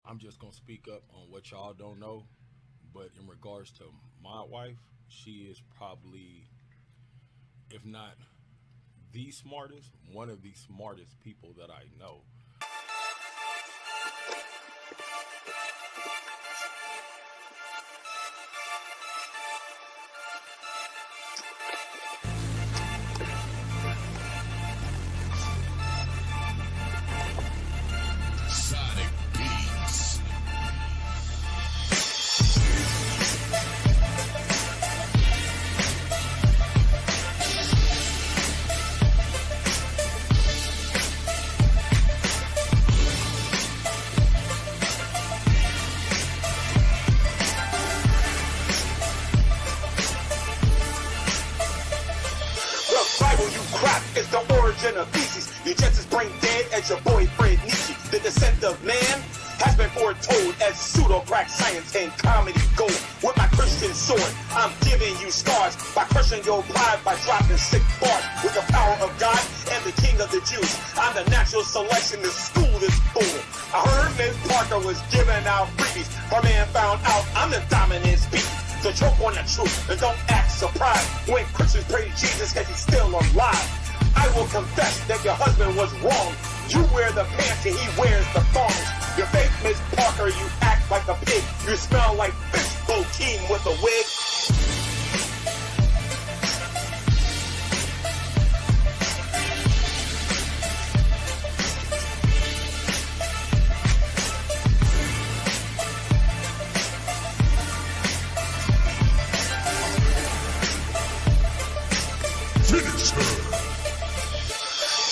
I'm just gonna speak up on what y'all don't know, but in regards to my wife, she is probably, if not the smartest, one of the smartest people that I know. It's the origin of feces. You're just as brain dead as your boyfriend Nietzsche. The descent of man has been foretold as pseudo-crack science and comedy gold. With my Christian sword, I'm giving you scars by crushing your pride by dropping sick bars. With the power of God and the King of the Jews, I'm the natural selection to school this fool. I heard Miss Parker was giving out freebies. Her man found out I'm the dominant species. So choke on the truth and don't act surprised when Christians praise Jesus because he's still alive. I will confess that your husband was wrong. You wear the pants and he wears the thongs. Your faith, Miss Parker, you act like a pig. You smell like fish bokeem with a wig.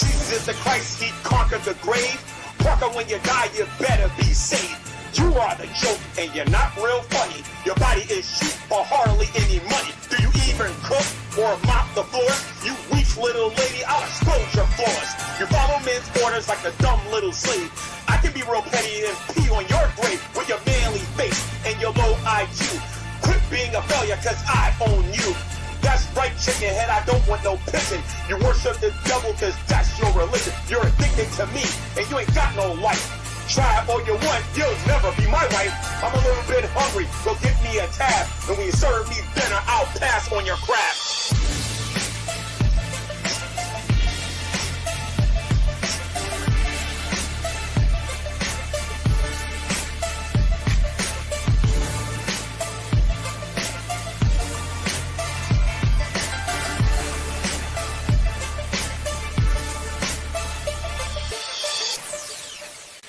Jesus the Christ, he conquered the grave. Parker, when you die, you better be saved. You are the joke, and you're not real funny. Your body is cheap for hardly any money. Do you even cook or mop the floors? You weak little lady, I'll expose your flaws. You follow men's orders like a dumb little slave. I can be real petty and pee on your grave with your manly face and your low IQ. Quit being a failure, cause I own you. That's right, chicken head, I don't want no pissing. You worship the devil cause that's your religion. You're addicted to me and you ain't got no life. Try all you want, you'll never be my wife. I'm a little bit hungry, go get me a tab. And when you serve me dinner, I'll pass on your crap.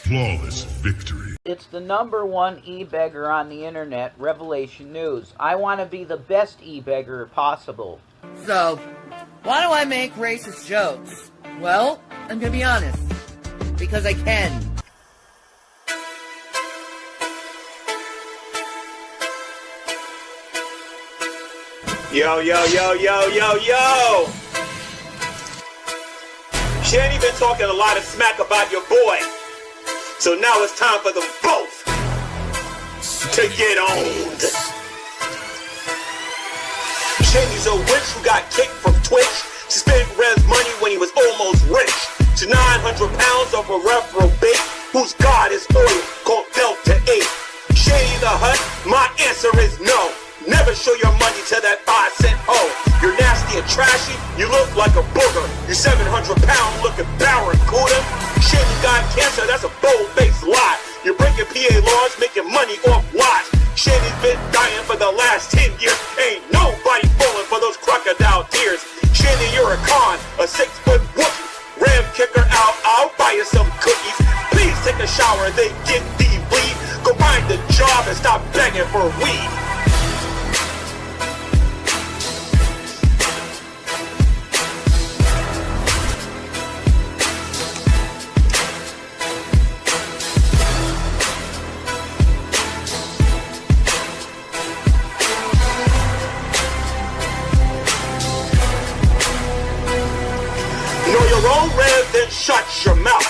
Flawless victory. It's the #1 e-beggar on the internet, Revelation News. I want to be the best e-beggar possible. So, why do I make racist jokes? Well, I'm gonna be honest. Because I can. Yo, yo, yo, yo, yo, yo! Shanny been talking a lot of smack about your boy. So now it's time for them both to get owned. Shanny's a witch who got kicked from Twitch. She spent Rev's money when he was almost rich. She's 900 pounds of a reprobate whose god is oil called Delta 8. Shanny the Hut, my answer is no. Never show your money to that 5-cent hoe. You're nasty and trashy, you look like a booger. You 700-pound looking barracuda. Shit, you got cancer, that's a bold-faced lie. You're breaking PA laws, making money off lies. Shanny's been dying for the last 10 years. Ain't nobody falling for those crocodile tears. Shanny, you're a con, a 6-foot wookie. Ram, kick her out, I'll buy you some cookies. Please take a shower, they get the bleed. Go find a job and stop begging for weed. Wrong Rev, then shut your mouth.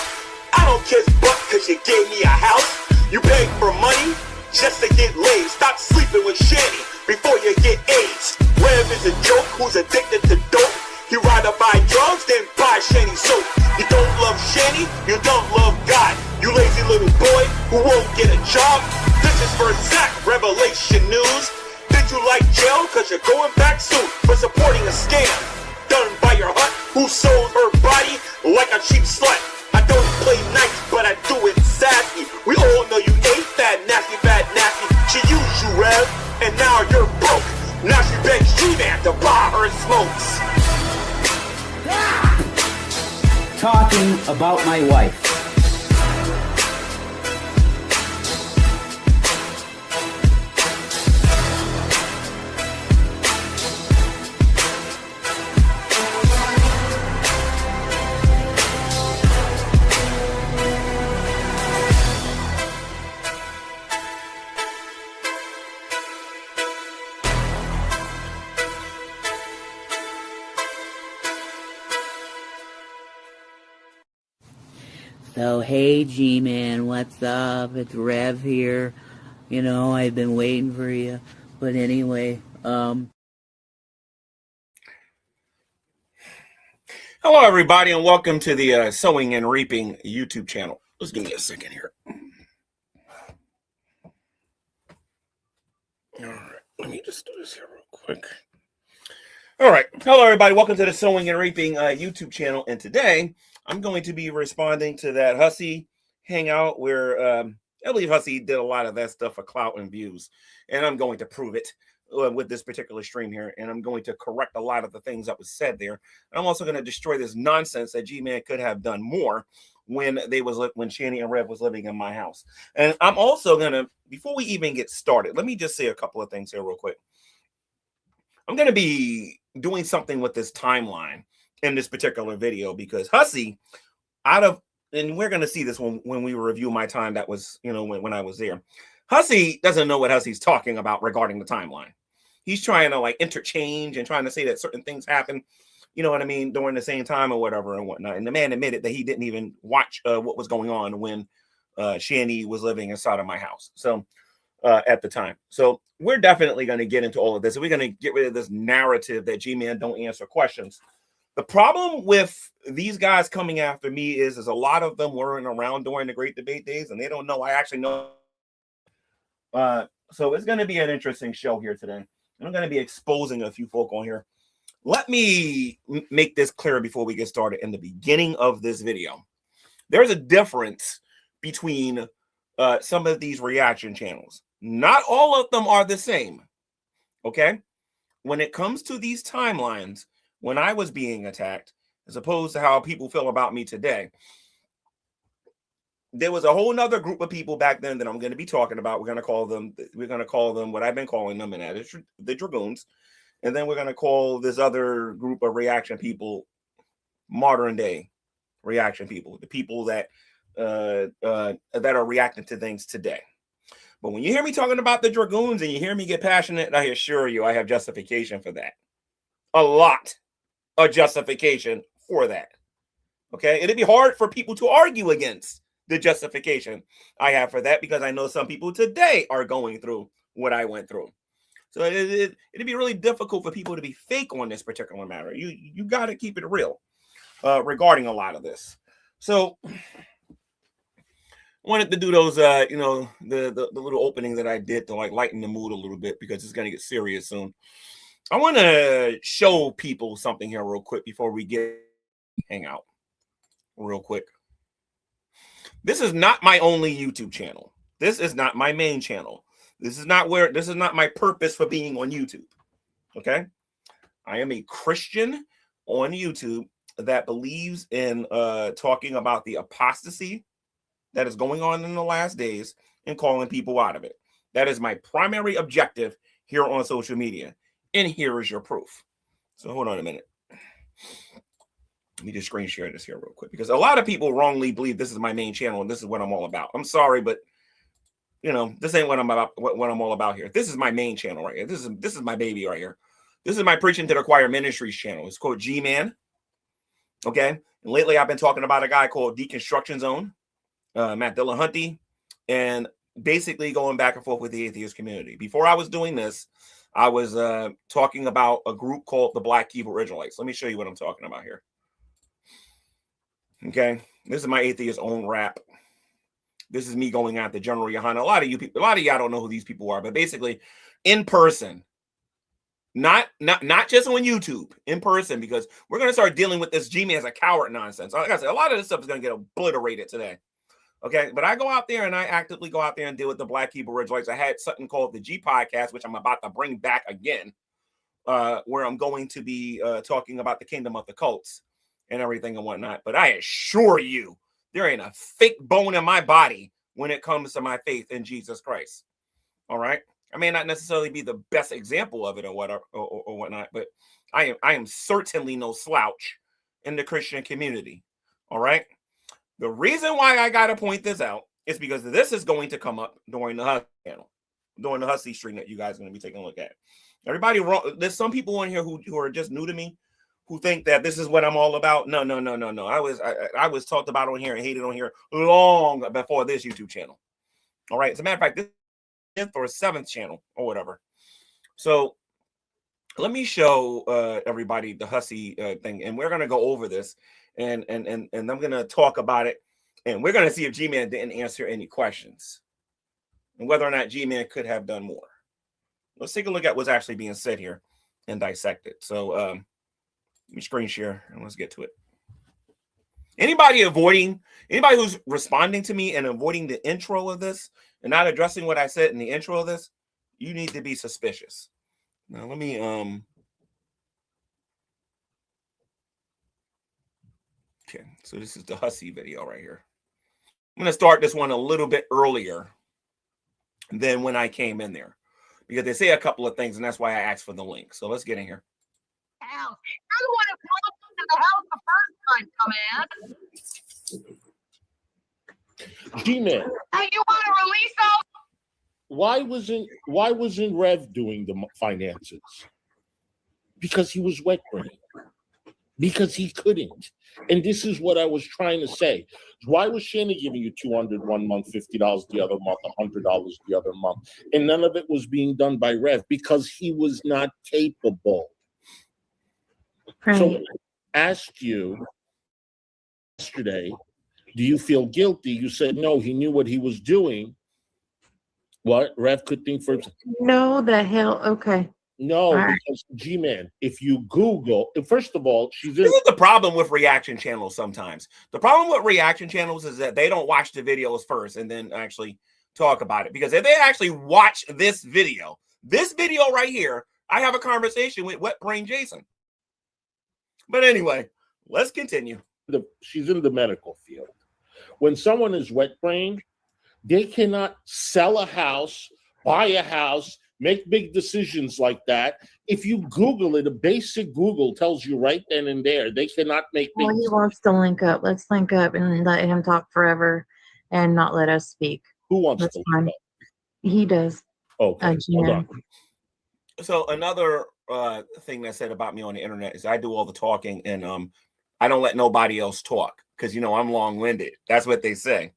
I don't kiss butt cause you gave me a house. You beg for money just to get laid. Stop sleeping with Shanny before you get AIDS. Rev is a joke who's addicted to dope. He rather buy drugs than buy Shanny soap. You don't love Shanny, you don't love God. You lazy little boy who won't get a job. This is for Zach, Revelation News. Did you like jail? Cause you're going back soon for supporting a scam done by your hut who sold her body like a cheap slut. I don't play nice, but I do it sassy. We all know you ain't that nasty, bad nasty. She used you, Rev, and now you're broke. Now she begs Gman to buy her smokes. Talking about my wife. So, hey G-Man, what's up? It's Rev here. You know, I've been waiting for you. But anyway, Hello, everybody, and welcome to the Sowing and Reaping YouTube channel. Let's give me a second here. All right, let me just do this here real quick. All right, hello, everybody. Welcome to the Sowing and Reaping YouTube channel, and today I'm going to be responding to that Hussy hangout where I believe Hussy did a lot of that stuff for clout and views, and I'm going to prove it with this particular stream here, and I'm going to correct a lot of the things that was said there. And I'm also going to destroy this nonsense that G-Man could have done more when Shanny and Rev was living in my house. And I'm also going to, before we even get started, let me just say a couple of things here real quick. I'm going to be doing something with this timeline in this particular video because Hussy, and we're going to see this when we review my time that was, when I was there. Hussy doesn't know what Hussy's talking about regarding the timeline. He's trying to like interchange and trying to say that certain things happen, you know what I mean, during the same time or whatever and whatnot. And the man admitted that he didn't even watch what was going on when Shanny was living inside of my house. So at the time. So we're definitely going to get into all of this. And we're going to get rid of this narrative that G-Man don't answer questions. The problem with these guys coming after me is a lot of them weren't around during the Great Debate days, and they don't know I actually know. So it's going to be an interesting show here today. I'm going to be exposing a few folk on here. Let me make this clear before we get started. In the beginning of this video, there's a difference between some of these reaction channels. Not all of them are the same. Okay? When it comes to these timelines, when I was being attacked, as opposed to how people feel about me today, there was a whole nother group of people back then that I'm going to be talking about. We're going to call them what I've been calling them, and that is the Dragoons. And then we're going to call this other group of reaction people modern day reaction people, the people that are reacting to things today. But when you hear me talking about the Dragoons and you hear me get passionate, I assure you I have justification for that. A lot of justification for that. Okay? It'd be hard for people to argue against the justification I have for that because I know some people today are going through what I went through. So it'd be really difficult for people to be fake on this particular matter. You got to keep it real regarding a lot of this. So wanted to do those, the little opening that I did to like lighten the mood a little bit because it's going to get serious soon. I want to show people something here real quick before we hang out real quick. This is not my only YouTube channel. This is not my main channel. This is not my purpose for being on YouTube. Okay. I am a Christian on YouTube that believes in talking about the apostasy that is going on in the last days and calling people out of it. That is my primary objective here on social media. And here is your proof. So hold on a minute. Let me just screen share this here real quick because a lot of people wrongly believe this is my main channel and this is what I'm all about. I'm sorry, but this ain't what I'm about. What I'm all about here. This is my main channel right here. This is my baby right here. This is my Preaching to the Choir Ministries channel. It's called Gman. Okay. And lately I've been talking about a guy called Deconstruction Zone, Matt Dillahunty, and basically going back and forth with the atheist community. Before I was doing this, I was talking about a group called the Black Hebrew Israelites. Let me show you what I'm talking about here. Okay, this is my atheist own rap. This is me going after General Yohana. A lot of y'all don't know who these people are, but basically in person, not just on YouTube, in person, because we're going to start dealing with this G-Man as a coward nonsense. Like I said, a lot of this stuff is going to get obliterated today. Okay, but I go out there and I actively go out there and deal with the Black Hebrew Israelites. I had something called the G Podcast, which I'm about to bring back again, where I'm going to be talking about the kingdom of the cults and everything and whatnot. But I assure you, there ain't a fake bone in my body when it comes to my faith in Jesus Christ. All right, I may not necessarily be the best example of it or whatnot, but I am certainly no slouch in the Christian community. All right. The reason why I got to point this out is because this is going to come up during the Hussy channel, during the Hussy stream that you guys are going to be taking a look at. Everybody, there's some people in here who are just new to me, who think that this is what I'm all about. No. I was talked about on here and hated on here long before this YouTube channel. All right. As a matter of fact, this is 5th or 7th channel or whatever. So let me show everybody the Hussy thing, and we're going to go over this. And I'm going to talk about it, and we're going to see if G-Man didn't answer any questions and whether or not G-Man could have done more. Let's take a look at what's actually being said here and dissect it. So let me screen share and let's get to it. Anybody who's responding to me and avoiding the intro of this and not addressing what I said in the intro of this, you need to be suspicious. Now let me okay, so this is the Hussy video right here. I'm going to start this one a little bit earlier than when I came in there, because they say a couple of things, and that's why I asked for the link. So let's get in here. House. You're the one who brought us into the house the first time, Gman. G-Man, Hey, you want to release those? why wasn't Rev doing the finances? Because he was wet brain. Because he couldn't. And this is what I was trying to say. Why was Shannon giving you $200 one month, $50 the other month, $100 the other month? And none of it was being done by Rev because he was not capable. Right. So I asked you yesterday, do you feel guilty? You said no, he knew what he was doing. What? Rev could think for himself. No, the hell. Okay. No, because G-Man, if you Google, first of all, this is the problem with reaction channels sometimes. The problem with reaction channels is that they don't watch the videos first and then actually talk about it. Because if they actually watch this video right here, I have a conversation with Wet Brain Jason. But anyway, let's continue. She's in the medical field. When someone is wet brain, they cannot sell a house, buy a house, make big decisions like that. If you Google it, a basic Google tells you right then and there, they cannot make big decisions. He wants to link up. Let's link up and let him talk forever and not let us speak. Who wants to link up? He does. Okay, hold on. So another thing that's said about me on the internet is I do all the talking, and I don't let nobody else talk because, you know, I'm long-winded. That's what they say.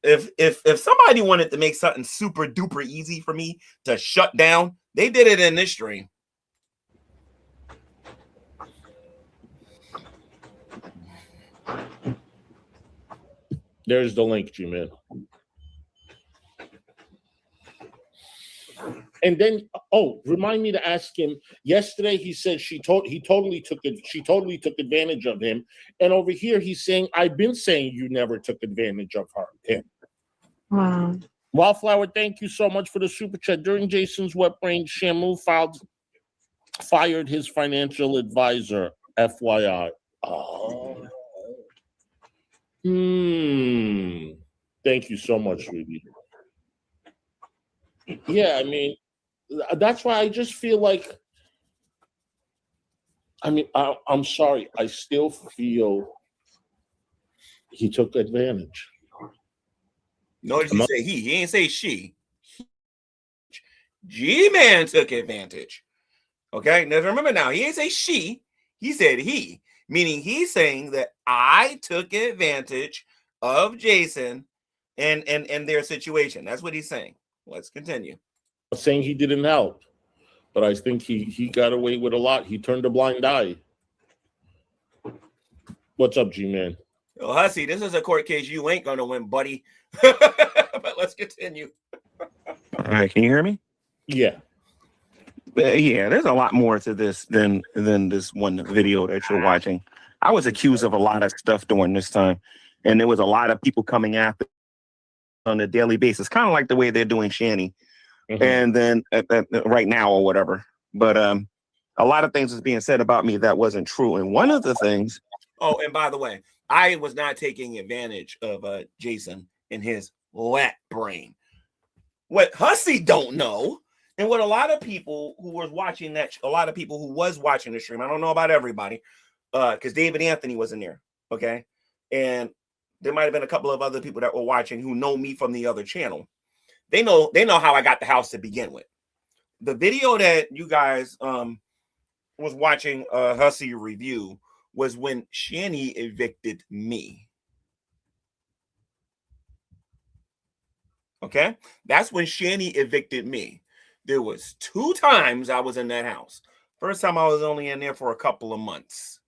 If somebody wanted to make something super duper easy for me to shut down, they did it in this stream. There's the link, G-Man. And then, remind me to ask him. Yesterday, he said she totally took advantage of him. And over here, he's saying, "I've been saying you never took advantage of him." Wow. Wildflower, thank you so much for the super chat. During Jason's wet brain, Shamu fired his financial advisor. FYI. Oh. Thank you so much, sweetie. Yeah, I mean, that's why I just feel like, I mean, I'm sorry. I still feel he took advantage. No, did you say he? He ain't say she. G-Man took advantage. Okay, now remember now, he ain't say she. He said he, meaning he's saying that I took advantage of Jason and their situation. That's what he's saying. Let's continue. I'm saying he didn't help, but I think he got away with a lot. He turned a blind eye. What's up, G-Man? Well, Hussy, this is a court case you ain't gonna win, buddy. But let's continue. All right, can you hear me? Yeah. Yeah, there's a lot more to this than this one video that you're watching. I was accused of a lot of stuff during this time, and there was a lot of people coming after on a daily basis, kind of like the way they're doing Shanny, and then right now or whatever. But a lot of things was being said about me that wasn't true, and one of the things. Oh, and by the way, I was not taking advantage of Jason and his wet brain. What Hussy don't know, and what a lot of people who was watching that, a lot of people who was watching the stream, I don't know about everybody, because David Anthony wasn't there, okay? And there might have been a couple of other people that were watching who know me from the other channel. They know how I got the house to begin with. The video that you guys was watching Hussy review was when Shanny evicted me. Okay, that's when Shanny evicted me. There was 2 times I was in that house. First time I was only in there for a couple of months.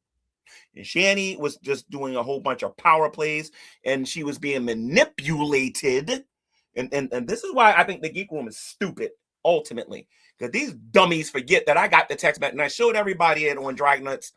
And Shanny was just doing a whole bunch of power plays, and she was being manipulated. And this is why I think the Geek Room is stupid, ultimately. Because these dummies forget that I got the text back, and I showed everybody it on Dragnuts,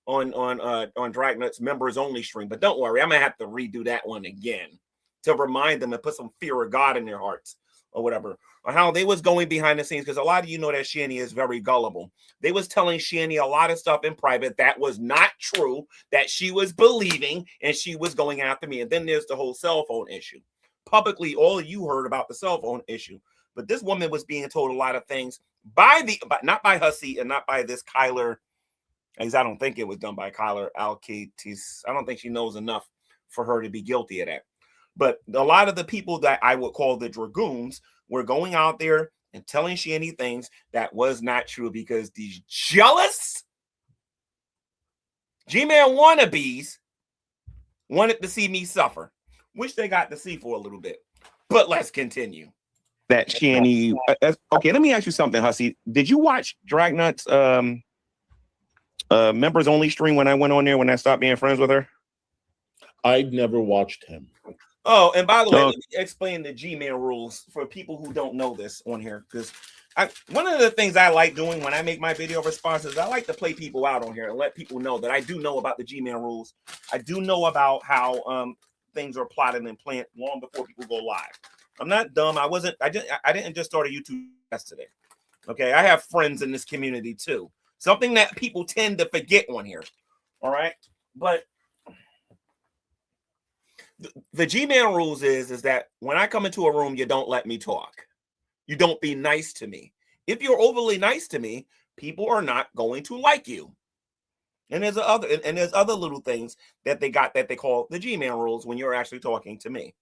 on Dragnuts members only stream. But don't worry, I'm gonna have to redo that one again to remind them and put some fear of God in their hearts or whatever, or how they was going behind the scenes, because a lot of you know that Shanny is very gullible. They was telling Shanny a lot of stuff in private that was not true, that she was believing, and she was going after me. And then there's the whole cell phone issue. Publicly, all of you heard about the cell phone issue, but this woman was being told a lot of things but not by Hussy and not by this Kyler, because I don't think it was done by Kyler Alcatis. I don't think she knows enough for her to be guilty of that. But a lot of the people that I would call the Dragoons were going out there and telling Shanny things that was not true, because these jealous Gman wannabes wanted to see me suffer, which they got to see for a little bit. But let's continue. That Shanny. Okay, let me ask you something, Hussy. Did you watch Dragnuts members only stream when I went on there when I stopped being friends with her? I'd never watched him. Oh, and by the way, let me explain the G-Man rules for people who don't know this on here, because one of the things I like doing when I make my video responses, I like to play people out on here and let people know that I do know about the G-Man rules. I do know about how things are plotted and planned long before people go live. I'm not dumb. I didn't just start a YouTube yesterday. Okay, I have friends in this community too. Something that people tend to forget on here. All right, but the G-Man rules is that when I come into a room, you don't let me talk. You don't be nice to me. If you're overly nice to me, people are not going to like you. And there's other little things that they call the G-Man rules when you're actually talking to me.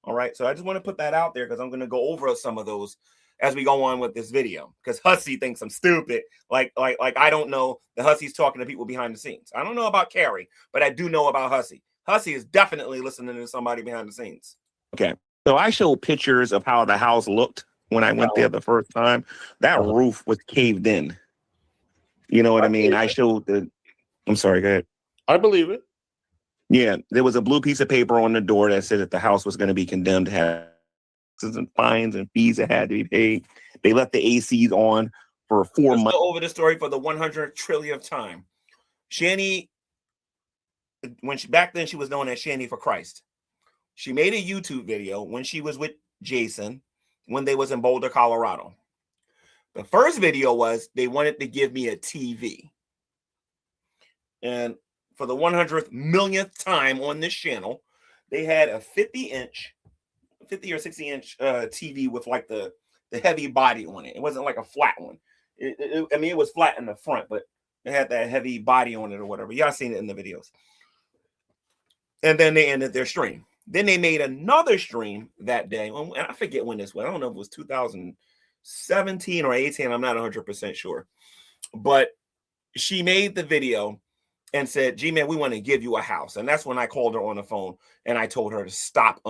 All right. So I just want to put that out there, because I'm going to go over some of those as we go on with this video, because Hussy thinks I'm stupid. Like I don't know that Hussy's talking to people behind the scenes. I don't know about Carrie, but I do know about Hussy. Hussy is definitely listening to somebody behind the scenes. Okay. So I showed pictures of how the house looked when I went there the first time. That roof was caved in. You know what I mean? I showed I'm sorry, go ahead. I believe it. Yeah, there was a blue piece of paper on the door that said that the house was going to be condemned to have and fines and fees that had to be paid. They left the ACs on for 4 months. Let's go over the story for the 100 trillionth time. Shanny, back then she was known as Shanny for Christ. She made a YouTube video when she was with Jason when they was in Boulder, Colorado. The first video was they wanted to give me a TV. And for the 100th millionth time on this channel, they had a 50 or 60-inch TV with like the heavy body on it. It wasn't like a flat one. It was flat in the front, but it had that heavy body on it or whatever. Y'all seen it in the videos. And then they ended their stream. Then they made another stream that day. And I forget when this was. I don't know if it was 2017 or 18. I'm not 100% sure. But she made the video and said, G-Man, we want to give you a house. And that's when I called her on the phone and I told her to stop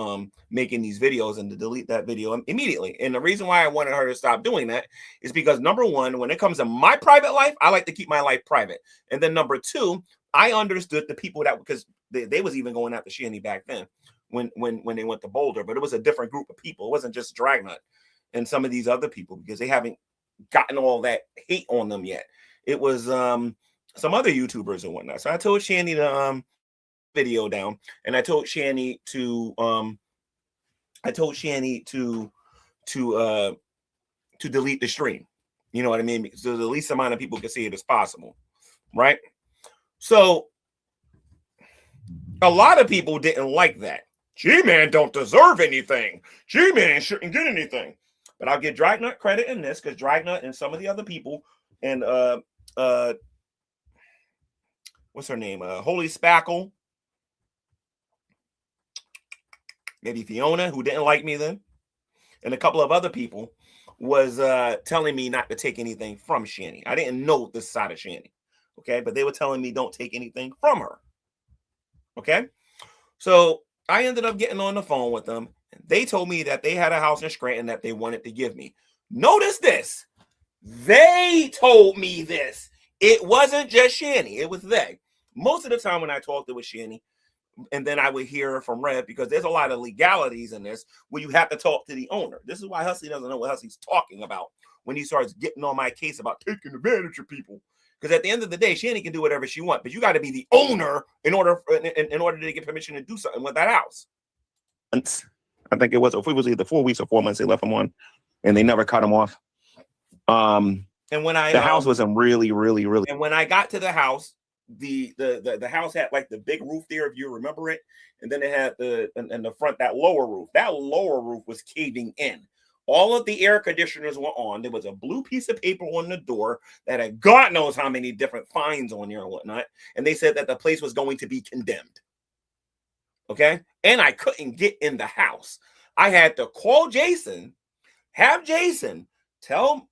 making these videos and to delete that video immediately. And the reason why I wanted her to stop doing that is because, number one, when it comes to my private life, I like to keep my life private. And then number two, I understood the people that, because they was even going after Shanny back then when they went to Boulder, but it was a different group of people. It wasn't just Dragnut and some of these other people, because they haven't gotten all that hate on them yet. It was some other YouTubers and whatnot. So I told Shanny to video down, and I told Shanny to delete the stream. You know what I mean? So the least amount of people can see it as possible, right? So a lot of people didn't like that. Gman don't deserve anything. Gman shouldn't get anything. But I'll give Dragnut credit in this, because Dragnut and some of the other people, and what's her name? Holy Spackle, maybe Fiona, who didn't like me then, and a couple of other people was telling me not to take anything from Shanny. I didn't know this side of Shanny, okay? But they were telling me don't take anything from her, okay? So I ended up getting on the phone with them. They told me that they had a house in Scranton that they wanted to give me. Notice this. They told me this. It wasn't just Shanny. It was they. Most of the time when I talked, it was Shanny. And then I would hear from Rev, because there's a lot of legalities in this where you have to talk to the owner. This is why Hussy doesn't know what Hussy's talking about when he starts getting on my case about taking advantage of people. Because at the end of the day, Shanny can do whatever she wants, but you got to be the owner in order to get permission to do something with that house. I think it was either 4 weeks or 4 months they left him on, and they never cut him off. And when the house was in really. And when I got to the house, the house had like the big roof there, if you remember it, and then it had in the front that lower roof. That lower roof was caving in. All of the air conditioners were on. There was a blue piece of paper on the door that had God knows how many different fines on there and whatnot. And they said that the place was going to be condemned. Okay. And I couldn't get in the house. I had to call Jason, have Jason tell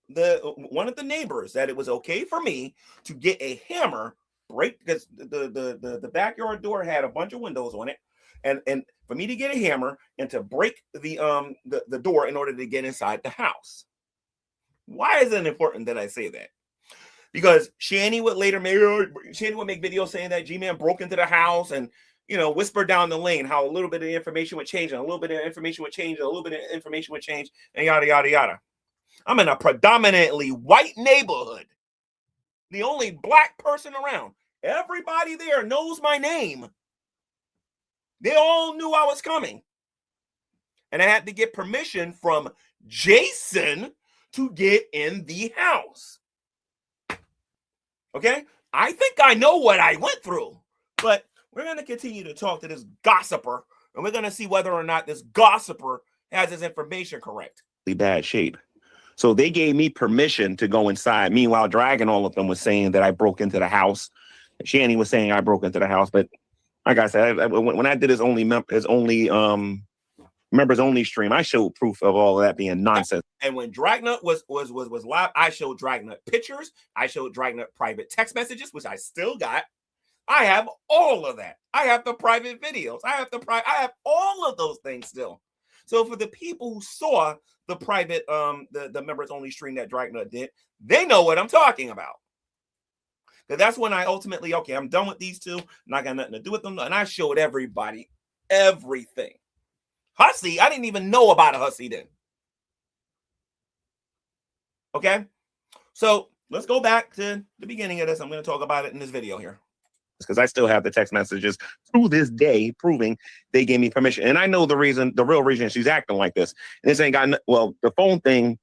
one of the neighbors that it was okay for me to get a hammer, break, because the backyard door had a bunch of windows on it. And for me to get a hammer and to break the door in order to get inside the house. Why is it important that I say that? Because Shanny would later make videos saying that Gman broke into the house and, you know, whisper down the lane how a little bit of information would change, and a little bit of information would change, and a little bit of information would change, and yada, yada, yada. I'm in a predominantly white neighborhood. The only black person around. Everybody there knows my name. They all knew I was coming. And I had to get permission from Jason to get in the house. Okay? I think I know what I went through, but we're going to continue to talk to this gossiper, and we're going to see whether or not this gossiper has his information correct. Bad shape. So they gave me permission to go inside. Meanwhile, Dragon, all of them was saying that I broke into the house. Shanny was saying I broke into the house, but like I said, when I did his only members only stream, I showed proof of all of that being nonsense. And when Dragnut was live, I showed Dragnut pictures. I showed Dragnut private text messages, which I still got. I have all of that. I have the private videos. I have all of those things still. So for the people who saw the private the members only stream that Dragnut did, they know what I'm talking about. Because that's when I ultimately, okay, I'm done with these two. Not got nothing to do with them. And I showed everybody everything. Hussy, I didn't even know about a Hussy then. Okay? So let's go back to the beginning of this. I'm going to talk about it in this video here. Because I still have the text messages through this day proving they gave me permission. And I know the real reason she's acting like this. And this ain't got, the phone thing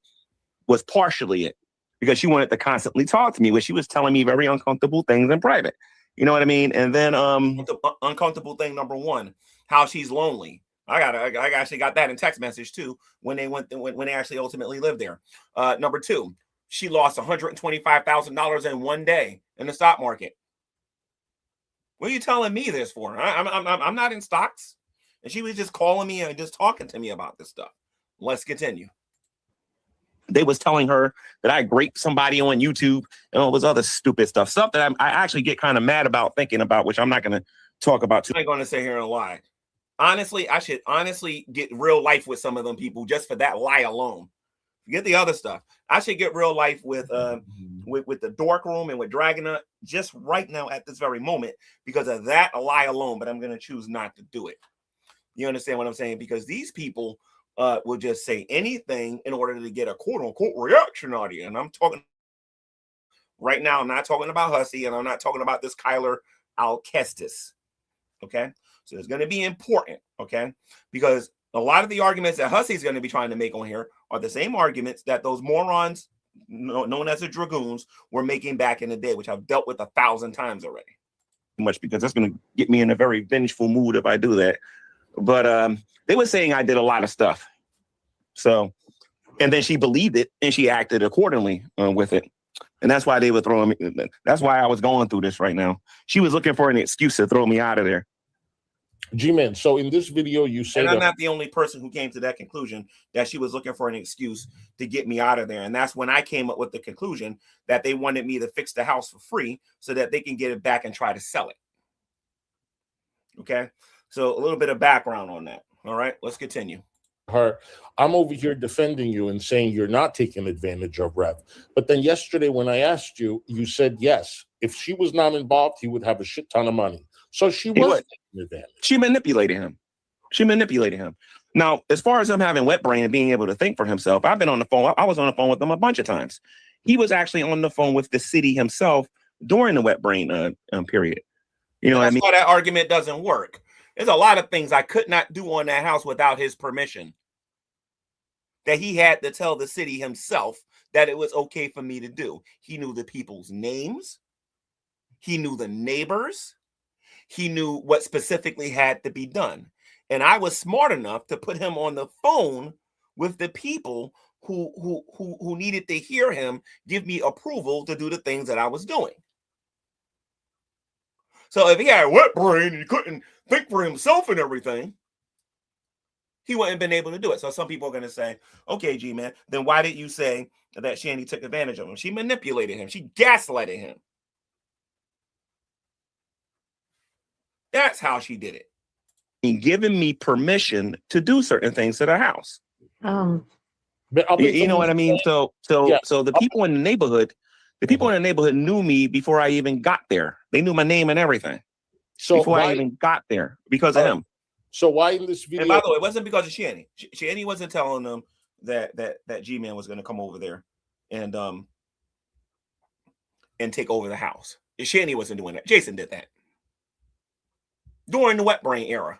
was partially it. Because she wanted to constantly talk to me, where she was telling me very uncomfortable things in private. You know what I mean? And then the uncomfortable thing number one, how she's lonely. I actually got that in text message too when they actually ultimately lived there. Number two, she lost $125,000 in one day in the stock market. What are you telling me this for? I'm not in stocks. And she was just calling me and just talking to me about this stuff. Let's continue. They was telling her that I raped somebody on YouTube and all this other stupid stuff. Stuff that I actually get kind of mad about thinking about, which I'm not going to talk about too. I'm not going to sit here and lie. Honestly, I should honestly get real life with some of them people just for that lie alone. Forget the other stuff. I should get real life with the dork room and with Dragonut just right now at this very moment because of that lie alone. But I'm going to choose not to do it. You understand what I'm saying? Because these people will just say anything in order to get a quote unquote reaction out of you. And I'm talking right now. I'm not talking about Hussy, and I'm not talking about this Kyler Alcestis. Okay, so it's going to be important. Okay, because a lot of the arguments that Hussy is going to be trying to make on here are the same arguments that those morons known as the Dragoons were making back in the day, which I've dealt with 1,000 times already. Much because that's going to get me in a very vengeful mood if I do that. But they were saying I did a lot of stuff. So, and then she believed it and she acted accordingly with it. And that's why they were throwing me. That's why I was going through this right now. She was looking for an excuse to throw me out of there. G-Man, so in this video, you say and I'm not the only person who came to that conclusion that she was looking for an excuse to get me out of there. And that's when I came up with the conclusion that they wanted me to fix the house for free so that they can get it back and try to sell it. Okay, so a little bit of background on that. All right, let's continue. Her, I'm over here defending you and saying you're not taking advantage of Rev. But then yesterday when I asked you, you said yes. If she was not involved, he would have a shit ton of money. So she was taking advantage. She manipulated him. She manipulated him. Now, as far as him having wet brain and being able to think for himself, I've been on the phone. I was on the phone with him a bunch of times. He was actually on the phone with the city himself during the wet brain period. You know what I mean? That's why that argument doesn't work. There's a lot of things I could not do on that house without his permission. That he had to tell the city himself that it was okay for me to do. He knew the people's names. He knew the neighbors. He knew what specifically had to be done. And I was smart enough to put him on the phone with the people who needed to hear him give me approval to do the things that I was doing. So if he had a wet brain and he couldn't think for himself and everything, he wouldn't have been able to do it. So some people are going to say, okay, G-Man, then why did you say that Shanny took advantage of him? She manipulated him. She gaslighted him. That's how she did it. He giving me permission to do certain things to the house. But you know what I mean? So the people in the neighborhood, in the neighborhood knew me before I even got there. They knew my name and everything. So before I even got there because of him. So why in this video? And by the way, it wasn't because of Shanny. Shanny wasn't telling them that G-Man was going to come over there and take over the house. Shanny wasn't doing that. Jason did that during the wet brain era.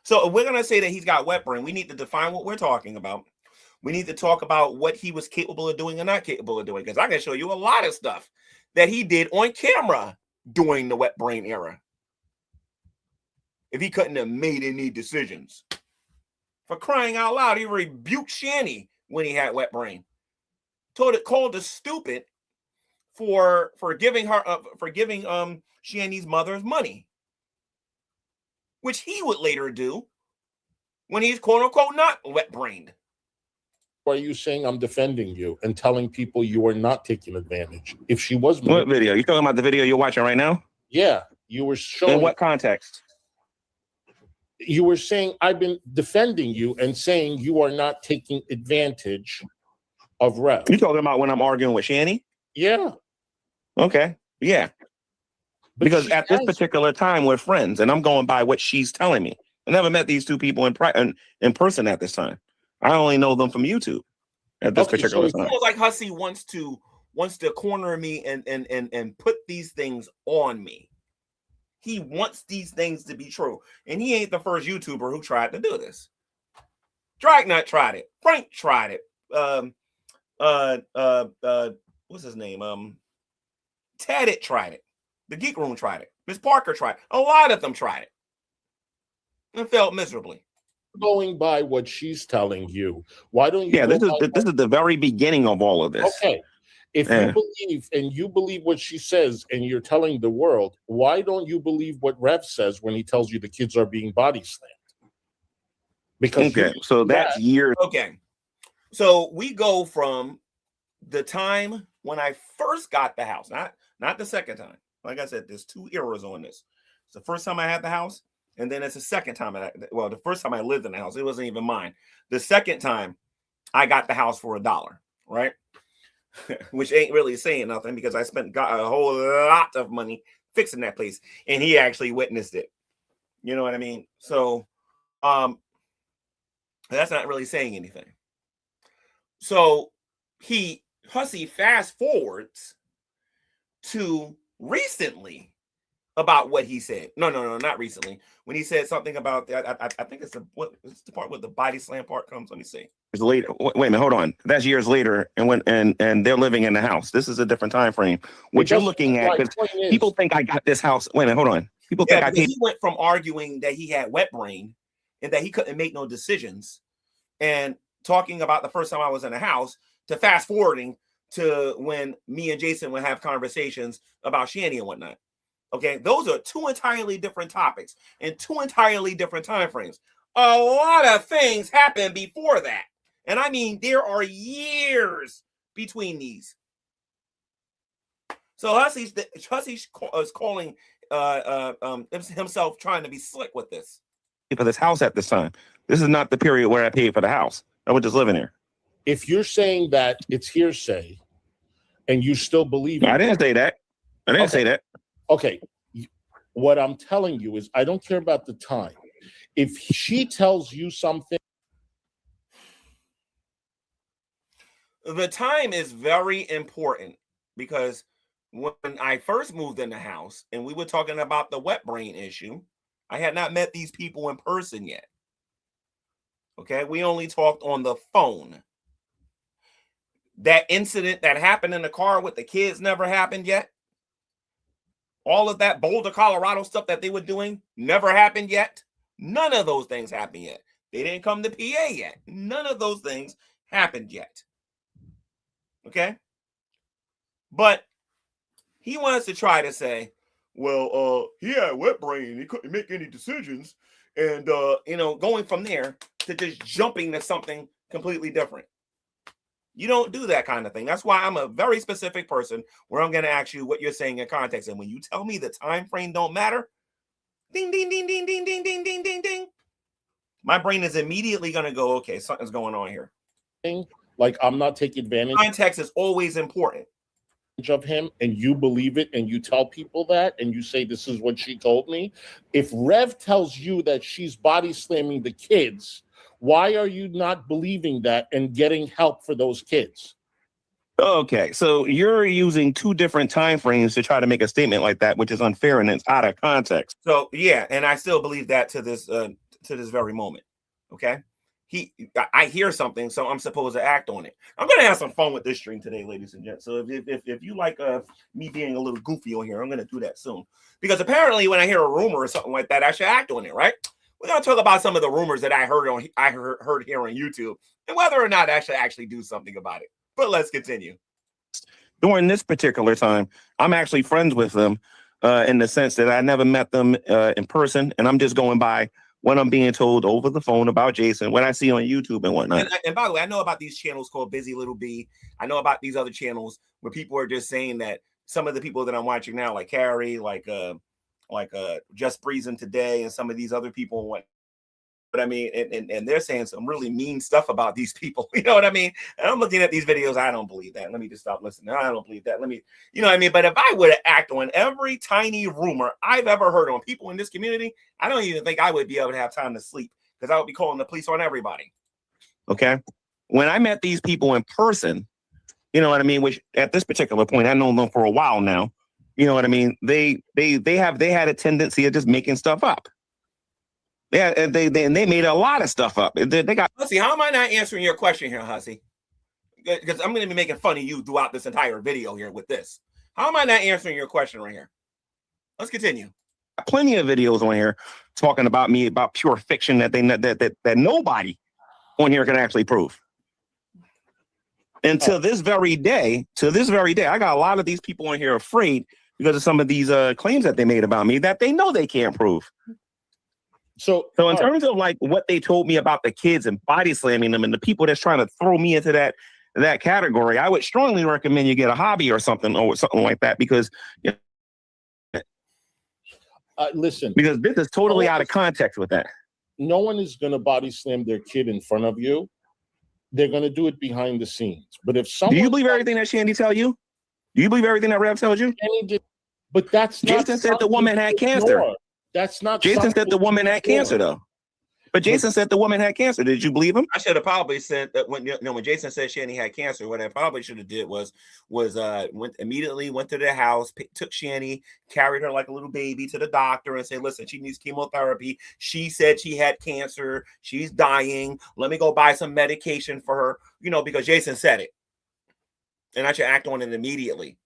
So if we're going to say that he's got wet brain, we need to define what we're talking about. We need to talk about what he was capable of doing and not capable of doing, because I can show you a lot of stuff that he did on camera during the wet brain era. If he couldn't have made any decisions. For crying out loud, he rebuked Shanny when he had wet brain. Called her stupid for giving Shanny's mother's money, which he would later do when he's quote unquote not wet brained. Why are you saying I'm defending you and telling people you are not taking advantage? If she was, what video? You talking about the video you're watching right now? Yeah, you were showing. In what context? You were saying I've been defending you and saying you are not taking advantage of Rev. You talking about when I'm arguing with Shanny? Yeah. Okay. Yeah. But because at this particular time we're friends, and I'm going by what she's telling me. I never met these two people in person at this time. I only know them from YouTube at this particular time. It feels like Hussy wants to corner me and put these things on me. He wants these things to be true. And he ain't the first YouTuber who tried to do this. Dragnut tried it. Frank tried it. What's his name? Tadit tried it. The Geek Room tried it. Miss Parker tried it. A lot of them tried it. And failed miserably. Going by what she's telling you. Why don't you? Yeah, this is the very beginning of all of this. Okay. If you believe what she says and you're telling the world, why don't you believe what Rev says when he tells you the kids are being body slammed? Because so that's years. Okay. So we go from the time when I first got the house, not the second time. Like I said, there's two eras on this. It's the first time I had the house, and then it's the second time the first time I lived in the house, it wasn't even mine. The second time I got the house for $1, right? Which ain't really saying nothing because I spent a whole lot of money fixing that place, and he actually witnessed it. You know what I mean? So that's not really saying anything. So Hussy fast forwards to recently about what he said. No, not recently. When he said something about that, I think it's the part where the body slam part comes. Let me see. It's later. Wait a minute, hold on. That's years later, and they're living in the house. This is a different time frame. What you're looking at, because people think I got this house. Wait a minute, hold on. People think he went from arguing that he had wet brain and that he couldn't make no decisions, and talking about the first time I was in the house, to fast forwarding to when me and Jason would have conversations about Shanny and whatnot. Okay, those are two entirely different topics and two entirely different time frames. A lot of things happened before that, and I mean there are years between these. So Hussy's is calling himself trying to be slick with this. For this house at this time. This is not the period where I paid for the house. I was just living there. If you're saying that it's hearsay and you still believe I didn't say that. I didn't say that. Okay. What I'm telling you is I don't care about the time. If she tells you something. The time is very important because when I first moved in the house and we were talking about the wet brain issue, I had not met these people in person yet. Okay, we only talked on the phone. That incident that happened in the car with the kids never happened yet. All of that Boulder, Colorado stuff that they were doing never happened yet. None of those things happened yet. They didn't come to PA yet. None of those things happened yet. Okay? But he wants to try to say, well, he had wet brain. He couldn't make any decisions. And, going from there to just jumping to something completely different. You don't do that kind of thing. That's why I'm a very specific person where I'm going to ask you what you're saying in context. And when you tell me the time frame don't matter, ding, ding, ding, ding, ding, ding, ding, ding, ding, ding. My brain is immediately going to go, okay, something's going on here. Like, I'm not taking advantage. Context is always important. Of him, and you believe it, and you tell people that, and you say, this is what she told me. If Rev tells you that she's body slamming the kids, why are you not believing that and getting help for those kids? Okay, so you're using two different time frames to try to make a statement like that, which is unfair and it's out of context. So yeah, and I still believe that to this very moment. Okay, I hear something, so I'm supposed to act on it. I'm gonna have some fun with this stream today, ladies and gents. So if you like me being a little goofy on here, I'm gonna do that soon. Because apparently, when I hear a rumor or something like that, I should act on it, right? We're gonna talk about some of the rumors that I heard here on YouTube, and whether or not I should actually do something about it. But let's continue. During this particular time, I'm actually friends with them in the sense that I never met them in person, and I'm just going by what I'm being told over the phone about Jason, what I see on YouTube and whatnot. And by the way, I know about these channels called Busy Little B. I know about these other channels where people are just saying that some of the people that I'm watching now, like Carrie, like Just Breezing Today, and some of these other people and what. But I mean, and they're saying some really mean stuff about these people. You know what I mean? And I'm looking at these videos. I don't believe that. Let me just stop listening. I don't believe that. You know what I mean? But if I were to act on every tiny rumor I've ever heard on people in this community, I don't even think I would be able to have time to sleep because I would be calling the police on everybody. Okay. When I met these people in person, you know what I mean? Which at this particular point, I've known them for a while now. You know what I mean? They had a tendency of just making stuff up. Yeah, and they made a lot of stuff up. They got. Hussy, how am I not answering your question here, Hussy? Because I'm going to be making fun of you throughout this entire video here with this. How am I not answering your question right here? Let's continue. Plenty of videos on here talking about me about pure fiction that nobody on here can actually prove. And to this very day, I got a lot of these people on here afraid because of some of these claims that they made about me that they know they can't prove. So in terms of like what they told me about the kids and body slamming them and the people that's trying to throw me into that category, I would strongly recommend you get a hobby or something like that because listen, because this is totally out of context with that. No one is going to body slam their kid in front of you. they're going to do it behind the scenes. But if Do someone, you believe everything that Shandy tell you? Do you believe everything that Rev tells you? but that's not Jason said the something woman to had cancer. ignore. That's not. Jason said the something woman to had cancer, ignore. though. But Jason said the woman had cancer. Did you believe him? I should have probably said that when Jason said Shanny had cancer, what I probably should have did was went to their house, took Shanny, carried her like a little baby to the doctor, and said, "Listen, she needs chemotherapy. She said she had cancer. She's dying. Let me go buy some medication for her." Because Jason said it, and I should act on it immediately.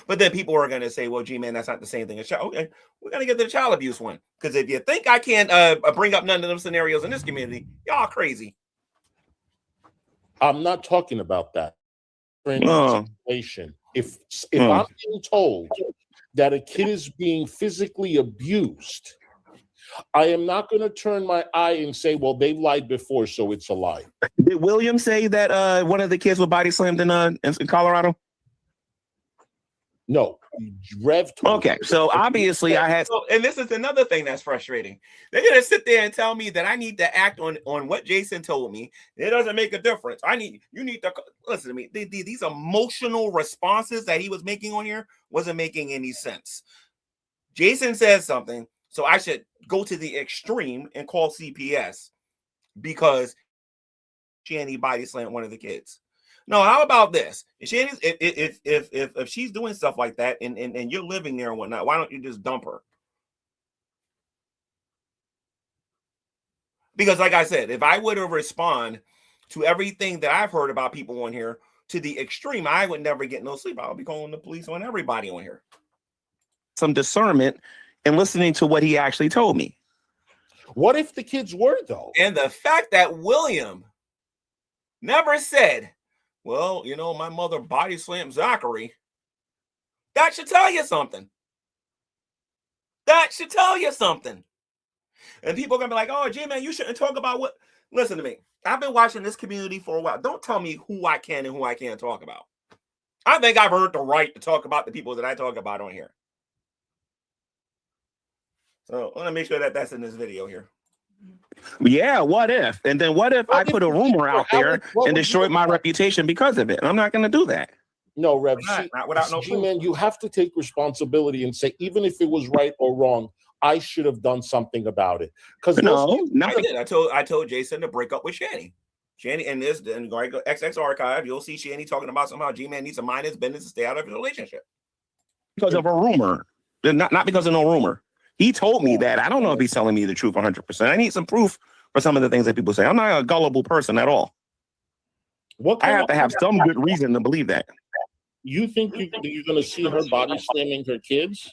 But then people are going to say, well, G-Man, that's not the same thing as child. Okay, we're going to get to the child abuse one. Because if you think I can't bring up none of them scenarios in this community, y'all crazy. I'm not talking about that. Situation. If I'm being told that a kid is being physically abused, I am not going to turn my eye and say, well, they've lied before, so it's a lie. Did William say that one of the kids was body slammed in Colorado? No, Rev. Okay, so obviously I had. And this is another thing that's frustrating. They're gonna sit there and tell me that I need to act on what Jason told me. It doesn't make a difference. You need to listen to me. These emotional responses that he was making on here wasn't making any sense. Jason says something, so I should go to the extreme and call CPS because Shanny body slammed one of the kids. No, how about this? If she's doing stuff like that and you're living there and whatnot, why don't you just dump her? Because like I said, if I were to respond to everything that I've heard about people on here to the extreme, I would never get no sleep. I'll be calling the police on everybody on here. Some discernment and listening to what he actually told me. What if the kids were, though? And the fact that William never said, well, my mother body slammed Zachary. That should tell you something. That should tell you something. And people are going to be like, oh, G-Man, you shouldn't talk about what. Listen to me. I've been watching this community for a while. Don't tell me who I can and who I can't talk about. I think I've earned the right to talk about the people that I talk about on here. So I want to make sure that that's in this video here. Yeah, what if? And then what if I put a rumor out there and destroyed my reputation because of it? And I'm not going to do that. No, Rev. Not without no proof. G-Man, you have to take responsibility and say, even if it was right or wrong, I should have done something about it. Because I did. I told Jason to break up with Shanny. Shanny and go XX archive. You'll see Shanny talking about somehow G-Man needs to mind his business and stay out of his relationship because of a rumor, not because of no rumor. He told me that. I don't know if he's telling me the truth 100%. I need some proof for some of the things that people say. I'm not a gullible person at all. I have to have some good reason to believe that. You think you're going to see her body slamming her kids?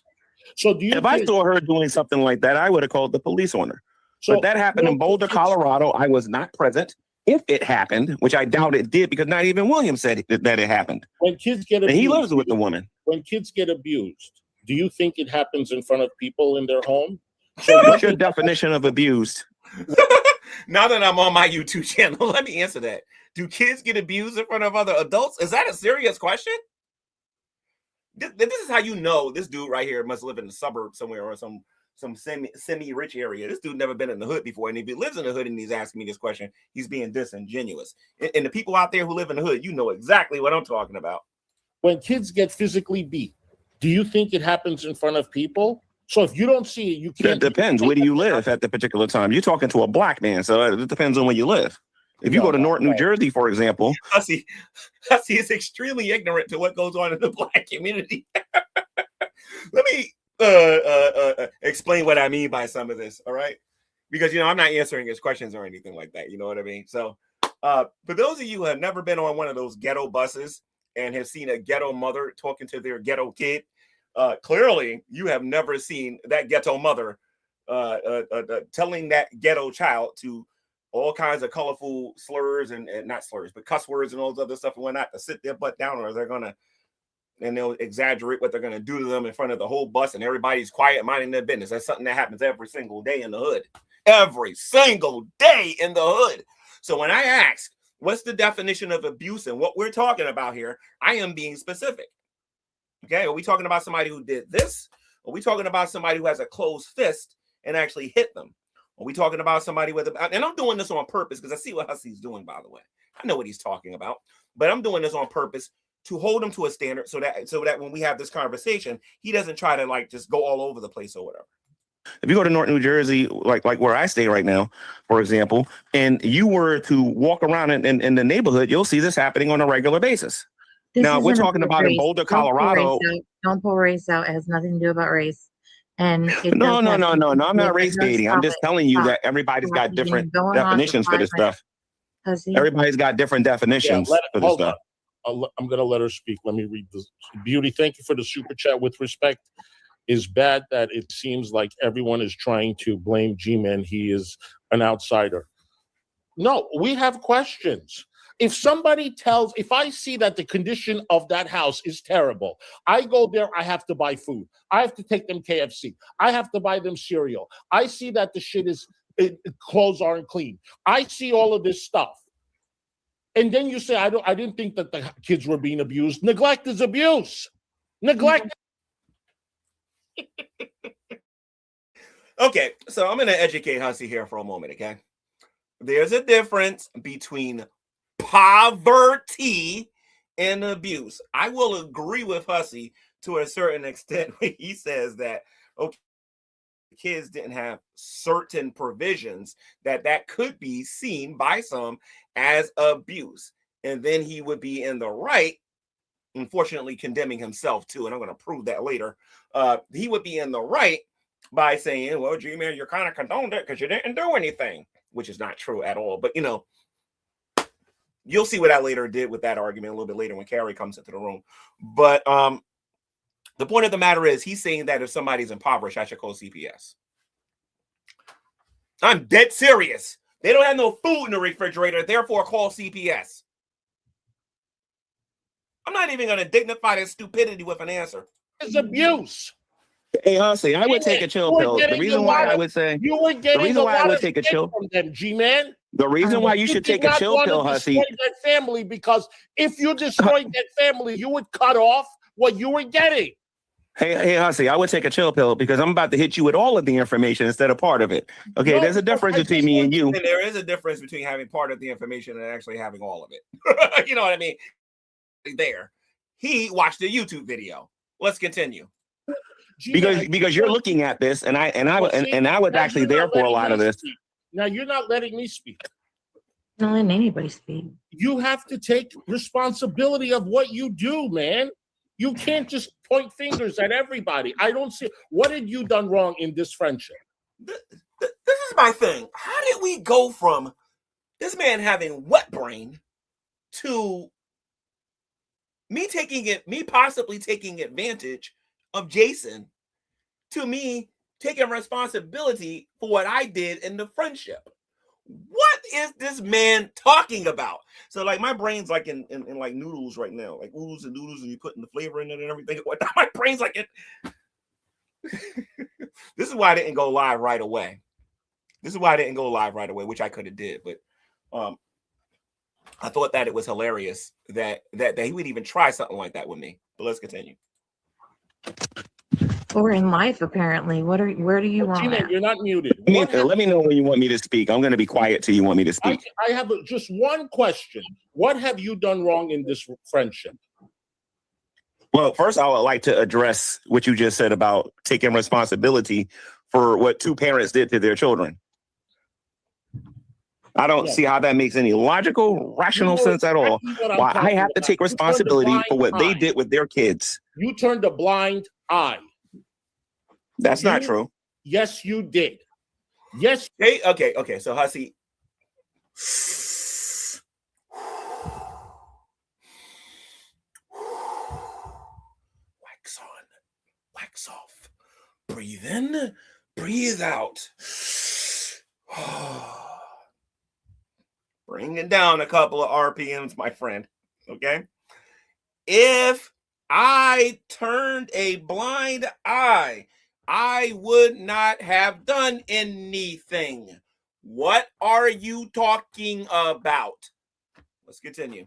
So do you? If I saw her doing something like that, I would have called the police on her. So but that happened in Boulder, Colorado. I was not present. If it happened, which I doubt it did, because not even William said that it happened. When kids get abused, and he lives with the woman. When kids get abused, do you think it happens in front of people in their home? So what's your definition of abused? Now that I'm on my YouTube channel, let me answer that. Do kids get abused in front of other adults? Is that a serious question? This is how you know this dude right here must live in the suburb somewhere or some semi-rich area. This dude never been in the hood before. And if he lives in the hood and he's asking me this question, he's being disingenuous. And the people out there who live in the hood, you know exactly what I'm talking about. When kids get physically beat, do you think it happens in front of people? So if you don't see it, you can't. It depends. Where do you live at the particular time? You're talking to a black man, so it depends on where you live. If you go to North New Jersey, for example. Hussy is extremely ignorant to what goes on in the black community. Let me explain what I mean by some of this, all right? Because, I'm not answering his questions or anything like that. You know what I mean? So for those of you who have never been on one of those ghetto buses and have seen a ghetto mother talking to their ghetto kid, clearly you have never seen that ghetto mother telling that ghetto child to all kinds of colorful slurs and not slurs, but cuss words and all those other stuff and whatnot to sit their butt down, or they'll exaggerate what they're going to do to them in front of the whole bus and everybody's quiet, minding their business. That's something that happens every single day in the hood. Every single day in the hood. So when I ask, what's the definition of abuse and what we're talking about here, I am being specific. Okay, are we talking about somebody who did this? Are we talking about somebody who has a closed fist and actually hit them? Are we talking about somebody with and I'm doing this on purpose because I see what Hussy's doing, by the way. I know what he's talking about, but I'm doing this on purpose to hold him to a standard so that when we have this conversation, he doesn't try to like just go all over the place or whatever. If you go to North New Jersey, like where I stay right now, for example, and you were to walk around in the neighborhood, you'll see this happening on a regular basis. Now, we're talking about in Boulder, Colorado. Don't pull race out. It has nothing to do about race. And no, I'm not race baiting. I'm just telling you that everybody's got different definitions for this stuff. Everybody's got different definitions for this stuff. I'm going to let her speak. Let me read this. Beauty, thank you for the super chat. With respect, is bad that it seems like everyone is trying to blame Gman. He is an outsider. No, we have questions. If I see that the condition of that house is terrible, I go there, I have to buy food. I have to take them KFC. I have to buy them cereal. I see that the shit clothes aren't clean. I see all of this stuff. And then you say, I didn't think that the kids were being abused. Neglect is abuse. Neglect. Okay, so I'm going to educate Hussy here for a moment, okay? There's a difference between poverty and abuse. I will agree with Hussy to a certain extent when he says that, okay, kids didn't have certain provisions that could be seen by some as abuse. And then he would be in the right, unfortunately condemning himself too, and I'm going to prove that later. He would be in the right by saying, well, Gman, you're kind of condoned it because you didn't do anything, which is not true at all. But, you'll see what I later did with that argument a little bit later when Carrie comes into the room. But the point of the matter is he's saying that if somebody's impoverished, I should call CPS. I'm dead serious. They don't have no food in the refrigerator, therefore call CPS. I'm not even going to dignify that stupidity with an answer. It's abuse. Hey, honestly, I would take a chill pill. The reason why I would say, the reason why I would take a chill from them, G-Man. The reason why you should take a chill pill, Hussy. That family, because if you destroyed that family, you would cut off what you were getting. Hey, Hussy, I would take a chill pill because I'm about to hit you with all of the information instead of part of it. Okay, there's a difference between me and you. And there is a difference between having part of the information and actually having all of it. You know what I mean? There. He watched a YouTube video. Let's continue. Because you're looking at this, and I was actually there for a lot of this. Now you're not letting me speak. Not letting anybody speak. You have to take responsibility of what you do, man. You can't just point fingers at everybody. I don't see what had you done wrong in this friendship. This is my thing. How did we go from this man having wet brain to me possibly taking advantage of Jason, to me taking responsibility for what I did in the friendship? What is this man talking about? So like my brain's like in like noodles right now, like oodles and noodles, and you putting the flavor in it and everything. My brain's like it. This is why I didn't go live right away. Which I could have did, but I thought that it was hilarious that he would even try something like that with me. But let's continue. Or in life, apparently. Where do you want? You're not muted. Let me know when you want me to speak. I'm going to be quiet till you want me to speak. I have just one question. What have you done wrong in this friendship? Well, first, I would like to address what you just said about taking responsibility for what two parents did to their children. I don't see how that makes any logical, rational sense at all. Why I have to take responsibility for what they did with their kids. You turned a blind eye. That's not true. Yes, you did. Yes. Okay. So Hussy. Wax on, wax off. Breathe in, breathe out. Bring it down a couple of RPMs, my friend. Okay. If I turned a blind eye, I would not have done anything. What are you talking about? Let's continue.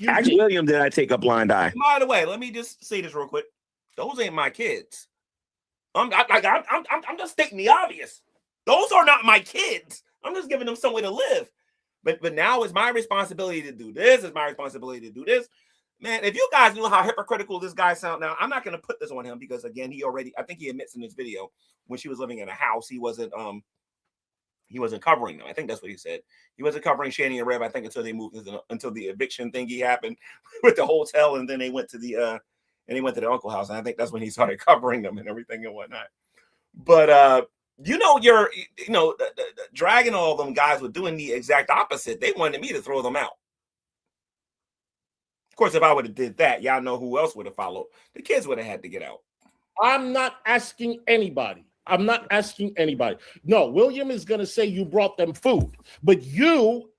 Ask William, did I take a blind eye? By the way, let me just say this real quick. Those ain't my kids. I'm just stating the obvious. Those are not my kids. I'm just giving them somewhere to live. But now it's my responsibility to do this. It's my responsibility to do this. Man, if you guys knew how hypocritical this guy sounds now, I'm not going to put this on him because, again, I think he admits in this video when she was living in a house, he wasn't covering them. I think that's what he said. He wasn't covering Shani and Rev, I think, until they moved, until the eviction thingy happened with the hotel, and then they went to the uncle house, and I think that's when he started covering them and everything and whatnot. But dragging all of them guys were doing the exact opposite. They wanted me to throw them out. Of course, if I would have did that, y'all know who else would have followed. The kids would have had to get out. I'm not asking anybody. No, William is going to say you brought them food, but you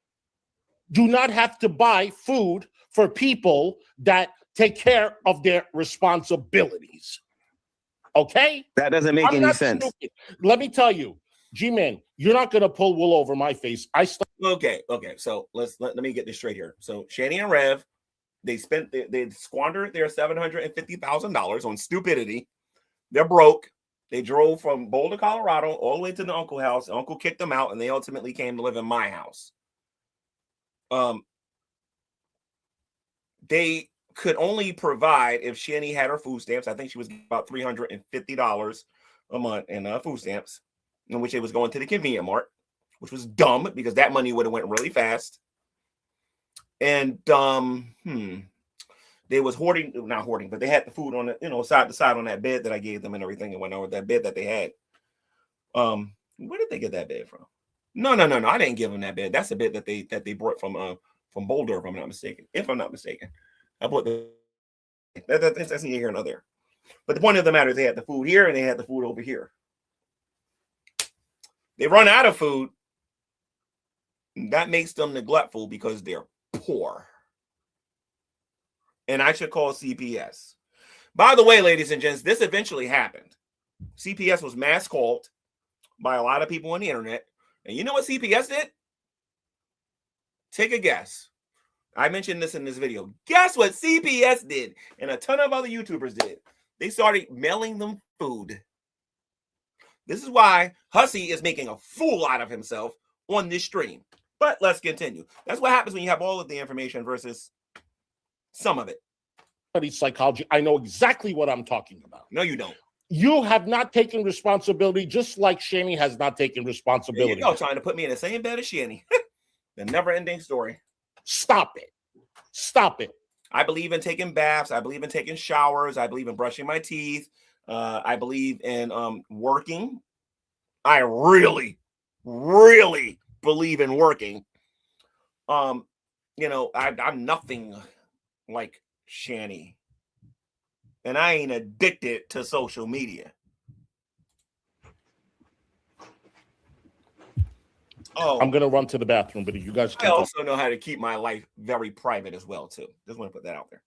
do not have to buy food for people that take care of their responsibilities. Okay? That doesn't make any sense. Stupid. Let me tell you, Gman, you're not going to pull wool over my face. Okay. So let me get this straight here. So Shani and Rev, they squandered their $750,000 on stupidity. They're broke. They drove from Boulder, Colorado, all the way to the uncle house. Uncle kicked them out, and they ultimately came to live in my house. They could only provide if Shani had her food stamps. I think she was about $350 a month in food stamps, in which it was going to the convenient mart, which was dumb because that money would have went really fast. And they was not hoarding, but they had the food on the, side to side on that bed that I gave them and everything, and went over that bed that they had. Where did they get that bed from? No. I didn't give them that bed. That's a bed that they brought from Boulder, if I'm not mistaken. I bought that's neither here nor there. But the point of the matter is they had the food here and they had the food over here. They run out of food. That makes them neglectful because they're poor. And I should call CPS. By the way, ladies and gents, this eventually happened. CPS was mass called by a lot of people on the internet. And you know what CPS did? Take a guess. I mentioned this in this video. Guess what CPS did? And a ton of other YouTubers did. They started mailing them food. This is why Hussy is making a fool out of himself on this stream. But let's continue. That's what happens when you have all of the information versus some of it. Psychology. I know exactly what I'm talking about. No, you don't. You have not taken responsibility, just like Shani has not taken responsibility. There you go, trying to put me in the same bed as Shani. The never-ending story. Stop it. I believe in taking baths. I believe in taking showers. I believe in brushing my teeth. I believe in working. I really, really believe in working. I'm nothing like Shani. And I ain't addicted to social media. Oh, I'm gonna run to the bathroom, but you guys I also know how to keep my life very private as well, too. Just want to put that out there.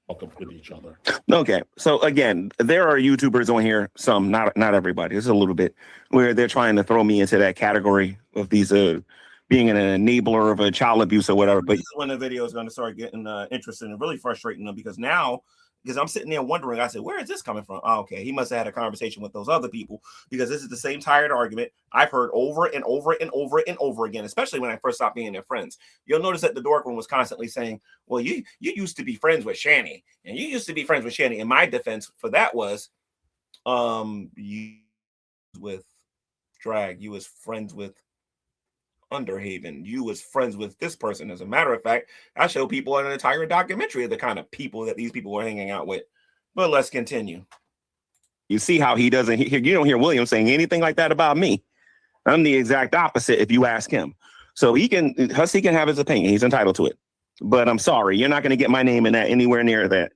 Welcome with each other. Okay, so again, there are YouTubers on here, some, not everybody, just a little bit, where they're trying to throw me into that category of these being an enabler of a child abuse or whatever. But this is when the video is going to start getting interesting and really frustrating them because I'm sitting there wondering, I said, where is this coming from? Oh, okay, he must have had a conversation with those other people because this is the same tired argument I've heard over and over and over and over again, especially when I first stopped being their friends. You'll notice that the dork one was constantly saying, well, you used to be friends with Shani, and you used to be friends with Shani. And my defense for that was, you with Drag, you was friends with Underhaven, you was friends with this person. As a matter of fact, I show people an entire documentary of the kind of people that these people were hanging out with. But let's continue. you see how he doesn't hear, you don't hear William saying anything like that about me. I'm the exact opposite if you ask him. So Hussy can have his opinion. He's entitled to it. But I'm sorry, you're not going to get my name in that anywhere near that.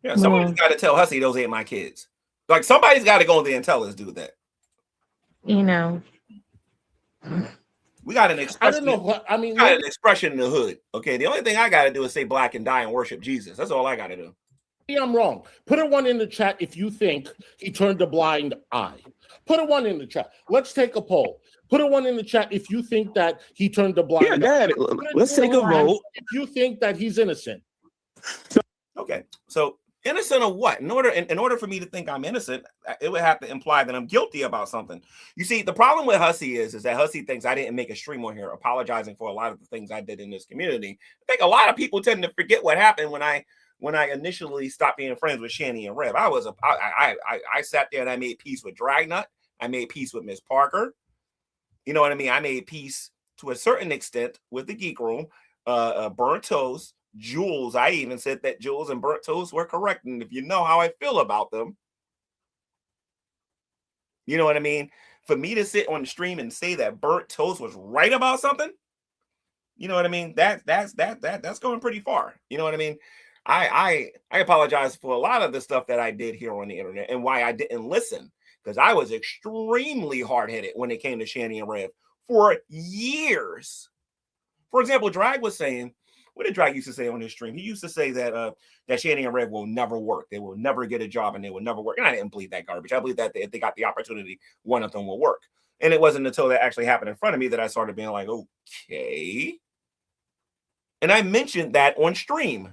Yeah, somebody's got to tell Hussy those ain't my kids. Like somebody's got to go in there and tell us do that. We got an expression. I don't know. I mean, got an expression in the hood. Okay, the only thing I got to do is say black and die and worship Jesus. That's all I got to do. I'm wrong. Put a 1 in the chat if you think he turned a blind eye. Put a 1 in the chat. Let's take a poll. Put a 1 in the chat if you think that he turned a blind eye. Let's take a vote. If you think that he's innocent. Okay, so Innocent of what? In order for me to think I'm innocent, it would have to imply that I'm guilty about something. You see, the problem with Hussy is that Hussy thinks I didn't make a stream on here apologizing for a lot of the things I did in this community. I think a lot of people tend to forget what happened when I initially stopped being friends with Shanny and Rev. I sat there and I made peace with Dragnut. I made peace with Miss Parker. You know what I mean? I made peace to a certain extent with the Geek Room, Burnt Toast, Jules. I even said that Jules and Burnt Toast were correct. And if you know how I feel about them, you know what I mean? For me to sit on the stream and say that Burnt Toast was right about something, you know what I mean? That's going pretty far. You know what I mean? I apologize for a lot of the stuff that I did here on the internet and why I didn't listen, because I was extremely hard-headed when it came to Shanny and Rev for years. For example, Drag was saying, what did Drag used to say on his stream? He used to say that that Shanny and Rev will never work. They will never get a job and they will never work. And I didn't believe that garbage. I believe that if they got the opportunity, one of them will work. And it wasn't until that actually happened in front of me that I started being like, okay. And I mentioned that on stream.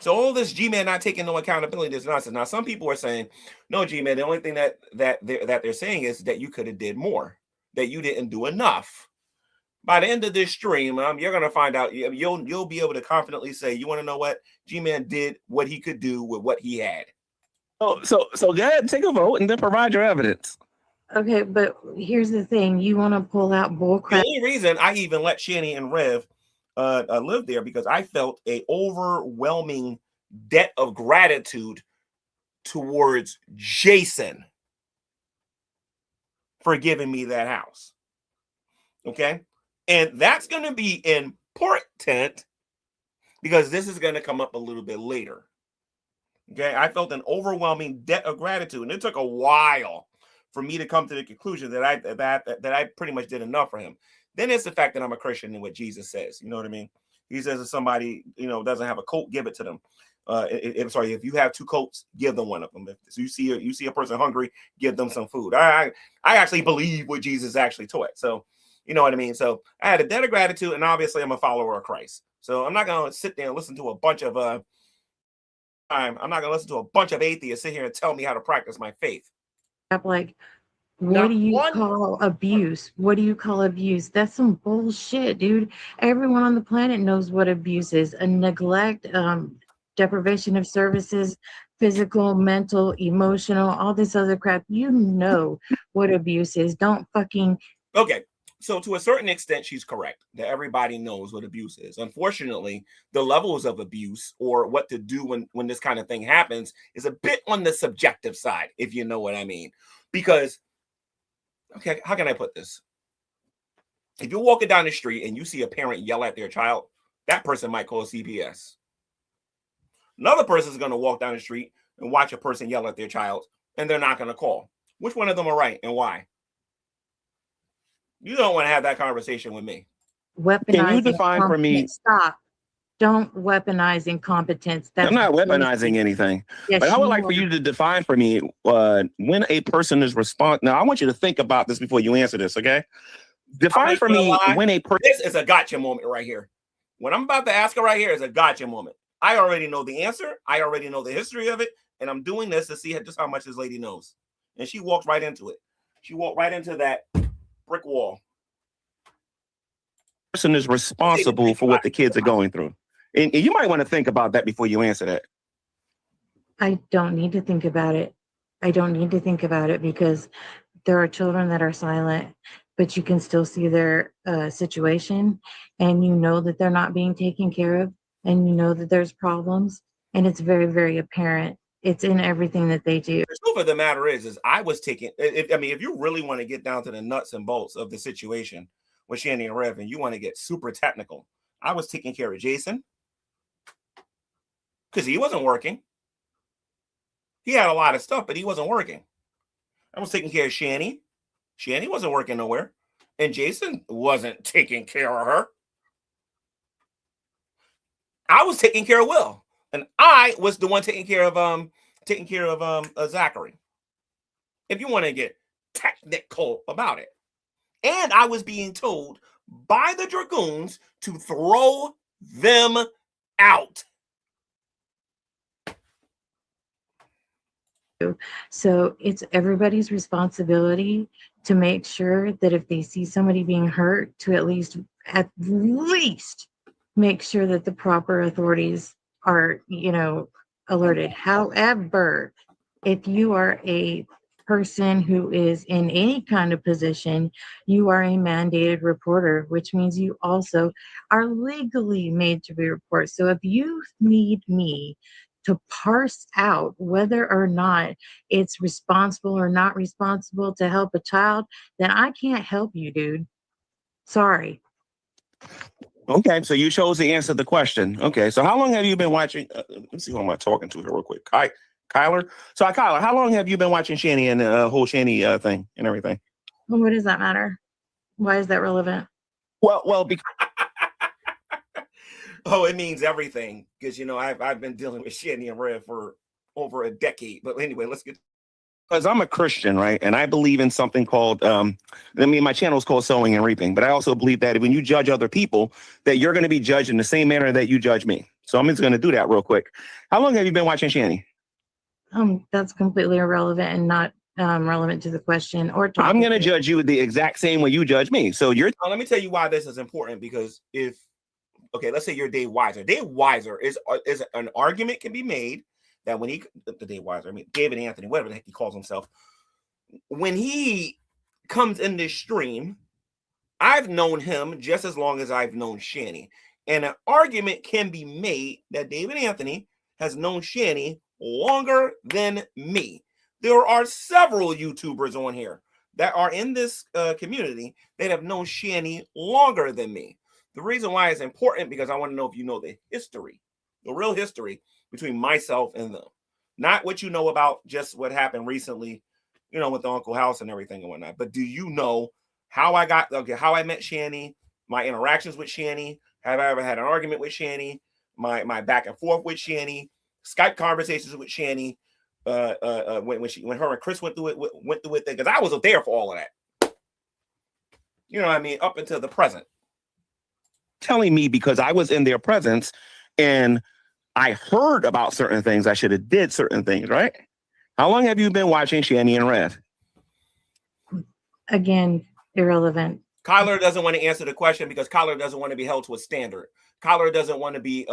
So all this Gman not taking no accountability is nonsense. Now, some people are saying, no, Gman, the only thing that they're saying is that you could have did more, that you didn't do enough. By the end of this stream, you're going to find out, you'll be able to confidently say, you want to know what? G-Man did what he could do with what he had. So go ahead, take a vote and then provide your evidence. Okay, but here's the thing. You want to pull out bullcrap. The only reason I even let Shanny and Rev live there because I felt a overwhelming debt of gratitude towards Jason for giving me that house. Okay? And that's going to be important because this is going to come up a little bit later. Okay, I felt an overwhelming debt of gratitude, and it took a while for me to come to the conclusion that I pretty much did enough for him. Then it's the fact that I'm a Christian and what Jesus says. You know what I mean? He says if somebody doesn't have a coat, give it to them. If you have two coats, give them one of them. If you see a person hungry, give them some food. I actually believe what Jesus actually taught. So. You know what I mean? So I had a debt of gratitude, and obviously I'm a follower of Christ. So I'm not going to sit there and listen to a bunch of I'm not going to listen to a bunch of atheists sit here and tell me how to practice my faith. Like, what do you call abuse? What do you call abuse? That's some bullshit, dude. Everyone on the planet knows what abuse is. A neglect, deprivation of services, physical, mental, emotional, all this other crap. You know what abuse is. Don't fucking... Okay. So to a certain extent, she's correct that everybody knows what abuse is. Unfortunately, the levels of abuse or what to do when this kind of thing happens is a bit on the subjective side, if you know what I mean. Because, okay, how can I put this? If you're walking down the street and you see a parent yell at their child, that person might call CPS. Another person is going to walk down the street and watch a person yell at their child, and they're not going to call. Which one of them are right and why? You don't want to have that conversation with me. Weaponize. Can you define for me? Stop. Don't weaponize incompetence. I'm not weaponizing anything. Yes, but I would like for you to define for me when a person is Now, I want you to think about this before you answer this, okay? Define for me when a person... This is a gotcha moment right here. What I'm about to ask her right here is a gotcha moment. I already know the answer. I already know the history of it. And I'm doing this to see just how much this lady knows. And she walked right into it. She walked right into that brick wall. Person is responsible for what the kids are going through. And you might want to think about that before you answer that. I don't need to think about it. I don't need to think about it because there are children that are silent, but you can still see their situation, and you know that they're not being taken care of, and you know that there's problems, and it's very, very apparent. It's in everything that they do. The truth of the matter is I was taking, if you really want to get down to the nuts and bolts of the situation with Shanny and Rev, and you want to get super technical, I was taking care of Jason because he wasn't working. He had a lot of stuff, but he wasn't working. I was taking care of Shanny. Shanny wasn't working nowhere. And Jason wasn't taking care of her. I was taking care of Will. And I was the one taking care of Zachary. If you want to get technical about it. And I was being told by the Dragoons to throw them out. So it's everybody's responsibility to make sure that if they see somebody being hurt, to at least make sure that the proper authorities are, alerted. However, if you are a person who is in any kind of position, you are a mandated reporter, which means you also are legally made to be reported. So if you need me to parse out whether or not it's responsible or not responsible to help a child, then I can't help you, dude. Sorry. Okay, so you chose to answer the question. Okay, so how long have you been watching? Let's see who am I talking to here real quick. Kyler. So, Kyler, how long have you been watching Shani and the whole Shani thing and everything? Well, what does that matter? Why is that relevant? Well, because oh, it means everything because I've been dealing with Shani and Rev for over a decade. But anyway, let's get. Because I'm a Christian, right? And I believe in something called, my channel is called Sowing and Reaping, but I also believe that when you judge other people, that you're going to be judged in the same manner that you judge me. So I'm just going to do that real quick. How long have you been watching Shani? That's completely irrelevant and not relevant to the question or topic. I'm going to judge you the exact same way you judge me. So let me tell you why this is important, because let's say you're Dave Weiser. Dave Weiser is an argument can be made that when David Anthony, whatever the heck he calls himself, when he comes in this stream, I've known him just as long as I've known Shani. And an argument can be made that David Anthony has known Shani longer than me. There are several YouTubers on here that are in this community that have known Shani longer than me. The reason why it's important, because I want to know if you know the history, the real history between myself and them. Not what you know about just what happened recently, with the Uncle House and everything and whatnot. But do you know how I met Shani, my interactions with Shani? Have I ever had an argument with Shani? My back and forth with Shani, Skype conversations with Shani, when her and Chris went through it, because I was there for all of that. You know what I mean? Up until the present. Telling me because I was in their presence and I heard about certain things. I should have did certain things, right? How long have you been watching Shani and Rev? Again, irrelevant. Kyler doesn't want to answer the question because Kyler doesn't want to be held to a standard. Kyler doesn't want to be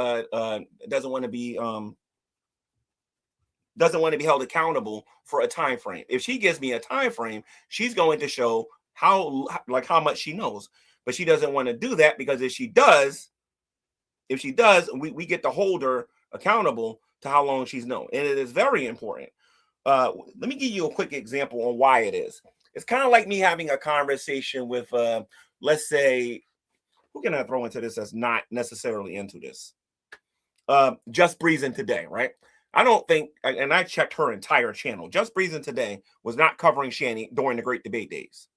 held accountable for a time frame. If she gives me a time frame, she's going to show how much she knows. But she doesn't want to do that, because if she does, we get to hold her accountable to how long she's known. And it is very important. Let me give you a quick example on why it is. It's kind of like me having a conversation with, let's say, who can I throw into this that's not necessarily into this? Just Breezing Today, right? I don't think, and I checked her entire channel, Just Breezing Today was not covering Shani during the Great Debate days.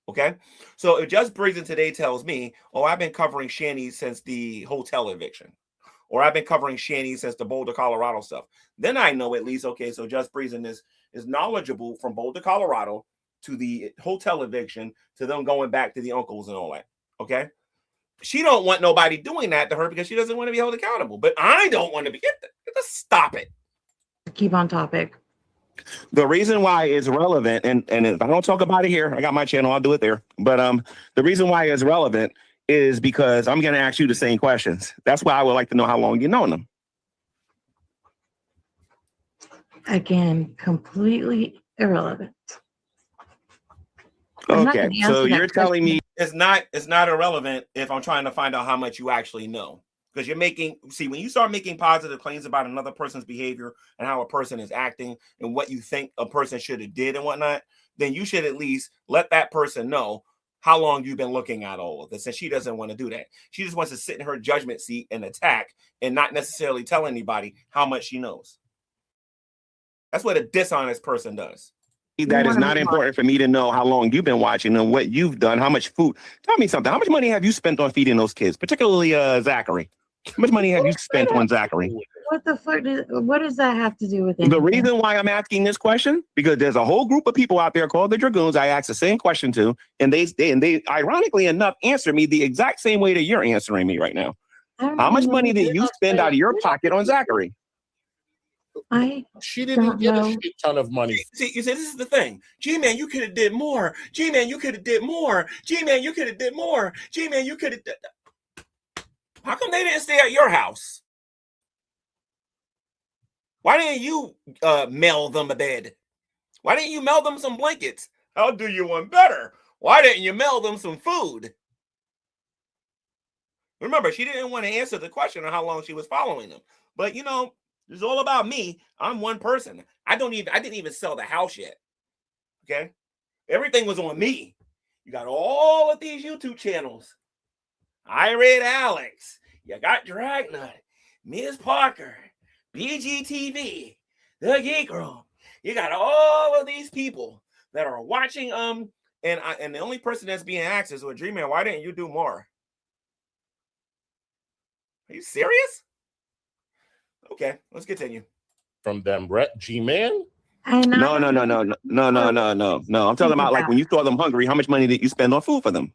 Okay, so if Just Breezing Today tells me, oh, I've been covering Shani since the hotel eviction, or I've been covering Shani since the Boulder, Colorado stuff, then I know at least, okay, so Just Breezing is knowledgeable from Boulder, Colorado to the hotel eviction to them going back to the uncles and all that. Okay, she don't want nobody doing that to her because she doesn't want to be held accountable. But I don't want to be. Stop it. Keep on topic. The reason why it's relevant, and if I don't talk about it here, I got my channel, I'll do it there. But the reason why it's relevant is because I'm going to ask you the same questions. That's why I would like to know how long you've known them. Again, completely irrelevant. Okay, so you're telling me it's not irrelevant if I'm trying to find out how much you actually know. Because when you start making positive claims about another person's behavior and how a person is acting and what you think a person should have did and whatnot, then you should at least let that person know how long you've been looking at all of this. And she doesn't want to do that. She just wants to sit in her judgment seat and attack and not necessarily tell anybody how much she knows. That's what a dishonest person does. That is not important for me to know how long you've been watching and what you've done, how much food. Tell me something. How much money have you spent on feeding those kids, particularly Zachary? How much money have you spent on Zachary? What the fuck? What does that have to do with it? The reason why I'm asking this question, because there's a whole group of people out there called the Dragoons I asked the same question to, and they ironically enough answer me the exact same way that you're answering me right now. How much money did you spend out of your pocket on Zachary? She didn't get a shit ton of money. See, this is the thing. G-Man, you could have did more. G-Man, you could have did more. G-Man, you could have did more. G-Man, you could have. How come they didn't stay at your house? Why didn't you mail them a bed? Why didn't you mail them some blankets? I'll do you one better. Why didn't you mail them some food? Remember, she didn't want to answer the question on how long she was following them. But you know, it's all about me. I'm one person. I didn't even sell the house yet. Okay? Everything was on me. You got all of these YouTube channels. I Read Alex. You got Dragnut, Ms. Parker, BGTV, The Geek Room. You got all of these people that are watching and the only person that's being asked is, well, Dreamer, why didn't you do more? Are you serious? Okay, let's continue. From them, Brett G-Man? No. I'm talking about like when you saw them hungry, how much money did you spend on food for them?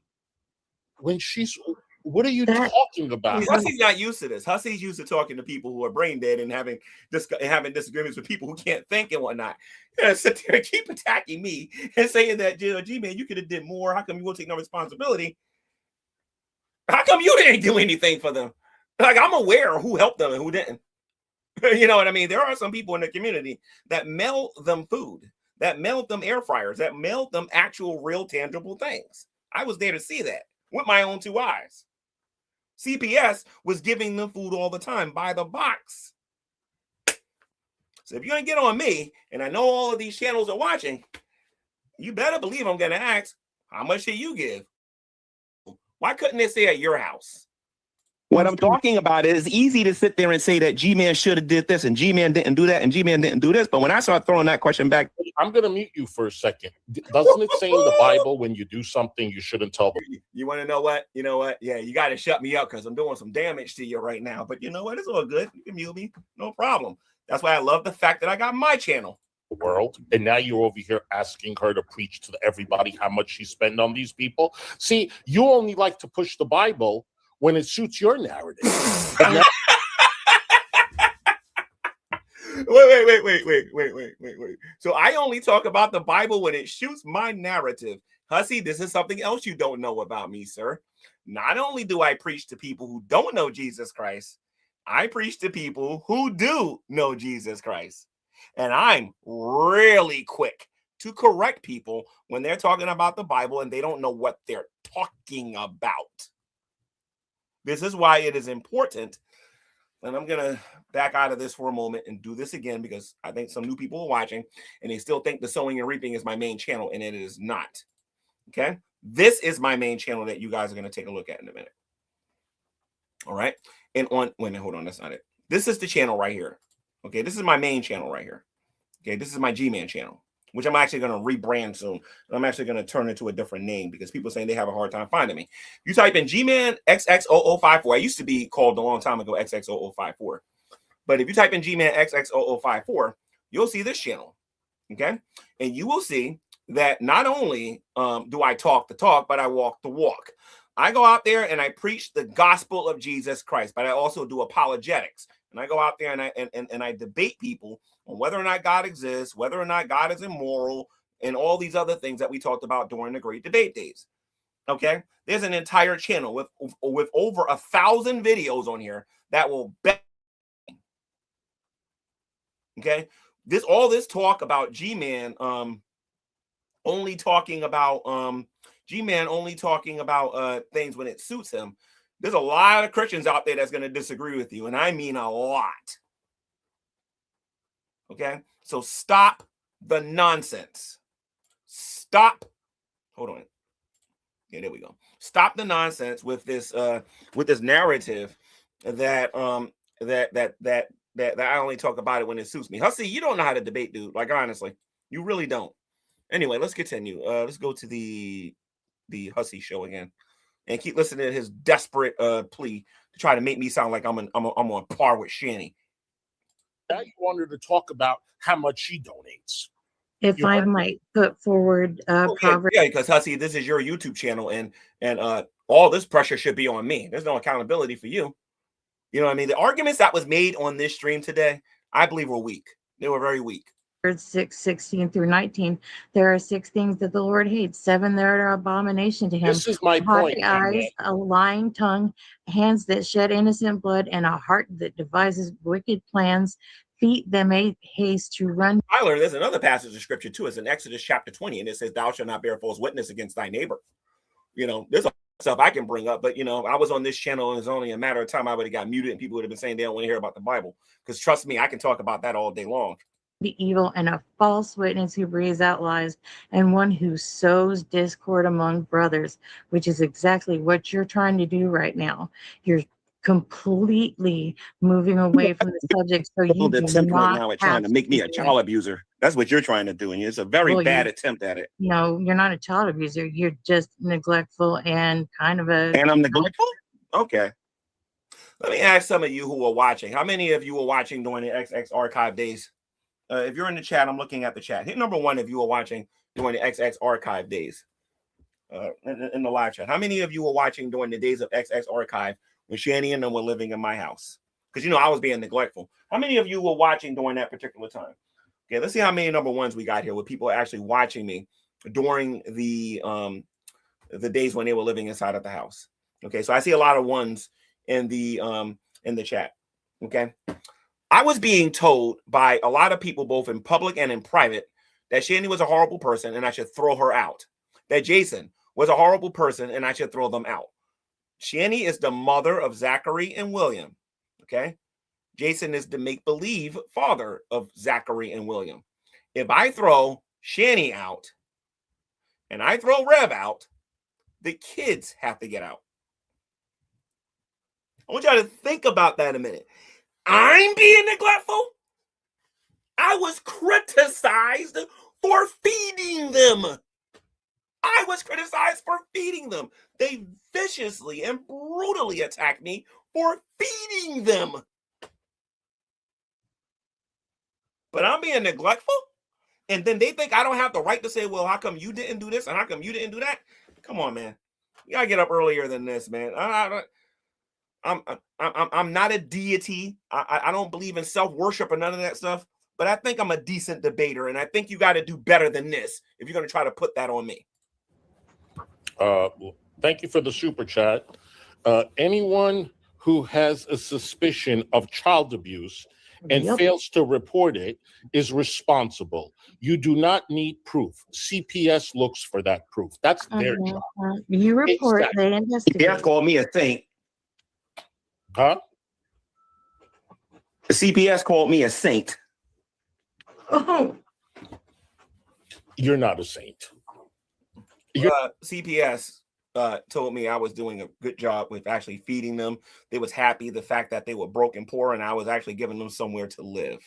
What are you talking about? Hussy's not used to this. Hussy's used to talking to people who are brain dead and having disagreements with people who can't think and whatnot. You know, sit there and keep attacking me and saying that, G-Man, you could have did more. How come you won't take no responsibility? How come you didn't do anything for them? Like, I'm aware of who helped them and who didn't. You know what I mean? There are some people in the community that mail them food, that mailed them air fryers, that mailed them actual, real, tangible things. I was there to see that with my own two eyes. CPS was giving them food all the time by the box. So if you ain't get on me, and I know all of these channels are watching, you better believe I'm going to ask, how much did you give? Why couldn't they stay at your house? What I'm talking about is easy to sit there and say that G-Man should have did this and G-Man didn't do that and G-Man didn't do this. But when I start throwing that question back, I'm going to mute you for a second. Doesn't it say in the Bible when you do something you shouldn't tell them? You want to know what? You know what? Yeah, you got to shut me up because I'm doing some damage to you right now. But you know what? It's all good. You can mute me. No problem. That's why I love the fact that I got my channel. World, and now you're over here asking her to preach to everybody how much she spent on these people. See, you only like to push the Bible when it suits your narrative. Wait. So I only talk about the Bible when it shoots my narrative. Hussy, this is something else you don't know about me, sir. Not only do I preach to people who don't know Jesus Christ, I preach to people who do know Jesus Christ. And I'm really quick to correct people when they're talking about the Bible and they don't know what they're talking about. This is why it is important. And I'm going to back out of this for a moment and do this again because I think some new people are watching and they still think the Sowing and Reaping is my main channel, and it is not. Okay? This is my main channel that you guys are going to take a look at in a minute. All right? And wait a minute, hold on. That's not it. This is the channel right here. Okay? This is my main channel right here. Okay? This is my G-Man channel, which I'm actually going to rebrand soon. I'm actually going to turn it to a different name because people are saying they have a hard time finding me. You type in Gman XX0054. I used to be called a long time ago XX0054. But if you type in Gman XX0054, you'll see this channel. Okay? And you will see that not only do I talk the talk, but I walk the walk. I go out there and I preach the gospel of Jesus Christ, but I also do apologetics. And I go out there and I debate people on whether or not God exists, whether or not God is immoral, and all these other things that we talked about during the Great Debate Days. Okay? There's an entire channel with over 1,000 videos on here that will bet. Okay? All this talk about G-Man only talking about things when it suits him. There's a lot of Christians out there that's going to disagree with you, and I mean a lot. Okay? So stop the nonsense. Stop. Hold on. Yeah, there we go. Stop the nonsense with this narrative that I only talk about it when it suits me. Hussy, you don't know how to debate, dude. Like, honestly, you really don't. Anyway, let's continue. Let's go to the Hussy show again, and keep listening to his desperate plea to try to make me sound like I'm on par with Shanny. Now you wanted to talk about how much she donates. If I might put forward Proverbs. Yeah, because Hussy, this is your YouTube channel, and all this pressure should be on me. There's no accountability for you. You know what I mean? The arguments that was made on this stream today, I believe were weak. They were very weak. 6:16 through 19. There are 6 things that the Lord hates. 7 that are abomination to him. This is my haughty point, eyes, Gman. a lying tongue, hands that shed innocent blood, and a heart that devises wicked plans, feet that make haste to run. Tyler, there's another passage of scripture too. It's in Exodus chapter 20, and it says, "Thou shalt not bear false witness against thy neighbor." You know, there's stuff I can bring up, but you know, I was on this channel, and it's only a matter of time I would have got muted, and people would have been saying they don't want to hear about the Bible. Because trust me, I can talk about that all day long. The evil, and a false witness who breathes out lies, and one who sows discord among brothers, which is exactly what you're trying to do right now. You're completely moving away from the subject, so you The do attempt right not now at have trying to make me to a do child it. abuser. That's what you're trying to do, and it's a very Well, bad you- attempt at it. No, you're not a child abuser. You're just neglectful and kind of a. And I'm neglectful? Okay. Let me ask some of you who are watching. How many of you were watching during the XX archive days? If you're in the chat, I'm looking at the chat. Hit number 1 if you were watching during the XX archive days. In the live chat. How many of you were watching during the days of XX archive when Shani and them were living in my house? Because you know I was being neglectful. How many of you were watching during that particular time? Okay, let's see how many number 1s we got here with people actually watching me during the days when they were living inside of the house. Okay, so I see a lot of 1s in the chat. Okay. I was being told by a lot of people, both in public and in private, that Shani was a horrible person and I should throw her out. That Jason was a horrible person and I should throw them out. Shani is the mother of Zachary and William. Okay. Jason is the make-believe father of Zachary and William. If I throw Shani out and I throw Rev out, the kids have to get out. I want y'all to think about that a minute. I'm being neglectful. I was criticized for feeding them. I was criticized for feeding them. They viciously and brutally attacked me for feeding them. But I'm being neglectful? And then they think I don't have the right to say, well, how come you didn't do this and how come you didn't do that? Come on, man. You gotta get up earlier than this, man. I'm not a deity. I don't believe in self-worship or none of that stuff, but I think I'm a decent debater, and I think you got to do better than this if you're going to try to put that on me. Thank you for the super chat. Anyone who has a suspicion of child abuse and fails to report it is responsible. You do not need proof. CPS looks for that proof. That's their job. You report, they investigate. CPS called me a saint. Huh? The CPS called me a saint. Oh. You're not a saint. CPS told me I was doing a good job with actually feeding them. They was happy the fact that they were broke and poor, and I was actually giving them somewhere to live.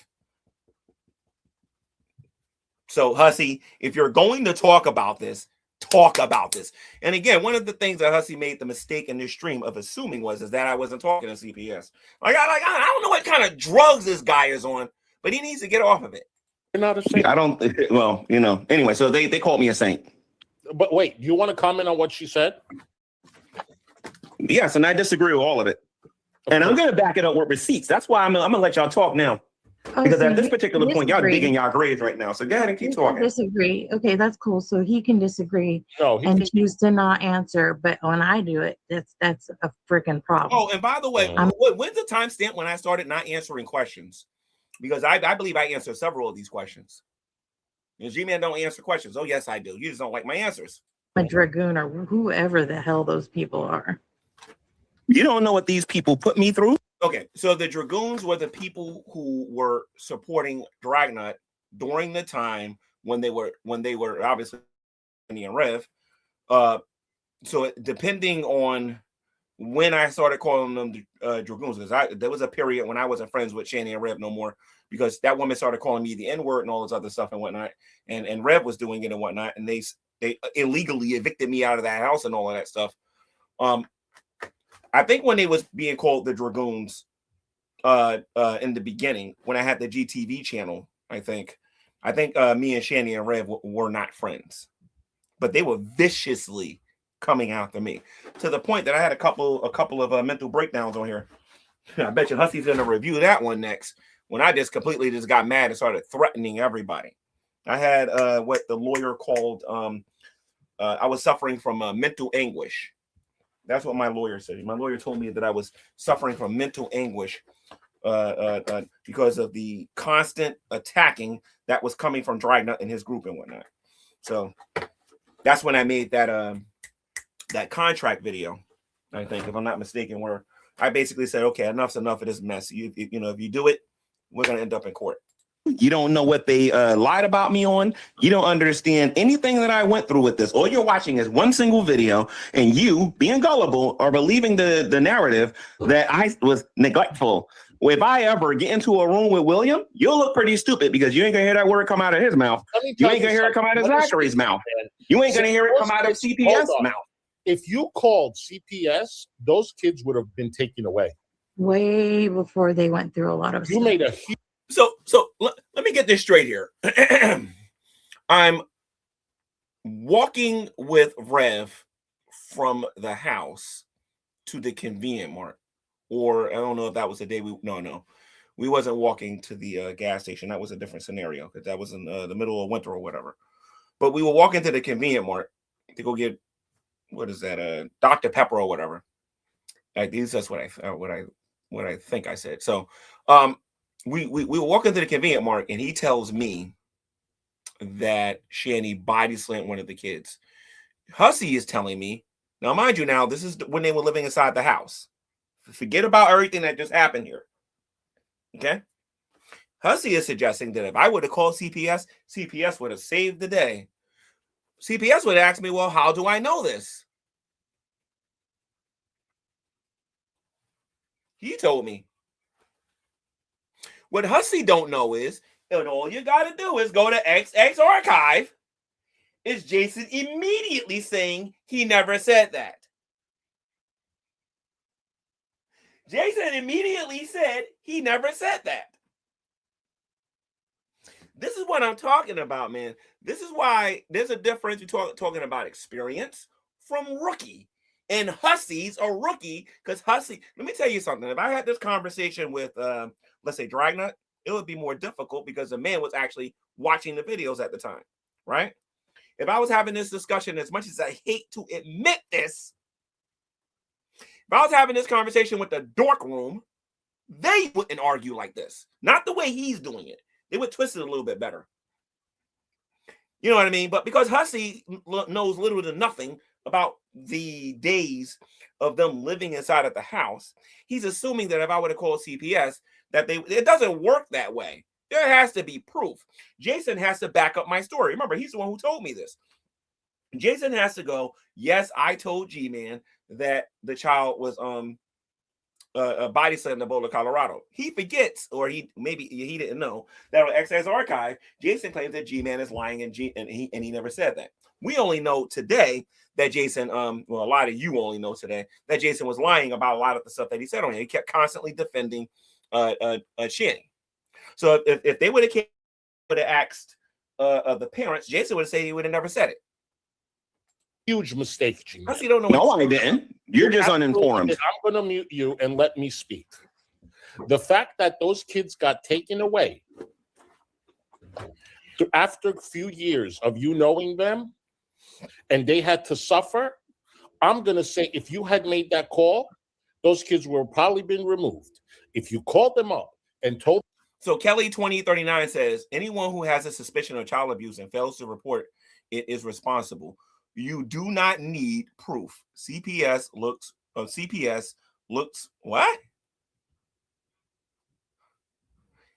So, Hussy, if you're going to talk about this, talk about this. And again, one of the things that Hussy made the mistake in this stream of assuming is that I wasn't talking to CPS. I don't know what kind of drugs this guy is on, but he needs to get off of it. You're not a saint. I don't. Well, you know. Anyway, so they called me a saint. But wait, you want to comment on what she said? Yes, and I disagree with all of it. And I'm going to back it up with receipts. That's why I'm going to let y'all talk now. Because at this particular point, y'all digging y'all graves right now. So go ahead and keep talking. Disagree. Okay, that's cool. So he can disagree and choose to not answer. But when I do it, that's a freaking problem. Oh, and by the way, when's the timestamp when I started not answering questions? Because I believe I answered several of these questions. And Gman don't answer questions. Oh, yes, I do. You just don't like my answers. A dragoon or whoever the hell those people are. You don't know what these people put me through? Okay, so the Dragoons were the people who were supporting Dragnut during the time when they were obviously and Rev. So depending on when I started calling them Dragoons, because there was a period when I wasn't friends with Shani and Rev no more, because that woman started calling me the N-word and all this other stuff and whatnot, and Rev was doing it and whatnot, and they illegally evicted me out of that house and all of that stuff. I think when they was being called the Dragoons in the beginning, when I had the GTV channel, I think me and Shani and Rev were not friends, but they were viciously coming after me to the point that I had a couple of mental breakdowns on here. I bet you Hussy's going to review that one next. When I just completely got mad and started threatening everybody. I had what the lawyer called, I was suffering from mental anguish. That's what my lawyer said. My lawyer told me that I was suffering from mental anguish because of the constant attacking that was coming from Dragnut and his group and whatnot. So that's when I made that that contract video, I think, if I'm not mistaken, where I basically said, okay, enough's enough of this mess. You know, if you do it, we're going to end up in court. You don't know what they lied about me on. You don't understand anything that I went through with this. All you're watching is one single video, and you, being gullible, are believing the narrative that I was neglectful. If I ever get into a room with William, you'll look pretty stupid because you ain't going to hear that word come out of his mouth. You ain't going to hear it come out of Zachary's mouth. You ain't going to hear it come out of CPS' mouth. If you called CPS, those kids would have been taken away. Way before they went through a lot of You stuff. made a huge... So let me get this straight here. I'm walking with Rev from the house to the convenient mart. Or I don't know if that was the day we wasn't walking to the gas station. That was a different scenario because that was in the middle of winter or whatever. But we were walking to the convenient mart to go get, what is that, Dr. Pepper or whatever. At least that's what I think I said. So we were walking to the convenient mart, and he tells me that Shanny body slammed one of the kids. Hussy is telling me, now mind you, now this is when they were living inside the house. Forget about everything that just happened here. Okay? Hussy is suggesting that if I would have called CPS, CPS would have saved the day. CPS would ask me, well, how do I know this? He told me. What Hussy don't know is, and all you got to do is go to XX archive, is Jason immediately saying he never said that. Jason immediately said he never said that. This is what I'm talking about, man. This is why there's a difference between talking about experience from rookie. And Hussy's a rookie because Hussy, let me tell you something. If I had this conversation with, let's say, Dragnut, it would be more difficult because the man was actually watching the videos at the time, right? If I was having this discussion, as much as I hate to admit this, if I was having this conversation with the dork room, they wouldn't argue like this. Not the way he's doing it. They would twist it a little bit better. You know what I mean? But because Hussy knows little to nothing about the days of them living inside of the house, he's assuming that if I would have called CPS, that it doesn't work that way. There has to be proof. Jason has to back up my story. Remember, he's the one who told me this. Jason has to go, yes, I told Gman that the child was body slammed in Boulder, Colorado. He forgets, or he didn't know that on XX archive, Jason claims that Gman is lying, and he never said that. We only know today that Jason, well, a lot of you only know today that Jason was lying about a lot of the stuff that he said on here. He kept constantly defending Shanny. So if they would have asked the parents, Jason would have said he would have never said it. Huge mistake, Gman. Plus, you don't know. No, I didn't. You're just uninformed. I'm going to mute you and let me speak. The fact that those kids got taken away after a few years of you knowing them and they had to suffer, I'm going to say if you had made that call, those kids would have probably been removed. If you called them up and told. So Kelly 2039 says, anyone who has a suspicion of child abuse and fails to report it is responsible. You do not need proof. CPS looks what?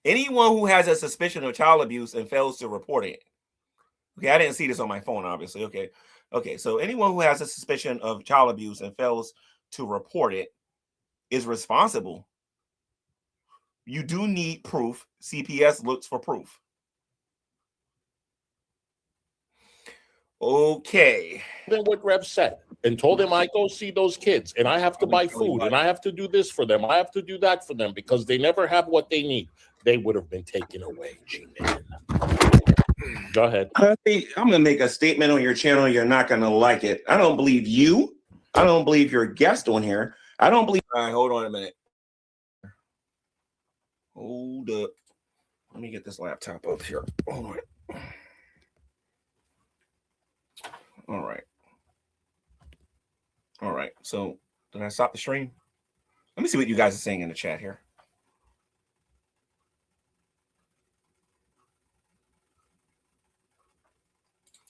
Anyone who has a suspicion of child abuse and fails to report it. Okay, I didn't see this on my phone, obviously. Okay. So anyone who has a suspicion of child abuse and fails to report it is responsible. You do need proof. CPS looks for proof. Okay. Then what Rev said and told him I go see those kids and I have to buy food and I have to do this for them. I have to do that for them because they never have what they need. They would have been taken away. Gman. Go ahead. I'm going to make a statement on your channel. You're not going to like it. I don't believe you. I don't believe your guest on here. I don't believe. All right, hold on a minute. Hold up. Let me get this laptop up here. All right. All right. All right. So did I stop the stream? Let me see what you guys are saying in the chat here.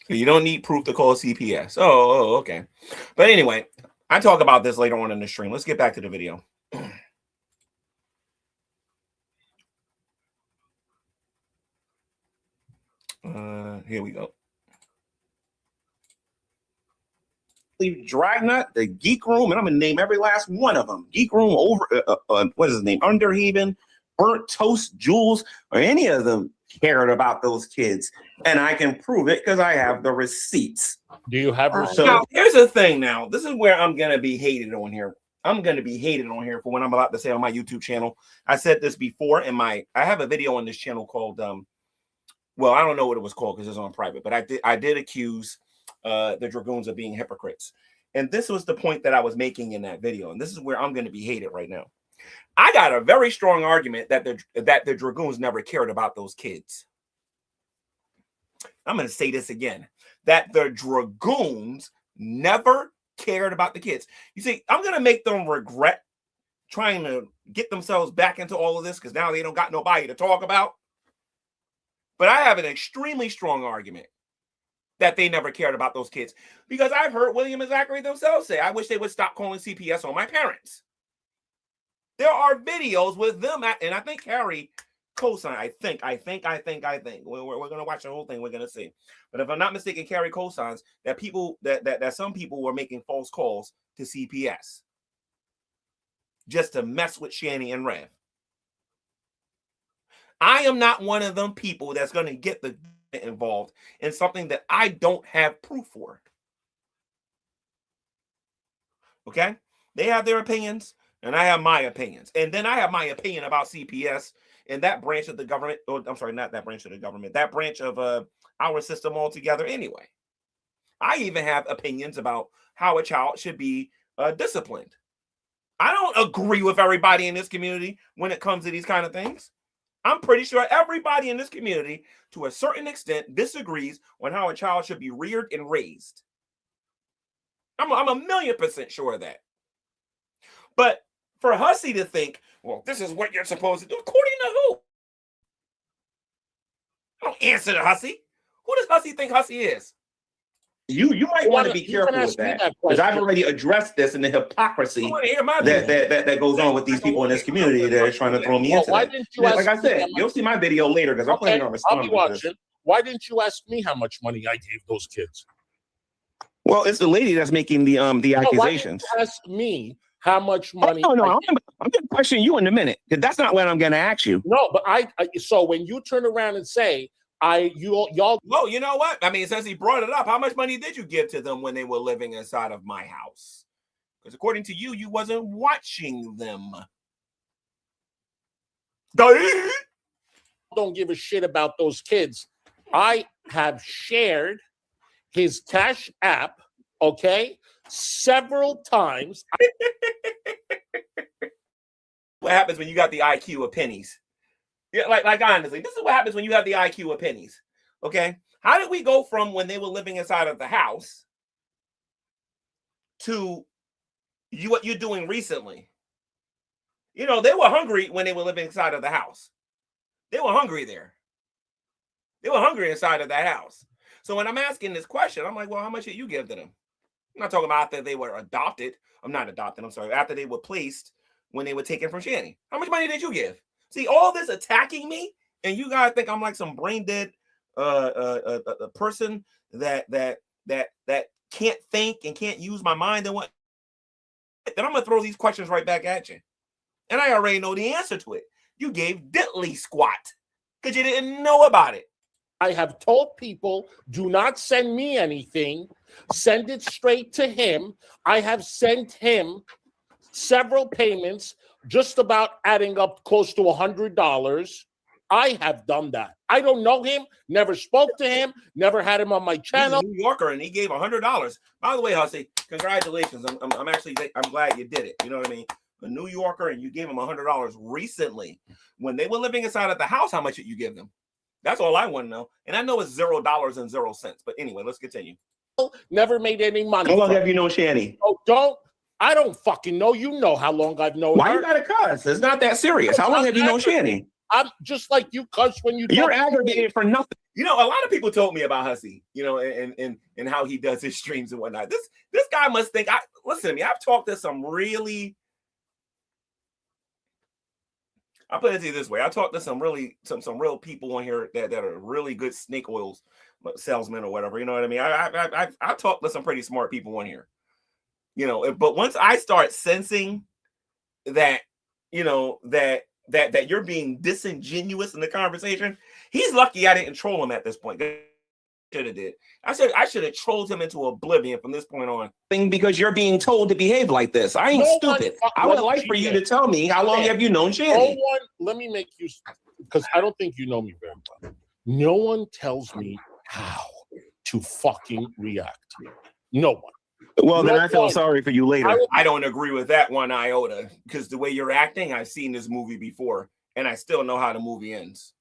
So you don't need proof to call CPS. Oh, okay. But anyway, I talk about this later on in the stream. Let's get back to the video. Here we go. Dragnet, the Geek Room, and I'm gonna name every last one of them. Geek Room, over what is his name? Underhaven, Burnt Toast, Jules, or any of them cared about those kids, and I can prove it because I have the receipts. Do you have receipts? So here's the thing. Now this is where I'm gonna be hated on here. I'm gonna be hated on here for what I'm about to say on my YouTube channel. I said this before in I have a video on this channel called well, I don't know what it was called because it's on private, but I did accuse the Dragoons of being hypocrites. And this was the point that I was making in that video. And this is where I'm going to be hated right now. I got a very strong argument that the Dragoons never cared about those kids. I'm going to say this again, that the Dragoons never cared about the kids. You see, I'm going to make them regret trying to get themselves back into all of this because now they don't got nobody to talk about. But I have an extremely strong argument that they never cared about those kids because I've heard William and Zachary themselves say, I wish they would stop calling CPS on my parents. There are videos with them, and I think Harry co-signed. I think. We're going to watch the whole thing. We're going to see. But if I'm not mistaken, Harry co-signs that people that some people were making false calls to CPS just to mess with Shani and Rev. I am not one of them people that's going to get the involved in something that I don't have proof for. Okay? They have their opinions, and I have my opinions. And then I have my opinion about CPS and that branch of the government. Oh, I'm sorry, not that branch of the government. That branch of our system altogether anyway. I even have opinions about how a child should be disciplined. I don't agree with everybody in this community when it comes to these kind of things. I'm pretty sure everybody in this community, to a certain extent, disagrees on how a child should be reared and raised. I'm 1,000,000% sure of that. But for Hussy to think, well, this is what you're supposed to do, according to who? I don't answer to Hussy. Who does Hussy think Hussy is? You might want to be careful with that because I've already addressed this and the hypocrisy that goes on with these people in this community that are trying to throw me into that. Like I said, you'll see my video later because I'm planning on responding to this. Why didn't you ask me how much money I gave those kids? Well, it's the lady that's making the accusations. Why didn't you ask me how much money? Oh, no, I'm going to question you in a minute because that's not what I'm going to ask you. No, but so when you turn around and say, y'all. Well, you know what? I mean, since he brought it up, how much money did you give to them when they were living inside of my house? Because according to you, you wasn't watching them. Don't give a shit about those kids. I have shared his Cash App, okay, several times. What happens when you got the IQ of pennies? Yeah, like honestly, this is what happens when you have the IQ of pennies. Okay, how did we go from when they were living inside of the house to what you're doing recently? You know, they were hungry when they were living inside of the house. They were hungry there. They were hungry inside of that house. So when I'm asking this question, I'm like, well, how much did you give to them? I'm not talking about after they were adopted. I'm not adopted. I'm sorry. After they were placed when they were taken from Shani. How much money did you give? See, all this attacking me, and you guys think I'm like some brain dead a person that can't think and can't use my mind and what? Then I'm gonna throw these questions right back at you, and I already know the answer to it. You gave diddly squat because you didn't know about it. I have told people, do not send me anything. Send it straight to him. I have sent him several payments, just about adding up close to $100. I have done that. I don't know him, never spoke to him, never had him on my channel. He's a New Yorker, and he gave $100. By the way, Hussy, congratulations. I'm glad you did it. You know what I mean? a New Yorker, and you gave him $100 recently when they were living inside of the house, how much did you give them? That's all I want to know. And I know it's $0.00. But anyway, let's continue. Never made any money. How long have you known Shani? Oh, I don't fucking know. You know how long I've known Why her. you gotta cuss? It's not that serious. How long have you known Shani? I'm just like you cuss when you. You're aggravated for nothing. You know, a lot of people told me about Hussy, you know, and how he does his streams and whatnot. This guy must think. Listen to me. I've talked to some really. I'll put it to you this way. I talked to some real people on here that are really good snake oils salesmen or whatever. You know what I mean? I talked to some pretty smart people on here. You know, but once I start sensing that, you know, that you're being disingenuous in the conversation, he's lucky I didn't troll him at this point. Should have did. I should have trolled him into oblivion from this point on. Because you're being told to behave like this. I ain't stupid. I would like for you to tell me how long have you known Shani? Let me make you, because I don't think you know me very well. No one tells me how to fucking react. No one. Well, then I feel sorry for you later. I don't agree with that one iota, because the way you're acting, I've seen this movie before, and I still know how the movie ends.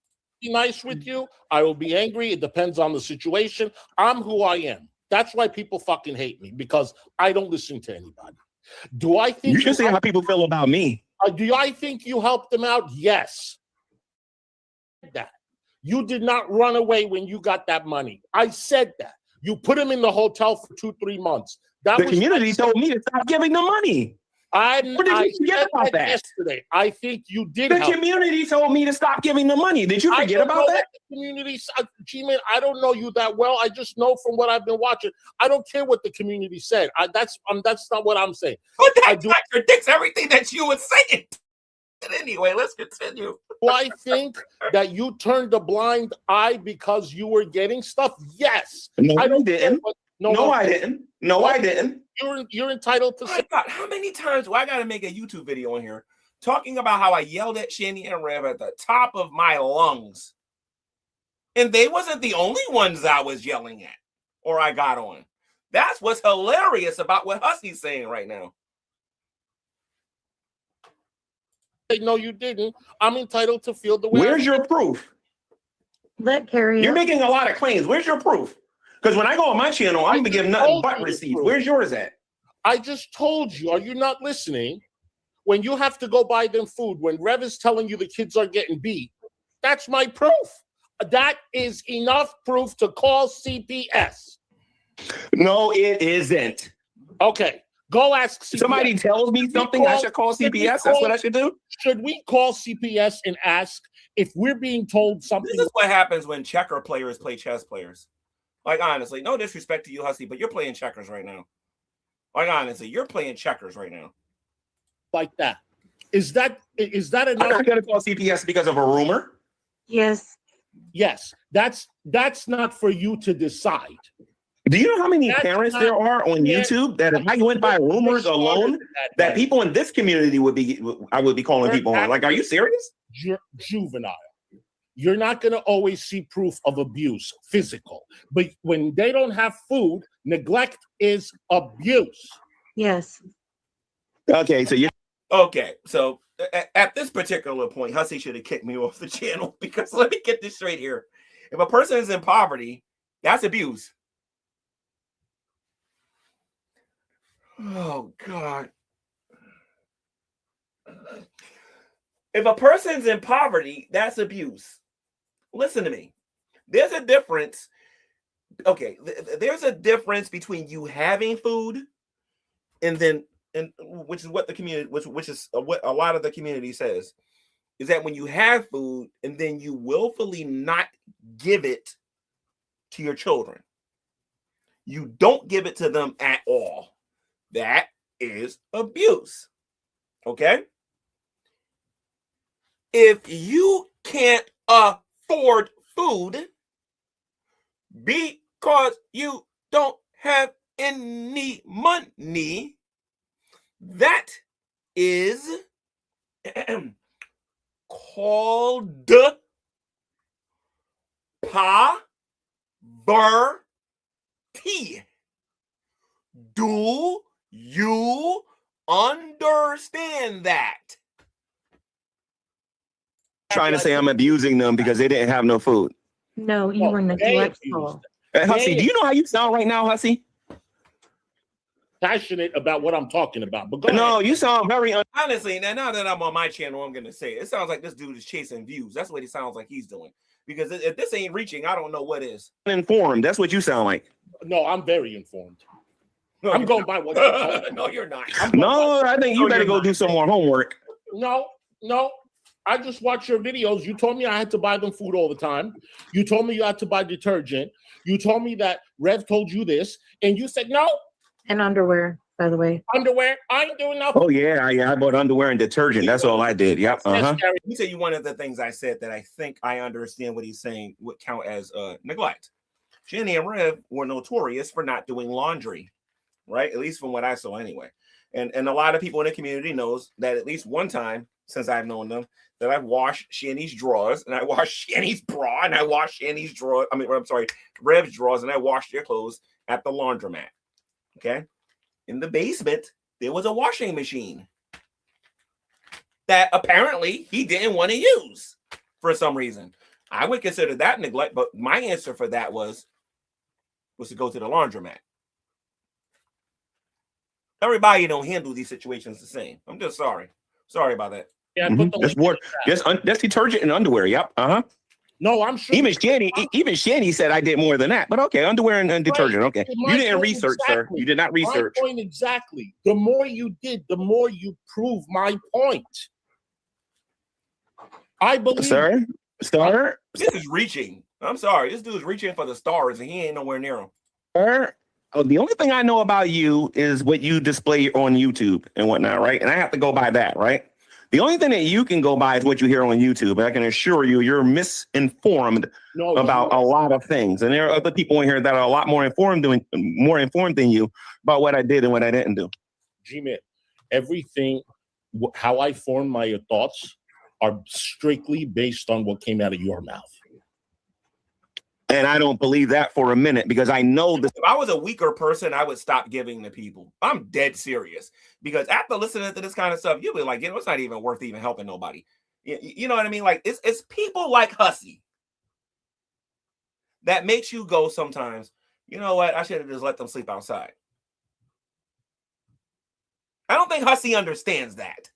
Be nice with you. I will be angry. It depends on the situation. I'm who I am. That's why people fucking hate me, because I don't listen to anybody. Do I think you should see how people feel about me? Do I think you helped them out? Yes. That you did not run away when you got that money. I said that. You put him in the hotel for 2-3 months. The community told me to stop giving them money. What did you forget about that yesterday? I think you did. The community told me to stop giving them money. Did you forget about that? The community, Gman, I don't know you that well. I just know from what I've been watching. I don't care what the community said. That's not what I'm saying. But that contradicts everything that you were saying. Anyway, let's continue. Do I think that you turned a blind eye because you were getting stuff? Yes. No, I didn't. I didn't. No, I didn't. You're entitled to say. God, how many times do I got to make a YouTube video in here talking about how I yelled at Shani and Rev at the top of my lungs? And they wasn't the only ones I was yelling at or I got on. That's what's hilarious about what Hussy's saying right now. No, you didn't. I'm entitled to feel the way. Where's your proof? Let Carrie. You're making a lot of claims. Where's your proof? Because when I go on my channel, I'm gonna give nothing but receipts. Where's yours at? I just told you. Are you not listening? When you have to go buy them food, when Rev is telling you the kids are getting beat, that's my proof. That is enough proof to call CPS. No, it isn't. Okay. Go ask CPS. Somebody tells me something, I should call CPS. That's what I should do? Should we call CPS and ask if we're being told something? This is what happens when checker players play chess players. Like, honestly, no disrespect to you, Hussy, but you're playing checkers right now. Like, honestly, you're playing checkers right now. Like that. Is that enough? I'm not going to call CPS because of a rumor. Yes. Yes. That's not for you to decide. Do you know how many parents there are on YouTube that if I went by rumors alone, that people in this community I would be calling people on? Like, are you serious? Juvenile. You're not going to always see proof of abuse, physical. But when they don't have food, neglect is abuse. Yes. Okay, so so at this particular point, Hussy should have kicked me off the channel, because let me get this straight here. If a person is in poverty, that's abuse. Oh, God. If a person's in poverty, that's abuse. Listen to me. There's a difference. Okay, there's a difference between you having food and which is what the community, which is what a lot of the community says, is that when you have food and then you willfully not give it to your children, you don't give it to them at all. That is abuse. Okay? If you can't afford food because you don't have any money, that is called poverty. Do you understand that. Trying to say I'm abusing them because they didn't have no food. No, you were neglectful. Hussy, do you know how you sound right now, Hussy? Passionate about what I'm talking about, but go no, ahead. You sound very honestly. Now that I'm on my channel, I'm gonna say it sounds like this dude is chasing views. That's what he sounds like he's doing. Because if this ain't reaching, I don't know what is. Uninformed. That's what you sound like. No, I'm very informed. No, I'm going by what you're talking. No, you're not. No, I think you better go do some more homework. No. I just watch your videos. You told me I had to buy them food all the time. You told me you had to buy detergent. You told me that Rev told you this, and you said no. And underwear, by the way. Underwear? I ain't doing nothing. Oh yeah, I bought underwear and detergent. That's all I did. Yep. Let me tell you one of the things I said that I think I understand what he's saying would count as neglect. Jenny and Rev were notorious for not doing laundry, right? At least from what I saw anyway. And a lot of people in the community knows that at least one time since I've known them that I've washed Shanny's drawers and I washed Shanny's bra and I washed Shanny's drawer. Rev's drawers, and I washed their clothes at the laundromat. Okay. In the basement, there was a washing machine that apparently he didn't want to use for some reason. I would consider that neglect, but my answer for that was to go to the laundromat. Everybody don't handle these situations the same. I'm just sorry. Sorry about that. Yeah, that's detergent and underwear. Yep. No, I'm sure. Even Shanny said I did more than that. But okay, underwear and detergent. Okay, you didn't research, sir. You did not research. My point exactly. The more you did, the more you prove my point. I believe, sir. This is reaching. I'm sorry. This dude's reaching for the stars, and he ain't nowhere near them. Sir. Oh, the only thing I know about you is what you display on YouTube and whatnot, right? And I have to go by that, right? The only thing that you can go by is what you hear on YouTube. And I can assure you, you're misinformed about a lot of things. And there are other people in here that are a lot more informed than you about what I did and what I didn't do. Gman, everything, how I form my thoughts are strictly based on what came out of your mouth. And I don't believe that for a minute because I know this. If I was a weaker person, I would stop giving to people. I'm dead serious because after listening to this kind of stuff, you'll be like, it's not even worth even helping nobody. You know what I mean? Like it's people like Hussy that makes you go sometimes, you know what? I should have just let them sleep outside. I don't think Hussy understands that.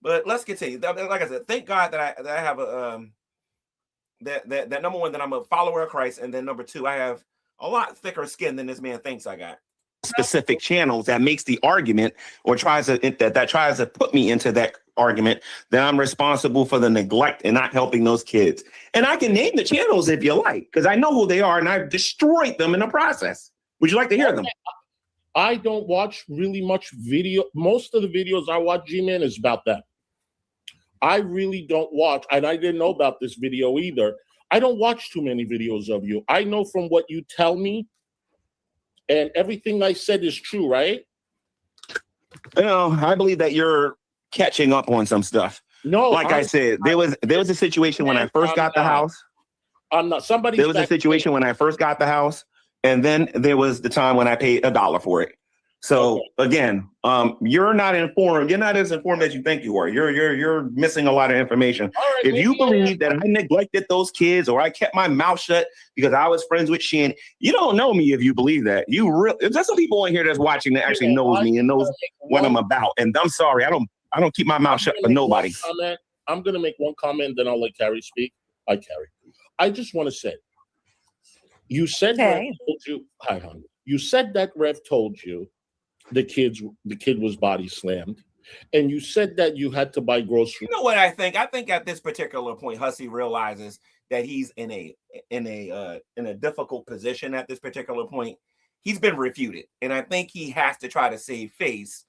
But let's continue. Like I said, thank God that I have a that number one, that I'm a follower of Christ, and then number two, I have a lot thicker skin than this man thinks I got. Specific channels that makes the argument or tries to put me into that argument that I'm responsible for the neglect and not helping those kids. And I can name the channels if you like, because I know who they are and I've destroyed them in the process. Would you like to hear them? I don't watch really much video. Most of the videos I watch, G-Man, is about that. I really don't watch, and I didn't know about this video either. I don't watch too many videos of you. I know from what you tell me, and everything I said is true, right? You know, I believe that you're catching up on some stuff. No, like I said, there was a situation when I first got the house. I'm not somebody. There was a situation when I first got the house, and then there was the time when I paid $1 for it. So again, you're not informed. You're not as informed as you think you are. You're missing a lot of information. Right, if you believe that I neglected those kids or I kept my mouth shut because I was friends with Shan, you don't know me if you believe that. There's some people in here that's watching that actually knows me and knows what I'm about. And I'm sorry, I don't keep my mouth shut for nobody. I'm gonna make one comment, then I'll let Carrie speak. I just want to say, you said Rev told you. Hi, honey. You said that Rev told you the kid was body slammed, and you said that you had to buy groceries. You know what I think? I think at this particular point, Hussy realizes that he's in a difficult position at this particular point. He's been refuted, and I think he has to try to save face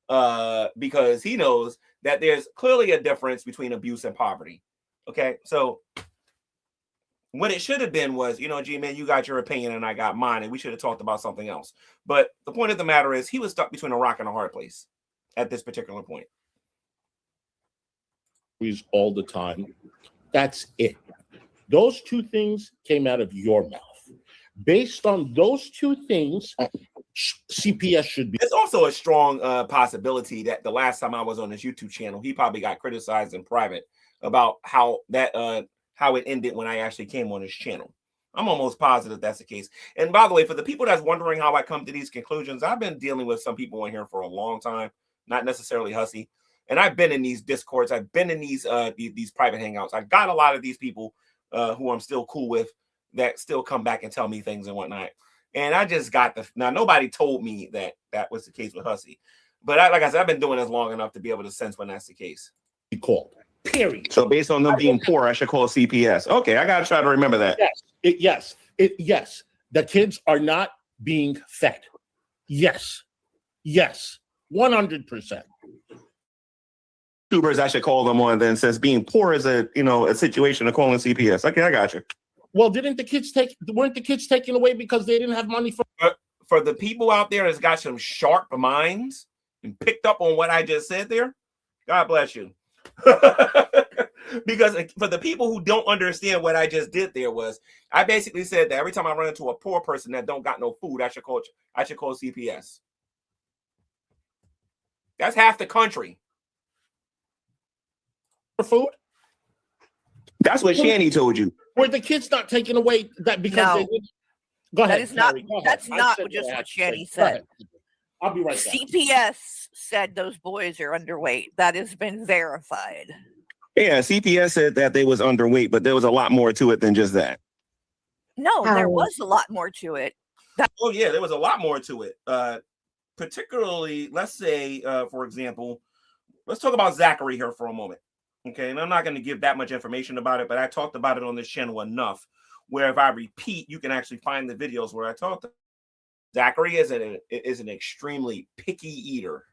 because he knows that there's clearly a difference between abuse and poverty. Okay, so what it should have been was, G-Man, you got your opinion and I got mine, and we should have talked about something else. But the point of the matter is he was stuck between a rock and a hard place at this particular point. All the time. That's it. Those two things came out of your mouth. Based on those two things, CPS should be. It's also a strong possibility that the last time I was on this YouTube channel, he probably got criticized in private about how it ended when I actually came on his channel. I'm almost positive that's the case. And by the way, for the people that's wondering how I come to these conclusions, I've been dealing with some people in here for a long time, not necessarily Hussy. And I've been in these Discords. I've been in these private hangouts. I've got a lot of these people who I'm still cool with that still come back and tell me things and whatnot. And I just got now nobody told me that was the case with Hussy. But like I said, I've been doing this long enough to be able to sense when that's the case. Be called. Period. So based on them being poor, I should call CPS. Okay, I gotta try to remember that. Yes. Yes. The kids are not being fed. Yes. 100%. YouTubers, I should call them on then, since being poor is a situation of calling CPS. Okay, I got you. Well, weren't the kids taken away because they didn't have money for the people out there that's got some sharp minds and picked up on what I just said there? God bless you. Because for the people who don't understand what I just did there was, I basically said that every time I run into a poor person that don't got no food, I should call CPS. That's half the country. For food? That's what Shanny told you. Were the kids not taken away that because they didn't? Go ahead. That's not just what Shanny said. I'll be right back. CPS said those boys are underweight. That has been verified. Yeah, CPS said that they was underweight, but there was a lot more to it than just that. No, there was a lot more to it. Oh yeah, there was a lot more to it. Particularly, let's say, for example, let's talk about Zachary here for a moment. Okay, and I'm not going to give that much information about it, but I talked about it on this channel enough where if I repeat, you can actually find the videos where I talked. Zachary is an extremely picky eater.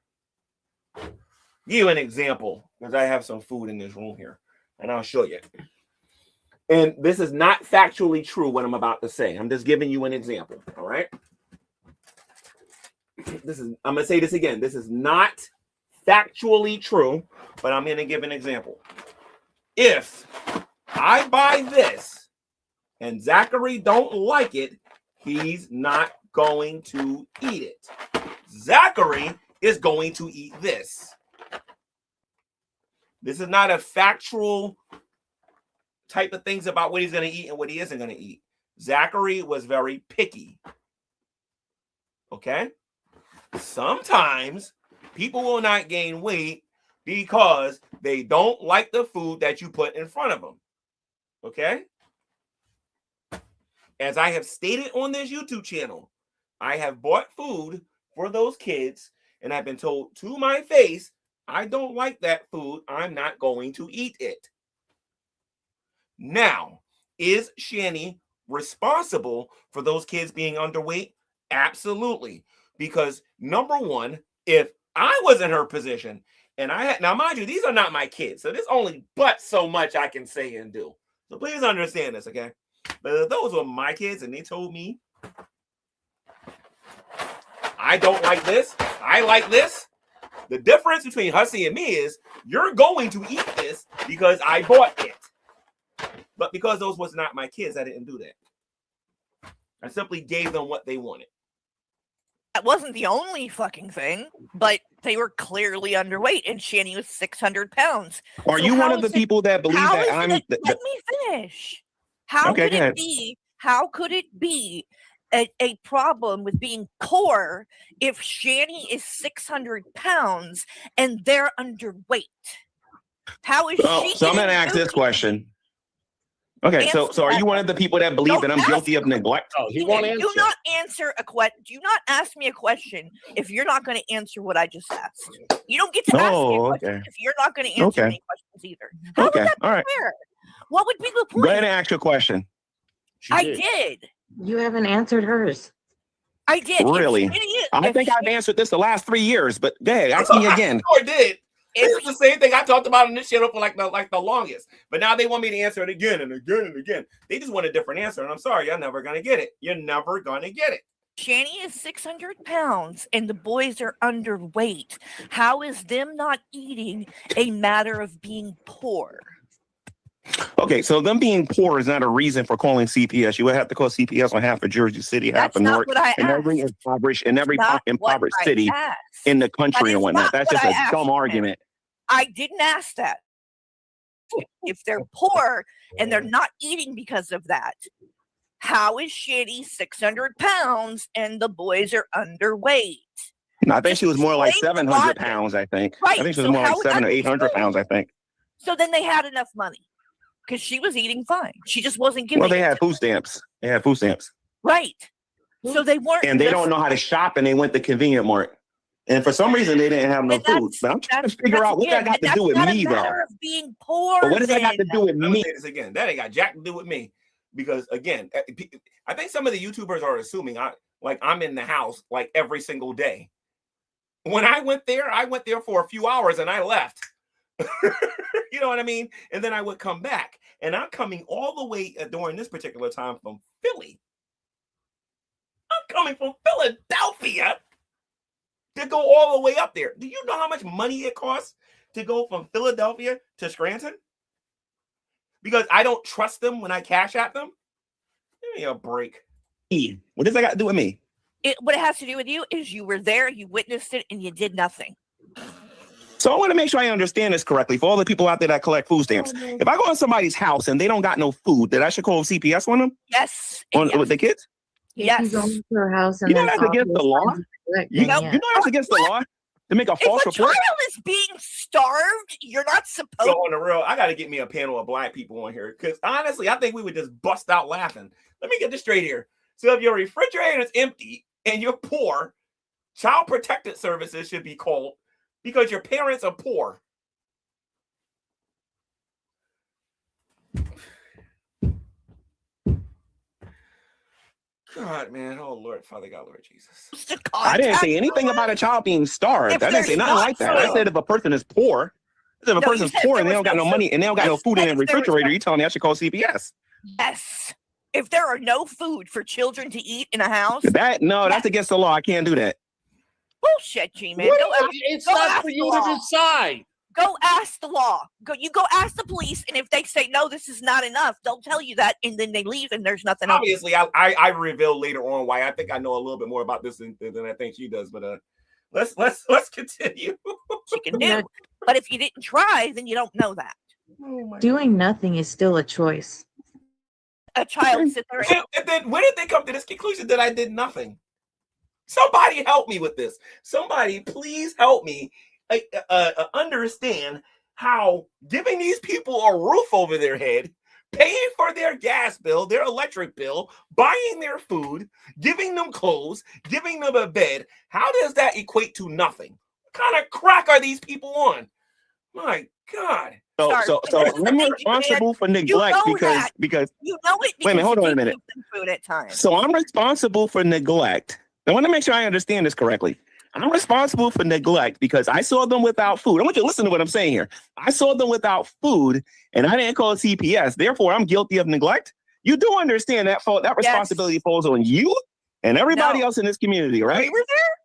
Give you an example, because I have some food in this room here, and I'll show you. And this is not factually true what I'm about to say. I'm just giving you an example, all right? I'm going to say this again. This is not factually true, but I'm going to give an example. If I buy this and Zachary don't like it, he's not going to eat it. Zachary is going to eat this. This is not a factual type of things about what he's going to eat and what he isn't going to eat. Zachary was very picky. Okay? Sometimes people will not gain weight because they don't like the food that you put in front of them. Okay? As I have stated on this YouTube channel, I have bought food for those kids, and I've been told to my face, I don't like that food. I'm not going to eat it. Now, is Shanny responsible for those kids being underweight? Absolutely. Because number one, if I was in her position and I had, now mind you, these are not my kids, so there's only but so much I can say and do. So please understand this, okay? But if those were my kids and they told me, I don't like this, I like this, the difference between Hussy and me is you're going to eat this because I bought it. But because those was not my kids, I didn't do that. I simply gave them what they wanted. That wasn't the only fucking thing, but they were clearly underweight, and Shanny was 600 pounds. Are you one of the people that believe that I'm... Let me finish. How could it be? How could it be a problem with being poor if Shanny is 600 pounds and they're underweight? How is she? So I'm going to ask this question. Okay, so are you one of the people that believe that I'm guilty of neglect? Oh, he won't answer. Do not answer a question. Do not ask me a question if you're not going to answer what I just asked. You don't get to ask me a question if you're not going to answer any questions either. How would that be fair? What would be the point? Go ahead and ask your question. I did. You haven't answered hers. I did. Really? I think I've answered this the last 3 years, but go ahead, ask me again. I did. It's the same thing I talked about in this channel for like the longest. But now they want me to answer it again and again and again. They just want a different answer. And I'm sorry, you're never going to get it. You're never going to get it. Shanny is 600 pounds and the boys are underweight. How is them not eating a matter of being poor? Okay, so them being poor is not a reason for calling CPS. You would have to call CPS on half of Jersey City, half of Newark, and every impoverished city in the country and whatnot. That's just a dumb argument. I didn't ask that. If they're poor and they're not eating because of that, how is Shitty 600 pounds and the boys are underweight? No, I think she was more like 700 pounds, I think. Right. I think she was more like 700 or 800 pounds, I think. So then they had enough money because she was eating fine. She just wasn't giving. Well, they had food stamps. They had food stamps. Right. So they weren't. And they don't know how to shop, and they went to convenient mart. And for some reason, they didn't have no food. But I'm trying to figure out what that got to do with me, though. Of being poor. But what does that got to do with me? Say this again. That ain't got jack to do with me. Because again, I think some of the YouTubers are assuming I'm in the house like every single day. When I went there for a few hours and I left. You know what I mean? And then I would come back. And I'm coming all the way during this particular time from Philly. I'm coming from Philadelphia to go all the way up there. Do you know how much money it costs to go from Philadelphia to Scranton? Because I don't trust them when I cash at them. Give me a break. What does that got to do with me? What it has to do with you is you were there, you witnessed it, and you did nothing. So I want to make sure I understand this correctly for all the people out there that collect food stamps. If I go in somebody's house and they don't got no food, that I should call CPS on them? Yes. With the kids? Yes. You go to her house and you know that's against the law? You know that's against the law? To make a false report? If a child is being starved, you're not supposed to. So on the real, I got to get me a panel of black people on here. Because honestly, I think we would just bust out laughing. Let me get this straight here. So if your refrigerator is empty and you're poor, Child Protective Services should be called because your parents are poor. God, man. Oh, Lord, Father God, Lord Jesus. I didn't say anything about a child being starved. I didn't say nothing like that. I said if a person is poor, if a person's poor and they don't got no money and they don't got no food in the refrigerator, you telling me I should call CPS? Yes. If there are no food for children to eat in a house. That's against the law. I can't do that. Bullshit, Gman. It's not for you to decide. Go ask the law. Go ask the police, and if they say no, this is not enough, they'll tell you that, and then they leave, and there's nothing else. Obviously, I reveal later on why I think I know a little bit more about this than I think she does. But let's continue. She can do, but if you didn't try, then you don't know that. Doing nothing is still a choice. A child sit there. And then where did they come to this conclusion that I did nothing? Somebody help me with this. Somebody please help me understand how giving these people a roof over their head, paying for their gas bill, their electric bill, buying their food, giving them clothes, giving them a bed, how does that equate to nothing? What kind of crack are these people on? My God. So I'm responsible for neglect because you know it. Wait a minute, hold on a minute. Food at times. So I'm responsible for neglect. I want to make sure I understand this correctly. I'm responsible for neglect because I saw them without food. I want you to listen to what I'm saying here. I saw them without food and I didn't call CPS. Therefore, I'm guilty of neglect. You do understand that responsibility falls on you and everybody else in this community, right?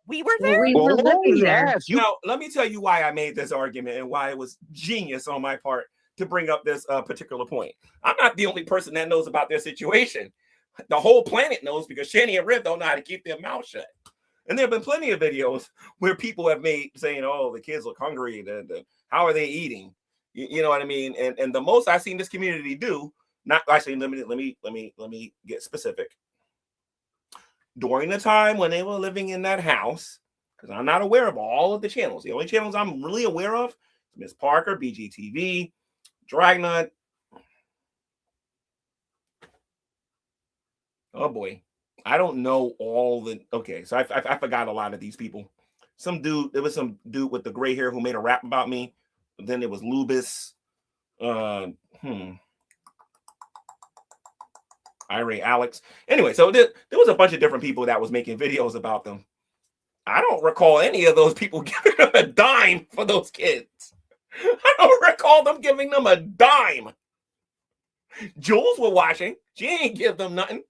We were there. Yes. Now, let me tell you why I made this argument and why it was genius on my part to bring up this particular point. I'm not the only person that knows about their situation. The whole planet knows because Shani and Riv don't know how to keep their mouth shut. And there have been plenty of videos where people have made saying, "Oh, the kids look hungry. How are they eating?" You know what I mean? And the most I've seen this community do, not actually. Let me get specific. During the time when they were living in that house, because I'm not aware of all of the channels. The only channels I'm really aware of, Miss Parker, BGTV, Dragnut. Oh boy. I don't know all the. Okay, so I forgot a lot of these people. There was some dude with the gray hair who made a rap about me. Then there was Lubis. Ira Alex. Anyway, so there was a bunch of different people that was making videos about them. I don't recall any of those people giving them a dime for those kids. I don't recall them giving them a dime. Jules were watching. She ain't give them nothing.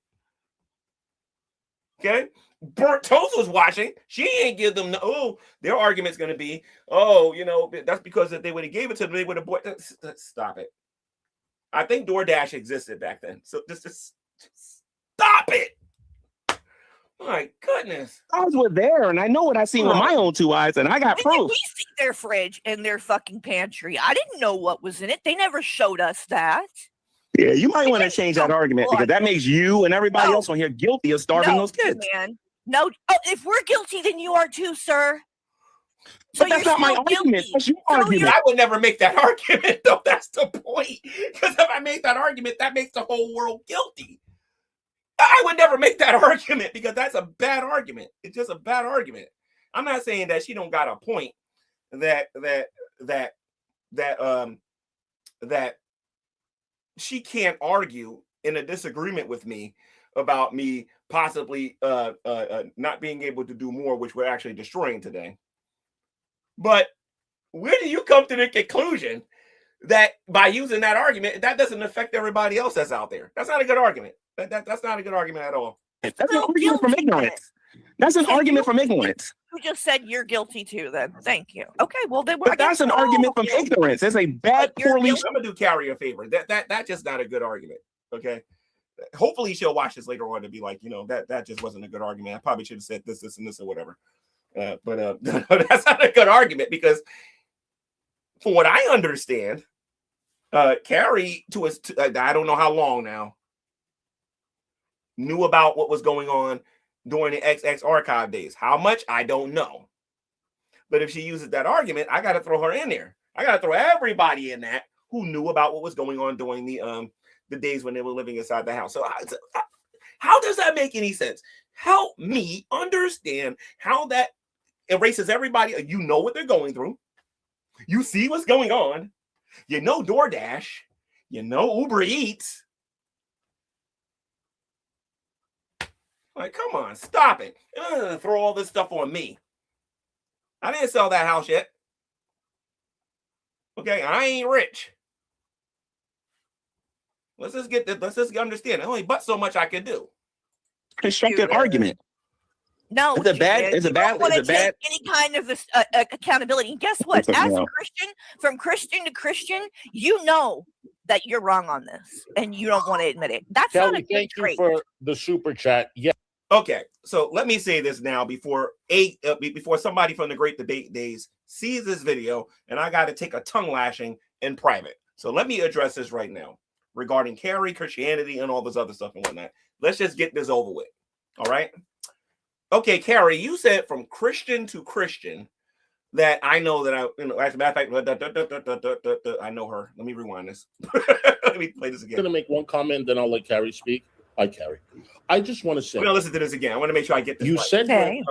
Okay, Burnt Toast was watching. She ain't give them their argument's going to be, that's because if they would have gave it to them, they would have bought. Stop it. I think DoorDash existed back then. So just stop it. My goodness. I was there, and I know what I seen with my own 2 eyes, and I got proof. We see their fridge and their fucking pantry. I didn't know what was in it. They never showed us that. Yeah, you might want to change that argument because that makes you and everybody else on here guilty of starving those kids. Man. No, if we're guilty, then you are too, sir. But that's not my argument. That's your argument. I would never make that argument, though. That's the point. Because if I make that argument, that makes the whole world guilty. I would never make that argument because that's a bad argument. It's just a bad argument. I'm not saying that she don't got a point that she can't argue in a disagreement with me about me possibly not being able to do more, which we're actually destroying today. But where do you come to the conclusion that by using that argument, that doesn't affect everybody else that's out there? That's not a good argument. That's not a good argument at all. That's an argument from ignorance. That's an argument from ignorance. You just said you're guilty too, then. Thank you. Okay, well then but that's an argument from ignorance. It's a bad, poorly. I'm gonna do Carrie a favor. That's just not a good argument. Okay. Hopefully she'll watch this later on to be like, that just wasn't a good argument. I probably should have said this, and this, or whatever. But that's not a good argument because, from what I understand, Carrie I don't know how long now, knew about what was going on during the XX archive days. How much? I don't know. But if she uses that argument, I got to throw her in there. I got to throw everybody in that who knew about what was going on during the days when they were living inside the house. So how does that make any sense? Help me understand how that erases everybody. You know what they're going through. You see what's going on. You know DoorDash. You know Uber Eats. Like, come on, stop it. Throw all this stuff on me. I didn't sell that house yet. Okay, I ain't rich. Let's just understand. Only but so much I can do. Constructive argument. No, it's a bad. Any kind of this accountability. And guess what? As a Christian, from Christian to Christian, you know that you're wrong on this, and you don't want to admit it. That's Kelly, not a good thank trait. you for the super chat. Yeah. Okay, so let me say this now before somebody from the Great Debate Days sees this video, and I got to take a tongue lashing in private. So let me address this right now regarding Carrie, Christianity, and all this other stuff and whatnot. Let's just get this over with. All right. Okay, Carrie, you said from Christian to Christian that I know that as a matter of fact, I know her. Let me rewind this. Let me play this again. I'm going to make one comment, then I'll let Carrie speak. Hi, Carrie. I just want to say. I'm going to listen to this again. I want to make sure I get this you right. Said okay.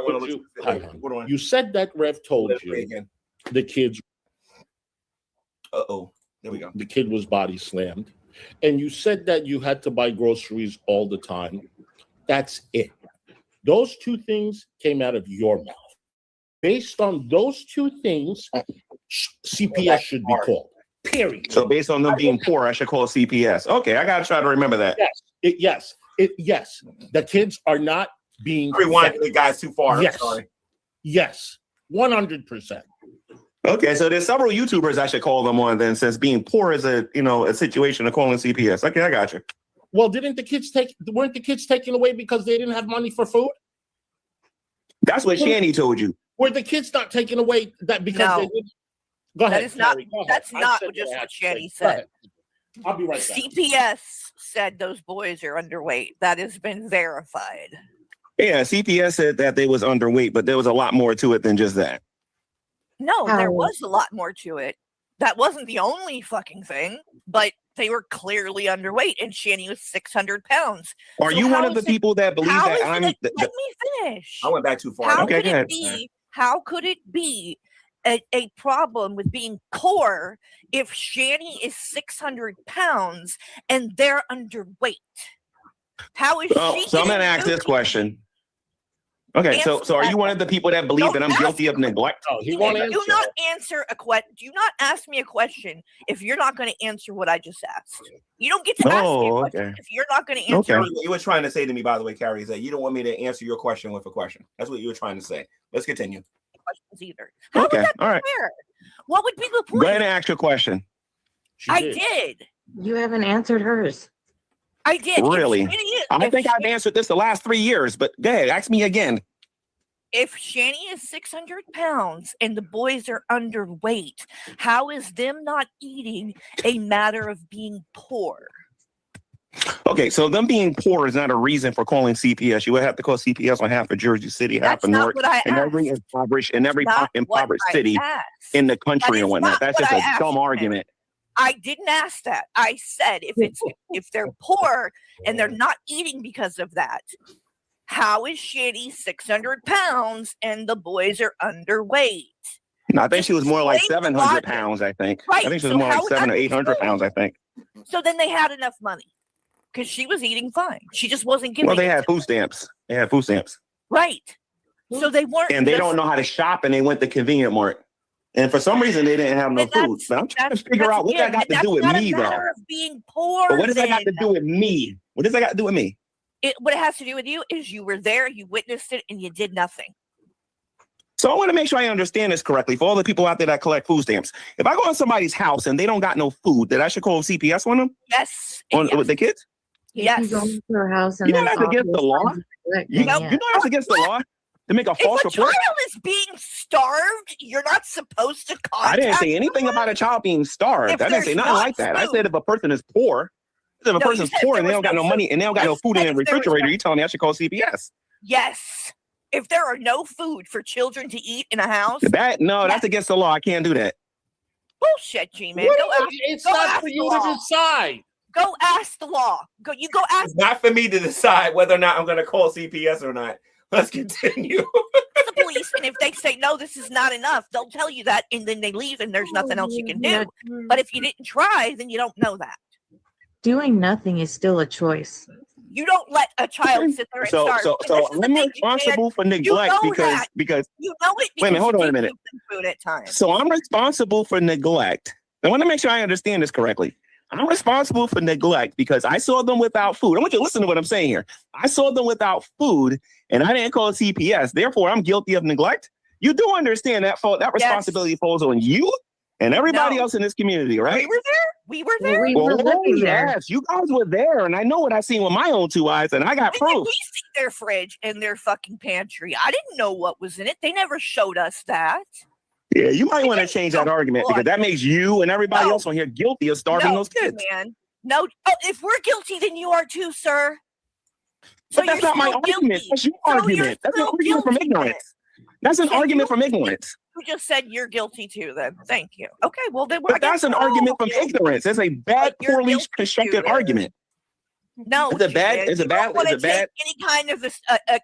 you said that Rev told you the kids. Uh-oh. There we go. The kid was body slammed. And you said that you had to buy groceries all the time. That's it. Those two things came out of your mouth. Based on those two things, CPS should be called. Period. So based on them being poor, I should call CPS. Okay, I got to try to remember that. Yes. Yes. The kids are not being. Rewind the guys too far. Yes. I'm sorry. Yes. 100%. Okay, so there's several YouTubers I should call them on then, since being poor is a situation of calling CPS. Okay, I got you. Well, weren't the kids taken away because they didn't have money for food? That's what Shanny told you. Were the kids not taken away that because they didn't? Go ahead. That's not just what Shanny said. I'll be right back. CPS said those boys are underweight. That has been verified. Yeah, CPS said that they was underweight, but there was a lot more to it than just that. No, there was a lot more to it. That wasn't the only fucking thing, but they were clearly underweight, and Shanny was 600 pounds. Are you one of the people that believe that I'm... Let me finish. I went back too far. How could it be a problem with being poor if Shanny is 600 pounds and they're underweight? How is she? So I'm going to ask this question. Okay, so are you one of the people that believe that I'm guilty of neglect? Oh, he won't answer. Do not answer a question. Do not ask me a question if you're not going to answer what I just asked. You don't get to ask me a question if you're not going to answer. What you were trying to say to me, by the way, Carrie, is that you don't want me to answer your question with a question. That's what you were trying to say. Let's continue. Questions either. How would that be fair? What would be the point? Go ahead and ask your question. I did. You haven't answered hers. I did. Really? I think I've answered this the last 3 years, but go ahead, ask me again. If Shani is 600 pounds and the boys are underweight, how is them not eating a matter of being poor? Okay, so them being poor is not a reason for calling CPS. You would have to call CPS on half of Jersey City, half of Newark, and every impoverished city in the country and whatnot. That's just a dumb argument. I didn't ask that. I said if they're poor and they're not eating because of that, how is Shitty 600 pounds and the boys are underweight? No, I think she was more like 700 pounds, I think. Right. I think she was more like 700 or 800 pounds, I think. So then they had enough money because she was eating fine. She just wasn't giving. Well, they had food stamps. They had food stamps. Right. So they weren't. And they don't know how to shop, and they went to convenient mart. And for some reason, they didn't have no food. But I'm trying to figure out what that got to do with me, though. Of being poor. But what does that got to do with me? What does that got to do with me? What it has to do with you is you were there, you witnessed it, and you did nothing. So I want to make sure I understand this correctly for all the people out there that collect food stamps. If I go in somebody's house and they don't got no food, that I should call CPS on them? Yes. With the kids? Yes. You go into her house and you know that's against the law? You know that's against the law? To make a false report? If a child is being starved, you're not supposed to contact I didn't say anything about a child being starved. I didn't say nothing like that. I said if a person is poor, if a person's poor and they don't got no money and they don't got no food in their refrigerator, you telling me I should call CPS? Yes. If there are no food for children to eat in a house. That's against the law. I can't do that. Bullshit, G-Man. It's not for you to decide. Go ask the law. You go ask. It's not for me to decide whether or not I'm going to call CPS or not. Let's continue. The police, and if they say no, this is not enough, they'll tell you that, and then they leave, and there's nothing else you can do. But if you didn't try, then you don't know that. Doing nothing is still a choice. You don't let a child sit there and starve. So I'm responsible for neglect because you know it. Wait a minute, hold on a minute. Food at times. So I'm responsible for neglect. I want to make sure I understand this correctly. I'm responsible for neglect because I saw them without food. I want you to listen to what I'm saying here. I saw them without food and I didn't call CPS. Therefore, I'm guilty of neglect. You do understand that responsibility falls on you and everybody else in this community, right? We were there. We were living there. Yes, you guys were there, and I know what I seen with my own 2 eyes, and I got proof. We see their fridge and their fucking pantry. I didn't know what was in it. They never showed us that. Yeah, you might want to change that argument because that makes you and everybody else on here guilty of starving those kids. Man. No, if we're guilty, then you are too, sir. But that's not my argument. That's your argument. That's an argument from ignorance. That's an argument from ignorance. You just said you're guilty too, then. Thank you. Okay, well, then but that's an argument from ignorance. It's a bad, poorly constructed argument. No, it's a bad. Any kind of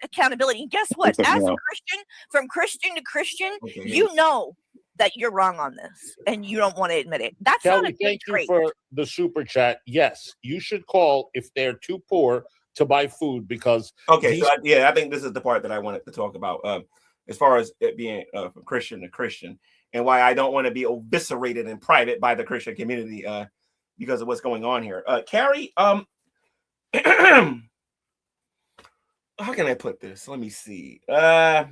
accountability. And guess what? As a Christian, from Christian to Christian, you know that you're wrong on this, and you don't want to admit it. That's Kelly, not a good trait. Thank you for the super chat. Yes, you should call if they're too poor to buy food because. Okay, so I think this is the part that I wanted to talk about. As far as it being from Christian to Christian, and why I don't want to be eviscerated in private by the Christian community because of what's going on here. Carrie, how can I put this? Let me see. How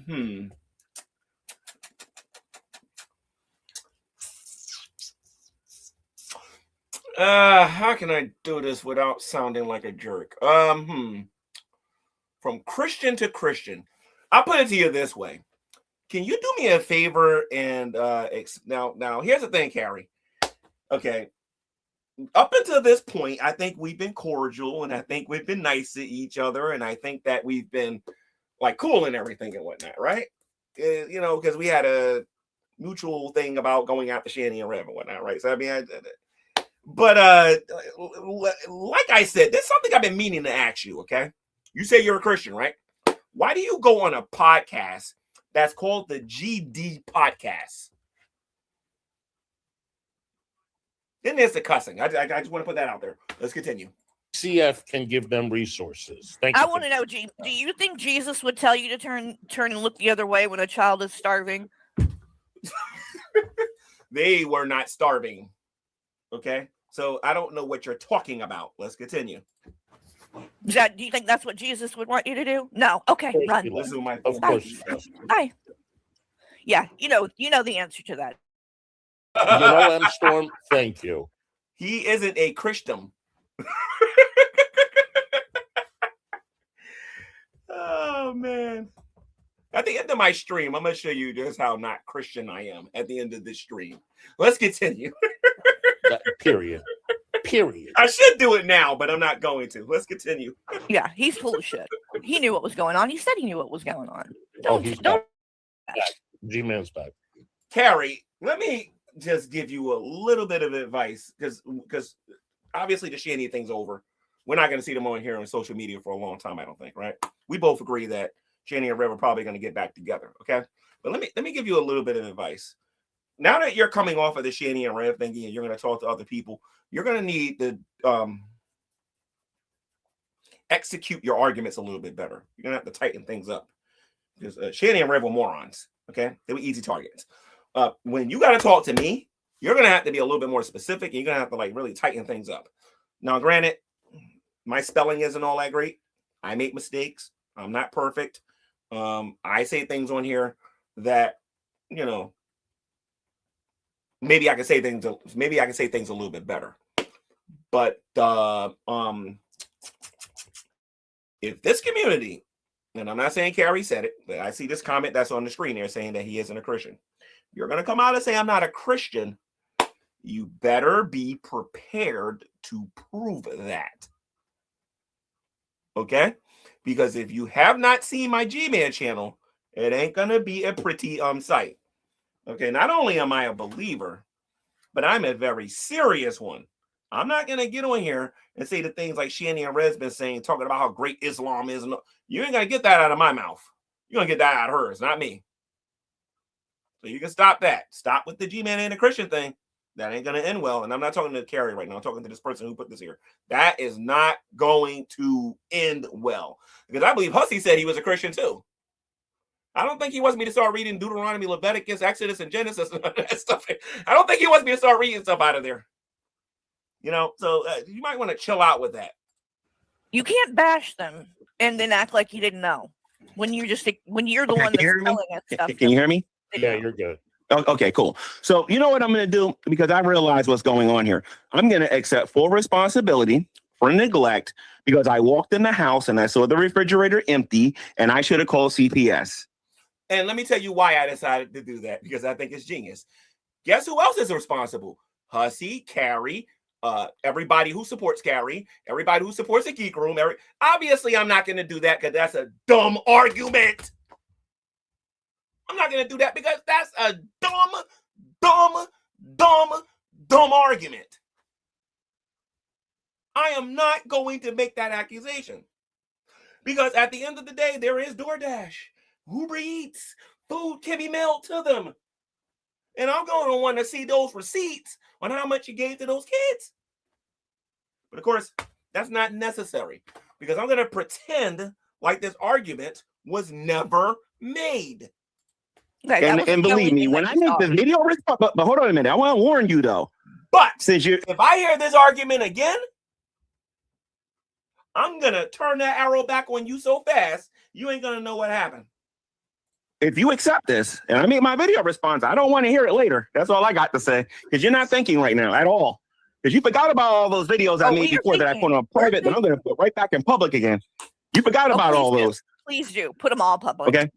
can I do this without sounding like a jerk? From Christian to Christian. I'll put it to you this way. Can you do me a favor and now here's the thing, Carrie. Okay. Up until this point, I think we've been cordial and I think we've been nice to each other. And I think that we've been like cool and everything and whatnot, right? Because we had a mutual thing about going out to Shanny and Rev and whatnot, right? So I mean, like I said, there's something I've been meaning to ask you, okay? You say you're a Christian, right? Why do you go on a podcast that's called the GD Podcast? Then there's the cussing. I just want to put that out there. Let's continue. CF can give them resources. Thank you. I want to know, do you think Jesus would tell you to turn and look the other way when a child is starving? They were not starving. Okay? So I don't know what you're talking about. Let's continue. Do you think that's what Jesus would want you to do? No. Okay, run. Listen to my of course. Hi. Yeah, you know the answer to that. M Storm, thank you. He isn't a Christian. Oh, man. At the end of my stream, I'm going to show you just how not Christian I am at the end of this stream. Let's continue. Period. I should do it now, but I'm not going to. Let's continue. Yeah, he's full of shit. He knew what was going on. He said he knew what was going on. He's back. G-Man's back. Carrie, let me just give you a little bit of advice because obviously the Shanny thing's over. We're not going to see them on here on social media for a long time, I don't think, right? We both agree that Shanny and Rev are probably going to get back together, okay? But let me give you a little bit of advice. Now that you're coming off of the Shanny and Rev thing and you're going to talk to other people, you're going to need to execute your arguments a little bit better. You're going to have to tighten things up because Shanny and Rev were morons, okay? They were easy targets. When you got to talk to me, you're going to have to be a little bit more specific. And you're going to have to like really tighten things up. Now, granted, my spelling isn't all that great. I make mistakes. I'm not perfect. I say things on here that, you know, maybe I can say things a little bit better. But if this community, and I'm not saying Carrie said it, but I see this comment that's on the screen there saying that he isn't a Christian. You're going to come out and say I'm not a Christian. You better be prepared to prove that. Okay? Because if you have not seen my Gman channel, it ain't going to be a pretty sight. Okay? Not only am I a believer, but I'm a very serious one. I'm not going to get on here and say the things like Shanny and Red's been saying, talking about how great Islam is. You ain't going to get that out of my mouth. You're going to get that out of hers, not me. So you can stop that. Stop with the G-Man and the Christian thing. That ain't going to end well. And I'm not talking to Carrie right now. I'm talking to this person who put this here. That is not going to end well. Because I believe Hussy said he was a Christian too. I don't think he wants me to start reading Deuteronomy, Leviticus, Exodus, and Genesis and that stuff. I don't think he wants me to start reading stuff out of there. You know, so you might want to chill out with that. You can't bash them and then act like you didn't know when you're the one that's telling us stuff. Can you hear me? Yeah, you're good. Okay, cool. So you know what I'm going to do? Because I realize what's going on here. I'm going to accept full responsibility for neglect because I walked in the house and I saw the refrigerator empty and I should have called CPS. And let me tell you why I decided to do that, because I think it's genius. Guess who else is responsible? Hussy, Carrie, everybody who supports Carrie, everybody who supports the Geek Room. Obviously, I'm not going to do that because that's a dumb argument. I'm not going to do that because that's a dumb argument. I am not going to make that accusation because at the end of the day, there is DoorDash, Uber Eats, food can be mailed to them. And I'm going to want to see those receipts on how much you gave to those kids. But of course, that's not necessary because I'm going to pretend like this argument was never made. Right, and believe me, when I make the video response, but hold on a minute, I want to warn you though. But if I hear this argument again, I'm going to turn that arrow back on you so fast, you ain't going to know what happened. If you accept this and I make my video response, I don't want to hear it later. That's all I got to say. Because you're not thinking right now at all. Because you forgot about all those videos I made before that I put on private that I'm going to put right back in public again. You forgot about all those. Please do. Put them all public. Okay.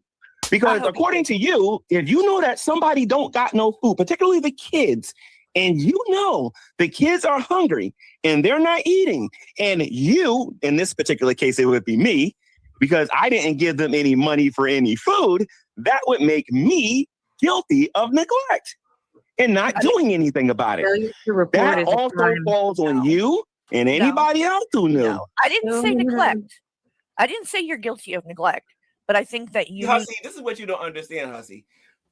Because according to you, if you know that somebody don't got no food, particularly the kids, and you know the kids are hungry and they're not eating, and you, in this particular case, it would be me, because I didn't give them any money for any food, that would make me guilty of neglect and not doing anything about it. That also falls on you and anybody else who knew. No, I didn't say neglect. I didn't say you're guilty of neglect. But I think that you... Hussy, this is what you don't understand, Hussy.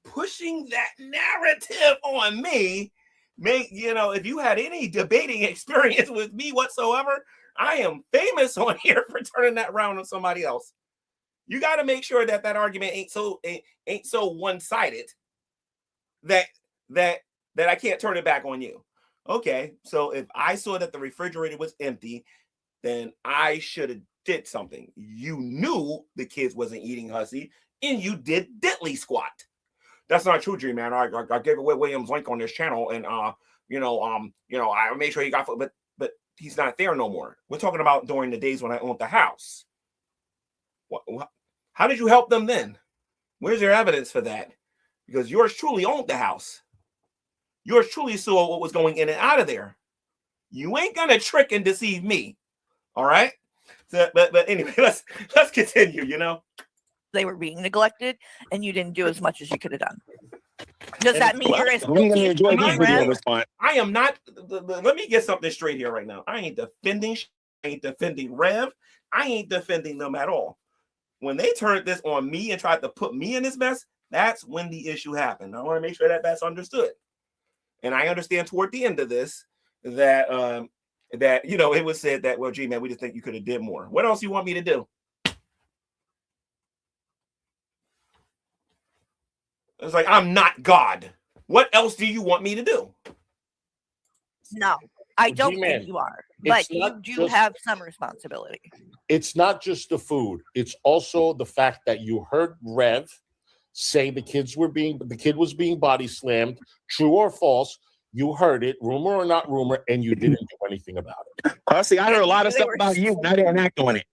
Pushing that narrative on me, if you had any debating experience with me whatsoever, I am famous on here for turning that around on somebody else. You got to make sure that argument ain't so one-sided that I can't turn it back on you. Okay, so if I saw that the refrigerator was empty, then I should have did something. You knew the kids wasn't eating, Hussy, and you did diddly squat. That's not true, G-Man. I gave away William's link on this channel, and I made sure he got food, but he's not there no more. We're talking about during the days when I owned the house. How did you help them then? Where's your evidence for that? Because yours truly owned the house. Yours truly saw what was going in and out of there. You ain't gonna trick and deceive me. All right. So, but anyway, let's continue. They were being neglected, and you didn't do as much as you could have done. Does that mean you're as guilty as I am not. Let me get something straight here right now. I ain't defending. I ain't defending Rev. I ain't defending them at all. When they turned this on me and tried to put me in this mess, that's when the issue happened. I want to make sure that that's understood. And I understand toward the end of this that it was said that, well, G-Man, we just think you could have did more. What else you want me to do? It's like, I'm not God. What else do you want me to do? No, I don't think you are. But you do have some responsibility. It's not just the food. It's also the fact that you heard Rev say the kid was being body slammed, true or false. You heard it, rumor or not rumor, and you didn't do anything about it. See, I heard a lot of stuff about you, and I didn't act on it.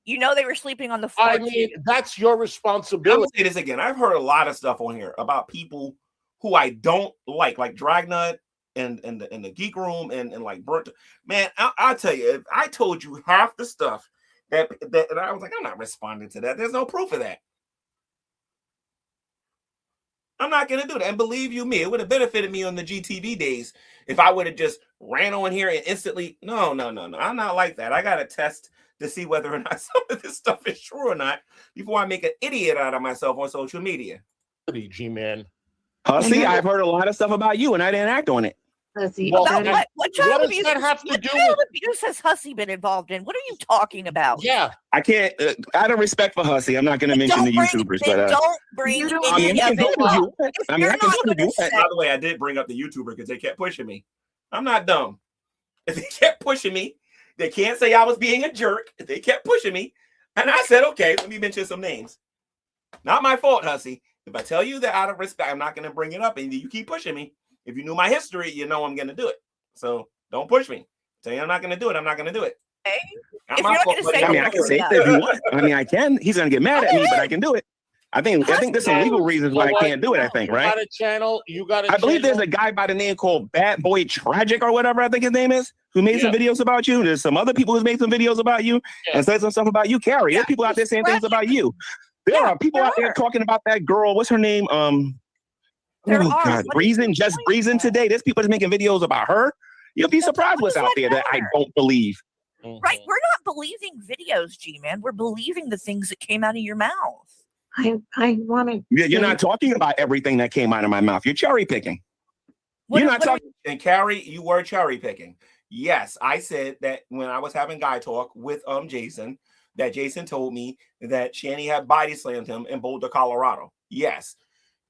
You know they were sleeping on the floor. I mean, that's your responsibility. I'm gonna say this again. I've heard a lot of stuff on here about people who I don't like Dragnut and the Geek Room and like Burnt. Man, I'll tell you, if I told you half the stuff that and I was like, I'm not responding to that. There's no proof of that. I'm not going to do that. And believe you me, it would have benefited me on the GTV days if I would have just ran on here and instantly. No. I'm not like that. I got to test to see whether or not some of this stuff is true or not before I make an idiot out of myself on social media. G-Man. See, I've heard a lot of stuff about you and I didn't act on it. What child abuse? What child abuse has Hussy been involved in? What are you talking about? Yeah, I can't. Out of respect for Hussy, I'm not going to mention the YouTubers. But don't bring any of it up. By the way, I did bring up the YouTuber because they kept pushing me. I'm not dumb. If they kept pushing me, they can't say I was being a jerk. If they kept pushing me, and I said, okay, let me mention some names. Not my fault, Hussy. If I tell you that out of respect, I'm not going to bring it up, and you keep pushing me. If you knew my history, you know I'm going to do it. So don't push me. Tell you I'm not going to do it. I'm not going to do it. Okay. If you're not going to say, I can say it if you want. I can. He's going to get mad at me, but I can do it. I think there's some legal reasons why I can't do it. I think, right? You got a channel. I believe there's a guy by the name called Bad Boy Tragic or whatever I think his name is, who made some videos about you. There's some other people who's made some videos about you and said some stuff about you, Carrie. There's people out there saying things about you. There are people out there talking about that girl. What's her name? Breezing today. There's people that's making videos about her. You'll be surprised what's out there that I don't believe. Right, we're not believing videos, G-Man. We're believing the things that came out of your mouth. I want to. You're not talking about everything that came out of my mouth. You're cherry picking. You're not talking. And Carrie, you were cherry picking. Yes, I said that when I was having guy talk with Jason, that Jason told me that Shani had body slammed him in Boulder, Colorado. Yes.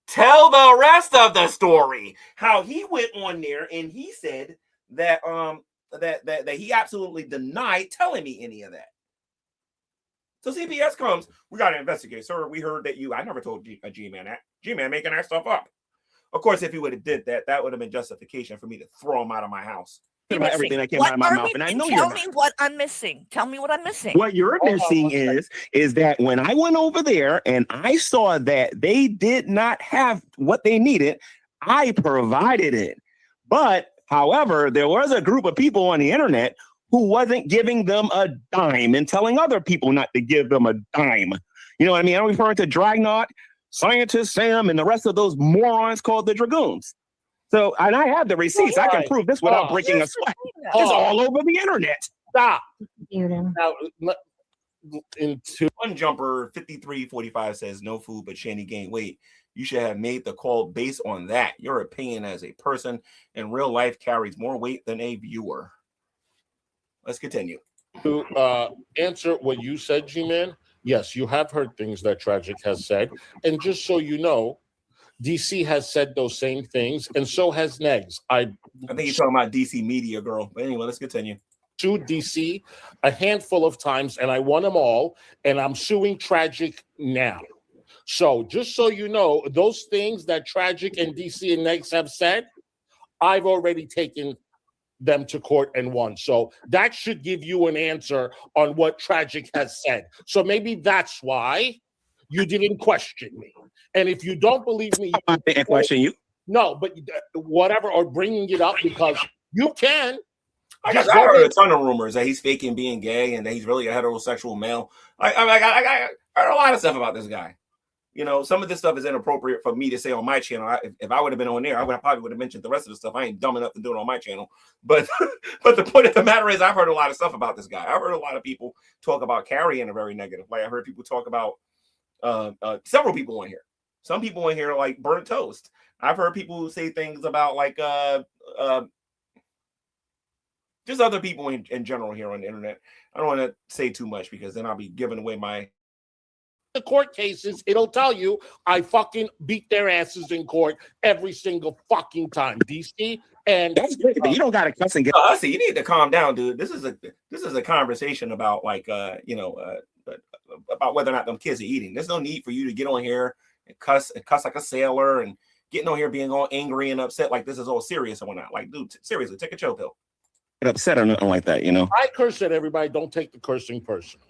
Tell the rest of the story. How he went on there and he said that that he absolutely denied telling me any of that. So CPS comes, we got to investigate. Sir, we heard that I never told G-Man that. G-Man making that stuff up. Of course, if he would have did that, that would have been justification for me to throw him out of my house. About everything that came out of my mouth, and I know Tell me what I'm missing. Tell me what I'm missing. What you're missing is that when I went over there and I saw that they did not have what they needed, I provided it. But however, there was a group of people on the internet who wasn't giving them a dime and telling other people not to give them a dime. You know what I mean? I'm referring to Dragnot, Scientist Sam, and the rest of those morons called the Dragoons. So, and I have the receipts. I can prove this without breaking a sweat. It's all over the internet. Stop. Now, one jumper 5345 says no food, but Shani gained weight. You should have made the call based on that. Your opinion as a person in real life carries more weight than a viewer. Let's continue. To answer what you said, G-Man, yes, you have heard things that Tragic has said. And just so you know, DC has said those same things, and so has Negs. I think you're talking about DC Media, girl. But anyway, let's continue. Sued DC a handful of times, and I won them all, and I'm suing Tragic now. So just so you know, those things that Tragic and DC and Negs have said I've already taken them to court and won. So that should give you an answer on what Tragic has said. So maybe that's why you didn't question me. And if you don't believe me, I didn't question you. No, but whatever, or bringing it up because you can. I heard a ton of rumors that he's faking being gay and that he's really a heterosexual male. I heard a lot of stuff about this guy. You know, some of this stuff is inappropriate for me to say on my channel. If I would have been on there, probably would have mentioned the rest of the stuff. I ain't dumb enough to do it on my channel. But but the point of the matter is, I've heard a lot of stuff about this guy. I've heard a lot of people talk about Carrie in a very negative way. I heard people talk about several people on here. Some people in here are like burnt toast. I've heard people say things about like just other people in general here on the internet. I don't want to say too much because then I'll be giving away my the court cases. It'll tell you I fucking beat their asses in court every single fucking time. DC, and that's great, but you don't got to cuss and get. Hussy, you need to calm down, dude. This is a conversation about like about whether or not them kids are eating. There's no need for you to get on here and cuss like a sailor and getting on here being all angry and upset like this is all serious and whatnot. Like, dude, seriously, take a chill pill. Get upset or nothing like that, you know. I curse at everybody. Don't take the cursing personal.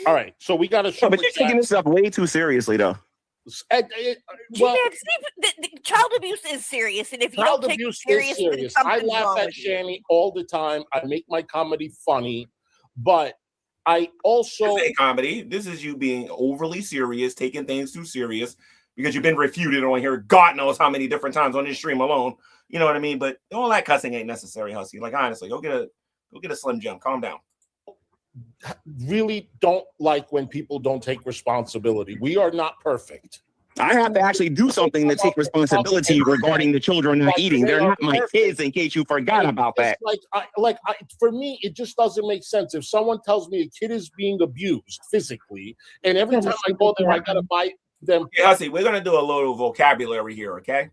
All right, so we got to. No, but you're taking this stuff way too seriously, though. Well, the child abuse is serious, and if you don't take it serious, I laugh at Shani all the time. I make my comedy funny, but I also this ain't comedy. This is you being overly serious, taking things too serious because you've been refuted on here. God knows how many different times on this stream alone. You know what I mean? But all that cussing ain't necessary, Hussy. Like honestly, go get a Slim Jim. Calm down. Really don't like when people don't take responsibility. We are not perfect. I have to actually do something to take responsibility regarding the children not eating. They're not my kids, in case you forgot about that. For me, it just doesn't make sense. If someone tells me a kid is being abused physically, and every time I go there, I gotta buy them. Yeah, Hussy, we're gonna do a little vocabulary here, okay?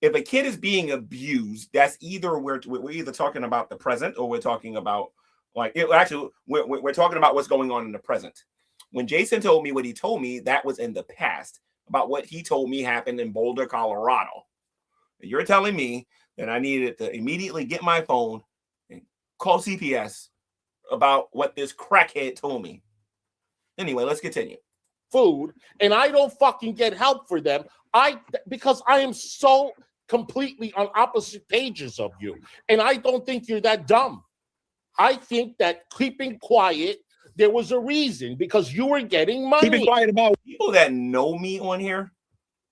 If a kid is being abused, that's either we're either talking about the present or we're talking about we're talking about what's going on in the present. When Jason told me what he told me, that was in the past about what he told me happened in Boulder, Colorado. You're telling me that I needed to immediately get my phone and call CPS about what this crackhead told me. Anyway, let's continue. Food, and I don't fucking get help for them. Because I am so completely on opposite pages of you, and I don't think you're that dumb. I think that keeping quiet, there was a reason because you were getting money. Keeping quiet about people that know me on here.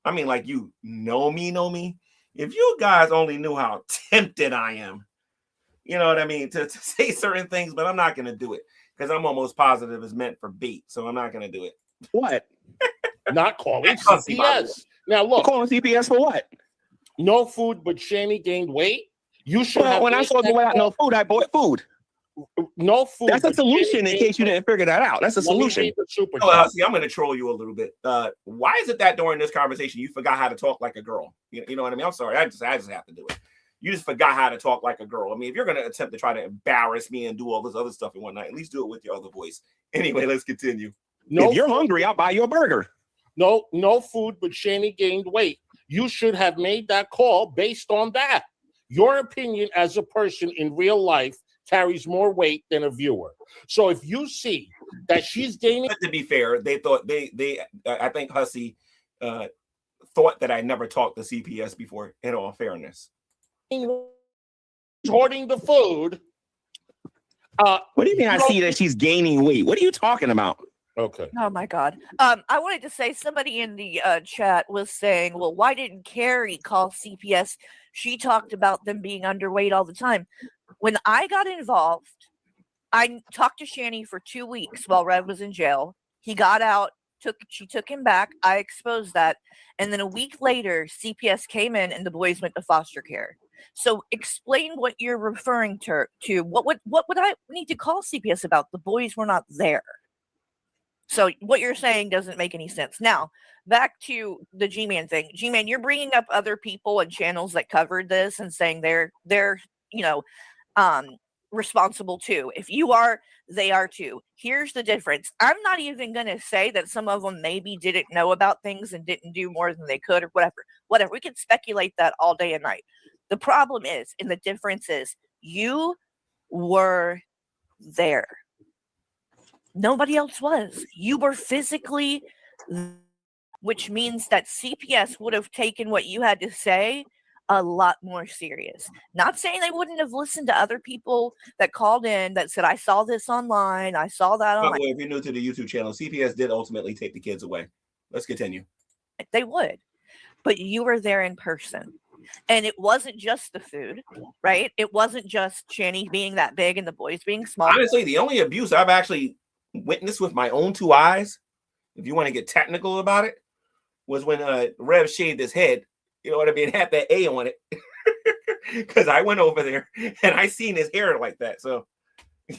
I mean, like you know me. If you guys only knew how tempted I am, you know what I mean, to say certain things, but I'm not going to do it because I'm almost positive it's meant for bait. So I'm not going to do it. What? Not calling CPS. Now look, calling CPS for what? No food, but Shani gained weight. You should. Well, when I saw the without no food, I bought food. No food. That's a solution in case you didn't figure that out. That's a solution. See, I'm going to troll you a little bit. Why is it that during this conversation you forgot how to talk like a girl? You know what I mean? I'm sorry. I just have to do it. You just forgot how to talk like a girl. I mean, if you're going to attempt to try to embarrass me and do all this other stuff and whatnot, at least do it with your other voice. Anyway, let's continue. If you're hungry, I'll buy you a burger. No food, but Shani gained weight. You should have made that call based on that. Your opinion as a person in real life carries more weight than a viewer. So if you see that she's gaining, to be fair, they thought I think Hussy thought that I never talked to CPS before. In all fairness, hoarding the food. What do you mean? I see that she's gaining weight. What are you talking about? Okay. Oh my God. I wanted to say somebody in the chat was saying, well, why didn't Carrie call CPS? She talked about them being underweight all the time. When I got involved, I talked to Shani for 2 weeks while Rev was in jail. He got out, she took him back. I exposed that. And then a week later, CPS came in and the boys went to foster care. So explain what you're referring to. What would I need to call CPS about? The boys were not there. So what you're saying doesn't make any sense. Now, back to the Gman thing. Gman, you're bringing up other people and channels that covered this and saying they're responsible too. If you are, they are too. Here's the difference. I'm not even going to say that some of them maybe didn't know about things and didn't do more than they could or whatever. We can speculate that all day and night. The problem is, and the difference is, you were there. Nobody else was. You were physically, which means that CPS would have taken what you had to say a lot more serious. Not saying they wouldn't have listened to other people that called in that said, I saw this online, I saw that online. By the way, if you're new to the YouTube channel, CPS did ultimately take the kids away. Let's continue. They would, but you were there in person. And it wasn't just the food, right? It wasn't just Shanny being that big and the boys being small. Honestly, the only abuse I've actually witnessed with my own two eyes, if you want to get technical about it, was when Rev shaved his head. You know what I mean? Had that A on it. Because I went over there and I seen his hair like that. So,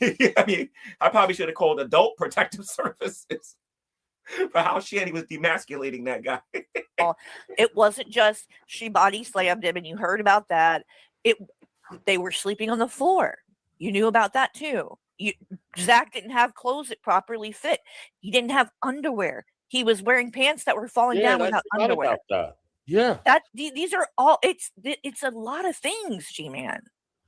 I mean, I probably should have called Adult Protective Services for how Shanny was demasculating that guy. It wasn't just she body slammed him and you heard about that. They were sleeping on the floor. You knew about that too. Zach didn't have clothes that properly fit. He didn't have underwear. He was wearing pants that were falling down without underwear. About that. Yeah. These are all, it's a lot of things, Gman.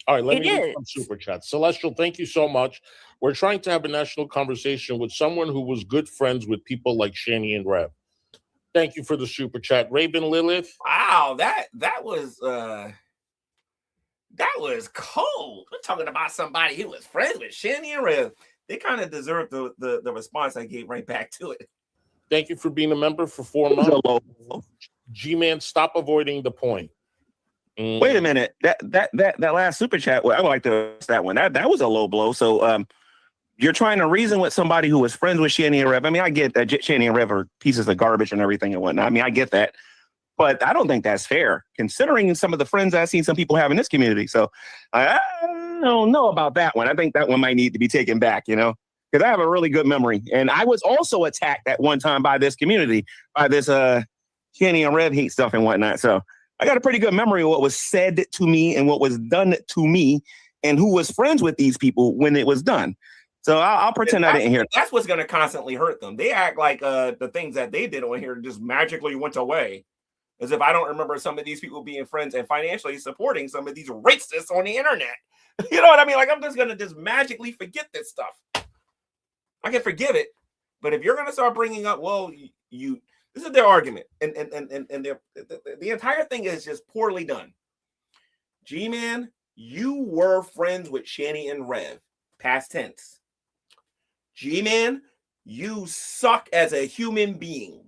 All right, let me read some super chats. Celestial, thank you so much. We're trying to have a national conversation with someone who was good friends with people like Shanny and Rev. Thank you for the super chat. Raven Lilith. Wow, that was cold. We're talking about somebody who was friends with Shanny and Rev. They kind of deserve the response I gave right back to it. Thank you for being a member for 4 months. G-Man, stop avoiding the point. Wait a minute. That last super chat, well, I would like to that one. That was a low blow. So you're trying to reason with somebody who was friends with Shanny and Rev. I mean, I get that Shanny and Rev are pieces of garbage and everything and whatnot. I mean, I get that. But I don't think that's fair, considering some of the friends I've seen some people have in this community. So I don't know about that one. I think that one might need to be taken back, because I have a really good memory. And I was also attacked at one time by this community, by this Shanny and Rev hate stuff and whatnot. So I got a pretty good memory of what was said to me and what was done to me and who was friends with these people when it was done. So I'll pretend I didn't hear. That's what's going to constantly hurt them. They act like the things that they did on here just magically went away. As if I don't remember some of these people being friends and financially supporting some of these racists on the internet. You know what I mean? Like, I'm just going to just magically forget this stuff. I can forgive it. But if you're going to start bringing up, well, this is their argument. And the entire thing is just poorly done. G-Man, you were friends with Shanny and Rev. Past tense. G-Man, you suck as a human being.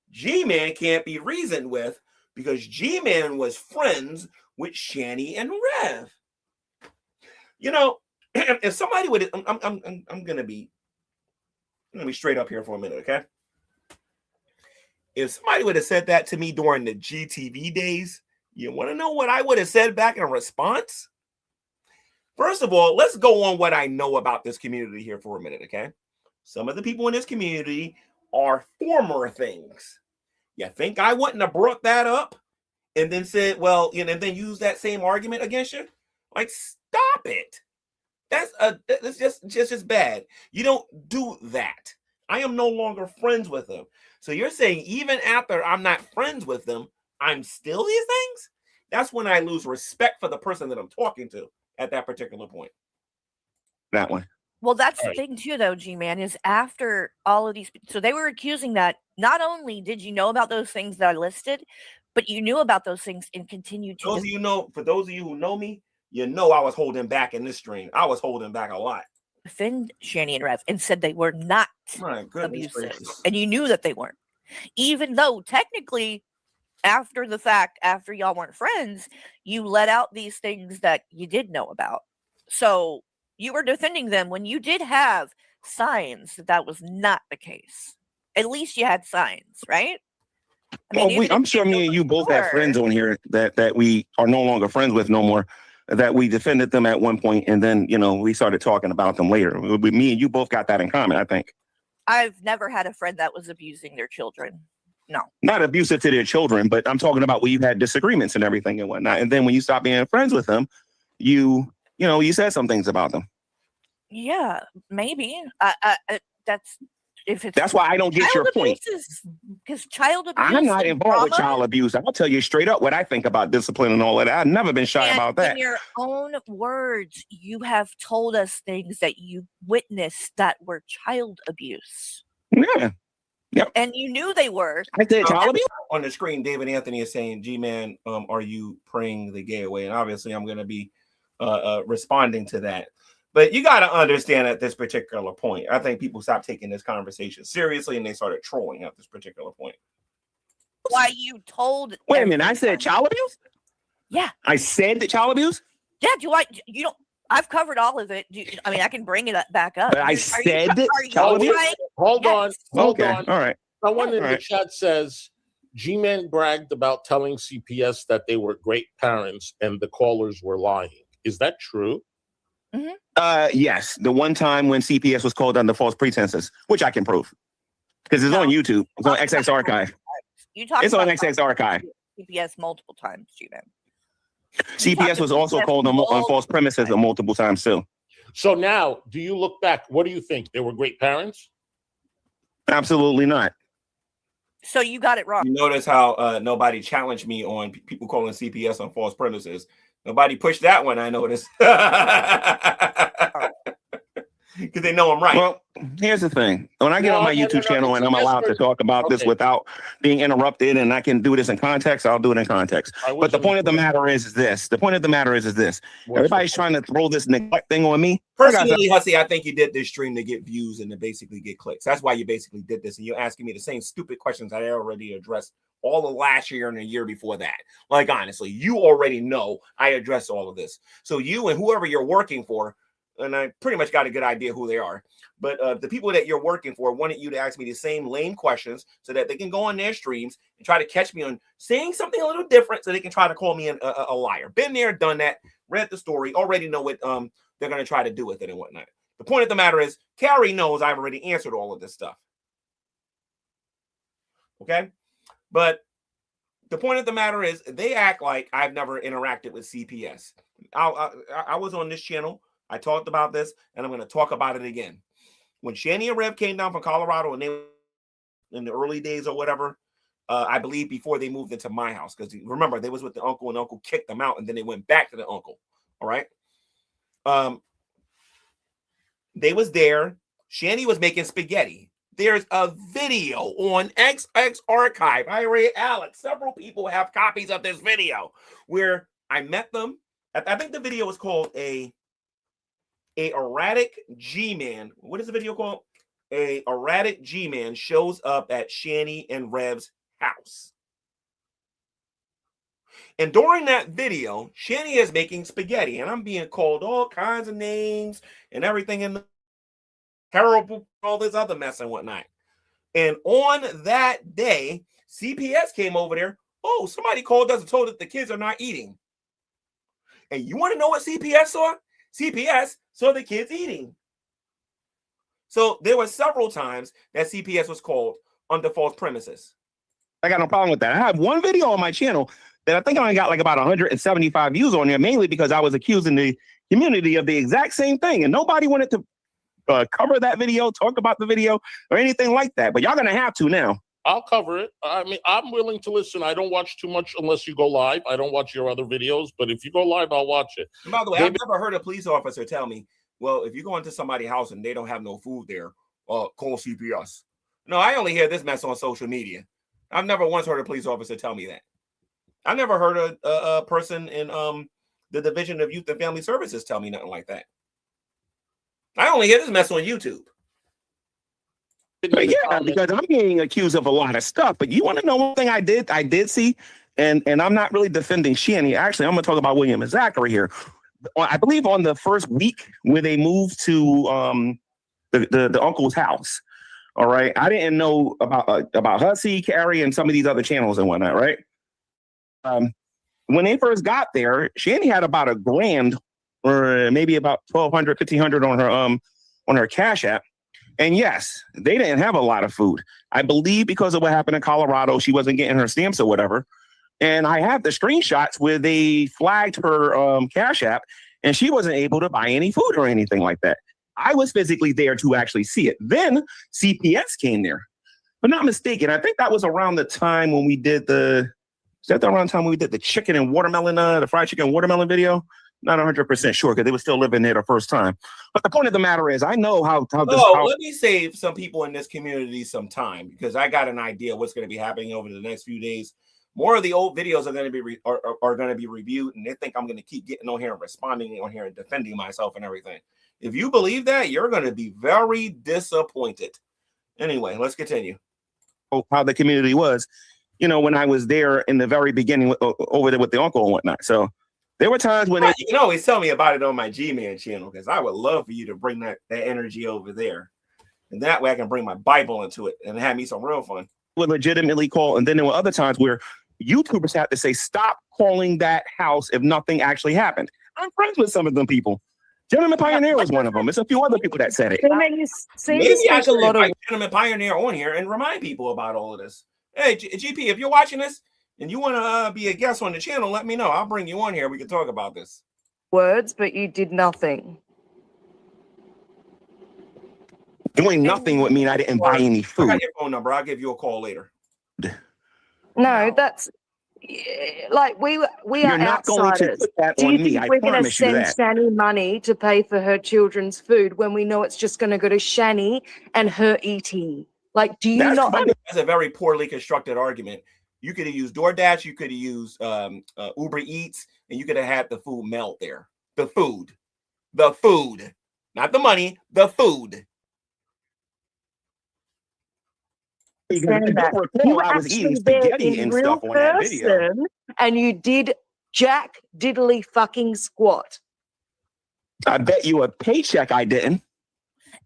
G-Man can't be reasoned with because G-Man was friends with Shanny and Rev. If somebody would, I'm gonna be straight up here for a minute, okay? If somebody would have said that to me during the GTV days, you want to know what I would have said back in response? First of all, let's go on what I know about this community here for a minute, okay? Some of the people in this community are former things. You think I wouldn't have brought that up and then said, well, and then use that same argument against you? Like, stop it. That's just bad. You don't do that. I am no longer friends with them. So you're saying even after I'm not friends with them, I'm still these things? That's when I lose respect for the person that I'm talking to at that particular point. That one. Well, that's the thing too, though, G-Man, is after all of these, so they were accusing that not only did you know about those things that I listed, but you knew about those things and continued to. For those of you who know me, I was holding back in this stream. I was holding back a lot. Defend Shanny and Rev and said they were not abusive, and you knew that they weren't, even though technically, after the fact, after y'all weren't friends, you let out these things that you did know about. So you were defending them when you did have signs that was not the case. At least you had signs, right? I'm sure me and you both have friends on here that we are no longer friends with no more, that we defended them at one point, and then, we started talking about them later. Me and you both got that in common, I think. I've never had a friend that was abusing their children. No. Not abusive to their children, but I'm talking about where you had disagreements and everything and whatnot. And then when you stopped being friends with them, you said some things about them. Yeah, maybe. That's if it's That's why I don't get your point. Because child abuse. I'm not involved with child abuse. I'll tell you straight up what I think about discipline and all of that. I've never been shy about that. In your own words, you have told us things that you witnessed that were child abuse. Yeah. Yep. And you knew they were. I said child abuse. On the screen, David Anthony is saying, G-Man, are you praying the gay away? And obviously I'm going to be responding to that. But you got to understand at this particular point, I think people stopped taking this conversation seriously and they started trolling at this particular point. Why you told? Wait a minute, I said child abuse? Yeah. I said that child abuse? Yeah, you don't. I've covered all of it. I mean, I can bring it back up. But I said child abuse? Hold on. Hold on. All right. Someone in the chat says, G-Man bragged about telling CPS that they were great parents and the callers were lying. Is that true? Mm-hmm. Yes. The one time when CPS was called under false pretenses, which I can prove. Because it's on YouTube. It's on XX Archive. It's on XX Archive. CPS multiple times, G-Man. CPS was also called on false premises multiple times too. So now, do you look back? What do you think? They were great parents? Absolutely not. So you got it wrong. You notice how nobody challenged me on people calling CPS on false premises. Nobody pushed that one, I noticed. Because they know I'm right. Well, here's the thing. When I get on my YouTube channel and I'm allowed to talk about this without being interrupted and I can do this in context, I'll do it in context. But the point of the matter is this. The point of the matter is this. Everybody's trying to throw this neglect thing on me. Personally, Hussy, I think you did this stream to get views and to basically get clicks. That's why you basically did this. And you're asking me the same stupid questions I already addressed all of last year and the year before that. Like, honestly, you already know I addressed all of this. So you and whoever you're working for, and I pretty much got a good idea who they are. But the people that you're working for wanted you to ask me the same lame questions so that they can go on their streams and try to catch me on saying something a little different so they can try to call me a liar. Been there, done that, read the story, already know what they're going to try to do with it and whatnot. The point of the matter is, Carrie knows I've already answered all of this stuff. Okay? But the point of the matter is, they act like I've never interacted with CPS. I was on this channel. I talked about this, and I'm going to talk about it again. When Shani and Rev came down from Colorado, and they in the early days or whatever, I believe before they moved into my house, because remember, they was with the uncle, and uncle kicked them out, and then they went back to the uncle. All right? They was there. Shani was making spaghetti. There's a video on XX Archive. I read Alex. Several people have copies of this video where I met them. I think the video was called a erratic G-Man. What is the video called? A erratic G-Man shows up at Shani and Rev's house. And during that video, Shani is making spaghetti, and I'm being called all kinds of names and everything in the terrible, all this other mess and whatnot. And on that day, CPS came over there. Oh, somebody called us and told us the kids are not eating. And you want to know what CPS saw? CPS saw the kids eating. So there were several times that CPS was called under false premises. I got no problem with that. I have one video on my channel that I think I only got like about 175 views on there, mainly because I was accusing the community of the exact same thing. And nobody wanted to cover that video, talk about the video, or anything like that. But y'all going to have to now. I'll cover it. I mean, I'm willing to listen. I don't watch too much unless you go live. I don't watch your other videos, but if you go live, I'll watch it. And by the way, I've never heard a police officer tell me, well, if you go into somebody's house and they don't have no food there, call CPS. No, I only hear this mess on social media. I've never once heard a police officer tell me that. I never heard a person in the Division of Youth and Family Services tell me nothing like that. I only hear this mess on YouTube. But yeah, because I'm being accused of a lot of stuff. But you want to know one thing I did see, and I'm not really defending Shani. Actually, I'm going to talk about William and Zachary here. I believe on the first week where they moved to the uncle's house. All right, I didn't know about Hussy, Carrie, and some of these other channels and whatnot. Right. When they first got there, Shani had about $1,000 or maybe about $1,200, $1,500 on her Cash App. And yes, they didn't have a lot of food. I believe because of what happened in Colorado, she wasn't getting her stamps or whatever. And I have the screenshots where they flagged her Cash App, and she wasn't able to buy any food or anything like that. I was physically there to actually see it. Then CPS came there. If I'm not mistaken, I think that was around the time when we did the chicken and watermelon, the fried chicken and watermelon video? Not 100% sure because they were still living there the first time. But the point of the matter is, I know how let me save some people in this community some time because I got an idea what's going to be happening over the next few days. More of the old videos are going to be are going to be reviewed, and they think I'm going to keep getting on here and responding on here and defending myself and everything. If you believe that, you're going to be very disappointed. Anyway, let's continue. How the community was, when I was there in the very beginning over there with the uncle and whatnot. So there were times when you can always tell me about it on my Gman channel because I would love for you to bring that energy over there, and that way I can bring my Bible into it and have me some real fun. Would legitimately call, and then there were other times where YouTubers had to say, "Stop calling that house if nothing actually happened." I'm friends with some of them people. Gentleman Pioneer was one of them. There's a few other people that said it. Maybe I should invite Gentleman Pioneer on here and remind people about all of this. Hey, GP, if you're watching this and you want to be a guest on the channel, let me know. I'll bring you on here. We can talk about this. Words, but you did nothing. Doing nothing would mean I didn't buy any food. I got your phone number. I'll give you a call later. No, that's like we You're are not outsiders. going to put that Do on you me. think I we're going to promise you send that. Shani money to pay for her children's food when we know it's just going to go to Shani and her eating? Like, do you not? That's a very poorly constructed argument. You could have used DoorDash. You could have used Uber Eats, and you could have had the food melt there. The food, not the money. The food. I don't recall I was eating spaghetti and stuff on that video. And you did jack diddly fucking squat. I bet you a paycheck I didn't.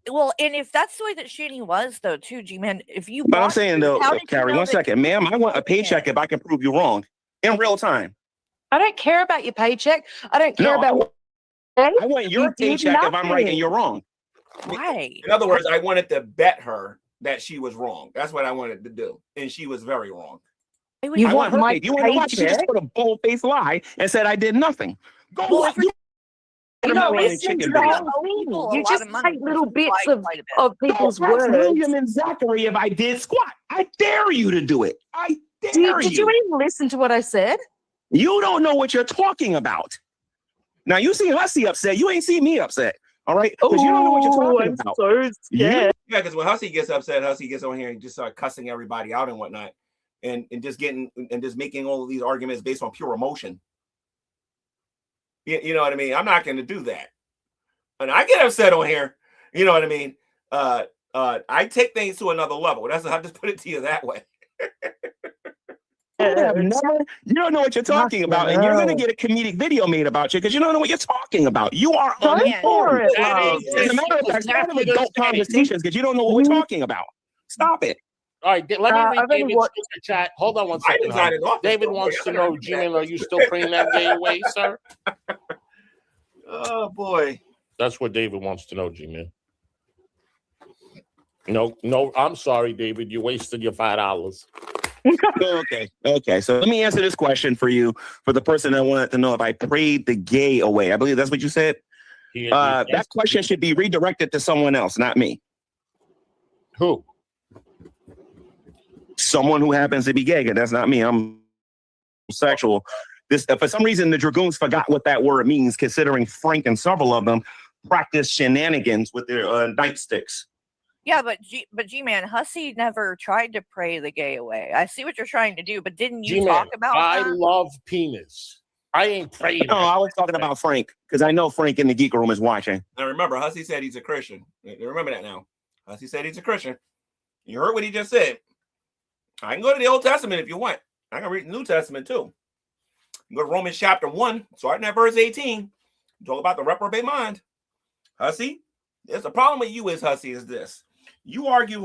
Well, and if that's the way that Shani was, though, too, G-Man, if you... But I'm saying, though, Carrie, 1 second. Ma'am, I want a paycheck if I can prove you wrong in real time. I don't care about your paycheck. I don't care about... I want your paycheck if I'm right and you're wrong. Right. In other words, I wanted to bet her that she was wrong. That's what I wanted to do. And she was very wrong. You want my paycheck? You want to watch? She just put a bold-faced lie and said I did nothing. Go watch. You know, listen to the you just take little bits of people's words. William and Zachary, if I did squat, I dare you to do it. I dare you. Did you even listen to what I said? You don't know what you're talking about. Now you see Hussy upset. You ain't see me upset. All right, because you don't know what you're talking about. So scared. Yeah, because when Hussy gets upset, Hussy gets on here and just start cussing everybody out and whatnot, and just making all of these arguments based on pure emotion. You know what I mean? I'm not going to do that. And I get upset on here. You know what I mean? I take things to another level. That's how I just put it to you that way. You don't know what you're talking about, and you're going to get a comedic video made about you because you don't know what you're talking about. You are uninformed. As a matter of fact, start adult conversations because you don't know what we're talking about. Stop it. All right, let me read David's super chat. Hold on 1 second. David wants to know, Gman, are you still praying that gay away, sir? Oh, boy. That's what David wants to know, Gman. No, I'm sorry, David. You wasted your $5. Okay. So let me answer this question for you, for the person that wanted to know if I prayed the gay away. I believe that's what you said. That question should be redirected to someone else, not me. Who? Someone who happens to be gay, and that's not me. I'm sexual. This, for some reason, the Dragoons forgot what that word means, considering Frank and several of them practice shenanigans with their nightsticks. Yeah, but G-Man, Hussy never tried to pray the gay away. I see what you're trying to do, but didn't you talk about I that? love penis. I ain't praying. No, I was talking about Frank, because I know Frank in the geek room is watching. Now remember, Hussy said he's a Christian. Remember that now. Hussy said he's a Christian. You heard what he just said. I can go to the Old Testament if you want. I can read the New Testament too. You go to Romans chapter 1, starting at verse 18. Talk about the reprobate mind. Hussy, there's a problem with you Hussy, is this. You argue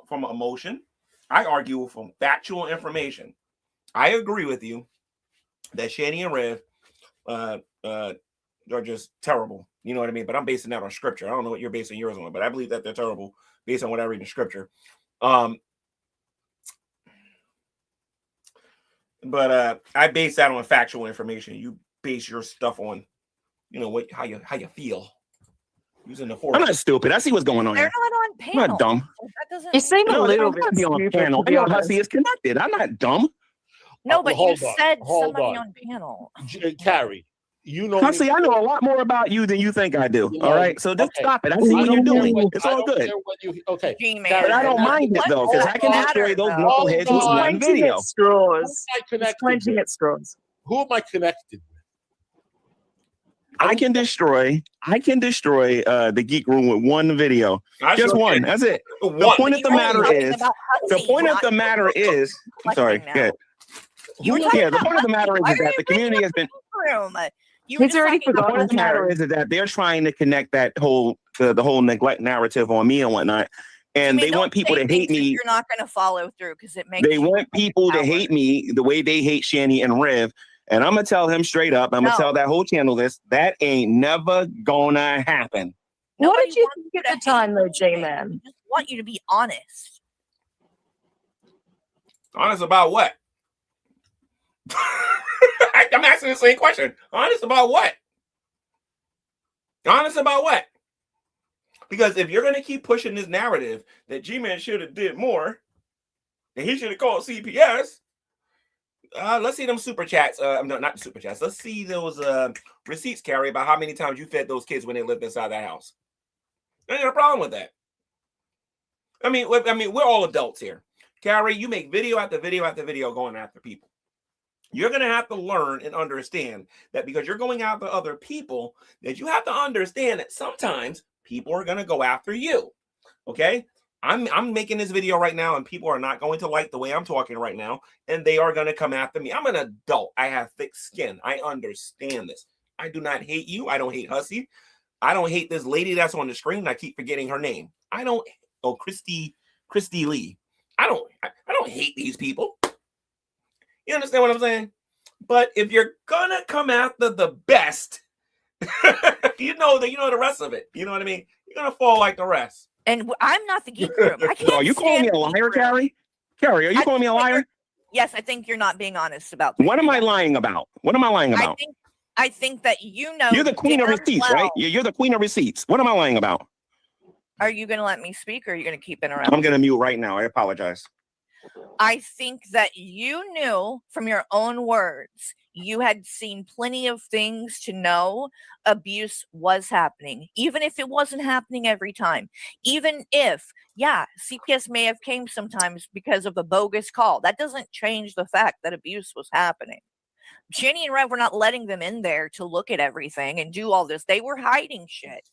from emotion. I argue from factual information. I agree with you that Shani and Rev are just terrible. You know what I mean? But I'm basing that on scripture. I don't know what you're basing yours on, but I believe that they're terrible based on what I read in scripture. But I base that on factual information. You base your stuff on, how you feel. Using the I'm forest. not stupid. I see what's going on They're here. not on I'm panel. not dumb. That doesn't. You seem a No, they little don't bit gotta be on stupid, panel. to I be know honest. Hussy is connected. I'm not dumb. No, but you hold on, said hold somebody on. on panel. Carrie, you know Hussy, me. I know a lot more about you than you think I do. All right, so just Okay. stop it. I see what you're doing. It's all good. Okay, G-Man. But I don't mind it though, because I can destroy those knuckleheads with one Clenching video. at straws. He's clenching at straws. Who am I connected with? I can destroy the geek room with one video. Just one. That's it. The point of the matter is. The point of the matter is. I'm sorry. Yeah. Yeah. The point of the matter is that the community has been. He's already The point forgotten. of the matter is that they're trying to connect that whole the whole neglect narrative on me and whatnot, and they want people to hate me. You're not going to follow through because it makes. They want people to hate me the way they hate Shani and Rev. And I'm gonna tell him straight up. I'm gonna tell that whole channel this. That ain't never gonna happen. What did you think at the time, though, Gman? I just want you to be honest. Honest about what? I'm asking the same question. Honest about what? Honest about what? Because if you're going to keep pushing this narrative that G-Man should have did more, that he should have called CPS, let's see them super chats. No, not the super chats. Let's see those receipts, Carrie, about how many times you fed those kids when they lived inside that house. I ain't got a problem with that. I mean, we're all adults here. Carrie, you make video after video after video going after people. You're going to have to learn and understand that because you're going after other people, that you have to understand that sometimes people are going to go after you. Okay? I'm making this video right now, and people are not going to like the way I'm talking right now, and they are going to come after me. I'm an adult. I have thick skin. I understand this. I do not hate you. I don't hate Hussy. I don't hate this lady that's on the screen. I keep forgetting her name. I don't. Oh, Christy Lee. I don't hate these people. You understand what I'm saying? But if you're gonna come after the best, you know the rest of it. You know what I mean? You're gonna fall like the rest. And I'm not the geek room. I can't. Are you calling me a liar, Carrie? Carrie, are you calling me a liar? Yes, I think you're not being honest about that. What am I lying about? What am I lying about? I think that you know. You're the queen of receipts, right? You're the queen of receipts. What am I lying about? Are you going to let me speak, or are you going to keep interrupting? I'm going to mute right now. I apologize. I think that you knew from your own words, you had seen plenty of things to know abuse was happening, even if it wasn't happening every time. Even if, CPS may have came sometimes because of a bogus call. That doesn't change the fact that abuse was happening. Jenny and Rev were not letting them in there to look at everything and do all this. They were hiding shit.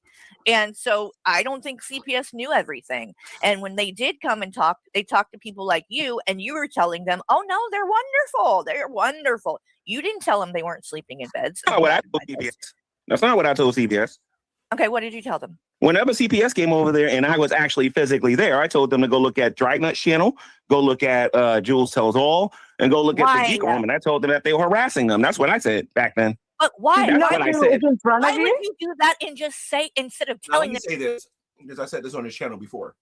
And so I don't think CPS knew everything. And when they did come and talk, they talked to people like you, and you were telling them, oh, no, they're wonderful. They're wonderful. You didn't tell them they weren't sleeping in beds. That's not what I told CPS. That's not what I told CPS. Okay, what did you tell them? Whenever CPS came over there and I was actually physically there, I told them to go look at Dragnut's channel, go look at Jules Tells All, and go look at the Geek Room. And I told them that they were harassing them. That's what I said back then. But why? That's what I said. Why would you do that and just say, instead of telling them? Let me say this, because I said this on this channel before.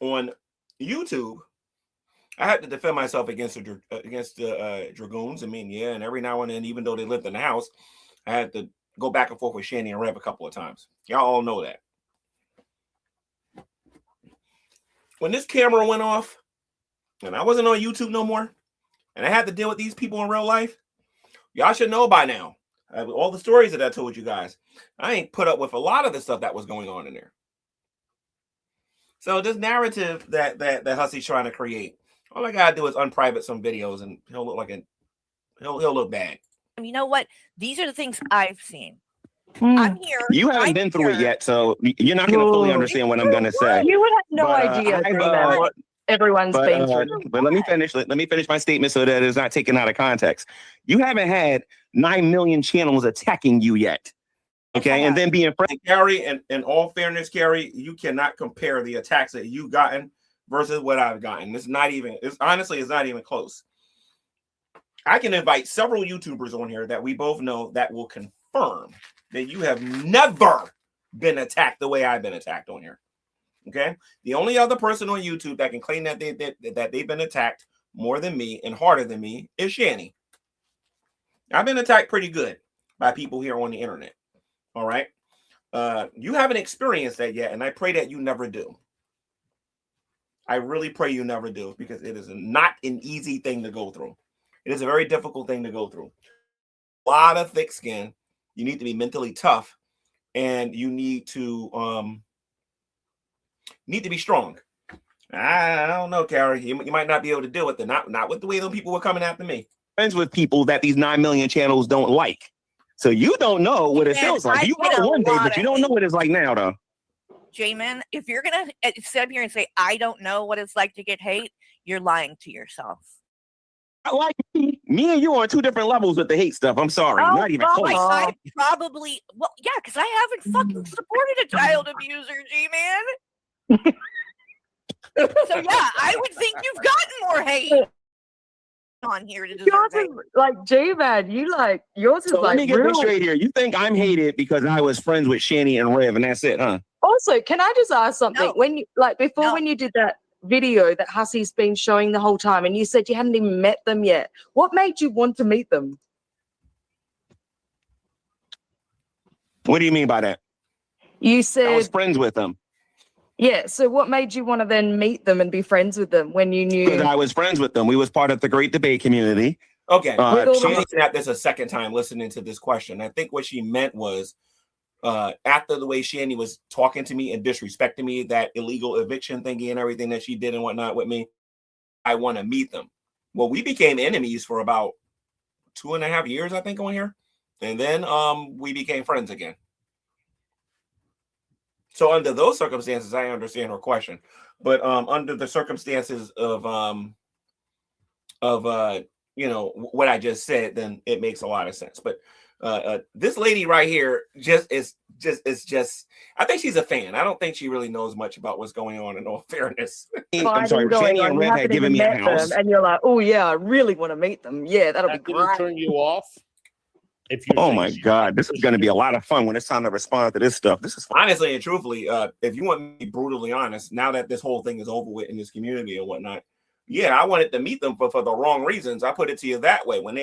On YouTube, I had to defend myself against the Dragoons. I mean, and every now and then, even though they lived in the house, I had to go back and forth with Shani and Rev a couple of times. Y'all all know that. When this camera went off, and I wasn't on YouTube no more, and I had to deal with these people in real life, y'all should know by now. All the stories that I told you guys, I ain't put up with a lot of the stuff that was going on in there. So this narrative that Hussy's trying to create, all I gotta do is unprivate some videos, and he'll look like he'll look bad. You know what? These are the things I've seen. I'm here. You haven't been through it yet, so you're not going to fully understand what I'm going to say. You would have no idea what everyone's been through. But let me finish. Let me finish my statement so that it's not taken out of context. You haven't had 9 million channels attacking you yet. Okay, and then being friendly. Carrie, and in all fairness, Carrie, you cannot compare the attacks that you've gotten versus what I've gotten. It's not even. It's not even close. I can invite several YouTubers on here that we both know that will confirm that you have never been attacked the way I've been attacked on here. Okay, the only other person on YouTube that can claim that they've been attacked more than me and harder than me is Shani. I've been attacked pretty good by people here on the internet. All right. You haven't experienced that yet, and I pray that you never do. I really pray you never do, because it is not an easy thing to go through. It is a very difficult thing to go through. A lot of thick skin. You need to be mentally tough, and you need to be strong. I don't know, Carrie. You might not be able to do it. Not with the way those people were coming after me. Friends with people that these 9 million channels don't like. So you don't know what it feels like. You will one day, but you don't know what it's like now, though. J-Man, if you're going to sit up here and say, I don't know what it's like to get hate, you're lying to yourself. Like me and you are on two different levels with the hate stuff. I'm sorry. Not even close. I probably, well, yeah, because I haven't fucking supported a child abuser, G-Man. So, yeah, I would think you've gotten more hate on here to deserve yours is like G-Man. Yours is so like. Let me get this straight here. You think I'm hated because I was friends with Shani and Rev, and that's it, huh? Also, can I just ask something? No. When you when you did that video that Hussy's been showing the whole time, and you said you hadn't even met them yet, what made you want to meet them? What do you mean by that? You said I was friends with them. Yeah, so what made you want to then meet them and be friends with them when you knew? Because I was friends with them. We was part of the great debate community. Okay, I'm looking at this a second time listening to this question. I think what she meant was after the way Shani was talking to me and disrespecting me, that illegal eviction thingy and everything that she did and whatnot with me, I want to meet them. Well, we became enemies for about 2.5 years, I think, on here. And then we became friends again. So under those circumstances, I understand her question. But under the circumstances of what I just said, then it makes a lot of sense. But this lady right here is just I think she's a fan. I don't think she really knows much about what's going on, in all fairness. I'm sorry, Shani and Rev had given me a house. And you're like, oh yeah, I really want to meet them. Yeah, that'll be great. Turn you off? Oh my God, this is going to be a lot of fun when it's time to respond to this stuff. This is fun. Honestly and truthfully, if you want me to be brutally honest, now that this whole thing is over with in this community and whatnot, yeah, I wanted to meet them for the wrong reasons. I put it to you that way. When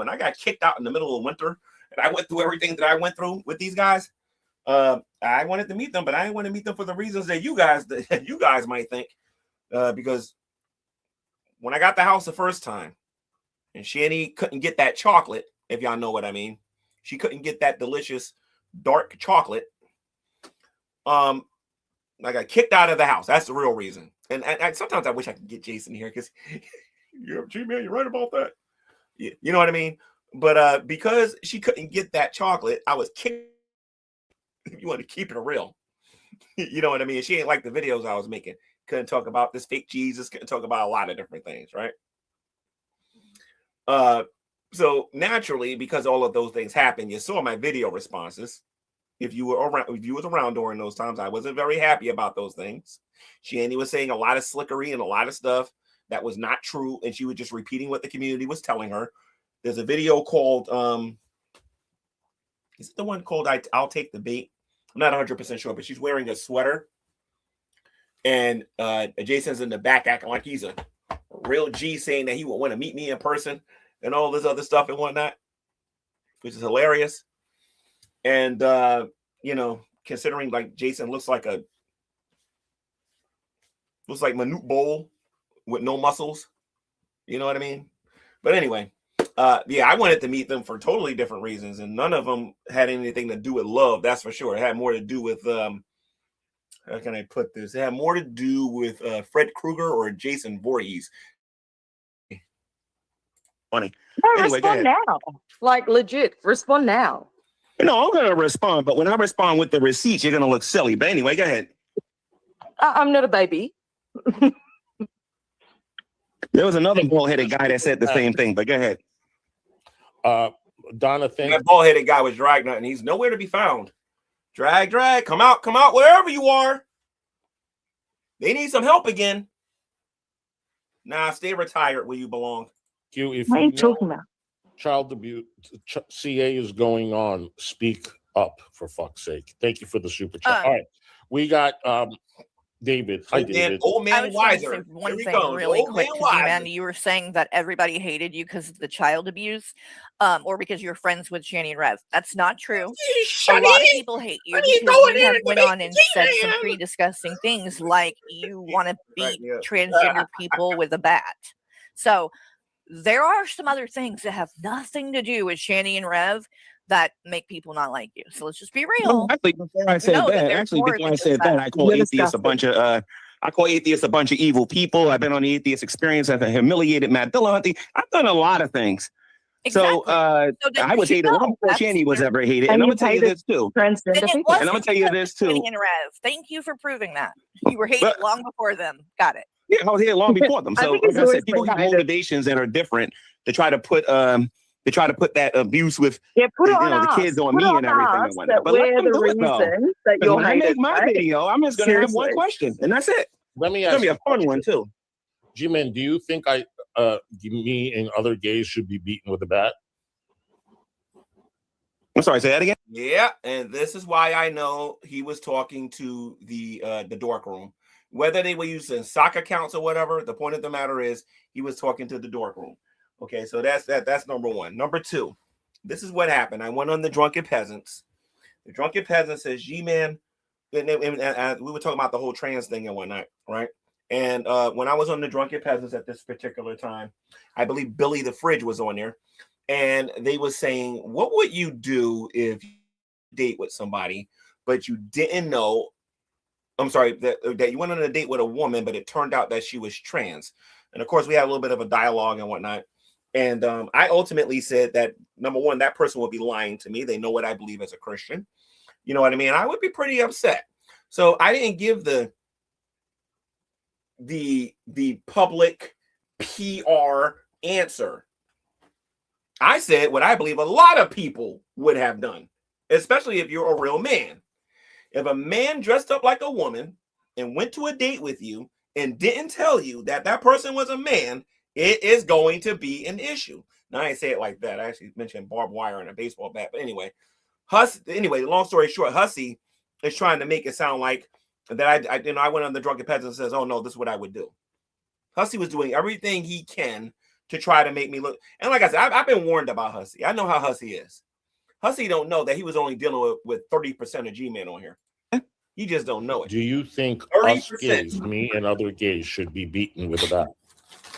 I got kicked out in the middle of winter and I went through everything that I went through with these guys, I wanted to meet them, but I didn't want to meet them for the reasons that you guys might think. Because when I got the house the first time and Shani couldn't get that chocolate, if y'all know what I mean. She couldn't get that delicious dark chocolate. I got kicked out of the house. That's the real reason. And sometimes I wish I could get Jason here because G-Man, you're right about that. You know what I mean? But because she couldn't get that chocolate, I was kicked. You want to keep it real. You know what I mean? She ain't like the videos I was making. Couldn't talk about this fake Jesus. Couldn't talk about a lot of different things, right? So naturally, because all of those things happened, you saw my video responses. If you was around during those times, I wasn't very happy about those things. Shani was saying a lot of slickery and a lot of stuff that was not true, and she was just repeating what the community was telling her. There's a video called is it the one called I'll Take the Bait? I'm not 100% sure, but she's wearing a sweater, and Jason's in the back acting like he's a real G, saying that he would want to meet me in person and all this other stuff and whatnot, which is hilarious. And, considering like Jason looks like Manute Bowl with no muscles, you know what I mean? But anyway, I wanted to meet them for totally different reasons, and none of them had anything to do with love. That's for sure. It had more to do with, how can I put this? It had more to do with Fred Krueger or Jason Voorhees. Funny. No, anyway, respond now. Like legit, respond now. No, I'm going to respond, but when I respond with the receipts, you're going to look silly. But anyway, go ahead. I'm not a baby. There was another bald-headed guy that said the same thing, but go ahead. Donna, that bald-headed guy was dragged out, and he's nowhere to be found. Drag, come out, wherever you are. They need some help again. Nah, stay retired where you belong. If what are you talking about? Child abuse CA is going on. Speak up, for fuck's sake. Thank you for the super chat. All right, we got David. Hi, David. Old I man was trying to wiser. say one Here he thing comes. really Old quick man to wiser. Gman. You were saying that everybody hated you because of the child abuse, or because you're friends with Shanny and Rev. That's not true. A lot of people hate you because you have went on and said some pretty disgusting things, like you want to beat transgender people with a bat. So there are some other things that have nothing to do with Shanny and Rev that make people not like you. So let's just be real. No, actually, before I said that, I call atheists a bunch of evil people. I've been on the atheist experience. I've humiliated Matt Dillahunty. I've done a lot of things. Exactly. So I was hated long before Shanny was ever hated. And I'm gonna tell you this too. And I'm gonna tell you this too. Shanny and Rev. Thank you for proving that. You were hated long before them. Got it. Yeah, I was here long before them. So like I said, people have motivations that are different to try to put that abuse with the kids on me and everything and whatnot. But let them do it though. When I make my video, I'm just gonna have one question, and that's it. Let me It's ask gonna be a fun one too. G-Man, do you think me and other gays should be beaten with a bat? I'm sorry, say that again. Yeah, and this is why I know he was talking to the dork room. Whether they were using sock accounts or whatever, the point of the matter is he was talking to the dork room. Okay, so that's number one. Number two, this is what happened. I went on the Drunken Peasants. The Drunken Peasant says, G-Man, and we were talking about the whole trans thing and whatnot, right? And when I was on the Drunken Peasants at this particular time, I believe Billy the Fridge was on there, and they were saying, what would you do if you date with somebody, but you didn't know, I'm sorry, that you went on a date with a woman, but it turned out that she was trans. And of course, we had a little bit of a dialogue and whatnot. And I ultimately said that, number one, that person would be lying to me. They know what I believe as a Christian. You know what I mean? I would be pretty upset. So I didn't give the public PR answer. I said what I believe a lot of people would have done, especially if you're a real man. If a man dressed up like a woman and went to a date with you and didn't tell you that that person was a man, it is going to be an issue. Now, I didn't say it like that. I actually mentioned barbed wire and a baseball bat. But anyway, long story short, Hussy is trying to make it sound like that I went on the Drunken Peasant and says, oh, no, this is what I would do. Hussy was doing everything he can to try to make me look. And like I said, I've been warned about Hussy. I know how Hussy is. Hussy don't know that he was only dealing with 30% of G-Men on here. You just don't know it. Do you think 30%. us gays, me and other gays, should be beaten with a bat?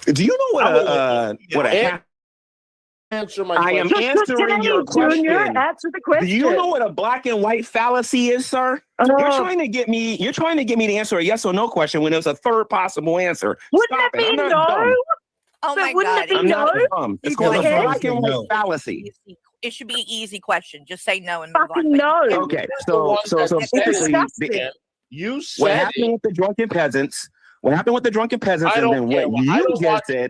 Do you know what answer my I am question? answering your question. Answer the question. Do you know what a black and white fallacy is, sir? You're trying to get me to answer a yes or no question when there's a third possible answer. Wouldn't it be no? Dumb. Oh my wouldn't God. it be I'm no? not dumb. It's called a black and white fallacy. It should be an easy question. Just say no and move Fucking on. no. Okay, so basically, you said what happened with the Drunken Peasants? What happened with the Drunken Peasants, and then what you just said?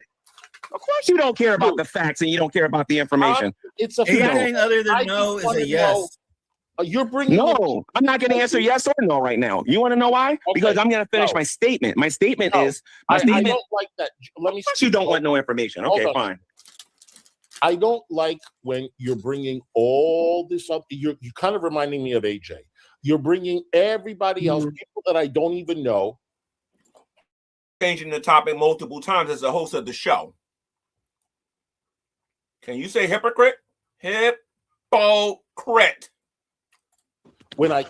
Of course, you don't care about the facts and you don't care about the information. It's a anything other than no is a yes. You're bringing no. I'm not going to answer yes or no right now. You want to know why? Okay. Because I'm going to finish my statement. My statement is I don't like that. Let me. You don't want no information. Okay, fine. I don't like when you're bringing all this up. You're kind of reminding me of AJ. You're bringing everybody else, people that I don't even know. Changing the topic multiple times as the host of the show. Can you say hypocrite? Hypocrite. When I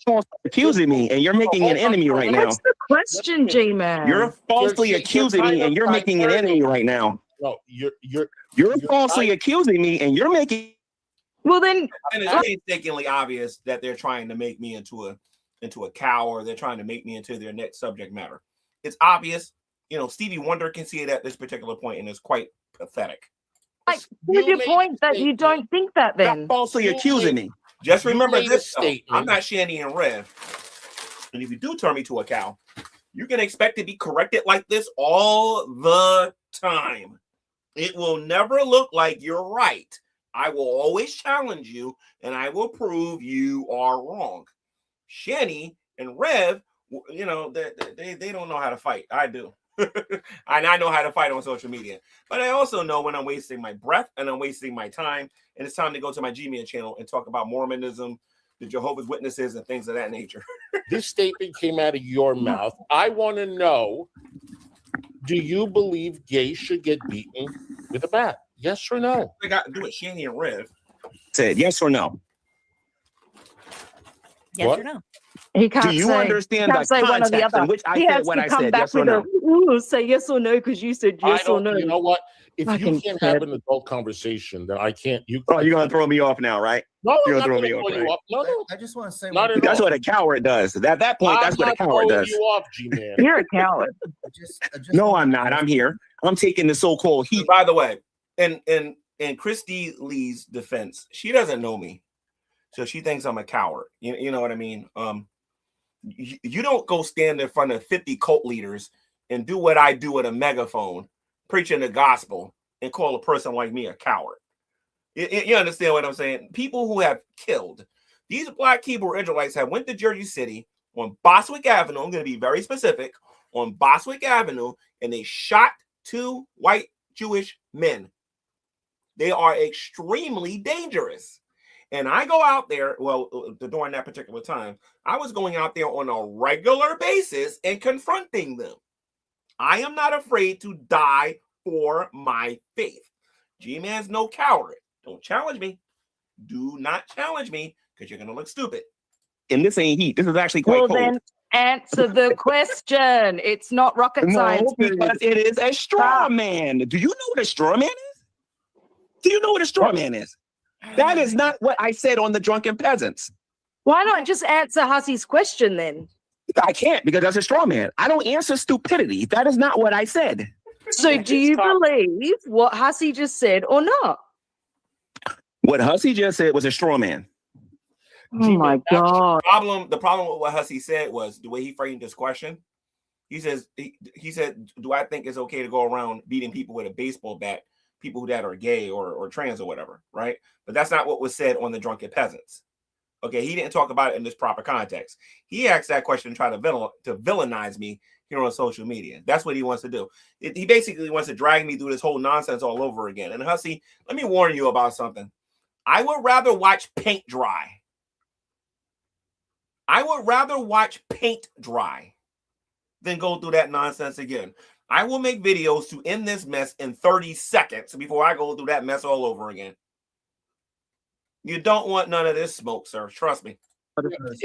you're accusing me and you're making an enemy right now. What's the question, J-Man? You're falsely accusing me and you're making an enemy right now. No, you're falsely accusing me and you're making. Well, then it's mistakenly obvious that they're trying to make me into a cow, or they're trying to make me into their next subject matter. It's obvious. You know, Stevie Wonder can see it at this particular point, and it's quite pathetic. Like, what's your point that you don't think that then? You're falsely accusing me. Just remember this, I'm not Shanny and Rev. And if you do turn me to a cow, you can expect to be corrected like this all the time. It will never look like you're right. I will always challenge you, and I will prove you are wrong. Shanny and Rev, you know, they don't know how to fight. I do. And I know how to fight on social media. But I also know when I'm wasting my breath and I'm wasting my time, and it's time to go to my Gman channel and talk about Mormonism, the Jehovah's Witnesses and things of that nature. This statement came out of your mouth. I want to know, do you believe gays should get beaten with a bat? Yes or no? They got to do it, Shanny and Rev. Said yes or no. Yes or no? He can't Do you say, understand the say one or the context other. in which I He said has what to I come said? back Yes or with no? Ooh, say yes or no because you said yes or no. You know what? If you Fucking can't kid. have an adult conversation, then I can't. Oh, you're gonna throw me off now, right? No, You're I'm gonna not throw going me to off, throw you right? off. No. I just want to say Not at That's all. what a coward does. At that point, that's what a coward throwing does. you off, G-Man. You're a coward. No, I'm not. I'm here. I'm taking the so-called heat. By the way, in Christy Lee's defense, she doesn't know me, so she thinks I'm a coward. You know what I mean? You don't go stand in front of 50 cult leaders and do what I do with a megaphone, preaching the gospel, and call a person like me a coward. You understand what I'm saying? People who have killed, these black Hebrew Israelites have went to Jersey City on Boswick Avenue. I'm going to be very specific, on Boswick Avenue, and they shot 2 white Jewish men. They are extremely dangerous. And I go out there, well, during that particular time, I was going out there on a regular basis and confronting them. I am not afraid to die for my faith. G-Man's no coward. Don't challenge me. Do not challenge me, because you're going to look stupid. And this ain't heat. This is actually quite cold. Then answer the question. It's not rocket science. Because it is a straw man. Do you know what a straw man is? Do you know what a straw man is? That is not what I said on the Drunken Peasants. Why not just answer Hussy's question then? I can't, because that's a straw man. I don't answer stupidity. That is not what I said. So do you believe what Hussy just said or not? What Hussy just said was a straw man. Oh my God. The problem with what Hussy said was the way he framed this question. He said, do I think it's okay to go around beating people with a baseball bat, people that are gay or trans or whatever, right? But that's not what was said on the Drunken Peasants. Okay, he didn't talk about it in this proper context. He asked that question to try to villainize me here on social media. That's what he wants to do. He basically wants to drag me through this whole nonsense all over again. And Hussy, let me warn you about something. I would rather watch paint dry. I would rather watch paint dry than go through that nonsense again. I will make videos to end this mess in 30 seconds before I go through that mess all over again. You don't want none of this smoke, sir. Trust me.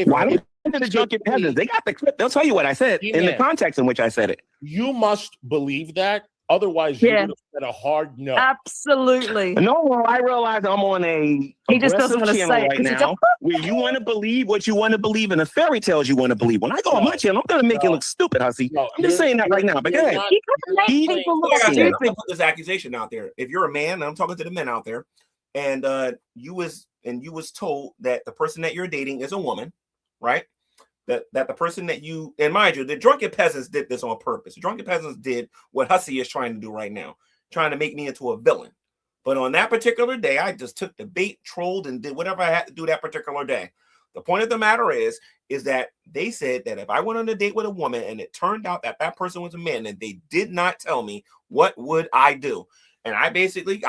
Why don't you to the Drunken Peasants? They got the clip. They'll tell you what I said in the context in which I said it. You must believe that. Otherwise, you would have said a hard no. Absolutely. No, I realize I'm on a he just doesn't want to channel say it right now where you want to believe what you want to believe and the fairy tales you want to believe. When I go on my channel, I'm going to make you look stupid, Hussy. I'm just saying that right now. But go ahead. I put this accusation out there. If you're a man, and I'm talking to the men out there, and you was told that the person that you're dating is a woman, right? That the person that you, and mind you, the Drunken Peasants did this on purpose. The Drunken Peasants did what Hussy is trying to do right now, trying to make me into a villain. But on that particular day, I just took the bait, trolled, and did whatever I had to do that particular day. The point of the matter is that they said that if I went on a date with a woman and it turned out that that person was a man and they did not tell me, what would I do? And I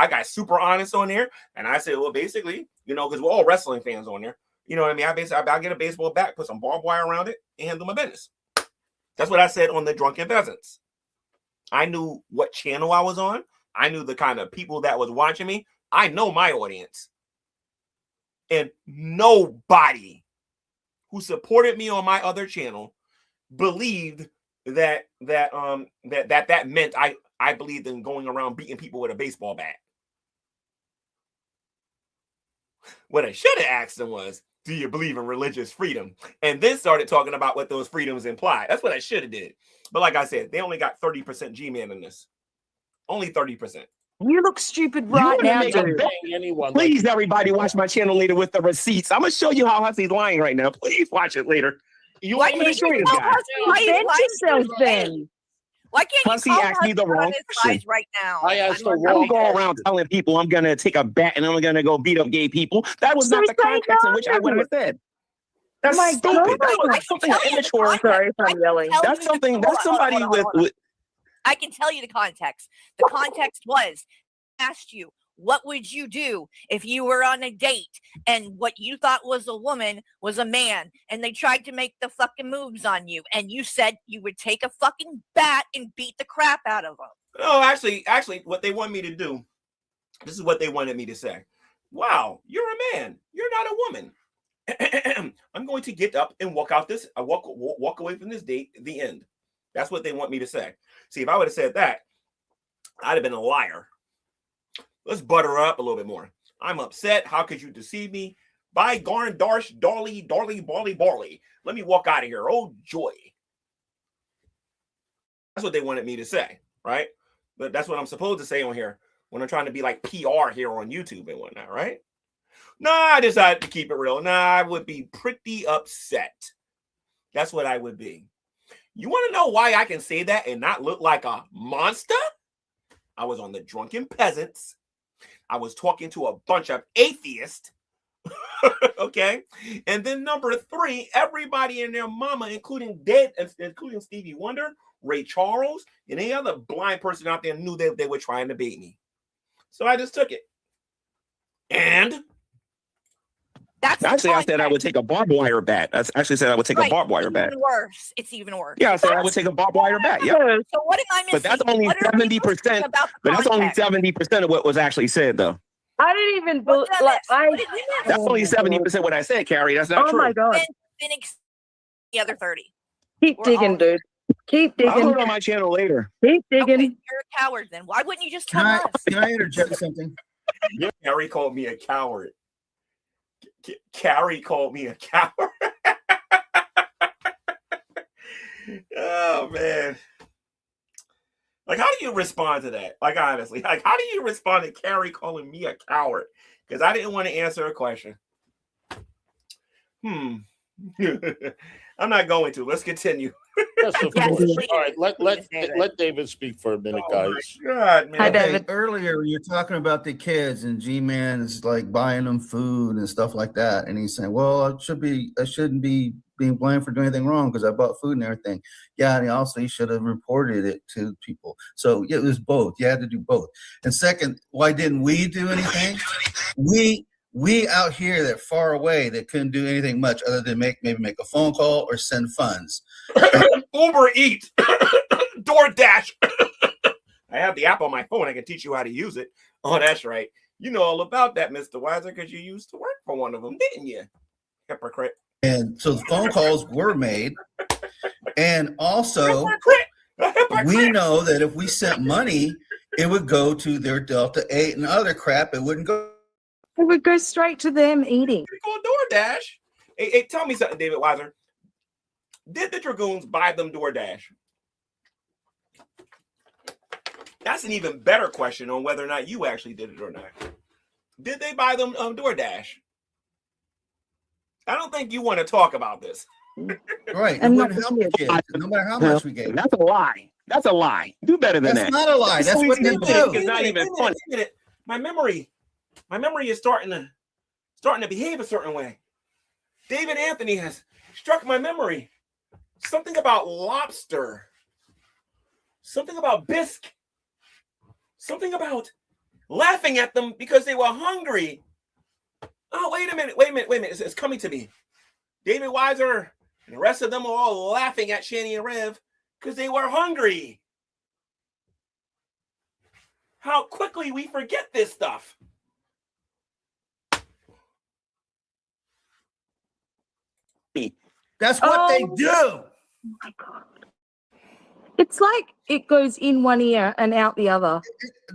got super honest on there. And I said, well, basically, because we're all wrestling fans on there. You know what I mean? I'll get a baseball bat, put some barbed wire around it, and handle my business. That's what I said on the Drunken Peasants. I knew what channel I was on. I knew the kind of people that was watching me. I know my audience. And nobody who supported me on my other channel believed that meant I believed in going around beating people with a baseball bat. What I should have asked them was, do you believe in religious freedom? And then started talking about what those freedoms imply. That's what I should have did. But like I said, they only got 30% G-Man in this. Only 30%. You look stupid right now, dude. Please, everybody, watch my channel later with the receipts. I'm going to show you how Hussy's lying right now. Please watch it later. Why can't you tell Hussy asked me the wrong question. Right now? I don't go around telling people I'm going to take a bat and I'm going to go beat up gay people. That was not the context in which I would have said. That's stupid. That's something immature. Sorry if I'm yelling. That's something. That's somebody with. I can tell you the context. The context was asked you, what would you do if you were on a date and what you thought was a woman was a man and they tried to make the fucking moves on you and you said you would take a fucking bat and beat the crap out of them? No, actually, what they want me to do, this is what they wanted me to say. Wow, you're a man. You're not a woman. I'm going to get up and walk away from this date. The end. That's what they want me to say. See, if I would have said that, I'd have been a liar. Let's butter up a little bit more. I'm upset. How could you deceive me? By garn, darsh, darly, barley. Let me walk out of here. Oh, joy. That's what they wanted me to say, right? But that's what I'm supposed to say on here when I'm trying to be like PR here on YouTube and whatnot, right? Nah, I decided to keep it real. Nah, I would be pretty upset. That's what I would be. You want to know why I can say that and not look like a monster? I was on the Drunken Peasants. I was talking to a bunch of atheists. Okay. And then number 3, everybody and their mama, including Stevie Wonder, Ray Charles, and any other blind person out there knew that they were trying to bait me. So I just took it. And Actually, I said I would take a barbed wire bat. I actually said I would take a barbed wire bat. Even worse. It's even worse. Yeah, I said I would take a barbed wire bat. Yeah. So what am I missing? But that's only 70%. But that's only 70% of what was actually said, though. I didn't even That's only 70% what I said, Carrie. That's not true. Oh my God. Then the other 30. Keep digging, dude. Keep digging. I'll put it on my channel later. Keep digging. Okay, you're a coward then. Why wouldn't you just tell us? Can I interject something? Carrie called me a coward. Carrie called me a coward. Oh, man. Like, how do you respond to that? Like, honestly, like, how do you respond to Carrie calling me a coward? Because I didn't want to answer a question. I'm not going to. Let's continue. Yes, of course. All right, let David speak for a minute, guys. God, man. Hi, David. Earlier, you're talking about the kids, and G-Man is like buying them food and stuff like that, and he's saying, "Well, I shouldn't be being blamed for doing anything wrong because I bought food and everything." Yeah, and also you should have reported it to people. So yeah, it was both. You had to do both. And second, why didn't we do anything? We out here that far away that couldn't do anything much other than maybe make a phone call or send funds. Uber Eats, DoorDash. I have the app on my phone. I can teach you how to use it. Oh, that's right. You know all about that, Mr. Weiser, because you used to work for one of them, didn't you? Hypocrite. And so the phone calls were made. And also, we know that if we sent money, it would go to their Delta 8 and other crap. It wouldn't go. It would go straight to them eating. Go DoorDash. Hey, tell me something, David Weiser. Did the Dragoons buy them DoorDash? That's an even better question on whether or not you actually did it or not. Did they buy them DoorDash? I don't think you want to talk about this. Right. It wouldn't help the kids, no matter how much we gave. That's a lie. That's a lie. Do better than that. That's not a lie. That's what they do. It's not even funny. My memory is starting to behave a certain way. David Anthony has struck my memory. Something about lobster. Something about bisque. Something about laughing at them because they were hungry. Oh, wait a minute. It's coming to me. David Weiser and the rest of them are all laughing at Shani and Rev because they were hungry. How quickly we forget this stuff. That's what they do. Oh my God. It's like it goes in one ear and out the other.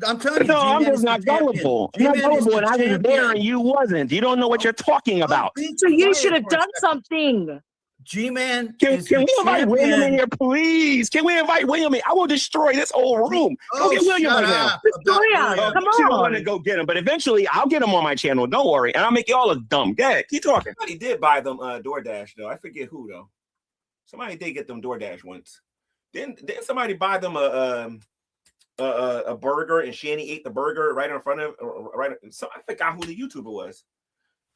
I'm telling you, no, I'm just not gullible. I'm not gullible, and I was there and you wasn't. You don't know what you're talking about. So you should have done something. G-Man, can we invite William in here, please? Can we invite William in? I will destroy this whole room. Go get William right now. Destroy him. Come on. You don't want to go get him, but eventually I'll get him on my channel. Don't worry, and I'll make you all look dumb. Go ahead, keep talking. Somebody did buy them DoorDash though. I forget who though. Somebody did get them DoorDash once. Didn't somebody buy them a burger and Shani ate the burger right in front of So I forgot who the YouTuber was.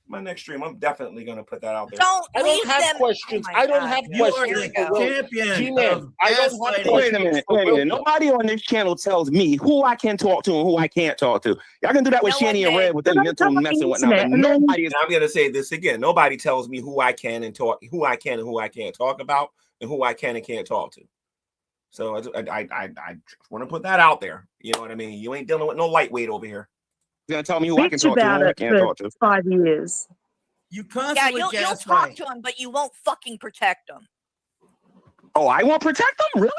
My next stream, I'm definitely gonna put that out there. I don't have questions. I don't have questions. G-Man, I don't have questions. Wait a minute. Nobody on this channel tells me who I can talk to and who I can't talk to. Y'all can do that with Shanny and Red with their mental mess and whatnot. But nobody is. I'm gonna say this again. Nobody tells me who I can and who I can and who I can't talk about, and who I can and can't talk to. So I want to put that out there. You know what I mean? You ain't dealing with no lightweight over here. You're gonna tell me who I can talk to and who I can't talk to. 5 years. You constantly you'll talk to him, but you won't fucking protect him. Oh, I won't protect them? Really?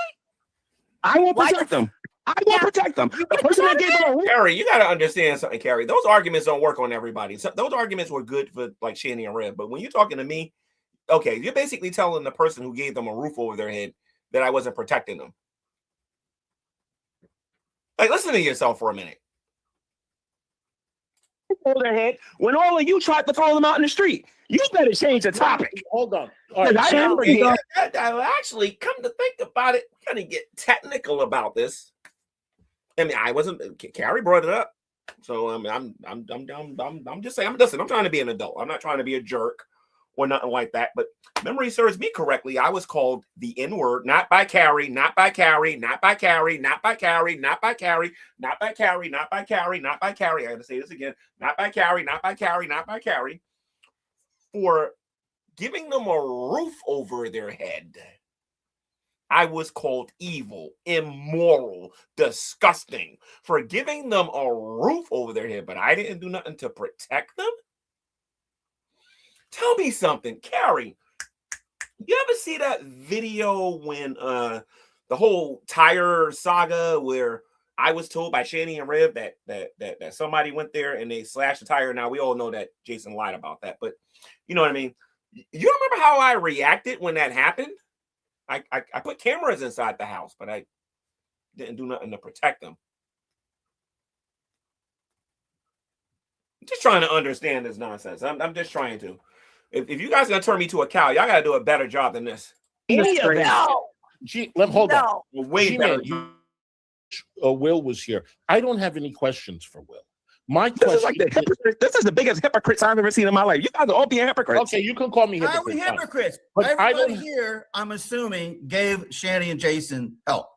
I won't protect them. I won't protect them. The person that gave them a Carrie, you got to understand something, Carrie. Those arguments don't work on everybody. So those arguments were good for like Shanny and Red, but when you're talking to me, okay, you're basically telling the person who gave them a roof over their head that I wasn't protecting them. Like, listen to yourself for a minute. Over their head when all of you tried to throw them out in the street. You better change the topic. Hold on. All right, actually, come to think about it, we're gonna get technical about this. I mean, I wasn't. Carrie brought it up, so I mean, I'm just saying. Listen, I'm trying to be an adult. I'm not trying to be a jerk or nothing like that. But memory serves me correctly. I was called the N-word, not by Carrie, not by Carrie, not by Carrie, not by Carrie, not by Carrie, not by Carrie, not by Carrie, not by Carrie. I got to say this again. Not by Carrie, not by Carrie, not by Carrie. For giving them a roof over their head. I was called evil, immoral, disgusting for giving them a roof over their head, but I didn't do nothing to protect them. Tell me something, Carrie. You ever see that video when the whole tire saga where I was told by Shanny and Rev that somebody went there and they slashed the tire? Now we all know that Jason lied about that, but you know what I mean? You remember how I reacted when that happened? I put cameras inside the house, but I didn't do nothing to protect them. I'm just trying to understand this nonsense. I'm just trying to. If you guys are gonna turn me to a cow, y'all gotta do a better job than this. No. Hold on. Way better. Will was here. I don't have any questions for Will. My This question is like this is the biggest hypocrites I've ever seen in my life. You guys are all being hypocrites. Okay, you can call me Are hypocrite. we hypocrites? But I Everybody don't- here, I'm assuming, gave Shanny and Jason help.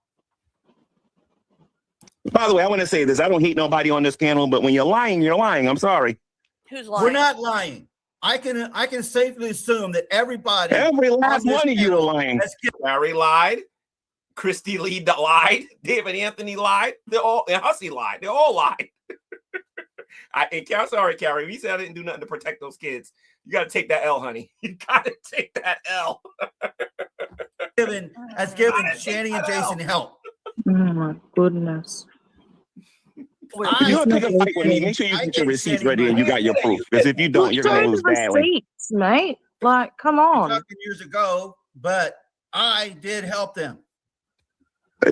By the way, I want to say this. I don't hate nobody on this panel, but when you're lying, you're lying. I'm sorry. Who's lying? We're not lying. I can safely assume that everybody, Every last one of you are lying. Larry lied. Christy Lee lied. David Anthony lied. They're all, and Hussy lied. They all lied. Sorry, Carrie. We said I didn't do nothing to protect those kids. You got to take that L, honey. You got to take that L. has given Shanny and Jason help. Oh my goodness. If you want to pick a fight with me, make sure you get your receipts ready and you got your proof. Because if you don't, you're going to lose badly. Receipts, mate. Like, come on. Talking years ago, but I did help them.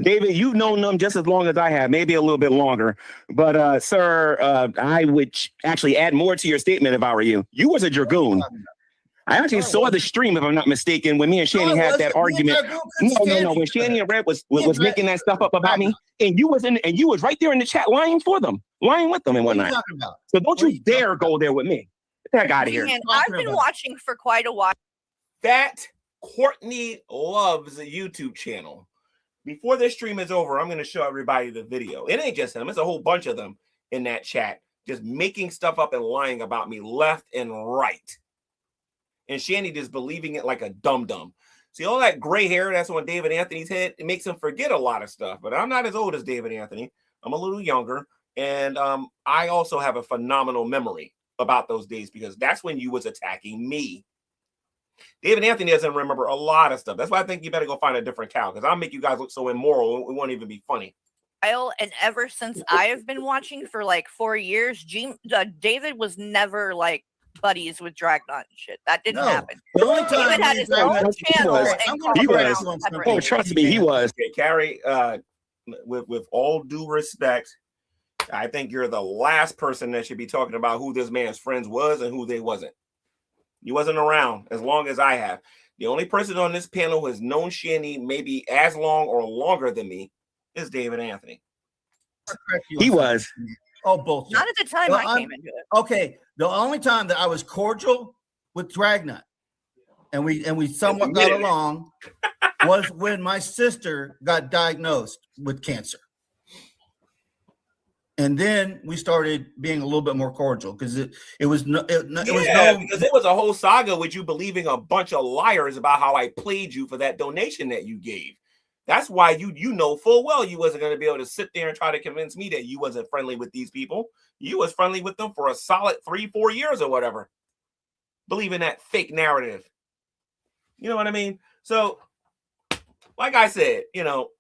David, you've known them just as long as I have, maybe a little bit longer. But, sir, I would actually add more to your statement if I were you. You was a dragoon. I actually saw the stream, if I'm not mistaken, when me and Shanny had that argument. No. When Shanny and Red was making that stuff up about me, and you was right there in the chat lying for them, lying with them and whatnot. So don't you dare go there with me. Get the heck out of here. Man, I've been watching for quite a while. That Courtney Loves YouTube channel. Before this stream is over, I'm going to show everybody the video. It ain't just him. It's a whole bunch of them in that chat just making stuff up and lying about me left and right. And Shanny just believing it like a dum-dum. See, all that gray hair that's on David Anthony's head, it makes him forget a lot of stuff. But I'm not as old as David Anthony. I'm a little younger. And I also have a phenomenal memory about those days because that's when you was attacking me. David Anthony doesn't remember a lot of stuff. That's why I think you better go find a different cow because I'll make you guys look so immoral. It won't even be funny. And ever since I have been watching for like 4 years, David was never like buddies with Dragnut and shit. That didn't happen. The only time David had his own channel. He was. Oh, trust me, he was. Okay, Carrie, with all due respect, I think you're the last person that should be talking about who this man's friends was and who they wasn't. You wasn't around as long as I have. The only person on this panel who has known Shanny maybe as long or longer than me is David Anthony. He was. Oh, bullshit. Not at the time Well, I came into it. Okay, the only time that I was cordial with Dragnet, and we somewhat got along, was when my sister got diagnosed with cancer. And then we started being a little bit more cordial because it was because it was a whole saga with you believing a bunch of liars about how I played you for that donation that you gave. That's why you know full well you wasn't going to be able to sit there and try to convince me that you wasn't friendly with these people. You was friendly with them for a solid 3-4 years or whatever, believing that fake narrative. You know what I mean? So, like I said, you know,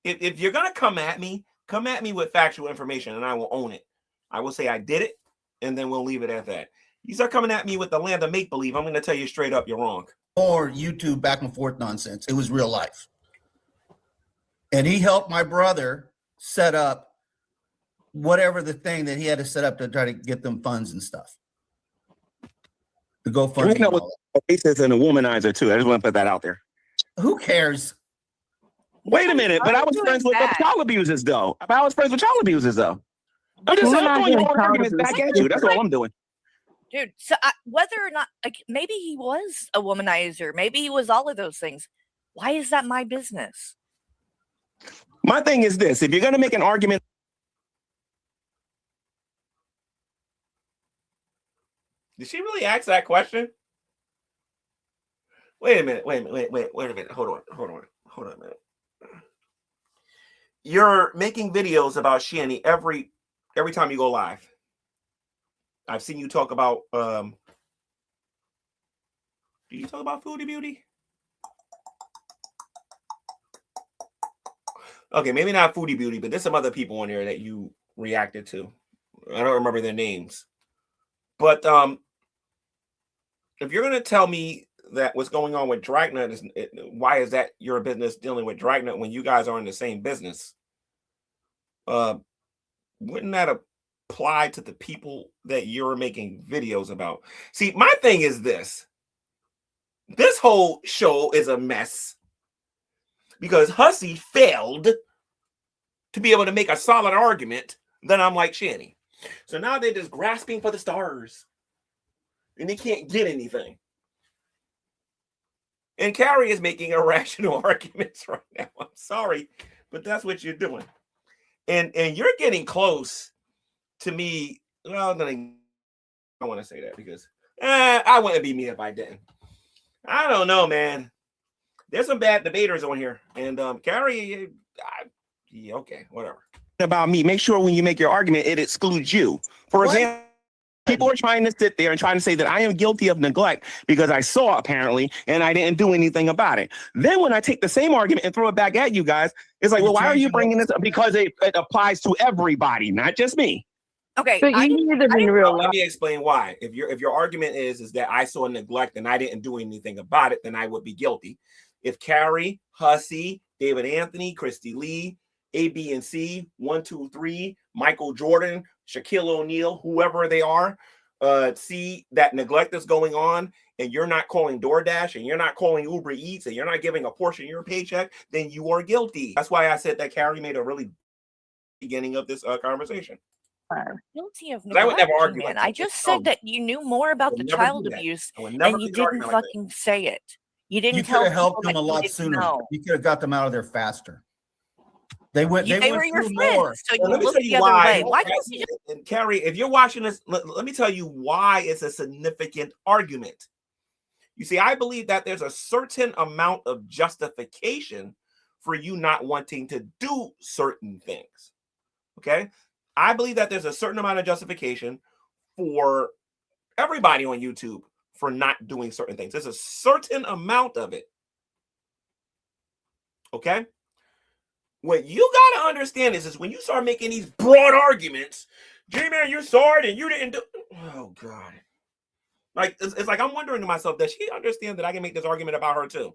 if you're gonna come at me with factual information, and I will own it. I will say I did it, and then we'll leave it at that. You start coming at me with the land of make-believe, I'm going to tell you straight up, you're wrong. Or YouTube back and forth nonsense. It was real life. And he helped my brother set up whatever the thing that he had to set up to try to get them funds and stuff. The GoFundMe. You know what? A racist and a womanizer too. I just want to put that out there. Who cares? Wait a minute, but I was friends with the child abusers, though. I was friends with child abusers, though. I'm just throwing your arguments back at you. That's all I'm doing. Dude, so whether or not, like, maybe he was a womanizer, maybe he was all of those things. Why is that my business? My thing is this: if you're going to make an argument, did she really ask that question? Wait a minute. Wait a minute. Hold on a minute. You're making videos about Shanny every time you go live. I've seen you talk about do you talk about Foodie Beauty? Okay, maybe not Foodie Beauty, but there's some other people on there that you reacted to. I don't remember their names. But if you're gonna tell me that what's going on with Dragnet is why is that your business dealing with Dragnet when you guys are in the same business? Wouldn't that apply to the people that you're making videos about? See, my thing is this whole show is a mess because Hussy failed to be able to make a solid argument that I'm like Shanny. So now they're just grasping for the stars and they can't get anything. And Carrie is making irrational arguments right now. I'm sorry, but that's what you're doing. And you're getting close to me. Well, I don't want to say that because I wouldn't be me if I didn't. I don't know, man. There's some bad debaters on here. And Carrie, yeah, okay, whatever. About me, make sure when you make your argument, it excludes you. For example, people are trying to sit there and trying to say that I am guilty of neglect because I saw apparently and I didn't do anything about it. Then when I take the same argument and throw it back at you guys, it's like, well, why are you bringing this up? Because it applies to everybody, not just me. Okay, but you need them in real life. Let me explain why. If your argument is that I saw neglect and I didn't do anything about it, then I would be guilty. If Carrie, Hussy, David Anthony, Christy Lee, A, B, and C, 1, 2, 3, Michael Jordan, Shaquille O'Neal, whoever they are, see that neglect is going on, and you're not calling DoorDash, and you're not calling Uber Eats, and you're not giving a portion of your paycheck, then you are guilty. That's why I said that Carrie made a really beginning of this conversation. Guilty of I would never neglect, argue man. like that. I just said that you knew more about the child abuse, and you didn't fucking say it. You didn't. You tell could have helped people them a that you lot didn't sooner. know. You could have got them out of there faster. They went. They were went your through friends, more. so Well, you looked the other way. Why didn't you just? And Carrie, if you're watching this, let me tell you why it's a significant argument. You see, I believe that there's a certain amount of justification for you not wanting to do certain things. Okay? I believe that there's a certain amount of justification for everybody on YouTube for not doing certain things. There's a certain amount of it. Okay? What you got to understand is when you start making these broad arguments, Gman, you saw it and you didn't do. Oh, God. Like, it's like I'm wondering to myself, does she understand that I can make this argument about her too?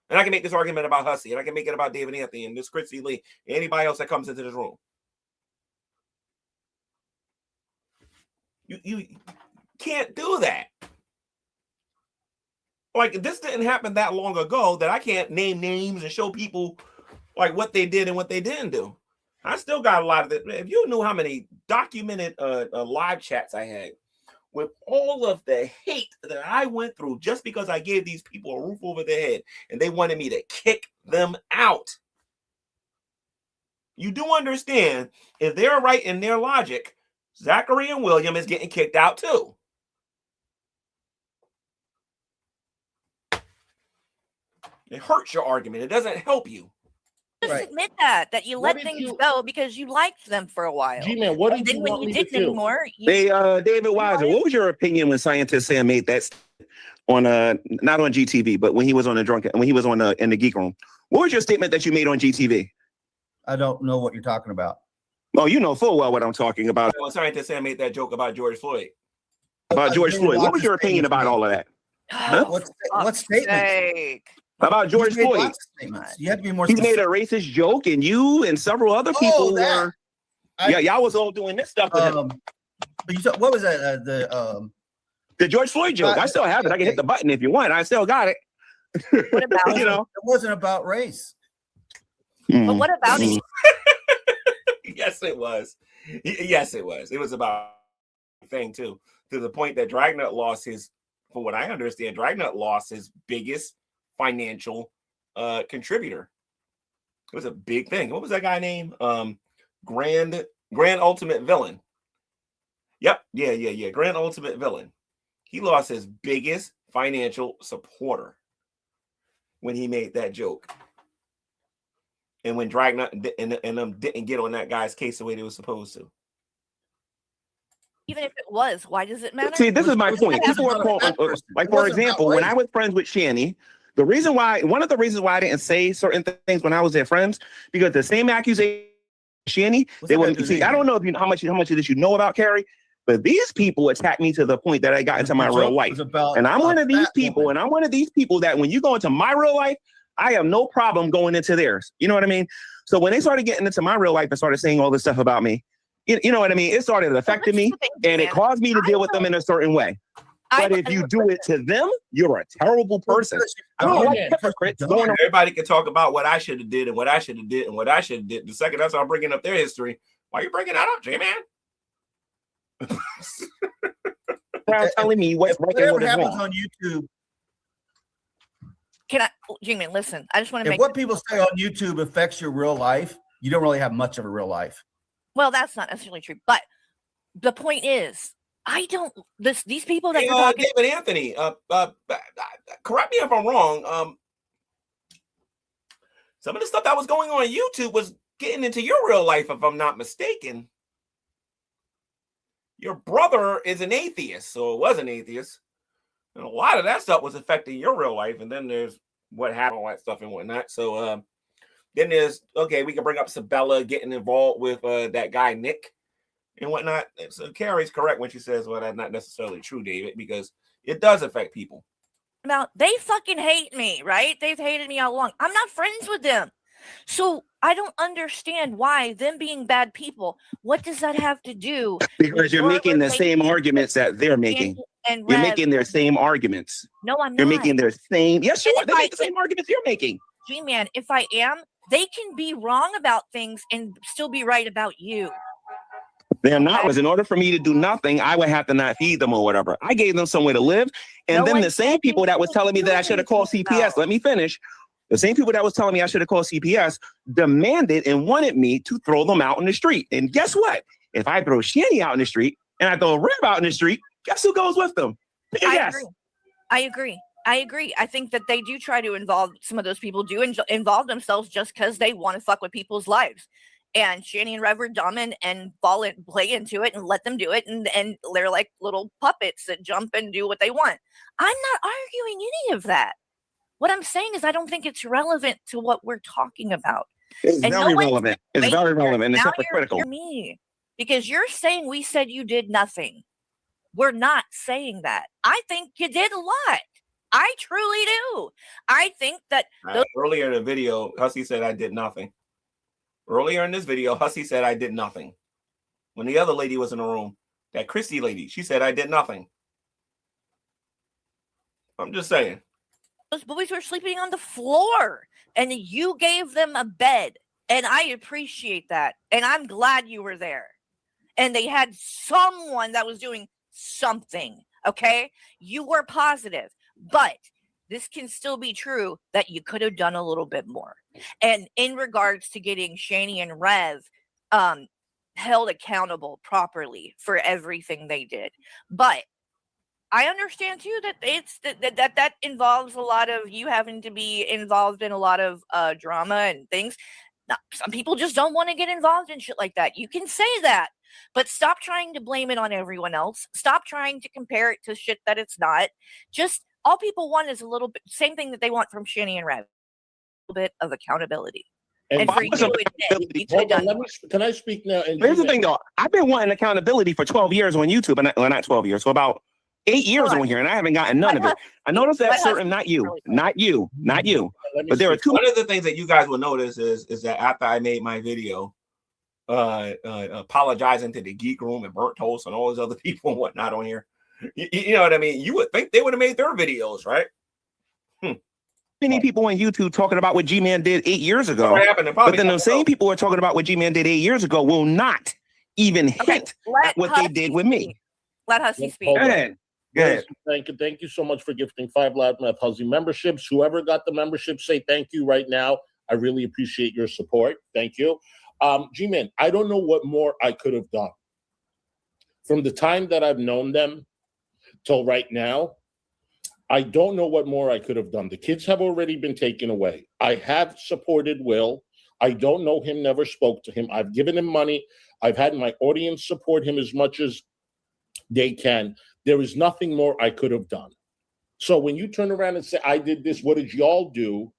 And I can make this argument about Hussy, and I can make it about David Anthony and this Christy Lee, and anybody else that comes into this room. You can't do that. Like, this didn't happen that long ago that I can't name names and show people like what they did and what they didn't do. I still got a lot of it. If you knew how many documented live chats I had with all of the hate that I went through just because I gave these people a roof over their head and they wanted me to kick them out. You do understand, if they're right in their logic, Zachary and William is getting kicked out too. It hurts your argument. It doesn't help you. Just admit that you let things go because you liked them for a while. G-Man, what and did then you when want you me to didn't do? anymore, Hey, David Weiser, what was your opinion when Scientist Sam made that on not on GTV, but when he was on the in the Geek Room? What was your statement that you made on GTV? I don't know what you're talking about. Oh, you know full well what I'm talking about. When Scientist Sam made that joke about George Floyd. About George Floyd. What was your opinion about all of that? Huh? What statement? About George Floyd. You have to be more He specific. made a racist joke, and you and several other people were. Y'all was all doing this stuff. But what was that? The George Floyd joke. I still have it. I can hit the button if you want. I still got it. What about it wasn't about race. But what about it? Yes, it was. Yes, it was. It was about thing too. To the point that Dragnet lost his, from what I understand, Dragnet lost his biggest financial contributor. It was a big thing. What was that guy name? Grand Ultimate Villain. Yep. Yeah. Grand Ultimate Villain. He lost his biggest financial supporter when he made that joke. And when Dragnet and them didn't get on that guy's case the way they were supposed to. Even if it was, why does it matter? See, this is my point. People are like, for example, when I was friends with Shani, one of the reasons why I didn't say certain things when I was their friends, because the same accusation, Shani, they wouldn't see. I don't know if you know how much of this you know about Carrie, but these people attacked me to the point that I got into my real life. And I'm one of these people, that when you go into my real life, I have no problem going into theirs. You know what I mean? So when they started getting into my real life and started saying all this stuff about me, you know what I mean? It started affecting me, and it caused me to deal with them in a certain way. But if you do it to them, you're a terrible person. I don't like hypocrites going around. Everybody can talk about what I should have did and what I should have did and what I should have did. The second I start bringing up their history, why are you bringing that up, J-Man? Telling me what's right and what is wrong. On YouTube. Can I, Gman, listen, I just want to make what people say on YouTube affects your real life, you don't really have much of a real life. Well, that's not necessarily true, but the point is, I don't. These people that you're talking. David Anthony, correct me if I'm wrong. Some of the stuff that was going on YouTube was getting into your real life, if I'm not mistaken. Your brother is an atheist, so it was an atheist, and a lot of that stuff was affecting your real life. And then there's what happened, all that stuff and whatnot. So then there's we can bring up Sabella getting involved with that guy Nick and whatnot. So Carrie's correct when she says, well, that's not necessarily true, David, because it does affect people. Now, they fucking hate me, right? They've hated me all along. I'm not friends with them. So I don't understand why them being bad people, what does that have to do? Because you're making the same arguments that they're making. And you're making their same arguments. No, I'm not. You're making their same. Yes, you are. They make the same arguments you're making. G-Man, if I am, they can be wrong about things and still be right about you. They're not. Because in order for me to do nothing, I would have to not feed them or whatever. I gave them somewhere to live. And then the same people that was telling me that I should have called CPS, let me finish. The same people that was telling me I should have called CPS demanded and wanted me to throw them out in the street. And guess what? If I throw Shani out in the street and I throw Rib out in the street, guess who goes with them? I agree. I think that they do try to involve, some of those people do involve themselves just because they want to fuck with people's lives. And Shani and Rev are dumb and play into it and let them do it. And they're like little puppets that jump and do what they want. I'm not arguing any of that. What I'm saying is I don't think it's relevant to what we're talking about. It's very relevant. It's very relevant. It's hypocritical. Me, because you're saying we said you did nothing. We're not saying that. I think you did a lot. I truly do. I think that earlier in the video, Hussy said I did nothing. Earlier in this video, Hussy said I did nothing. When the other lady was in the room, that Christy lady, she said I did nothing. I'm just saying. Those boys were sleeping on the floor and you gave them a bed And I appreciate that. And I'm glad you were there. And they had someone that was doing something. Okay. You were positive, but this can still be true that you could have done a little bit more. And in regards to getting Shani and Rev held accountable properly for everything they did. But I understand too that it's that involves a lot of you having to be involved in a lot of drama and things. Now, some people just don't want to get involved in shit like that. You can say that, but stop trying to blame it on everyone else. Stop trying to compare it to shit that it's not. Just all people want is a little bit, same thing that they want from Shani and Rev, a little bit of accountability. And for you to admit, you could have done more. Can I speak now? And here's the thing, though. I've been wanting accountability for 12 years on YouTube, and well, not 12 years, so about 8 years on here, and I haven't gotten none of it. I noticed that certain, not you, but there are two. One of the things that you guys will notice is that after I made my video, apologizing to the Geek Room and Burnt Toast and all those other people and whatnot on here, you know what I mean? You would think they would have made their videos, right? Many people on YouTube talking about what Gman did 8 years ago, but then those same people who are talking about what Gman did 8 years ago will not even hint at what they did with me. Let Hussy speak. Go ahead. Thank you so much for gifting 5 Loudmouth Hussy memberships. Whoever got the membership, say thank you right now. I really appreciate your support. Thank you. G-Man, I don't know what more I could have done. From the time that I've known them till right now, I don't know what more I could have done. The kids have already been taken away. I have supported Will. I don't know him, never spoke to him. I've given him money. I've had my audience support him as much as they can. There is nothing more I could have done. So when you turn around and say, I did this, what did y'all do?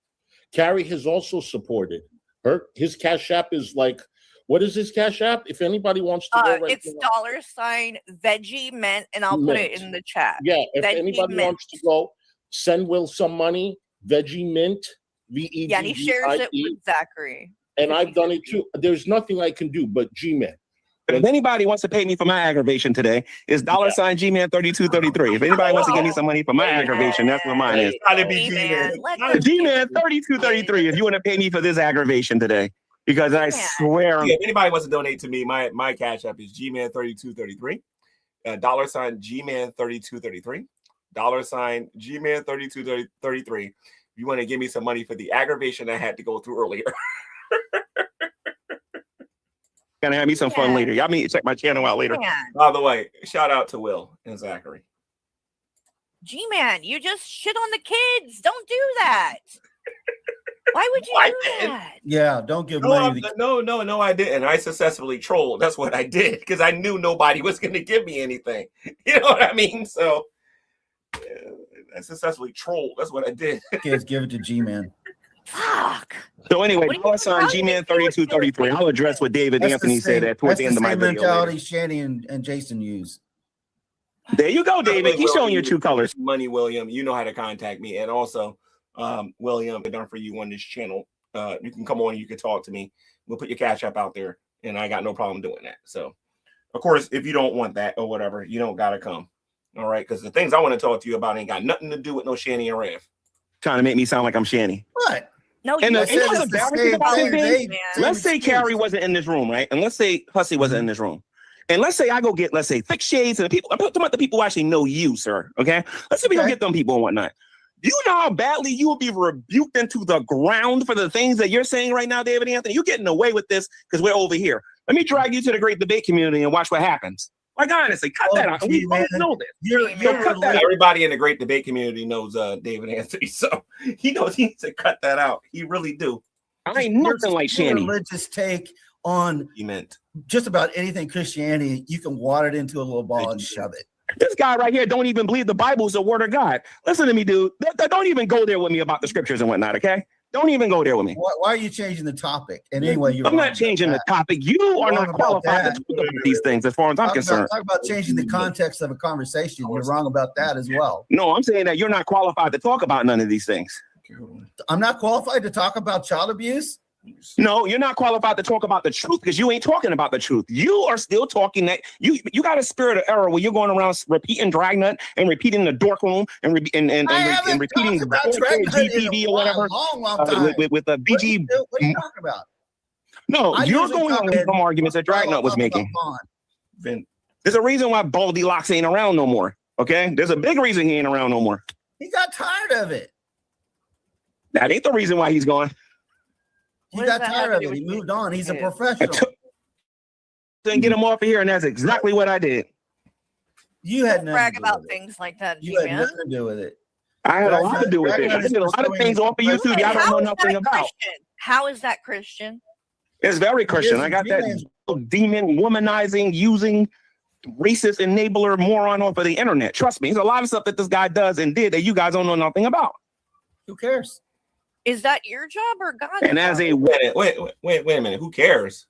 Carrie has also supported her. His Cash App is like, what is his Cash App? If anybody wants to go right it's now. $Veggie Mint, and I'll put it in the chat. Yeah, if Veggie anybody Mint. wants to go, send Will some money. Veggie Mint, VEGGIE. Yeah, he shares it with Zachary. And I've done it too. There's nothing I can do but G-Man. If anybody wants to pay me for my aggravation today, it's $ Gman 3233. If anybody wants to give me some money for my aggravation, that's what mine is. Gotta be G-Man. Gman 3233. If you want to pay me for this aggravation today, because I swear. Yeah, if anybody wants to donate to me, my Cash App is Gman 3233. $Gman 3233. $Gman 3233. If you want to give me some money for the aggravation I had to go through earlier. Gonna have me some fun later. Y'all need to check my channel out later. By the way, shout out to Will and Zachary. G-Man, you just shit on the kids. Don't do that. Why would you do that? Yeah, don't give money. No, I didn't. I successfully trolled. That's what I did because I knew nobody was going to give me anything. You know what I mean? So I successfully trolled. That's what I did. Kids, give it to G-Man. Fuck. So anyway, Gman 3233. I'll address what David Anthony said at towards the end of my video. Mentality Shani and Jason use. There you go, David. He's showing your true colors. Money, William. You know how to contact me, and also, William, done for you on this channel. You can come on. You can talk to me. We'll put your Cash App out there, and I got no problem doing that. So, of course, if you don't want that or whatever, you don't gotta come. All right, because the things I want to talk to you about ain't got nothing to do with no Shani and Rev. Trying to make me sound like I'm Shani. What? No, and you what's embarrassing about this thing, let's say Carrie wasn't in this room, right? And let's say Hussy wasn't in this room. And let's say I go get, let's say, Thick Shades and the people. I'm talking about the people who actually know you, sir. Okay? Let's say we go get them people and whatnot. Do you know how badly you will be rebuked into the ground for the things that you're saying right now, David Anthony? You're getting away with this because we're over here. Let me drag you to the great debate community and watch what happens. Like, honestly, cut that out. We both know this. Everybody in the great debate community knows David Anthony, so he knows he needs to cut that out. He really do. I ain't nothing like Shani. Religious take on just about anything Christianity, you can water it into a little ball and shove it. This guy right here don't even believe the Bible is the word of God. Listen to me, dude. Don't even go there with me about the scriptures and whatnot, okay? Don't even go there with me. Why are you changing the topic? And anyway, I'm not changing the topic. You are not qualified to talk about these things as far as I'm concerned. Talk about changing the context of a conversation. You're wrong about that as well. No, I'm saying that you're not qualified to talk about none of these things. I'm not qualified to talk about child abuse? No, you're not qualified to talk about the truth because you ain't talking about the truth. You are still talking that you got a spirit of error where you're going around repeating Dragnet and repeating the dork room and repeating the GPD or whatever long time. with the BG. What are you talking about? No, I you're usually going talk on about- some arguments that Dragnet was making. There's a reason why Baldy Locks ain't around no more. Okay, there's a big reason he ain't around no more. He got tired of it. That ain't the reason why he's gone. He got tired of it. He moved on. He's a professional. Didn't get him off of here, and that's exactly what I did. You had nothing brag to do about with things like that. it. You had G-Man. nothing to do with it. I had a lot to do with it. I did a lot of things off of YouTube y'all don't know nothing about. Christian? How is that Christian? It's very Christian. I got that demon womanizing, using racist enabler moron off of the internet. Trust me, there's a lot of stuff that this guy does and did that you guys don't know nothing about. Who cares? Is that your job or God's And as job? a wait a minute. Who cares?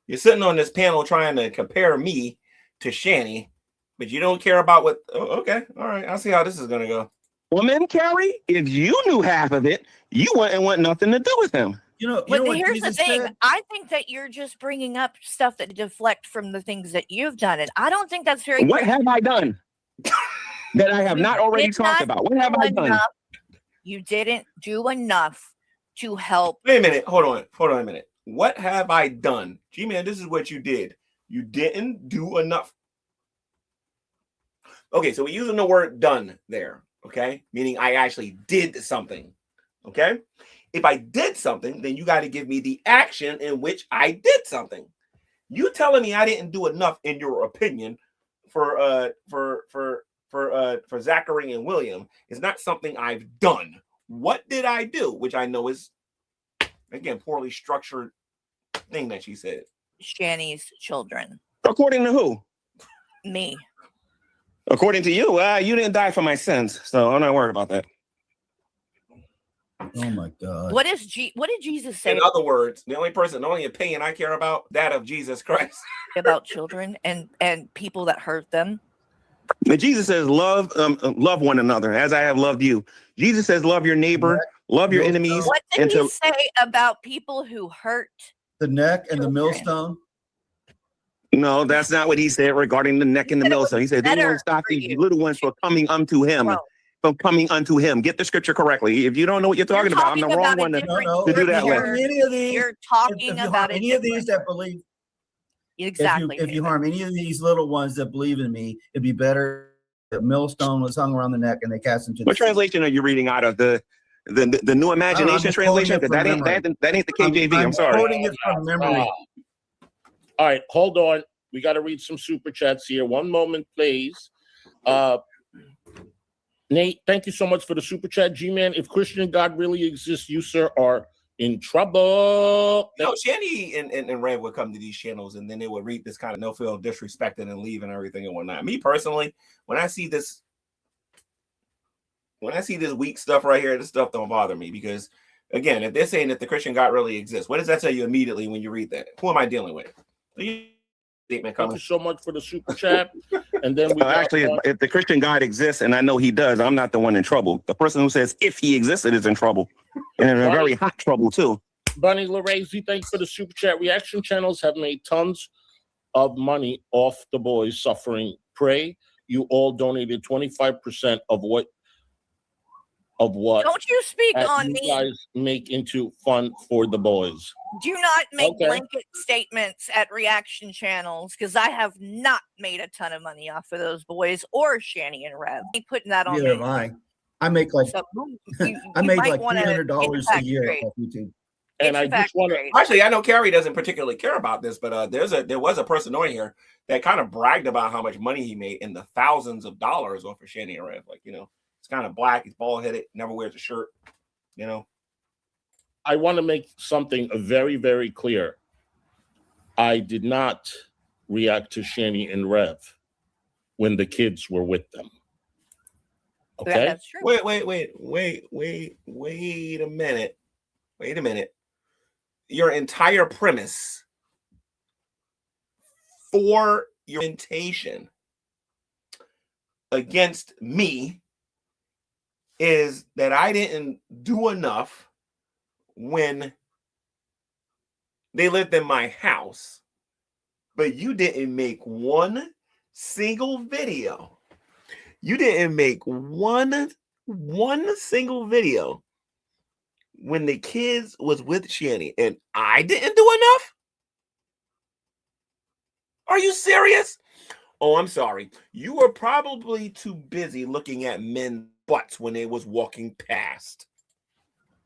You're sitting on this panel trying to compare me to Shanny, but you don't care about what. Oh, okay, all right. I'll see how this is gonna go. Woman, Carrie, if you knew half of it, you wouldn't want nothing to do with him. But here's the thing. I think that you're just bringing up stuff that deflect from the things that you've done, and I don't think that's very. What have I done that I have not already did talked not about? What have do I done? enough. You didn't do enough to help. Wait a minute. Hold on a minute. What have I done? G-Man, this is what you did. You didn't do enough. Okay, so we're using the word done there, okay? Meaning I actually did something, okay? If I did something, then you got to give me the action in which I did something. You telling me I didn't do enough, in your opinion, for Zachary and William is not something I've done. What did I do? Which I know is, again, poorly structured thing that she said. Shanny's children. According to who? Me. According to you, you didn't die for my sins, so I'm not worried about that. Oh my God. What did Jesus say? In other words, the only opinion I care about, that of Jesus Christ. About children and people that hurt them? But Jesus says, love one another as I have loved you. Jesus says, love your neighbor, love your enemies. What did he say about people who hurt the neck and the millstone? No, that's not what he said regarding the neck and the millstone. He said, "They won't stop these little ones from coming unto him." From coming unto him. Get the scripture correctly. If you don't know what you're talking about, I'm the wrong one to do that with. Any of these, you're talking about any of these that believe. Exactly. If you harm any of these little ones that believe in me, it'd be better if millstone was hung around the neck and they cast into the What translation are you reading out of? The New Imagination translation? That ain't the KJV. I'm sorry. Quoting it from memory. All right, hold on. We got to read some super chats here. One moment, please. Nate, thank you so much for the super chat. G-Man, if Christian God really exists, you, sir, are in trouble. No, Shanny and Red would come to these channels and then they would read this kind of no feel disrespected and leave and everything and whatnot. Me personally, when I see this weak stuff right here, this stuff don't bother me because, again, if they're saying that the Christian God really exists, what does that tell you immediately when you read that? Who am I dealing with? Thank you so much for the super chat. And then we actually, if the Christian God exists, and I know he does, I'm not the one in trouble. The person who says if he existed is in trouble, and in a very hot trouble too. Bunny Larazy, thanks for the super chat. Reaction channels have made tons of money off the boys suffering. Pray you all donated 25% of what Don't you speak on you me. guys make into fun for the boys. Do not make blanket statements at reaction channels because I have not made a ton of money off of those boys or Shanny and Rev. Putting that on Neither me. am I make like I make like $300 a year off YouTube. And I just want to actually, I know Carrie doesn't particularly care about this, but there was a person on here that kind of bragged about how much money he made in the thousands of dollars off of Shanny and Rev. Like, you know, it's kind of black, he's bald headed, never wears a shirt, you know. I want to make something very, very clear. I did not react to Shanny and Rev when the kids were with them. Okay. That's true. Wait a minute. Your entire premise for your invitation against me is that I didn't do enough when they lived in my house, but you didn't make one single video. You didn't make one single video when the kids was with Shanny and I didn't do enough? Are you serious? Oh, I'm sorry. You were probably too busy looking at men's butts when they was walking past.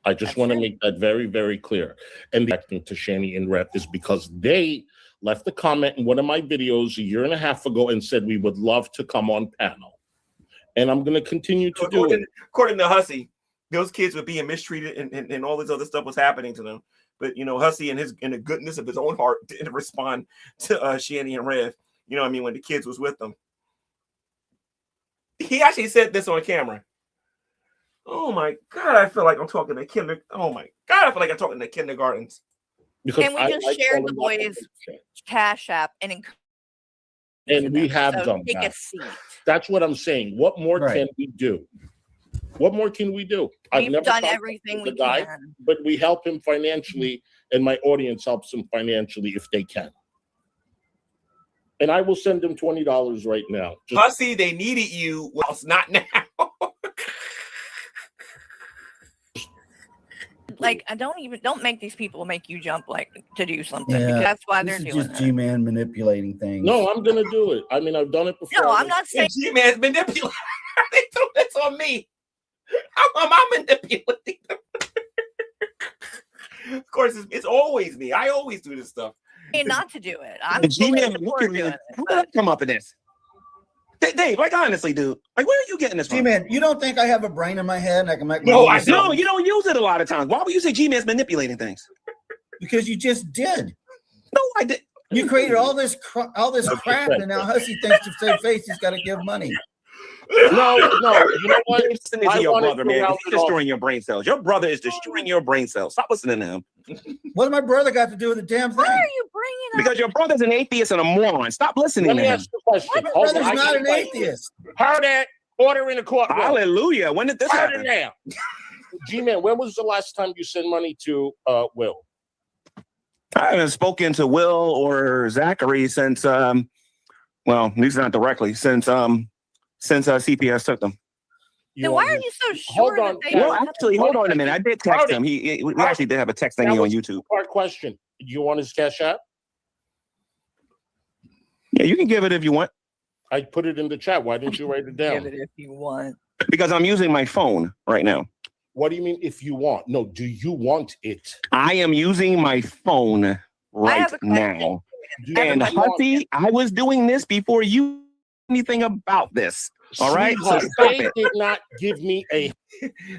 I just want to make that very, very clear. And the acting to Shanny and Rep is because they left a comment in one of my videos a year and a half ago and said we would love to come on panel. And I'm going to continue to do it. According to Hussy, those kids were being mistreated and all this other stuff was happening to them. But, you know, Hussy in the goodness of his own heart didn't respond to Shanny and Rev. You know what I mean? When the kids was with them. He actually said this on camera. Oh, my God. I feel like I'm talking to kindergarten. Oh, my God. I feel like I'm talking to kindergartens. Because Can we just share the boys' Cash App and encourage and we have done take that. A seat. That's what I'm saying. What more can we do? What more can we do? We've done everything we can. But we help him financially, and my audience helps him financially if they can. And I will send them $20 right now. Hussy, they needed you. Well, it's not now. Like, I don't make these people make you jump like to do something because that's why they're doing just G-Man manipulating things. No, I'm gonna do it. I mean, I've done it before. No, I'm not saying G-Man's manipulating. They threw this on me. I'm manipulating them. Of course, it's always me. I always do this stuff. Not to do it. I'm G-Man, how did I come up in this? Dave, like honestly, dude, like where are you getting this from? G-Man, you don't think I have a brain in my head and I can make No, you don't use it a lot of times. Why would you say G-Man's manipulating things? Because you just did. No, I did. You created all this crap, and now Hussy thinks to save face he's got to give money. No. You know what? Listen to your brother, man. He's destroying your brain cells. Your brother is destroying your brain cells. Stop listening to him. What did my brother got to do with the damn thing? Why are you bringing up? Because your brother's an atheist and a moron. Stop listening to him. Ask the question. My brother's not an atheist. Heard that. Order in the court. Hallelujah. When did this happen? Now. G-Man, when was the last time you sent money to Will? I haven't spoken to Will or Zachary since, well, at least not directly, since CPS took them. Then why are you so sure that they? Well, actually, hold on a minute. I did text him. We actually did have a text thingy on YouTube. Hard question. Do you want his Cash App? Yeah, you can give it if you want. I put it in the chat. Why didn't you write it down? Give it if you want. Because I'm using my phone right now. What do you mean if you want? No, do you want it? I am using my phone right now. And Hussy, I was doing this before you knew anything about this. All right? So they did not give me a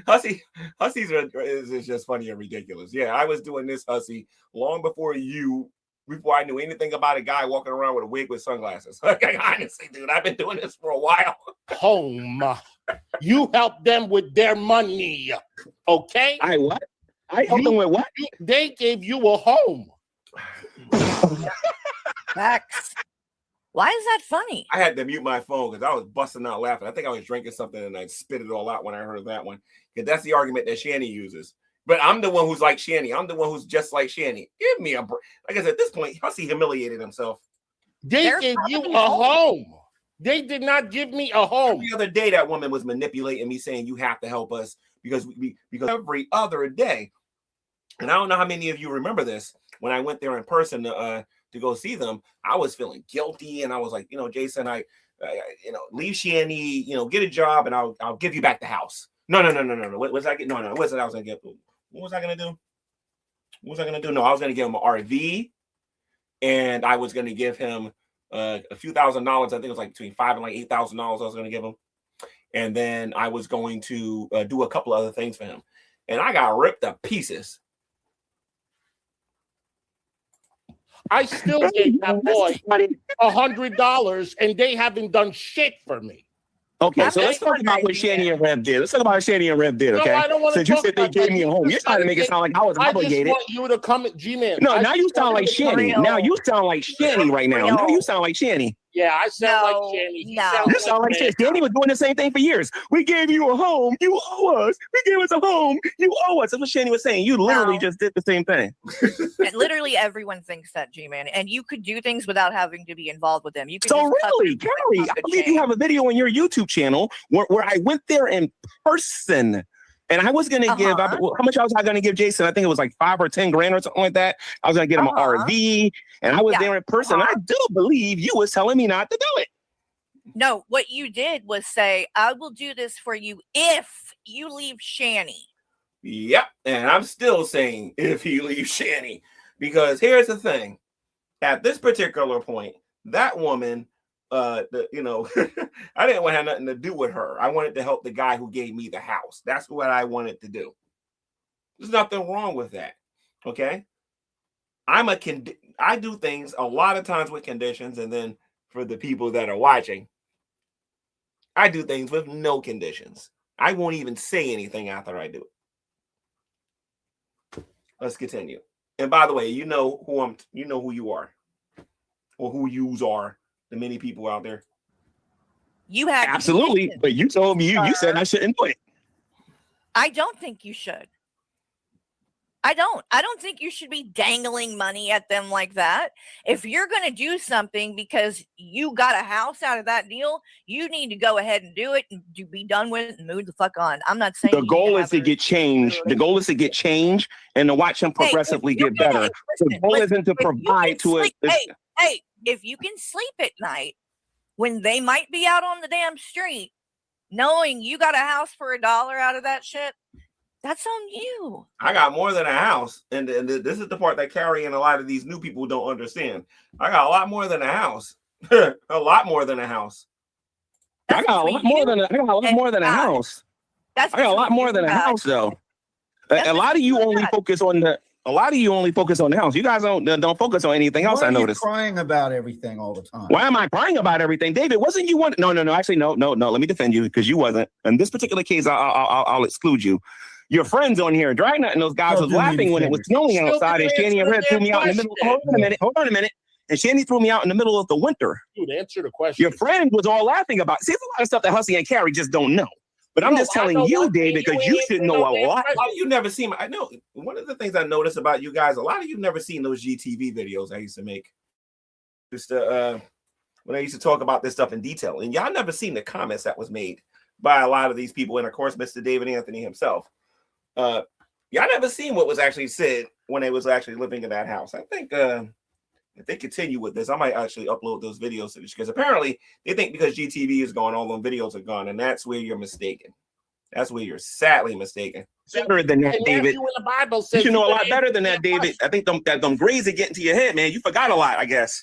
Hussy's is just funny and ridiculous. Yeah, I was doing this, Hussy, long before I knew anything about a guy walking around with a wig with sunglasses. Like, honestly, dude, I've been doing this for a while. Home. You help them with their money. Okay? I what? I help them with what? They gave you a home. Max. Why is that funny? I had to mute my phone because I was busting out laughing. I think I was drinking something and I spit it all out when I heard that one. Because that's the argument that Shanny uses. But I'm the one who's like Shanny. I'm the one who's just like Shanny. Give me a break. Like I said, at this point, Hussy humiliated himself. They gave you a home. They did not give me a home. The other day, that woman was manipulating me, saying you have to help us because every other day. And I don't know how many of you remember this. When I went there in person to go see them, I was feeling guilty, and I was like, Jason, I leave Shanny, get a job, and I'll give you back the house. No. What was I getting? No. What was I gonna get? What was I gonna do? No, I was gonna give him an RV, and I was gonna give him a few $1,000s. I think it was like between $5,000 and like $8,000. I was gonna give him, and then I was going to do a couple other things for him, and I got ripped to pieces. I still gave that boy $100, and they haven't done shit for me. Okay, so let's talk about what Shanny and Rev did. Okay? No, I don't want to Since you said they gave me a home, you're trying to make it sound like I was obligated. I just want you to come at G-Man. No, now you sound like Shanny. Now you sound like Shanny right now. Now you sound like Shanny. Yeah, I sound like Shanny. You sound like Shanny. Shanny was doing the same thing for years. We gave you a home. You owe us. We gave us a home. You owe us. That's what Shanny was saying. You literally just did the same thing. Literally everyone thinks that, G-Man. And you could do things without having to be involved with them. You could so really, Carrie, I believe you have a video on your YouTube channel where I went there in person And I was going to give, how much was I going to give Jason? I think it was like 5 or 10 grand or something like that. I was going to get him an RV, and I was there in person. I do believe you was telling me not to do it. No, what you did was say, I will do this for you if you leave Shanny. Yep. And I'm still saying if he leaves Shanny, because here's the thing. At this particular point, that woman, I didn't want to have nothing to do with her. I wanted to help the guy who gave me the house. That's what I wanted to do. There's nothing wrong with that. Okay. I do things a lot of times with conditions, and then for the people that are watching, I do things with no conditions. I won't even say anything after I do it. Let's continue. And by the way, you know who you are, or who yous are, the many people out there. You have absolutely, but you told me you said I shouldn't do it. I don't think you should. I don't think you should be dangling money at them like that. If you're going to do something because you got a house out of that deal, you need to go ahead and do it and be done with it and move the fuck on. I'm not saying the goal is to get change. The goal is to get change and to watch him progressively get better. The goal isn't to provide to it. Hey, if you can sleep at night when they might be out on the damn street, knowing you got a house for $1 out of that shit, that's on you. I got more than a house. And this is the part that Carrie and a lot of these new people don't understand. I got a lot more than a house. A lot more than a house. I got a lot more than a house. I got a lot more than a house, though. A lot of you only focus on the house. You guys don't focus on anything else. Why I are you noticed. crying about everything all the time? Why am I crying about everything, David? Wasn't you one? No. Actually, no. Let me defend you because you wasn't. In this particular case, I'll exclude you. Your friends on here, Dragnet and those guys was laughing when it was snowing outside, and Shanny and Red threw me out in the middle. Hold on a minute. And Shanny threw me out in the middle of the winter. Dude, answer the question. Your friend was all laughing about. See, there's a lot of stuff that Hussy and Carrie just don't know. But I'm just telling you, David, because you should know a lot. You never seen. I know one of the things I noticed about you guys. A lot of you never seen those GTV videos I used to make. Just when I used to talk about this stuff in detail, and y'all never seen the comments that was made by a lot of these people, and of course, Mr. David Anthony himself. Y'all never seen what was actually said when they was actually living in that house. I think if they continue with this, I might actually upload those videos because apparently they think because GTV is gone, all those videos are gone, and that's where you're mistaken. That's where you're sadly mistaken. Better than that, David. The Bible says you should know a lot better than that, David. I think them grades are getting to your head, man. You forgot a lot, I guess.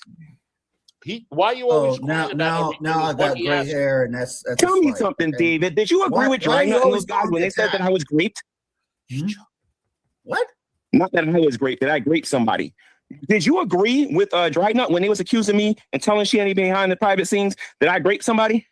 Why you always now I got gray hair, and that's tell me something, David. Did you agree with Dragnet and those guys when they said that I was raped? What? Not that I was raped. That I raped somebody. Did you agree with Dragnet when they was accusing me and telling Shanny behind the private scenes that I raped somebody?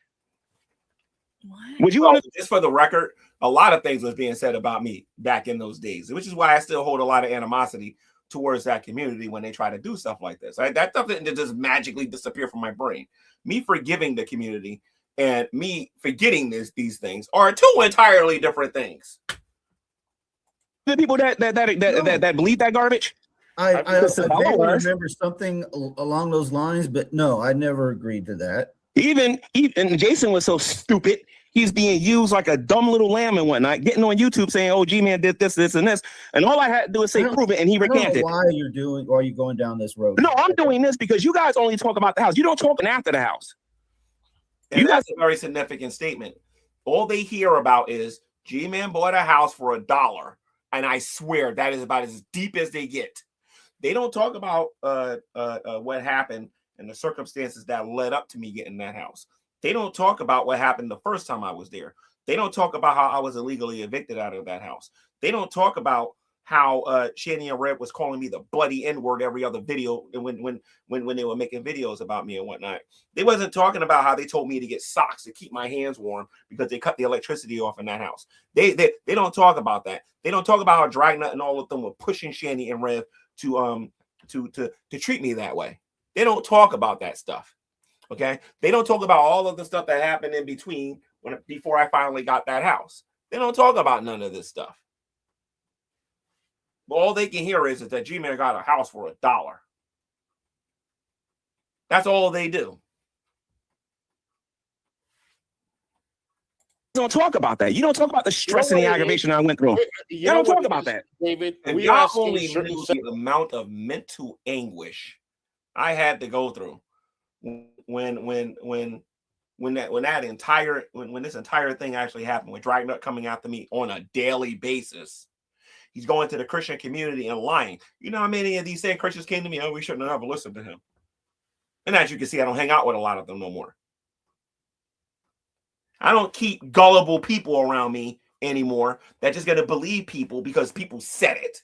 What? Would you want to? Just for the record, a lot of things was being said about me back in those days, which is why I still hold a lot of animosity towards that community when they try to do stuff like this. Right? That stuff didn't just magically disappear from my brain. Me forgiving the community and me forgetting these things are two entirely different things. The people that believe that garbage. I remember something along those lines, but no, I never agreed to that. Even Jason was so stupid. He's being used like a dumb little lamb and whatnot, getting on YouTube saying, "Oh, Gman did this, this, and this," and all I had to do is say, "Prove it," and he recanted. Why are you going down this road? No, I'm doing this because you guys only talk about the house. You don't talk after the house. And that's a very significant statement. All they hear about is Gman bought a house for $1, and I swear that is about as deep as they get. They don't talk about what happened and the circumstances that led up to me getting that house. They don't talk about what happened the first time I was there. They don't talk about how I was illegally evicted out of that house. They don't talk about how Shanny and Red was calling me the bloody N-word every other video when they were making videos about me and whatnot. They wasn't talking about how they told me to get socks to keep my hands warm because they cut the electricity off in that house. They don't talk about that. They don't talk about how Dragnet and all of them were pushing Shanny and Rev to treat me that way. They don't talk about that stuff. Okay, they don't talk about all of the stuff that happened in between before I finally got that house. They don't talk about none of this stuff. But all they can hear is that Gman got a house for $1. That's all they do. don't talk about that. You don't talk about the stress and the aggravation I went through. You don't talk about that, David. If We y'all are only knew the amount of mental anguish I had to go through when this entire thing actually happened, with Dragnet coming after me on a daily basis. He's going to the Christian community and lying. You know how many of these same Christians came to me? Oh, we shouldn't have ever listened to him. And as you can see, I don't hang out with a lot of them no more. I don't keep gullible people around me anymore that just gonna believe people because people said it.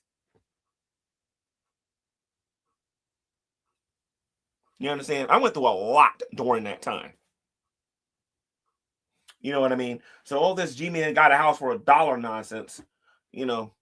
You understand? I went through a lot during that time. You know what I mean? So all this Gman got a house for $1 nonsense, you know,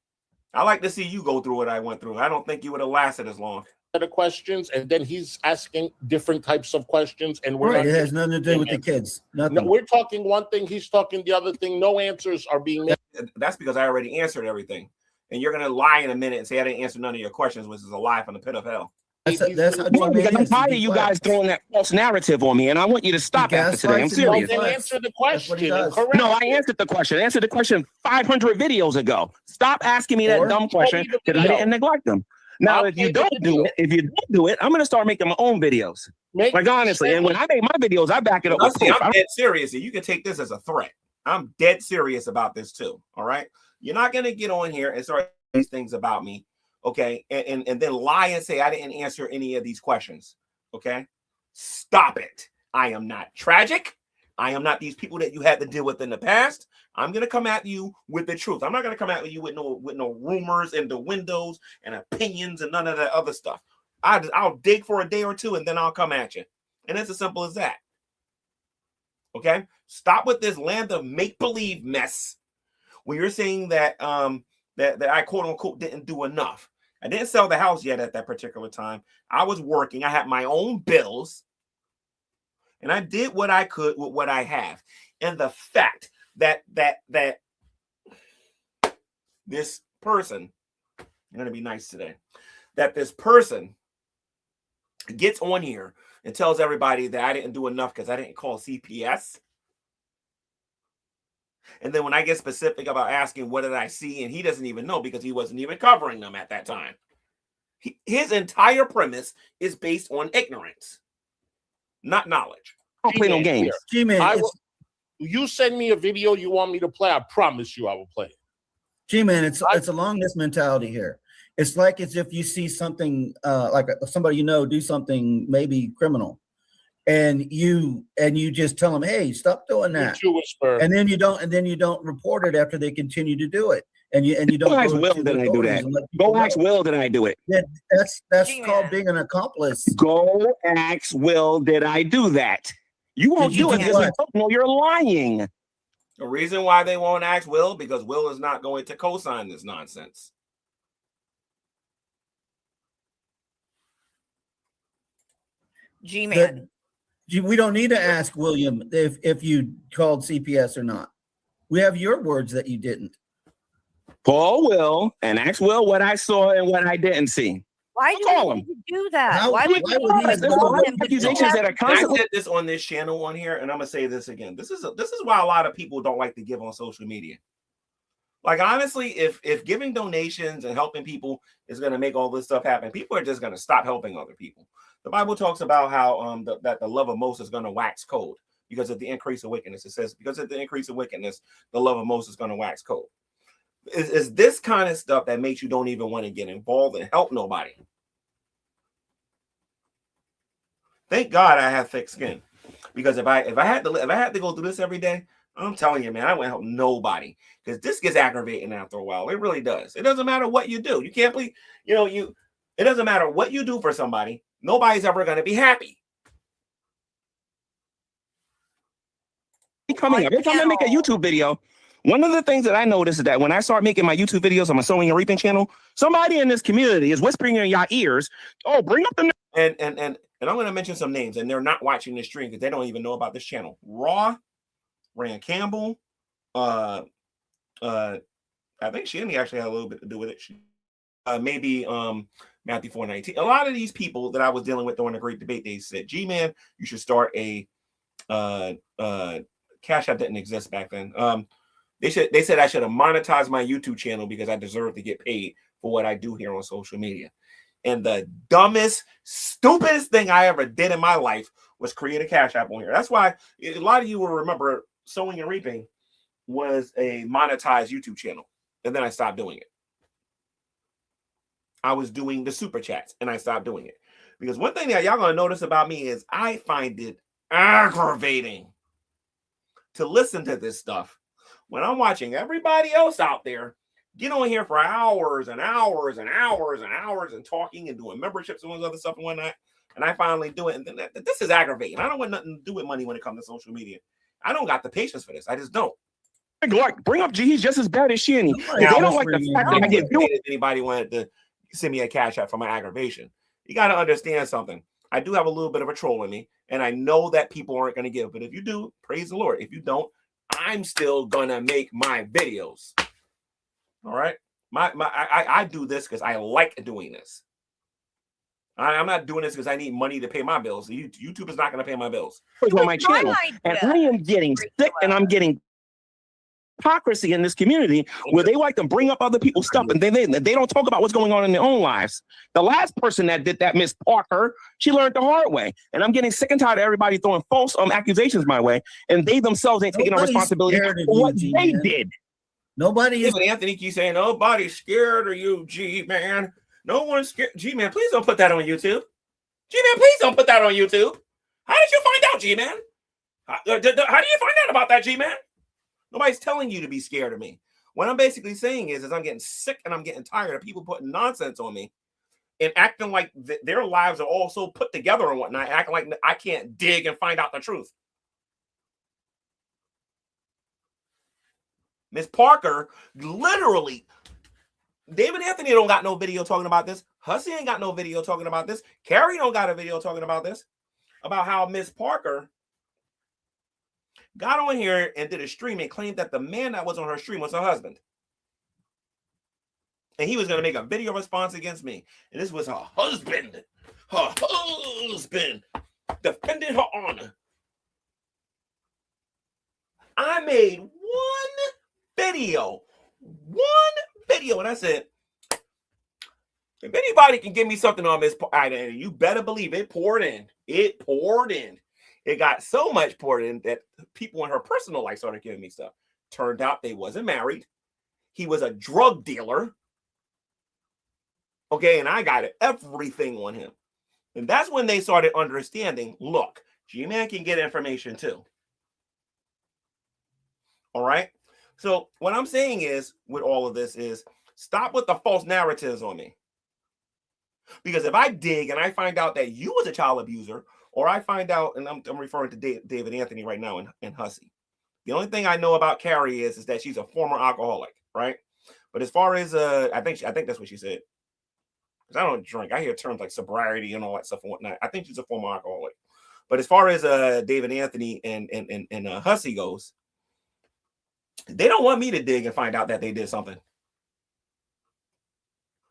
I like to see you go through what I went through. I don't think you would have lasted as long. The questions, and then he's asking different types of questions, and we're right. It has nothing to do with the kids. Nothing. No, we're talking one thing, he's talking the other thing. No answers are being made. That's because I already answered everything, and you're gonna lie in a minute and say I didn't answer none of your questions, which is a lie from the pit of hell. That's how I'm tired of you guys throwing that false narrative on me, and I want you to stop after today. I'm serious. Then answer the question. No, I answered the question. I answered the question 500 videos ago. Stop asking me that dumb question because I didn't neglect them. Now, if you don't do it, I'm gonna start making my own videos. Like honestly, and when I make my videos, I back it up. I'm dead serious. You can take this as a threat. I'm dead serious about this too. All right, you're not gonna get on here and start these things about me. Okay, and then lie and say I didn't answer any of these questions. Okay, stop it. I am not tragic. I am not these people that you had to deal with in the past. I'm gonna come at you with the truth. I'm not gonna come at you with no rumors and the windows and opinions and none of that other stuff. I'll dig for a day or two and then I'll come at you, and it's as simple as that. Okay, stop with this land of make believe mess. When you're saying that that I quote unquote didn't do enough. I didn't sell the house yet at that particular time. I was working. I had my own bills. And I did what I could with what I have. And the fact that this person, I'm going to be nice today, that this person gets on here and tells everybody that I didn't do enough because I didn't call CPS. And then when I get specific about asking what did I see, and he doesn't even know because he wasn't even covering them at that time. His entire premise is based on ignorance, not knowledge. I don't play no games. G-Man, you send me a video you want me to play, I promise you I will play it. G-Man, it's along this mentality here. It's like as if you see something like somebody you know do something maybe criminal. And you just tell them, hey, stop doing that. And then you don't report it after they continue to do it. And you don't go ask Will did I do that. Go ask Will did I do it. That's called being an accomplice. Go ask Will did I do that. You won't do it because you don't know you're lying. The reason why they won't ask Will, because Will is not going to co-sign this nonsense. G-Man. We don't need to ask William if you called CPS or not. We have your words that you didn't. Call Will and ask Will what I saw and what I didn't see. Why do you need to do that? Why would you call him? Accusations that are constantly. I did this on this channel on here, and I'm gonna say this again. This is why a lot of people don't like to give on social media. Like honestly, if giving donations and helping people is gonna make all this stuff happen, people are just gonna stop helping other people. The Bible talks about how that the love of most is going to wax cold because of the increase of wickedness. It says because of the increase of wickedness, the love of most is going to wax cold. Is this kind of stuff that makes you don't even want to get involved and help nobody. Thank God I have thick skin, because if I had to go through this every day, I'm telling you, man, I wouldn't help nobody because this gets aggravating after a while. It really does. It doesn't matter what you do. You can't believe, it doesn't matter what you do for somebody. Nobody's ever going to be happy. Every time I make a YouTube video, one of the things that I notice is that when I start making my YouTube videos on my Sowing and Reaping channel, somebody in this community is whispering in your ears, "Oh, bring up the..." And I'm going to mention some names, and they're not watching this stream because they don't even know about this channel. Raw, Rand Campbell, I think Shanny actually had a little bit to do with it. Maybe Matthew 4:19. A lot of these people that I was dealing with during the Great Debate, they said, G-Man, you should start a Cash App didn't exist back then. They said I should have monetized my YouTube channel because I deserve to get paid for what I do here on social media. And the dumbest, stupidest thing I ever did in my life was create a Cash App on here. That's why a lot of you will remember Sowing and Reaping was a monetized YouTube channel. And then I stopped doing it. I was doing the super chats and I stopped doing it. Because one thing that y'all going to notice about me is I find it aggravating to listen to this stuff when I'm watching everybody else out there get on here for hours and hours and hours and hours and talking and doing memberships and all this other stuff and whatnot. And I finally do it. And then this is aggravating. I don't want nothing to do with money when it comes to social media. I don't got the patience for this. I just don't. Like, bring up G. He's just as bad as Shanny. They don't like the fact that I get if anybody wanted to send me a Cash App for my aggravation. You got to understand something. I do have a little bit of a troll in me, and I know that people aren't going to give. But if you do, praise the Lord. If you don't, I'm still going to make my videos. All right? I do this because I like doing this. I'm not doing this because I need money to pay my bills. YouTube is not going to pay my bills. On my channel, and I am getting sick, and I'm getting hypocrisy in this community where they like to bring up other people's stuff and they don't talk about what's going on in their own lives. The last person that did that, Miss Parker, she learned the hard way. And I'm getting sick and tired of everybody throwing false accusations my way, and they themselves ain't taking no responsibility for what they did. Nobody is. Anthony keeps saying nobody's scared of you, G-Man. No one's scared. G-Man, please don't put that on YouTube. G-Man, please don't put that on YouTube. How did you find out, G-Man? How do you find out about that, G-Man? Nobody's telling you to be scared of me. What I'm basically saying is I'm getting sick and I'm getting tired of people putting nonsense on me and acting like their lives are all so put together and whatnot, acting like I can't dig and find out the truth. Miss Parker, literally, David Anthony don't got no video talking about this. Hussy ain't got no video talking about this. Carrie don't got a video talking about this, about how Miss Parker got on here and did a stream and claimed that the man that was on her stream was her husband. And he was going to make a video response against me. And this was her husband defending her honor. I made one video, and I said, if anybody can give me something on this, and you better believe it poured in. It poured in. It got so much poured in that people in her personal life started giving me stuff. Turned out they wasn't married. He was a drug dealer. Okay, and I got everything on him. And that's when they started understanding, look, G-Man can get information too. All right? So what I'm saying is, with all of this is, stop with the false narratives on me. Because if I dig and I find out that you was a child abuser, or I find out, and I'm referring to David Anthony right now and Hussy. The only thing I know about Carrie is that she's a former alcoholic, right? But as far as I think that's what she said. Because I don't drink. I hear terms like sobriety and all that stuff and whatnot. I think she's a former alcoholic. But as far as David Anthony and Hussy goes, they don't want me to dig and find out that they did something.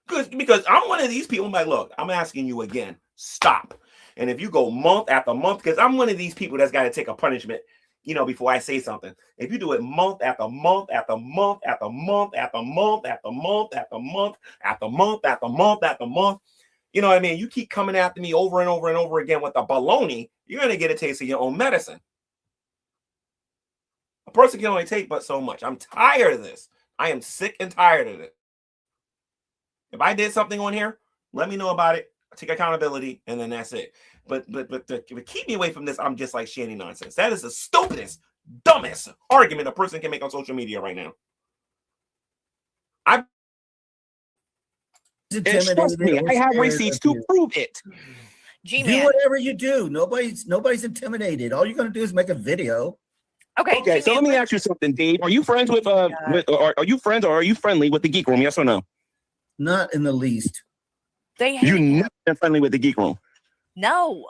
Because I'm one of these people. I'm like, look, I'm asking you again, stop. And if you go month after month, because I'm one of these people that's got to take a punishment, before I say something. If you do it month after month after month after month after month after month after month after month after month after month, you know what I mean? You keep coming after me over and over and over again with the baloney, you're going to get a taste of your own medicine. A person can only take but so much. I'm tired of this. I am sick and tired of it. If I did something on here, let me know about it. I take accountability, and then that's it. But to keep me away from this, I'm just like Shanny nonsense. That is the stupidest, dumbest argument a person can make on social media right now. Trust me, I have receipts to prove it. Do whatever you do. Nobody's intimidated. All you're gonna do is make a video. Okay. So let me ask you something, Dave. Are you friends with are you friends or are you friendly with the Geek Room? Yes or no? Not in the least. You never been friendly with the Geek Room. No.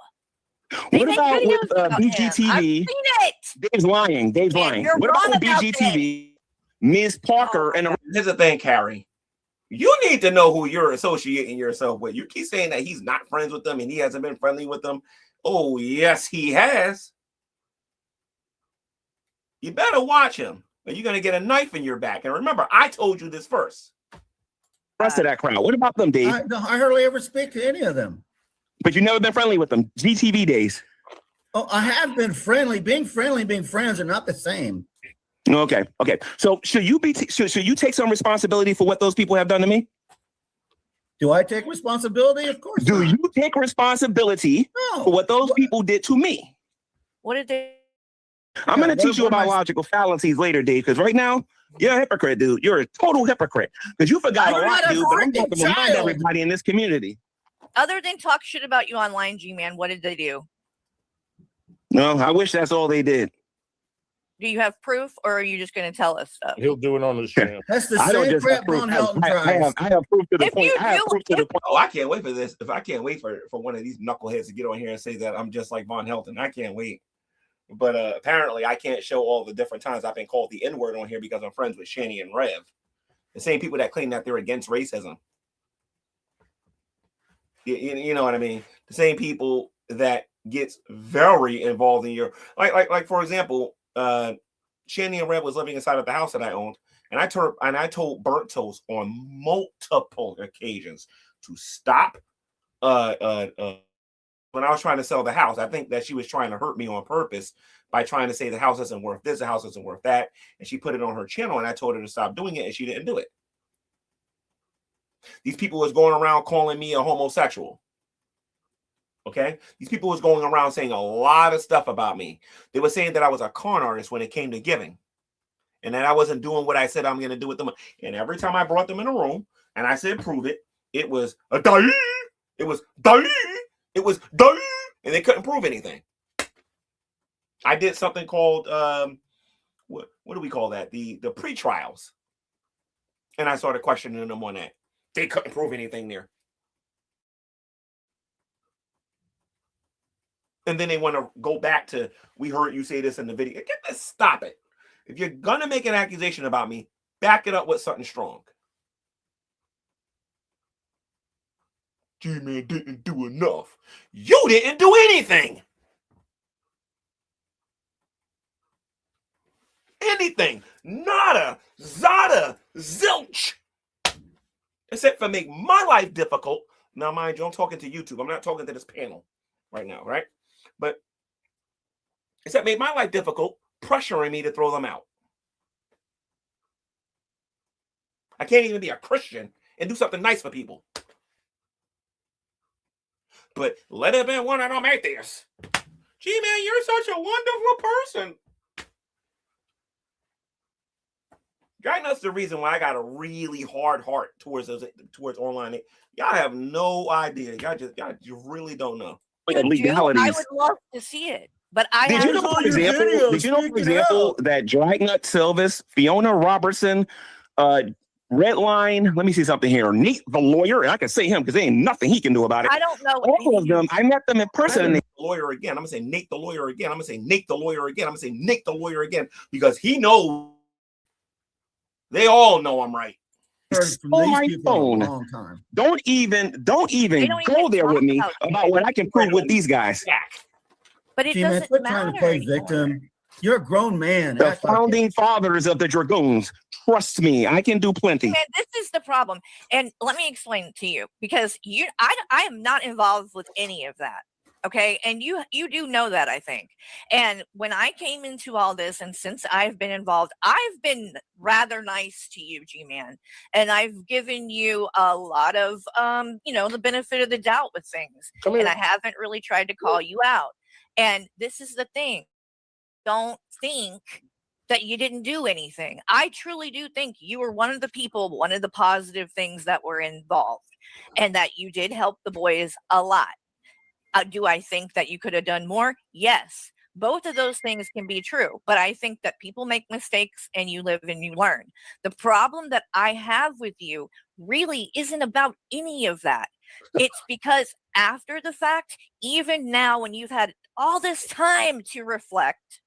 What about with BGTV? Dave's lying. What about with BGTV? Ms. Parker and here's the thing, Carrie. You need to know who you're associating yourself with. You keep saying that he's not friends with them and he hasn't been friendly with them. Oh, yes, he has. You better watch him, or you're going to get a knife in your back. And remember, I told you this first. Rest of that crowd. What about them, Dave? I hardly ever speak to any of them. But you never been friendly with them. GTV days. Oh, I have been friendly. Being friendly, being friends are not the same. Okay. So should you should you take some responsibility for what those people have done to me? Do I take responsibility? Of course. Do you take responsibility for what those people did to me? What did they? I'm going to teach you about logical fallacies later, Dave, because right now, you're a hypocrite, dude. You're a total hypocrite because you forgot a lot, dude, but I'm going to remind everybody in this community. Other than talk shit about you online, G-Man, what did they do? No, I wish that's all they did. Do you have proof, or are you just going to tell us stuff? He'll do it on his channel. That's the same crap Von Helton tries. I have proof to the point. I have proof to the point. Oh, I can't wait for this. If I can't wait for one of these knuckleheads to get on here and say that I'm just like Von Helton. I can't wait. But apparently I can't show all the different times I've been called the N-word on here because I'm friends with Shanny and Rev. The same people that claim that they're against racism. You know what I mean? The same people that gets very involved in your like for example, Shanny and Rev was living inside of the house that I owned, and I told Burnt Toast on multiple occasions to stop when I was trying to sell the house. I think that she was trying to hurt me on purpose by trying to say the house isn't worth this, the house isn't worth that. And she put it on her channel, and I told her to stop doing it, and she didn't do it. These people was going around calling me a homosexual. Okay? These people was going around saying a lot of stuff about me. They were saying that I was a con artist when it came to giving. And that I wasn't doing what I said I'm going to do with them. And every time I brought them in a room and I said, prove it, it was a die. It was die. It was done, and they couldn't prove anything. I did something called what do we call that? The pre-trials, and I started questioning them on that. They couldn't prove anything there, and then they want to go back to, we heard you say this in the video. Get this, stop it. If you're gonna make an accusation about me, back it up with something strong. G-Man didn't do enough. You didn't do anything. Anything. Nada. Zada. Zilch. Except for make my life difficult. Now, mind you, I'm talking to YouTube. I'm not talking to this panel right now, right? But except made my life difficult, pressuring me to throw them out. I can't even be a Christian and do something nice for people. But let it be one of them atheists. G-Man, you're such a wonderful person. God knows the reason why I got a really hard heart towards online. Y'all have no idea. Y'all just really don't know. Legalities. I would love to see it, but I did you know, for example, that Dragnet Silvis, Fiona Robertson, Redline, let me see something here. Nate the lawyer, and I can say him because there ain't nothing he can do about it. I don't know. All of them, I met them in person. Nate the lawyer again. I'm gonna say Nate the lawyer again. I'm gonna say Nate the lawyer again. I'm gonna say Nate the lawyer again because he knows. They all know I'm right. On my phone. Don't even go there with me about what I can prove with these guys. But it G-Man, doesn't quit matter trying to play anymore. victim. You're a grown man. The founding fathers of the Dragoons. Trust me, I can do plenty. Man, this is the problem. And let me explain it to you, because I am not involved with any of that. Okay. And you do know that, I think. And when I came into all this, and since I've been involved, I've been rather nice to you, G-Man. And I've given you a lot of, the benefit of the doubt with things. And I haven't really tried to call you out. And this is the thing. Don't think that you didn't do anything. I truly do think you were one of the people, one of the positive things that were involved, and that you did help the boys a lot. Do I think that you could have done more? Yes. Both of those things can be true, but I think that people make mistakes and you live and you learn. The problem that I have with you really isn't about any of that. It's because after the fact, even now when you've had all this time to reflect,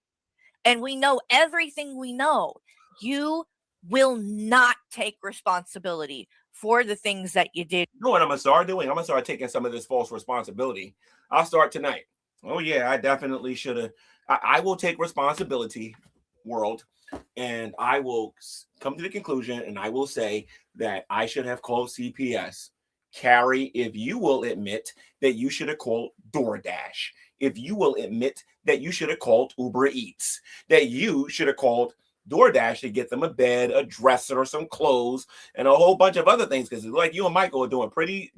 and we know everything we know, you will not take responsibility for the things that you did. You know what I'm going to start doing? I'm going to start taking some of this false responsibility. I'll start tonight. Oh, yeah, I definitely should have. I will take responsibility world, and I will come to the conclusion, and I will say that I should have called CPS. Carrie, if you will admit that you should have called DoorDash, if you will admit that you should have called Uber Eats, that you should have called DoorDash to get them a bed, a dresser, or some clothes, and a whole bunch of other things, because like you and Michael are doing pretty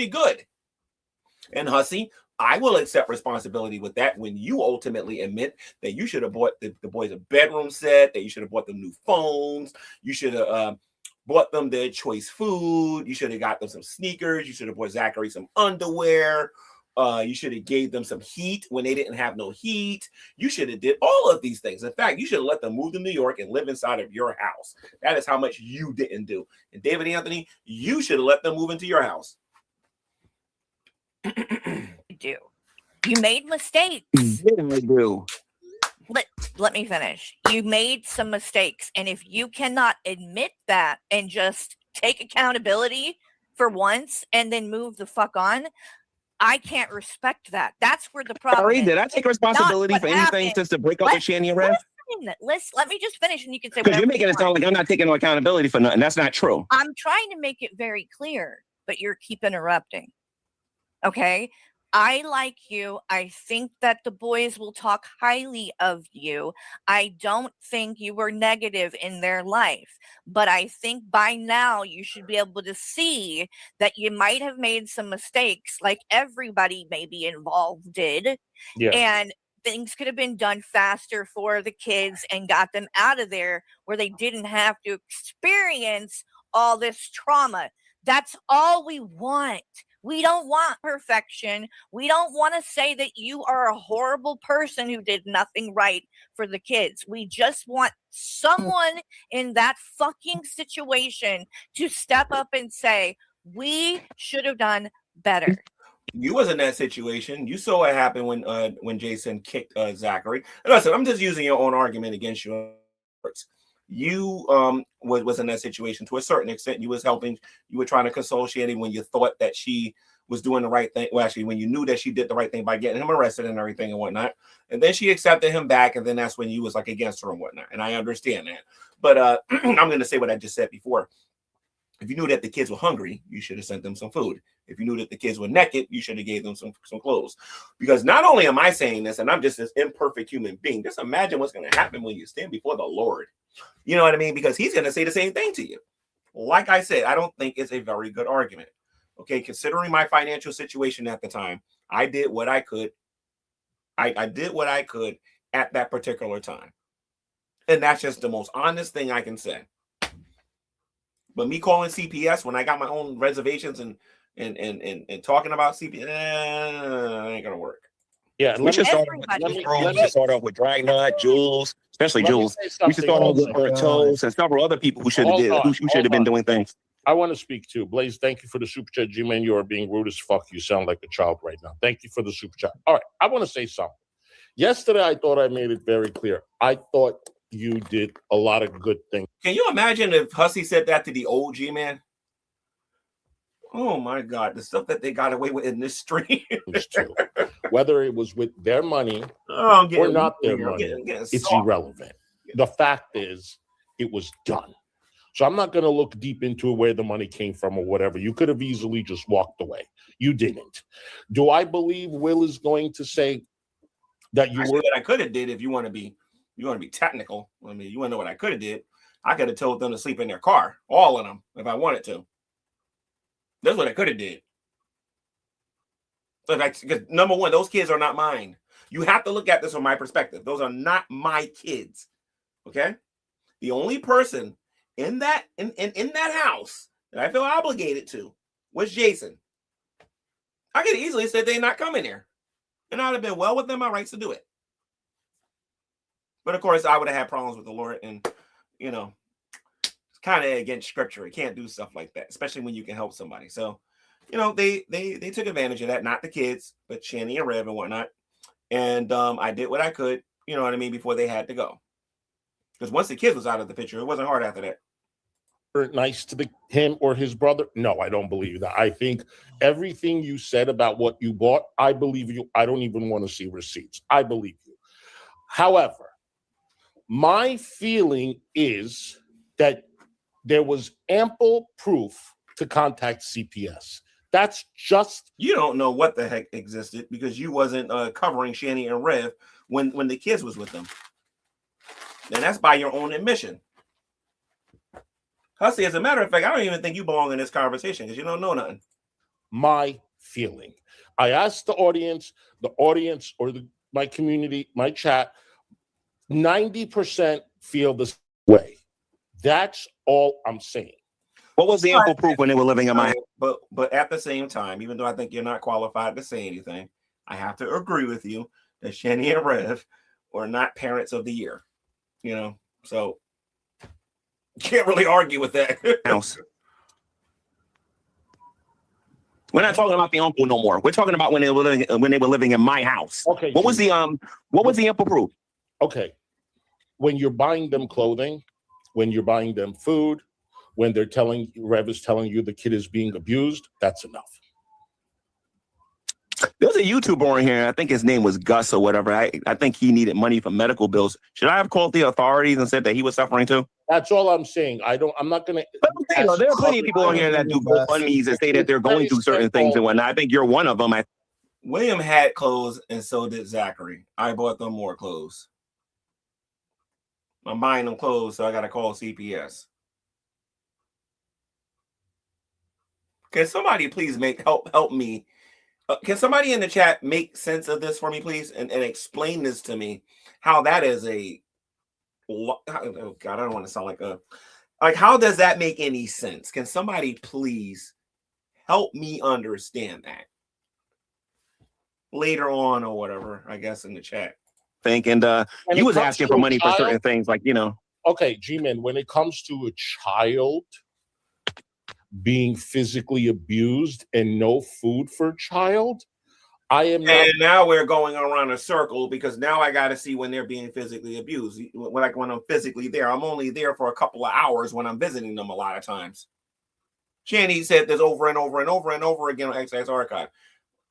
good. And Hussy, I will accept responsibility with that when you ultimately admit that you should have bought the boys a bedroom set, that you should have bought them new phones, you should have bought them their choice food, you should have got them some sneakers, you should have bought Zachary some underwear, you should have gave them some heat when they didn't have no heat. You should have did all of these things. In fact, you should have let them move to New York and live inside of your house. That is how much you didn't do. And David Anthony, you should have let them move into your house. You made mistakes. I do. Let me finish. You made some mistakes, and if you cannot admit that and just take accountability for once and then move the fuck on, I can't respect that. That's where the problem Sorry, is. did I take responsibility for anything since the breakup with Shani and Rev? Let me just finish, and you can say Because whatever you're making you it sound want. like I'm not taking no accountability for nothing. That's not true. I'm trying to make it very clear, but you're keep interrupting. Okay? I like you. I think that the boys will talk highly of you. I don't think you were negative in their life, but I think by now you should be able to see that you might have made some mistakes, like everybody maybe involved did. Yeah. And things could have been done faster for the kids and got them out of there where they didn't have to experience all this trauma. That's all we want. We don't want perfection. We don't want to say that you are a horrible person who did nothing right for the kids. We just want someone in that fucking situation to step up and say, we should have done better. You was in that situation. You saw what happened when Jason kicked Zachary. And listen, I'm just using your own argument against you. You was in that situation to a certain extent. You was helping. You were trying to console Shanny when you thought that she was doing the right thing. Well, actually, when you knew that she did the right thing by getting him arrested and everything and whatnot. And then she accepted him back, and then that's when you was like against her and whatnot. And I understand that. But I'm going to say what I just said before. If you knew that the kids were hungry, you should have sent them some food. If you knew that the kids were naked, you should have gave them some clothes. Because not only am I saying this, and I'm just this imperfect human being, just imagine what's going to happen when you stand before the Lord. You know what I mean? Because he's going to say the same thing to you. Like I said, I don't think it's a very good argument. Okay, considering my financial situation at the time, I did what I could. I did what I could at that particular time. And that's just the most honest thing I can say. But me calling CPS when I got my own reservations and talking about CPS, ain't gonna work. Yeah, we should start off with Dragnut, Jules, especially Jules. We should start off with Toes and several other people who should have been doing things. I want to speak to Blaze. Thank you for the super chat, Gman. You are being rude as fuck. You sound like a child right now. Thank you for the super chat. All right, I want to say something. Yesterday, I thought I made it very clear. I thought you did a lot of good things. Can you imagine if Hussy said that to the old Gman? Oh my God, the stuff that they got away with in this stream. Whether it was with their money or not their money, it's irrelevant. The fact is, it was done. So I'm not going to look deep into where the money came from or whatever. You could have easily just walked away. You didn't. Do I believe Will is going to say that you were? What I could have did, if you want to be technical. I mean, you want to know what I could have did? I could have told them to sleep in their car, all of them, if I wanted to. That's what I could have did. Because number one, those kids are not mine. You have to look at this from my perspective. Those are not my kids. Okay? The only person in that house that I feel obligated to was Jason. I could easily say they're not coming here. And I'd have been well within my rights to do it. But of course, I would have had problems with the Lord, and it's kind of against scripture. You can't do stuff like that, especially when you can help somebody. So, they took advantage of that, not the kids, but Shani and Rev and whatnot. And I did what I could, you know what I mean, before they had to go. Because once the kids was out of the picture, it wasn't hard after that. Nice to him or his brother? No, I don't believe that. I think everything you said about what you bought, I believe you. I don't even want to see receipts. I believe you. However, My feeling is that there was ample proof to contact CPS. That's just... You don't know what the heck existed because you wasn't covering Shanny and Rev when the kids was with them. And that's by your own admission. Hussy, as a matter of fact, I don't even think you belong in this conversation because you don't know nothing. My feeling. I asked the audience or my community, my chat, 90% feel the same way. That's all I'm saying. What was the ample proof when they were living in my house? But at the same time, even though I think you're not qualified to say anything, I have to agree with you that Shanny and Rev are not parents of the year. You know, so you can't really argue with that. House. We're not talking about the uncle no more. We're talking about when they were living in my house. Okay. What was the ample proof? Okay. When you're buying them clothing, when you're buying them food, when Rev is telling you the kid is being abused, that's enough. There's a YouTuber on here. I think his name was Gus or whatever. I think he needed money for medical bills. Should I have called the authorities and said that he was suffering too? That's all I'm saying. I'm not going to. But there are plenty of people on here that do GoFundMes and say that they're going through certain things and whatnot. I think you're one of them. William had clothes and so did Zachary. I bought them more clothes. I'm buying them clothes, so I got to call CPS. Can somebody please help me? Can somebody in the chat make sense of this for me, please, and explain this to me? How that is oh God, I don't want to sound like how does that make any sense? Can somebody please help me understand that later on or whatever? I guess in the chat. And he was asking for money for certain things, like Okay, G-Man. When it comes to a child being physically abused and no food for a child, I am not. And now we're going around a circle because now I got to see when they're being physically abused. Like when I'm physically there, I'm only there for a couple of hours when I'm visiting them a lot of times. Shanny said this over and over and over and over again on XX Archive.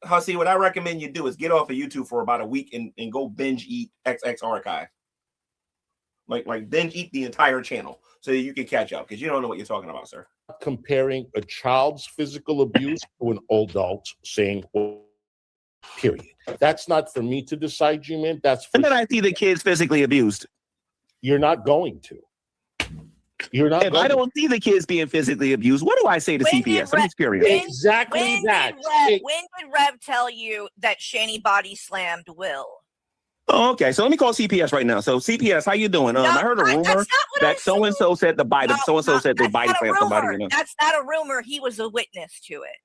Hussy, what I recommend you do is get off of YouTube for about a week and go binge eat XX Archive. Like binge eat the entire channel so that you can catch up because you don't know what you're talking about, sir. Comparing a child's physical abuse to an adult saying, period. That's not for me to decide, G-Man. That's for... And then I see the kids physically abused. You're not going to. You're not. If I don't see the kids being physically abused, what do I say to CPS? I'm just curious. Exactly that. When did Rev tell you that Shanny body slammed Will? Oh, okay. So let me call CPS right now. So CPS, how you doing? I heard a rumor that so-and-so said the body, so-and-so said they body slammed somebody. That's not a rumor. He was a witness to it.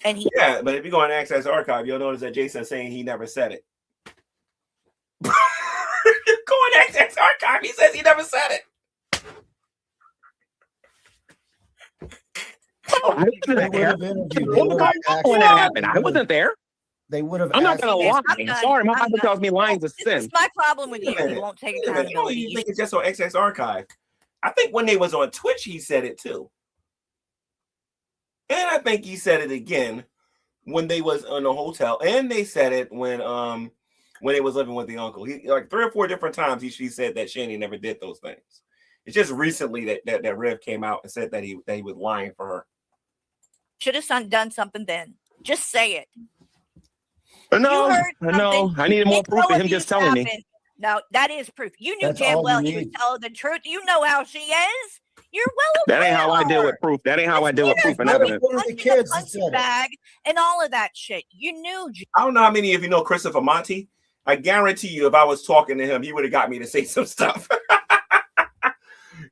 And yeah, but if you go on Access Archive, you'll notice that Jason's saying he never said it. Go on Access Archive. He says he never said it. I wasn't there. They would have. I'm not gonna lie. Sorry, my Bible tells me lying's a sin. This is my problem with you. You won't take accountability. You think it's just on XX Archive? I think when they was on Twitch, he said it too, and I think he said it again when they was in the hotel, and they said it when they was living with the uncle. He like 3 or 4 different times she said that Shanny never did those things. It's just recently that Rev came out and said that he was lying for her. Should have done something then. Just say it. No, I needed more proof than him just telling me. No, that is proof. You knew damn well he was telling the truth. You know how she is. You're well aware. That ain't how I deal with proof. That ain't how I deal with proof and evidence. The kids bag and all of that shit. You knew. I don't know how many of you know Christopher Monty. I guarantee you, if I was talking to him, he would have got me to say some stuff.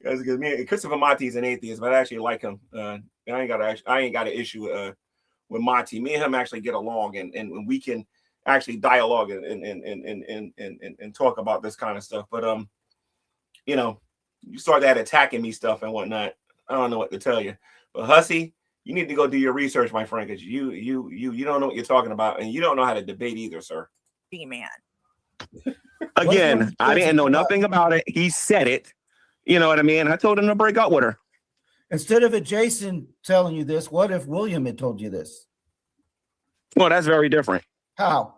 Because Christopher Monty is an atheist, but I actually like him. I ain't got an issue with Monty. Me and him actually get along, and we can actually dialogue and talk about this kind of stuff. But you start that attacking me stuff and whatnot. I don't know what to tell you. But Hussy, you need to go do your research, my friend, because you don't know what you're talking about, and you don't know how to debate either, sir. Man. Again, I didn't know nothing about it. He said it. You know what I mean? I told him to break up with her. Instead of Jason telling you this, what if William had told you this? Well, that's very different. How?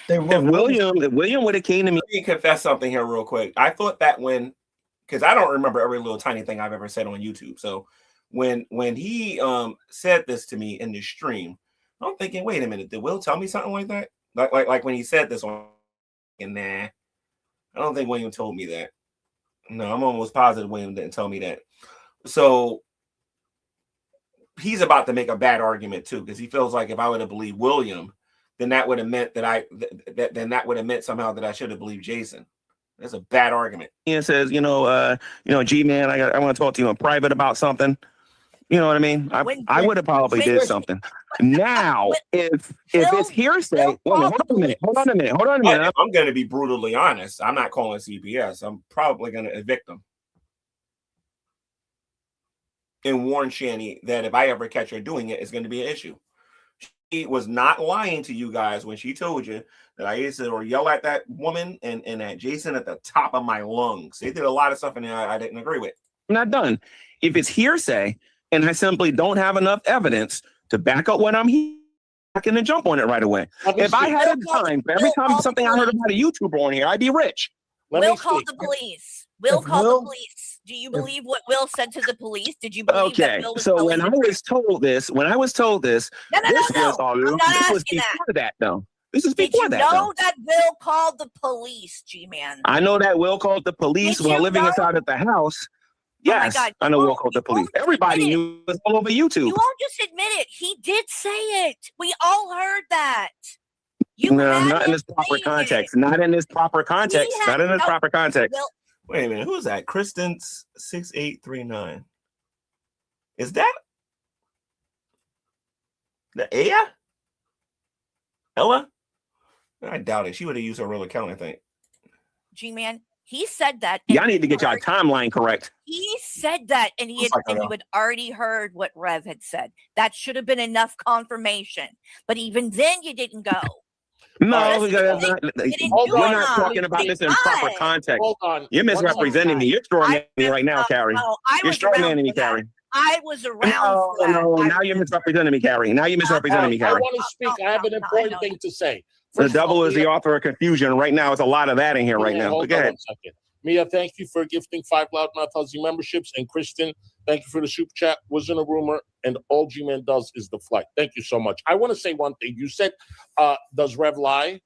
If William would have came to me. Let me confess something here real quick. I thought that because I don't remember every little tiny thing I've ever said on YouTube. So when he said this to me in the stream, I'm thinking, wait a minute, did Will tell me something like that? Like when he said this on, nah, I don't think William told me that. No, I'm almost positive William didn't tell me that. So he's about to make a bad argument too, because he feels like if I would have believed William, then that would have meant that would have meant somehow that I should have believed Jason. That's a bad argument. He says, G-Man, I want to talk to you in private about something. You know what I mean? I would have probably did something. Now, if it's hearsay, hold on a minute. I'm going to be brutally honest. I'm not calling CPS. I'm probably going to evict them and warn Shani that if I ever catch her doing it, it's going to be an issue. She was not lying to you guys when she told you that I used to yell at that woman and at Jason at the top of my lungs. They did a lot of stuff in there I didn't agree with. I'm not done. If it's hearsay and I simply don't have enough evidence to back up what I'm hearing, I can jump on it right away. If I had a dime for every time something I heard about a YouTuber on here, I'd be rich. Will call the police. Will call the police. Do you believe what Will said to the police? Did you believe that Will was so when I was told this, no. This was before that, though. This is before that. Did you know that Will called the police, G-Man? I know that Will called the police while living inside of the house. Yes, I know Will called the police. Everybody knew it was all over YouTube. You won't just admit it. He did say it. We all heard that. No, not in this proper context. Not in this proper context. Not in this proper context. Wait a minute. Who's that? Kristen 6839. Is that the Ella? I doubt it. She would have used her real account, I think. G-Man, he said that. Y'all need to get y'all timeline correct. He said that, and he had already heard what Rev had said. That should have been enough confirmation. But even then, you didn't go. No, we're not talking about this in proper context. Hold on. You're misrepresenting me. You're throwing me right now, Carrie. You're strawmanning me, Carrie. I was around. No, now you're misrepresenting me, Carrie. Now you're misrepresenting me, Carrie. I want to speak. I have an important thing to say. The devil is the author of confusion. Right now, it's a lot of that in here right now. Go ahead. Mia, thank you for gifting 5 Loudmouth Hussy memberships. And Kristen, thank you for the super chat. Wasn't a rumor, and all G-Man does is the flight. Thank you so much. I want to say one thing. You said, does Rev lie?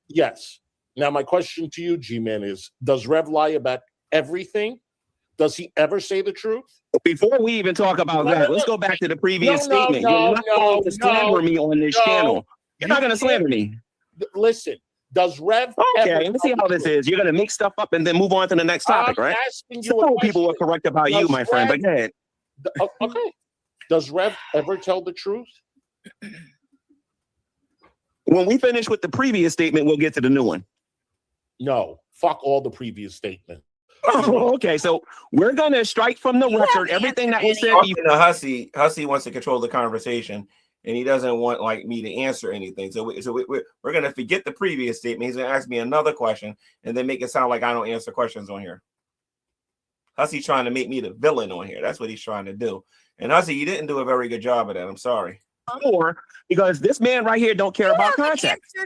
Yes. Now, my question to you, G-Man, is, does Rev lie about everything? Does he ever say the truth? Before we even talk about that, let's go back to the previous statement. You're not going to slander me on this channel. You're not going to slander me. Listen. Does Rev let me see how this is. You're going to make stuff up and then move on to the next topic, right? Some people are correct about you, my friend, but go ahead. Okay. Does Rev ever tell the truth? When we finish with the previous statement, we'll get to the new one. No. Fuck all the previous statements. Oh, okay. So we're going to strike from the record everything that was said. Hussy wants to control the conversation. And he doesn't want me to answer anything. So we're going to forget the previous statement. He's going to ask me another question and then make it sound like I don't answer questions on here. Hussy trying to make me the villain on here. That's what he's trying to do. And Hussy, you didn't do a very good job of that. I'm sorry. Because this man right here don't care about context.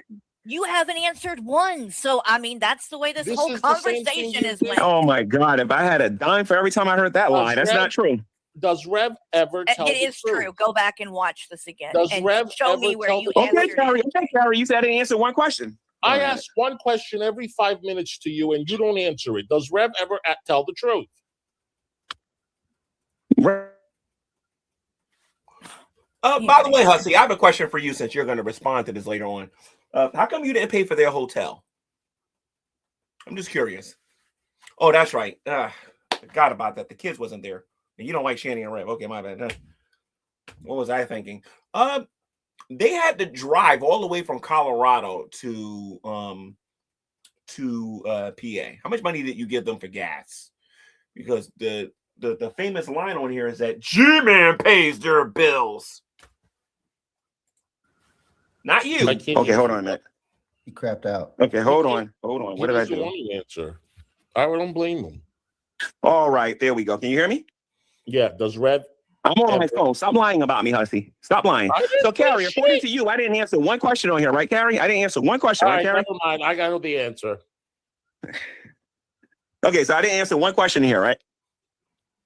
You haven't answered one. So, I mean, that's the way this whole conversation is went. Oh, my God. If I had a dime for every time I heard that line, that's not true. Does Rev ever tell the truth? It is true. Go back and watch this again. Does and Rev show me where you answered. Okay, Carrie, you said I didn't answer one question. I ask one question every 5 minutes to you, and you don't answer it. Does Rev ever tell the truth? By the way, Hussy, I have a question for you since you're going to respond to this later on. How come you didn't pay for their hotel? I'm just curious. Oh, that's right. I forgot about that. The kids wasn't there. And you don't like Shani and Rev. Okay, my bad. What was I thinking? They had to drive all the way from Colorado to PA. How much money did you give them for gas? Because the famous line on here is that G-Man pays their bills. Not you. Okay, hold on a minute. He crapped out. Okay, hold on. What did I do? Answer. I don't blame him. All right, there we go. Can you hear me? Yeah. Does Rev I'm on my phone. Stop lying about me, Hussy. Stop lying. So, Carrie, according to you, I didn't answer one question on here, right, Carrie? I didn't answer one question, right, Carrie? Never mind. I got the answer. Okay, so I didn't answer one question here, right?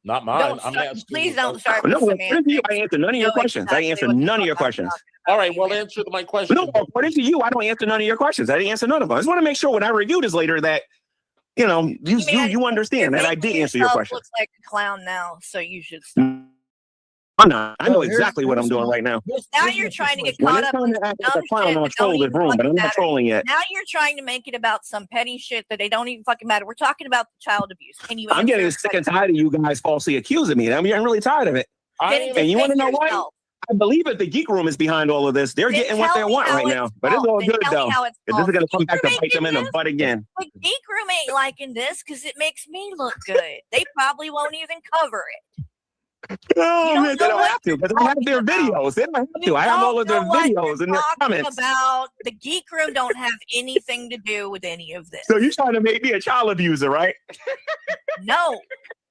Not mine. I'm asking. Please don't start. No, according to you, I answered none of your questions. I answered none of your questions. All right, well, answer my question. No, according to you, I don't answer none of your questions. I didn't answer none of them. I just want to make sure when I review this later that, you know, you understand that I did answer your questions. Looks like a clown now, so you should stop. I know exactly what I'm doing right now. Now you're trying to get caught up in dumb shit. I'll troll this room, but I'm not trolling yet. Now you're trying to make it about some petty shit that they don't even fucking matter. We're talking about child abuse. Can you? I'm getting sick and tired of you guys falsely accusing me. I'm really tired of it. And you want to know what? I believe that the geek room is behind all of this. They're getting what they want right now, but it's all good though. This is gonna come back to bite them in the butt again. The geek room ain't liking this because it makes me look good. They probably won't even cover it. Oh man, they don't have to because I have their videos. They don't have to. I have all of their videos and their comments. About the geek room don't have anything to do with any of this. So you're trying to make me a child abuser, right? No.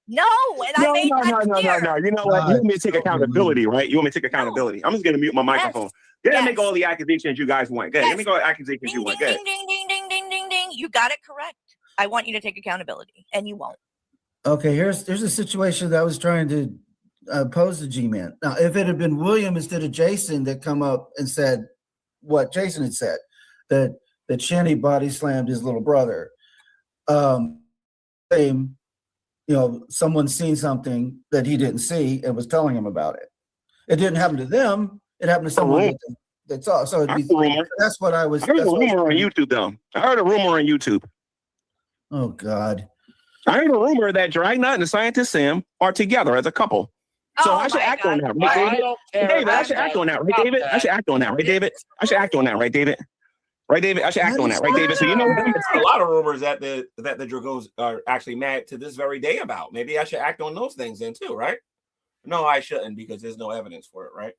And I made that clear. No. You know what? You want me to take accountability, right? You want me to take accountability? I'm just gonna mute my microphone. Make all the accusations you guys want. Good. Let me go accusations you want. Good. Ding. You got it correct. I want you to take accountability, and you won't. Okay, there's a situation that I was trying to pose to G-Man. Now, if it had been William instead of Jason that come up and said what Jason had said, that Shanny body slammed his little brother, someone seen something that he didn't see and was telling him about it. It didn't happen to them. It happened to someone that saw. So that's what I was. I heard a rumor on YouTube, though. I heard a rumor on YouTube. Oh God! I heard a rumor that Dragnet and the scientist Sam are together as a couple. So I should act on that, right, David? David, I should act on that, right, David? I should act on that, right, David? I should act on that, right, David? Right, David? I should act on that, right, David? So you know what? A lot of rumors that the Dragos are actually mad to this very day about. Maybe I should act on those things then too, right? No, I shouldn't because there's no evidence for it, right?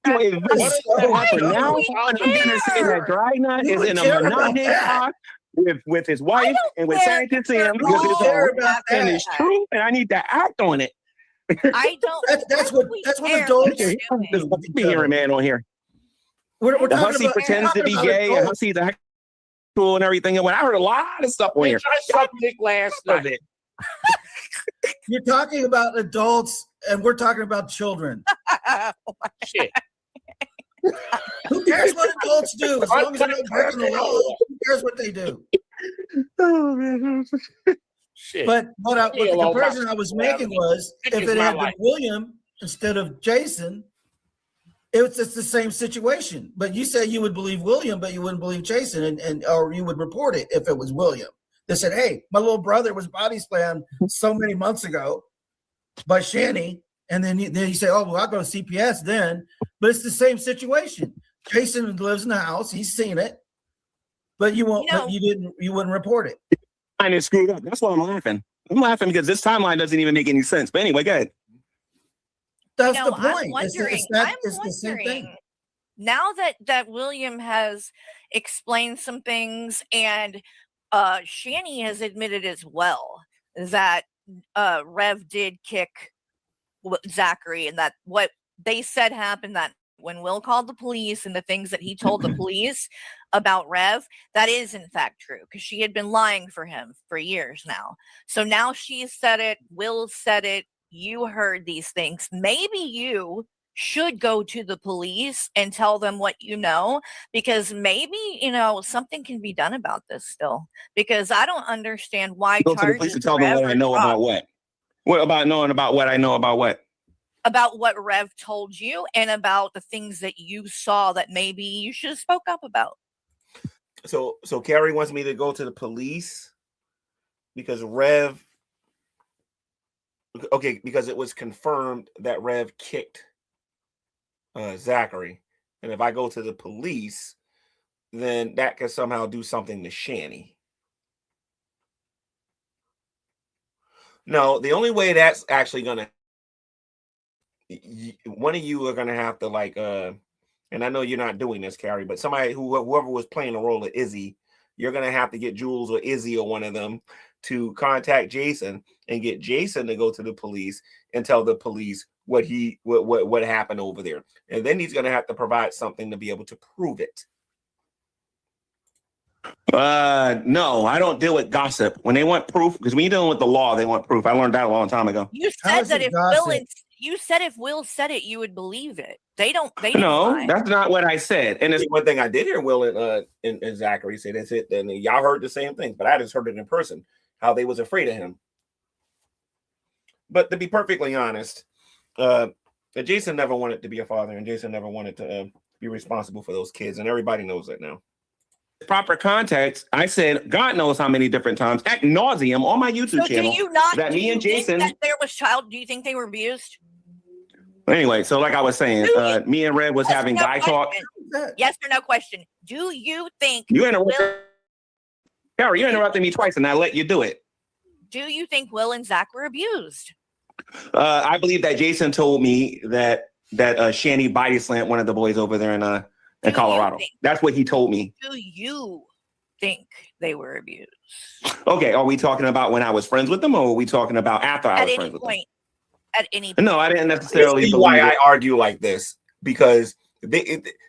Now I'm gonna say that Dragnet is in a monogamous talk with his wife and with scientist Sam because it's all and it's true, and I need to act on it. I don't. That's what adults do. Be here, man, on here. We're the hussy pretends to be gay, and hussy's actual and everything. And when I heard a lot of stuff on here, I sucked dick last night. You're talking about adults, and we're talking about children. Shit. Who cares what adults do? As long as they're not breaking the law, who cares what they do? Oh man. Shit. But the comparison I was making was if it had been William instead of Jason, it's the same situation. But you said you would believe William, but you wouldn't believe Jason, or you would report it if it was William. They said, "Hey, my little brother was body slammed so many months ago by Shanny," and then you say, "Oh, well, I'll go to CPS then." But it's the same situation. Jason lives in the house; he's seen it, but you won't. You wouldn't report it. And it's screwed up. That's why I'm laughing. I'm laughing because this timeline doesn't even make any sense. But anyway, go ahead. That's the point. I'm wondering, the same thing. Now that William has explained some things and Shanny has admitted as well that Rev did kick Zachary, and that what they said happened, that when Will called the police and the things that he told the police about Rev, that is in fact true, because she had been lying for him for years now. So now she said it, Will said it, you heard these things. Maybe you should go to the police and tell them what you know, because maybe, something can be done about this still, because I don't understand why go to the police and tell them what I know about what? What about knowing about what I know about what? About what Rev told you and about the things that you saw that maybe you should have spoke up about. So Carrie wants me to go to the police because Rev. Okay, because it was confirmed that Rev kicked Zachary, and if I go to the police, then that could somehow do something to Shanny. No, the only way that's actually gonna, one of you are gonna have to and I know you're not doing this, Carrie, but whoever was playing the role of Izzy, you're gonna have to get Jules or Izzy or one of them to contact Jason and get Jason to go to the police and tell the police what happened over there, and then he's going to have to provide something to be able to prove it. No, I don't deal with gossip. When they want proof, because when you're dealing with the law, they want proof. I learned that a long time ago. You said that if Will said it, you would believe it. They don't. No, that's not what I said. And it's one thing I did hear Will and Zachary say. That's it. And y'all heard the same thing, but I just heard it in person. How they was afraid of him. But to be perfectly honest, Jason never wanted to be a father, and Jason never wanted to be responsible for those kids, and everybody knows that now. Proper context, I said, God knows how many different times, ad nauseum, on my YouTube channel. Do you not? That me and Jason. That there was child. Do you think they were abused? Anyway, so like I was saying, me and Red was having guy talk. Yes or no question. Do you think you interrupted? Gary, you interrupted me twice, and I let you do it. Do you think Will and Zach were abused? I believe that Jason told me that Shanny body slammed one of the boys over there in Colorado. That's what he told me. Do you think they were abused? Okay, are we talking about when I was friends with them, or are we talking about after I was friends with them? At any point. No, I didn't necessarily believe why I argue like this, because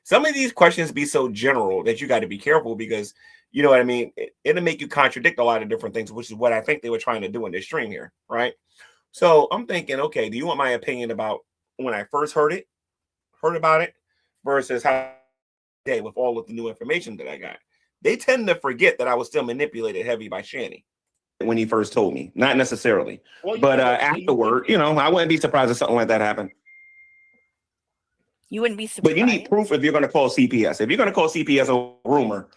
some of these questions be so general that you got to be careful, because you know what I mean? It'll make you contradict a lot of different things, which is what I think they were trying to do in this stream here, right? So I'm thinking, okay, do you want my opinion about when I first heard about it versus how today with all of the new information that I got? They tend to forget that I was still manipulated heavy by Shanny when he first told me, not necessarily, but afterward, I wouldn't be surprised if something like that happened. You wouldn't be surprised. But you need proof if you're going to call CPS. If you're going to call CPS a rumor,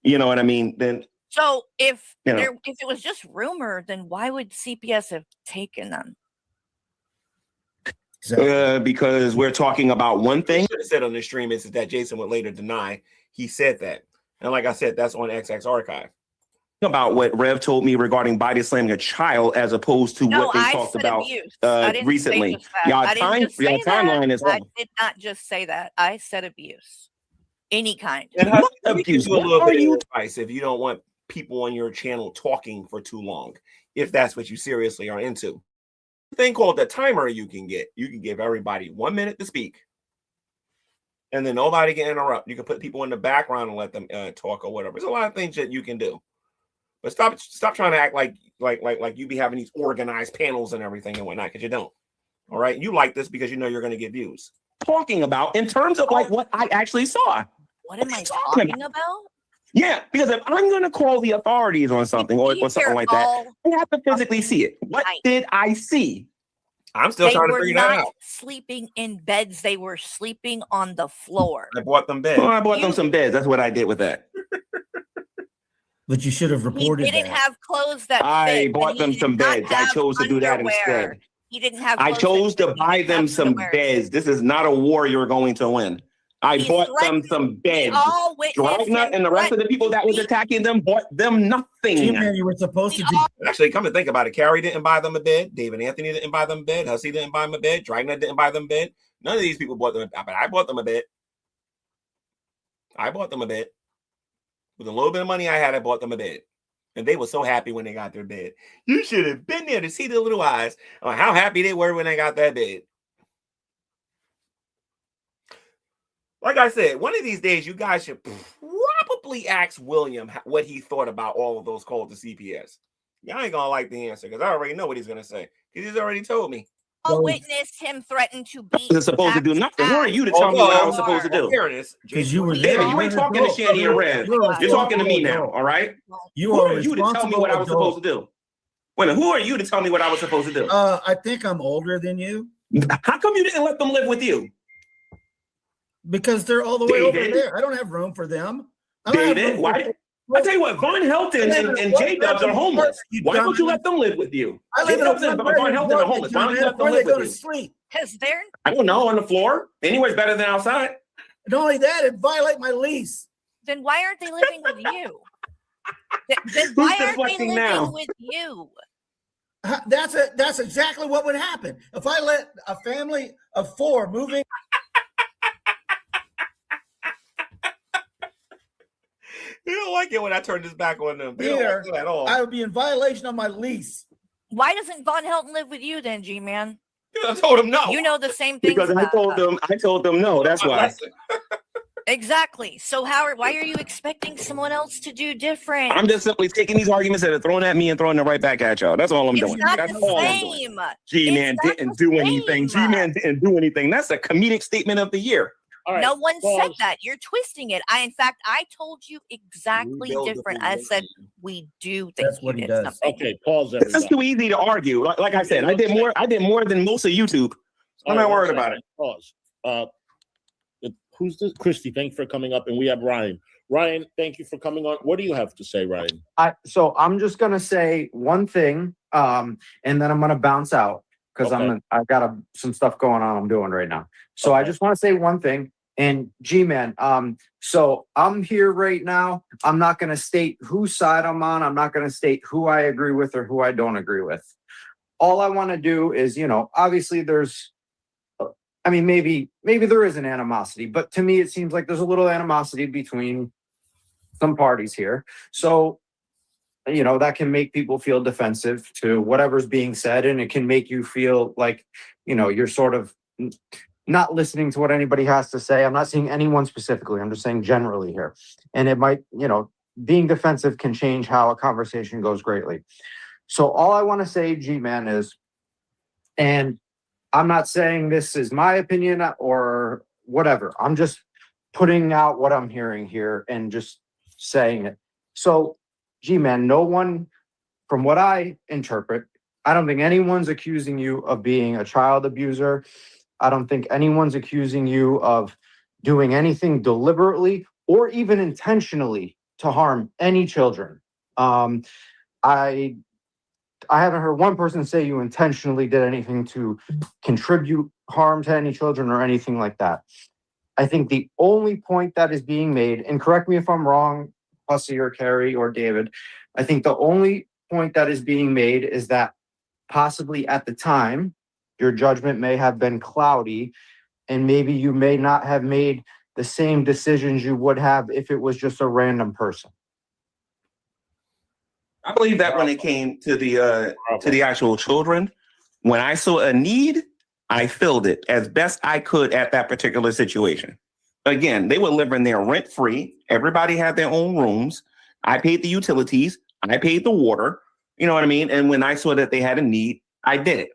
you know what I mean? Then so if it was just rumor, then why would CPS have taken them? Because we're talking about one thing. What I said on the stream is that Jason would later deny he said that, and like I said, that's on XX Archive. About what Rev told me regarding body slamming a child, as opposed to what they talked about recently. Y'all timeline is off. I did not just say that. I said abuse, any kind. And how abuse? A little bit of advice if you don't want people on your channel talking for too long, if that's what you seriously are into. Thing called the timer you can give everybody 1 minute to speak, and then nobody can interrupt. You can put people in the background and let them talk or whatever. There's a lot of things that you can do. But stop trying to act like you be having these organized panels and everything and whatnot, because you don't. All right, you like this because you know you're going to get views. Talking about in terms of like what I actually saw. What am I talking about? Yeah, because if I'm going to call the authorities on something or something like that, I have to physically see it. What did I see? I'm still trying to figure that out. They were not sleeping in beds. They were sleeping on the floor. I bought them beds. Oh, I bought them some beds. That's what I did with that. But you should have reported that. He didn't have clothes that I fit, bought them some beds. I chose to do that instead. He didn't have. I chose to buy them some beds. This is not a war you're going to win. I bought them some beds. Dragnet and the rest of the people that was attacking them bought them nothing. You were supposed to actually come to think about it. Carrie didn't buy them a bed. David Anthony didn't buy them a bed. Hussy didn't buy them a bed. Dragnet didn't buy them a bed. None of these people bought them. But I bought them a bed. I bought them a bed. With a little bit of money I had, I bought them a bed. And they were so happy when they got their bed. You should have been there to see the little eyes on how happy they were when they got that bed. Like I said, one of these days, you guys should probably ask William what he thought about all of those calls to CPS. Y'all ain't gonna like the answer because I already know what he's gonna say. Because he's already told me. I witnessed him threaten to beat. He's supposed to do nothing. Who are you to tell me what I was supposed to do? Because you were there. David, you ain't talking to Shanny and Red. You're talking to me now, all right? Who are you to tell me what I was supposed to do? Wait a minute, who are you to tell me what I was supposed to do? I think I'm older than you. How come you didn't let them live with you? Because they're all the way over there. I don't have room for them. David, why? I tell you what, Von Helton and J-Dubs are homeless. Why don't you let them live with you? J-Dubs and Von Helton are homeless. Why don't you let them live with you? Sleep? Because they're... I don't know, on the floor. Anywhere's better than outside. Not only that, it violate my lease. Then why aren't they living with you? Then why aren't they living with you? That's exactly what would happen. If I let a family of 4 move in... You don't like it when I turn this back on them. Here, at all. I would be in violation of my lease. Why doesn't Von Helton live with you then, Gman? I told him no. You know the same things Because I told them no. That's why. Exactly. So Howard, why are you expecting someone else to do different? I'm just simply taking these arguments that are thrown at me and throwing them right back at y'all. That's all I'm doing. Not That's the all I'm same. doing. G-Man didn't do anything. G-Man didn't do anything. That's a comedic statement of the year. Right, no one said that. You're twisting it. In fact, I told you exactly different. I said we do think That's what he does. something. Okay, pause everybody. This is too easy to argue. Like I said, I did more than most of YouTube. I'm not worried about it. Pause. Who's this? Christy, thanks for coming up. And we have Ryan. Ryan, thank you for coming on. What do you have to say, Ryan? So I'm just gonna say one thing, and then I'm gonna bounce out because I've got some stuff going on I'm doing right now. So I just want to say one thing. And G-Man, so I'm here right now. I'm not gonna state whose side I'm on. I'm not gonna state who I agree with or who I don't agree with. All I want to do is, obviously there's. I mean, maybe there is an animosity, but to me, it seems like there's a little animosity between some parties here. So, that can make people feel defensive to whatever's being said, and it can make you feel like, you're sort of not listening to what anybody has to say. I'm not saying anyone specifically. I'm just saying generally here. And it might, being defensive can change how a conversation goes greatly. So all I want to say, G-Man, is, and I'm not saying this is my opinion or whatever. I'm just putting out what I'm hearing here and just saying it. So, G-Man, no one, from what I interpret, I don't think anyone's accusing you of being a child abuser. I don't think anyone's accusing you of doing anything deliberately or even intentionally to harm any children. I haven't heard one person say you intentionally did anything to contribute harm to any children or anything like that. I think the only point that is being made, and correct me if I'm wrong, Hussy or Carrie or David, I think the only point that is being made is that possibly at the time, your judgment may have been cloudy, and maybe you may not have made the same decisions you would have if it was just a random person. I believe that when it came to the actual children, when I saw a need, I filled it as best I could at that particular situation. Again, they were living there rent free. Everybody had their own rooms. I paid the utilities. I paid the water. You know what I mean? And when I saw that they had a need, I did it.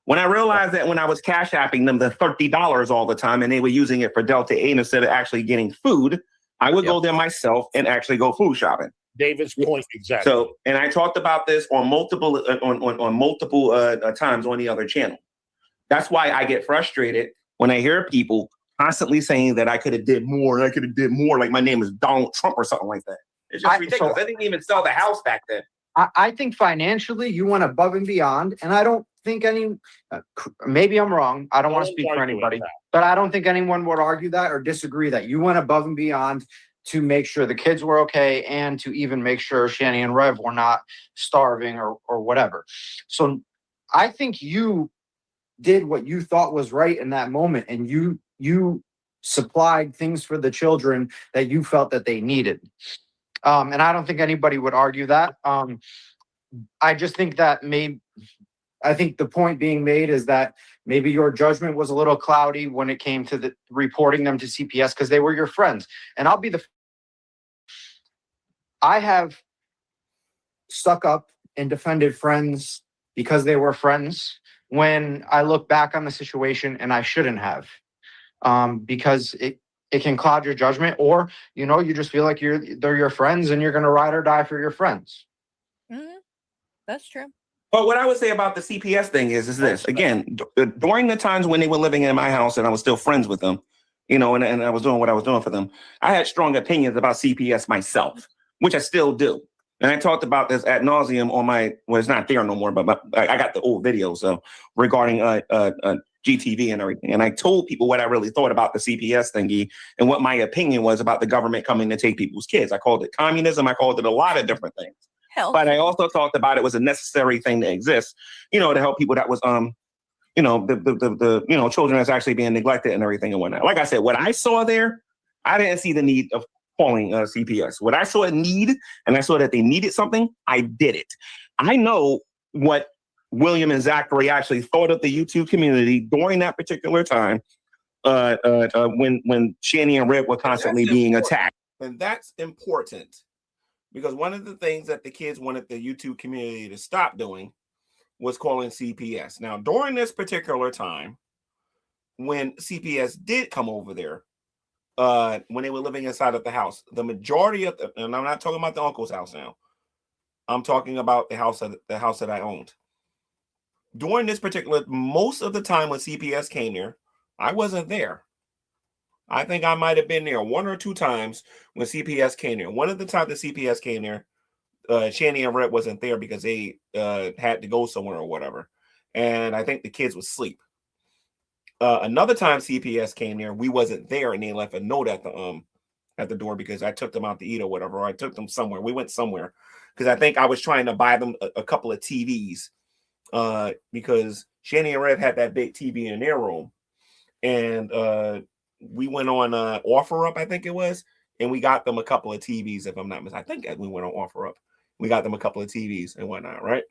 When I realized that when I was cash apping them the $30 all the time and they were using it for Delta 8 instead of actually getting food, I would go there myself and actually go food shopping. David's point exactly. So, and I talked about this on multiple times on the other channel. That's why I get frustrated when I hear people constantly saying that I could have did more. Like my name is Donald Trump or something like that. It's just ridiculous. I didn't even sell the house back then. I think financially you went above and beyond, and I don't think maybe I'm wrong. I don't want to speak for anybody, but I don't think anyone would argue that or disagree that you went above and beyond to make sure the kids were okay and to even make sure Shani and Rev were not starving or whatever. So I think you did what you thought was right in that moment, and you supplied things for the children that you felt that they needed. And I don't think anybody would argue that. I just think that I think the point being made is that maybe your judgment was a little cloudy when it came to the reporting them to CPS because they were your friends. And I have stuck up and defended friends because they were friends when I look back on the situation, and I shouldn't have, because it can cloud your judgment, or, you just feel like they're your friends and you're going to ride or die for your friends. Mm-hmm. That's true. But what I would say about the CPS thing is this. Again, during the times when they were living in my house and I was still friends with them, and I was doing what I was doing for them, I had strong opinions about CPS myself, which I still do. And I talked about this ad nauseum on it's not there no more, but I got the old videos regarding GTV and everything. And I told people what I really thought about the CPS thingy and what my opinion was about the government coming to take people's kids. I called it communism. I called it a lot of different things. But I also talked about it was a necessary thing to exist, to help people that was, the children that's actually being neglected and everything and whatnot. Like I said, what I saw there, I didn't see the need of calling CPS. When I saw a need and I saw that they needed something, I did it. I know what William and Zachary actually thought of the YouTube community during that particular time when Shanny and Red were constantly being attacked. And that's important because one of the things that the kids wanted the YouTube community to stop doing was calling CPS. Now, during this particular time, when CPS did come over there, when they were living inside of the house, the majority of and I'm not talking about the uncle's house now. I'm talking about the house that I owned. During this particular, most of the time when CPS came there, I wasn't there. I think I might have been there 1 or 2 times when CPS came there. One of the times the CPS came there, Shanny and Red wasn't there because they had to go somewhere or whatever. And I think the kids would sleep. Another time CPS came there, we wasn't there, and they left a note at the door because I took them out to eat or whatever. Or I took them somewhere. We went somewhere because I think I was trying to buy them a couple of TVs because Shanny and Red had that big TV in their room, and we went on OfferUp, I think it was, and we got them a couple of TVs. If I'm not mistaken, I think we went on OfferUp. We got them a couple of TVs and whatnot, right?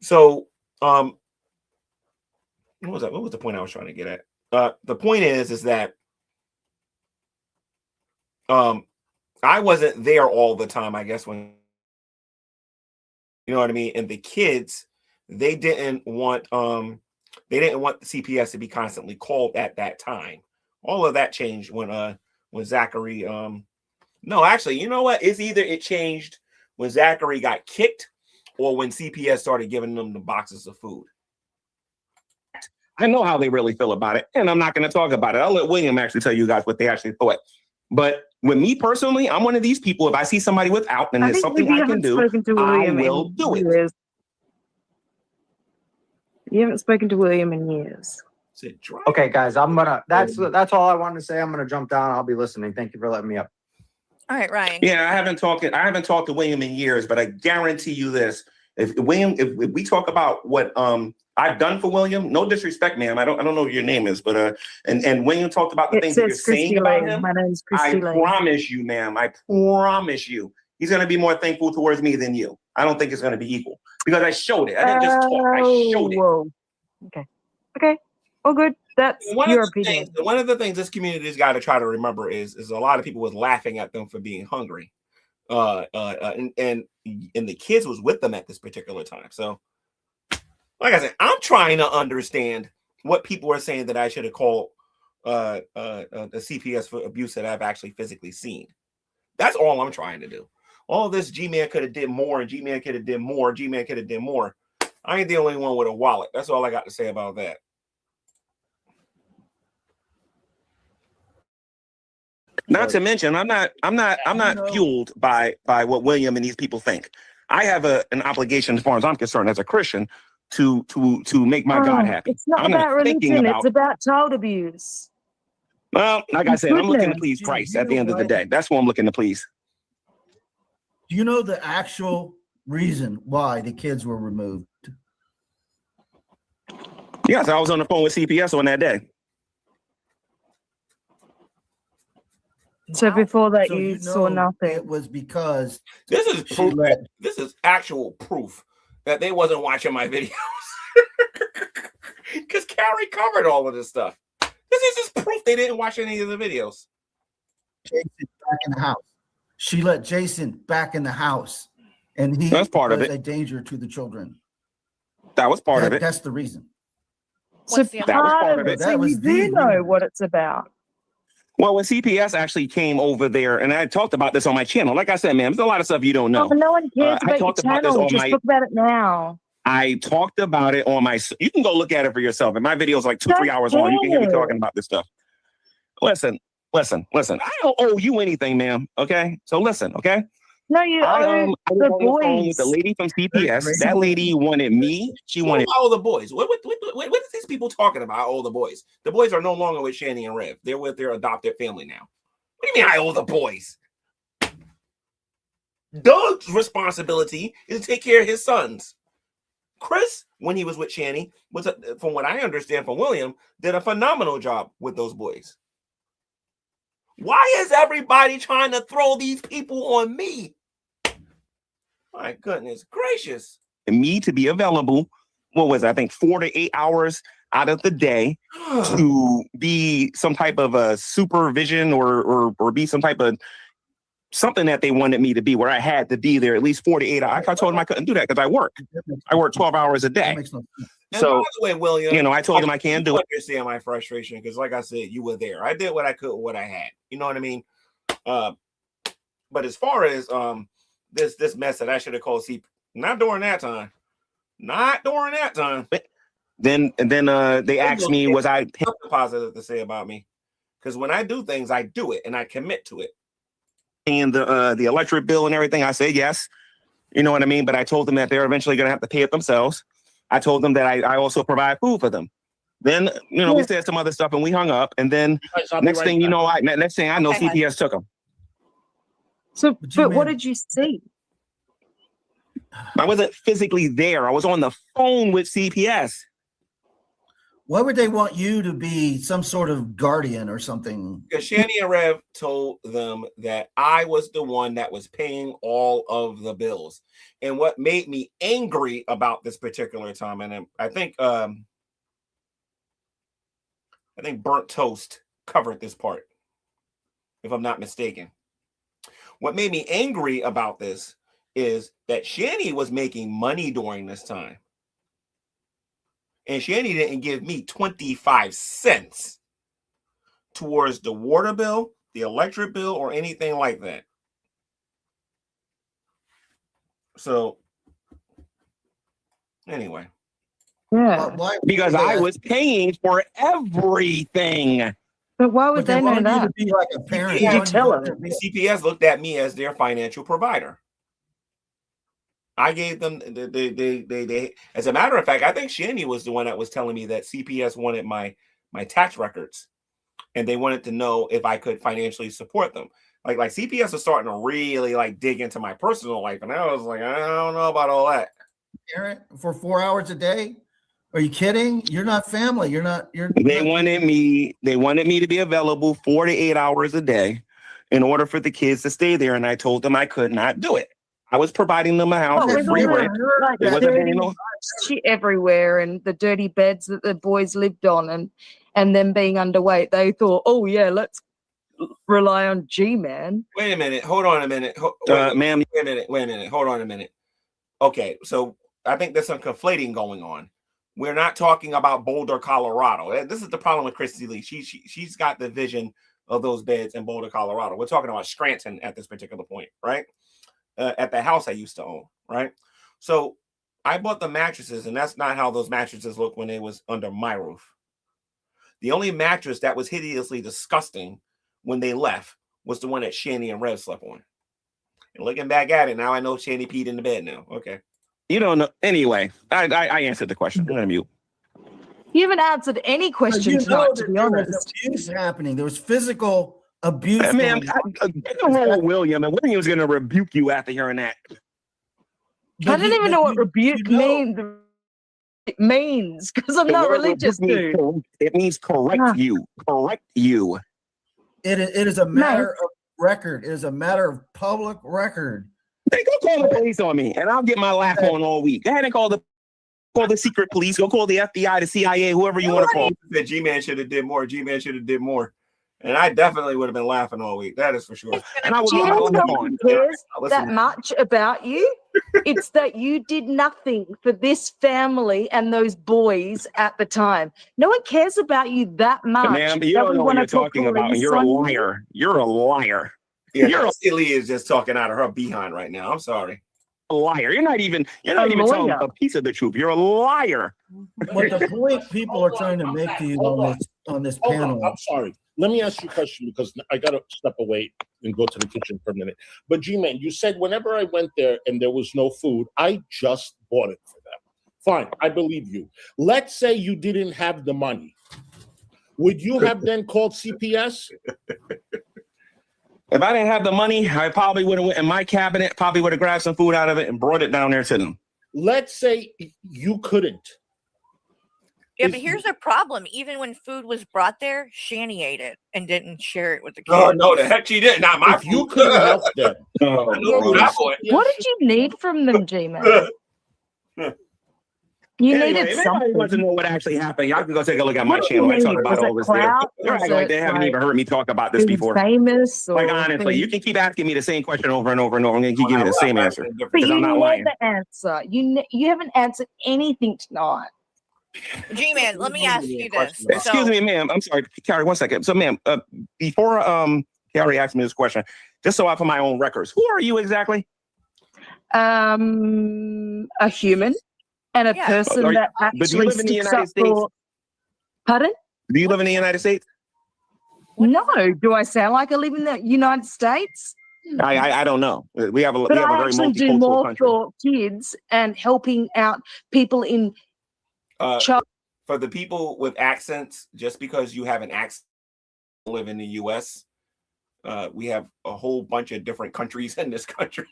So, what was that? What was the point I was trying to get at? The point is that I wasn't there all the time, I guess, when you know what I mean. And the kids, they didn't want the CPS to be constantly called at that time. All of that changed when Zachary no, actually, you know what? It's either it changed when Zachary got kicked or when CPS started giving them the boxes of food. I know how they really feel about it, and I'm not going to talk about it. I'll let William actually tell you guys what they actually thought. But with me personally, I'm one of these people. If I see somebody without and there's something I can do, I will do it. You haven't spoken to William in years. Okay, guys, that's all I wanted to say. I'm gonna jump down. I'll be listening. Thank you for letting me up. All right, Ryan. Yeah, I haven't talked to William in years, but I guarantee you this: if we talk about what I've done for William, no disrespect, ma'am. I don't know what your name is, but and William talked about the things that you're saying about him. My name's I promise you, ma'am. I promise you, he's gonna be more thankful towards me than you. I don't think it's gonna be equal because I showed it. I didn't just talk. I showed it. Whoa. Okay. Oh, good. That's your opinion. One of the things this community's got to try to remember is a lot of people was laughing at them for being hungry, and the kids was with them at this particular time. So, like I said, I'm trying to understand what people are saying that I should have called the CPS for abuse that I've actually physically seen. That's all I'm trying to do. All this Gman could have did more, and Gman could have did more, Gman could have did more. I ain't the only one with a wallet. That's all I got to say about that. Not to mention, I'm not fueled by what William and these people think. I have an obligation, as far as I'm concerned, as a Christian, to make my God happy. It's not about religion. It's about child abuse. Well, like I said, I'm looking to please Christ at the end of the day. That's what I'm looking to please. Do you know the actual reason why the kids were removed? Yes, I was on the phone with CPS on that day. So before that, you saw nothing. It was because this is proof. This is actual proof that they wasn't watching my videos. Because Carrie covered all of this stuff. This is just proof they didn't watch any of the videos. Jason back in the house. She let Jason back in the house, and that's part of it. A danger to the children. That was part of it. That's the reason. So that was part of it. So you do know what it's about. Well, when CPS actually came over there, and I talked about this on my channel, like I said, man, there's a lot of stuff you don't know. Oh, no one cares about your channel. Just talk about it now. I talked about it on my. You can go look at it for yourself. And my video is like 2-3 hours long. You can hear me talking about this stuff. Listen. I don't owe you anything, ma'am. Okay, so listen. Okay. No, you owe the boys. With the lady from CPS. That lady wanted me. She wanted all the boys. What is these people talking about? All the boys. The boys are no longer with Shanny and Rev. They're with their adopted family now. What do you mean I owe the boys? Doug's responsibility is to take care of his sons. Chris, when he was with Shanny, was, from what I understand from William, did a phenomenal job with those boys. Why is everybody trying to throw these people on me? My goodness gracious. me to be available what was it? I think 4 to 8 hours out of the day to be some type of a supervision or be some type of something that they wanted me to be, where I had to be there at least 4 to 8 hours. I told them I couldn't do that because I work 12 hours a day. So, by the way, William, you know, I told him I can't do it. Understand my frustration because, like I said, you were there. I did what I could with what I had. You know what I mean? But as far as this mess that I should have called not during that time. Not during that time. Then they asked me, was I positive to say about me? Because when I do things, I do it and I commit to it. And the electric bill and everything, I said yes. You know what I mean? But I told them that they're eventually going to have to pay it themselves. I told them that I also provide food for them. Then, you know, we said some other stuff and we hung up. And then next thing I know, CPS took them. So, but what did you see? I wasn't physically there. I was on the phone with CPS. Why would they want you to be some sort of guardian or something? Because Shanny and Rev told them that I was the one that was paying all of the bills. And what made me angry about this particular time, and I think Burnt Toast covered this part, if I'm not mistaken. What made me angry about this is that Shanny was making money during this time. And Shanny didn't give me 25 cents towards the water bill, the electric bill, or anything like that. So, anyway. Yeah. Because I was paying for everything. But why would they know that? Be like a parent. Did you tell them? CPS looked at me as their financial provider. I gave them they as a matter of fact, I think Shanny was the one that was telling me that CPS wanted my tax records and they wanted to know if I could financially support them. Like CPS was starting to really like dig into my personal life. And I was like, I don't know about all that. Parent for 4 hours a day? Are you kidding? You're not family. They wanted me to be available 4 to 8 hours a day in order for the kids to stay there. And I told them I could not do it. I was providing them a house at free rent. Shit everywhere and the dirty beds that the boys lived on and them being underweight. They thought, oh yeah, let's rely on Gman. Wait a minute. Hold on a minute. Ma'am. Wait a minute. Hold on a minute. Okay, so I think there's some conflating going on. We're not talking about Boulder, Colorado. This is the problem with Christy Lee. She's got the vision of those beds in Boulder, Colorado. We're talking about Scranton at this particular point, right? At the house I used to own, right? So I bought the mattresses, and that's not how those mattresses looked when they was under my roof. The only mattress that was hideously disgusting when they left was the one that Shanny and Rev slept on. And looking back at it, now I know Shanny peed in the bed now. Okay. You don't know. Anyway, I answered the question. I'm gonna mute. You haven't answered any question tonight, to be honest. There was abuse happening. There was physical abuse. Man, William, and William's gonna rebuke you after hearing that. I don't even know what rebuke means. It means because I'm not religious, dude. It means correct you. Correct you. It is a matter of record. It is a matter of public record. They go call the police on me, and I'll get my laugh on all week. Go ahead and call the secret police. Go call the FBI, the CIA, whoever you want to call. That G-Man should have did more. G-Man should have did more. And I definitely would have been laughing all week. That is for sure. And I would have cares that much about you. It's that you did nothing for this family and those boys at the time. No one cares about you that much. Ma'am, you don't know what you're talking about. And you're a liar. You're a liar. Yeah, Lee is just talking out of her behind right now. I'm sorry. A liar. You're not even telling a piece of the truth. You're a liar. What the point people are trying to make to you on this panel. I'm sorry. Let me ask you a question because I got to step away and go to the kitchen for a minute. But G-Man, you said whenever I went there and there was no food, I just bought it for them. Fine, I believe you. Let's say you didn't have the money. Would you have then called CPS? If I didn't have the money, I probably would have went in my cabinet, probably would have grabbed some food out of it and brought it down there to them. Let's say you couldn't. Yeah, but here's the problem. Even when food was brought there, Shanny ate it and didn't share it with the kids. Oh, no, the heck she did. Not my food. You couldn't help them. What did you need from them, G-Man? You Anyway, needed if anybody wants to something. know what actually happened, y'all can go take a look at my What channel. I did you talk need? about Was all it this there. clout? They're Was acting like it they haven't like even heard me talk about this being before. famous? Like, Or honestly, you can keep asking me the same question over and over and over. I'm going to Oh, give you now, the what same I'm answer asking different. But because I'm you not lying. never answer. You haven't answered anything tonight. G-Man, let me ask you this. Excuse So, me, ma'am. I'm sorry, Carrie. 1 second. So, ma'am, before Carrie asked me this question, just so I for my own records, who are you exactly? A human and a person that But do you actually live in the sticks United up States? for. Pardon? Do you live in the United States? No. Do I sound like I live in the United States? I don't know. We have a But we have a I very actually do multicultural more country. for kids and helping out people in. For the people with accents, just because you have an accent, live in the U.S., we have a whole bunch of different countries in this country.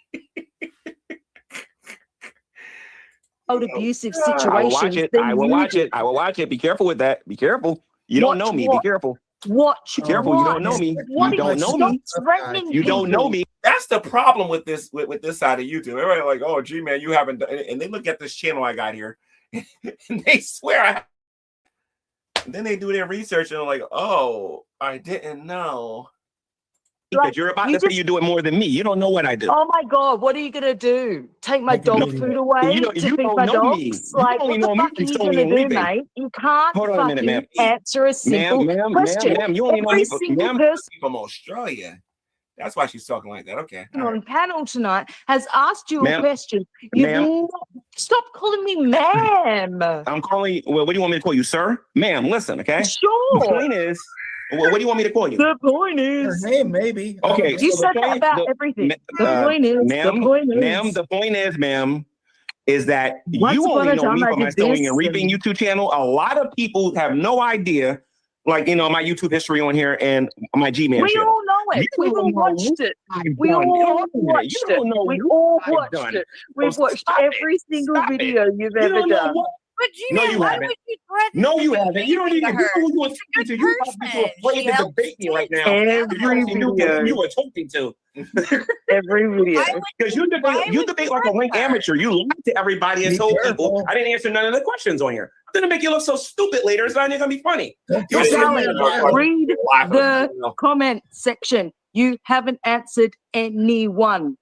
Abusive I will situations. watch it. then I will you watch do. it. I will watch it. Be careful with that. Be careful. You don't know me. Be careful. Watch. Be careful. You don't know me. You don't know me. You don't know me. That's the problem with this with this side of YouTube. Everybody like, oh, G-Man, you haven't done. And they look at this channel I got here, and they swear. And then they do their research and they're like, oh, I didn't know. Because you're about to say you do it more than me. You don't know what I do. Oh my God, what are you gonna do? Take my dog food away You to don't feed my know dogs? me. You Like, only what the know me fuck are from you sewing gonna and do, reaping. mate? You can't Hold on a minute, fucking ma'am. answer a simple question. Ma'am, you only know Every me single person From Australia. That's why she's talking like that. Okay. All right. on panel tonight has asked you a Ma'am. question. You've Ma'am. not, stop calling me ma'am. I'm calling. Well, what do you want me to call you, sir? Ma'am, listen, okay? Sure. The point is, well, what do you want me to call you? The point is, Her name, maybe. Okay, you so said the that point, about everything. The point is, ma'am, the point is, ma'am, the point is, ma'am, is that Once you upon only a know time me I from my did sewing this and reaping and- YouTube channel. A lot of people have no idea, like, you know, my YouTube history on here and my G-Man we channel. all know it. You We've all don't know watched what it. I've We done. all Hold on a minute. watched You don't it. know We what all I've watched done. it. We've So watched stop every it. single Stop it. video you've You ever don't know done. what. but No, G-Man, you why haven't. would you threaten No, to you be haven't. You don't mean even. to You her? know who you're She's talking a to. good You must be too person. afraid She to helps debate me right kids. now. Every Because you knew video. who you were talking to. Every video. Because you debate like a rank amateur. You lied to everybody and Be told careful. people I didn't answer none of the questions on here. I'm gonna make you look so stupid later. It's not even gonna be funny. You Sally, didn't read lie for the the- comment section. You haven't answered anyone.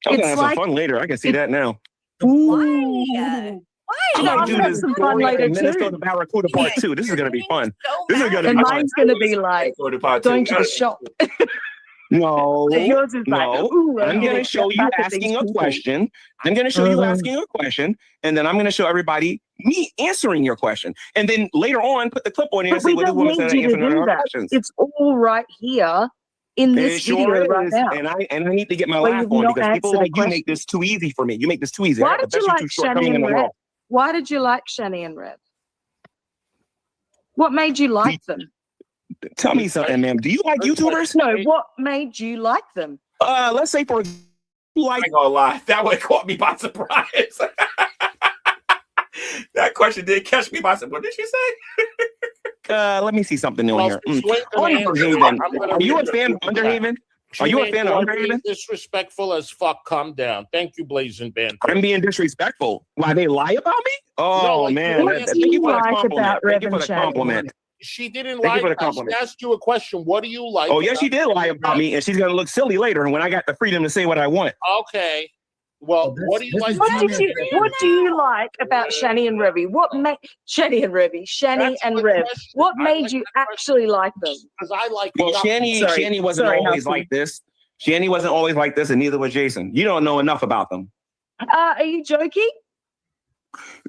I'm gonna It's have like, some fun later. I can see that now. ooh. I You know, might I'm do gonna have this some fun story of later the Minnesota too. Barracuda Part 2. This is gonna be fun. This is gonna And be fun. mine's gonna be like Go to part two. going to the shop. No, Yours is like, no. ooh, I'm gonna gonna show get you back at these asking a people. question. I'm gonna show you asking a question, and then I'm gonna show everybody me answering your question. And then later on, put the clip on here and But see we what the don't woman need said. I you to answered none of do her that. questions. It's all right here in this It sure video right is, now. and I need to get my But laugh you've on not because people answered a like you make question. this too easy for me. You make this too easy. Why I did bet you you like too shortcoming Shani in and the Rev? world. Why did you like Shani and Rev? What made you like them? Tell me something, ma'am. Do you like YouTubers? No, what made you like them? Let's say for like. I ain't gonna lie, that would have caught me by surprise. That question did catch me by surprise. What did she say? Let me see something on Well, here. since you ain't gonna answer, Underhaven. I'm gonna Are you a read fan of it. Underhaven? Are you a fan of Underhaven? Disrespectful as fuck. Calm down. Thank you, Blazing Banter. I'm being disrespectful. Why, they lie about me? Oh, No, like, man. what Thank do you you for the like compliment. about Thank you Rev for and the Shani? compliment. She didn't Thank lie. you for the She compliment. asked you a question. What do you like? Oh, yes, she about- did lie about me, and she's going to look silly later when I got the freedom to say what I want. Okay. Well, what do you like? What do you like about Shani and Revy? What made Shani and Revy? Shani That's and my Rev. question. What I made like you actually like them? Because I like. Well, nothing. Shani wasn't always like this. Shani wasn't always like this, and neither was Jason. You don't know enough about them. Are you joking?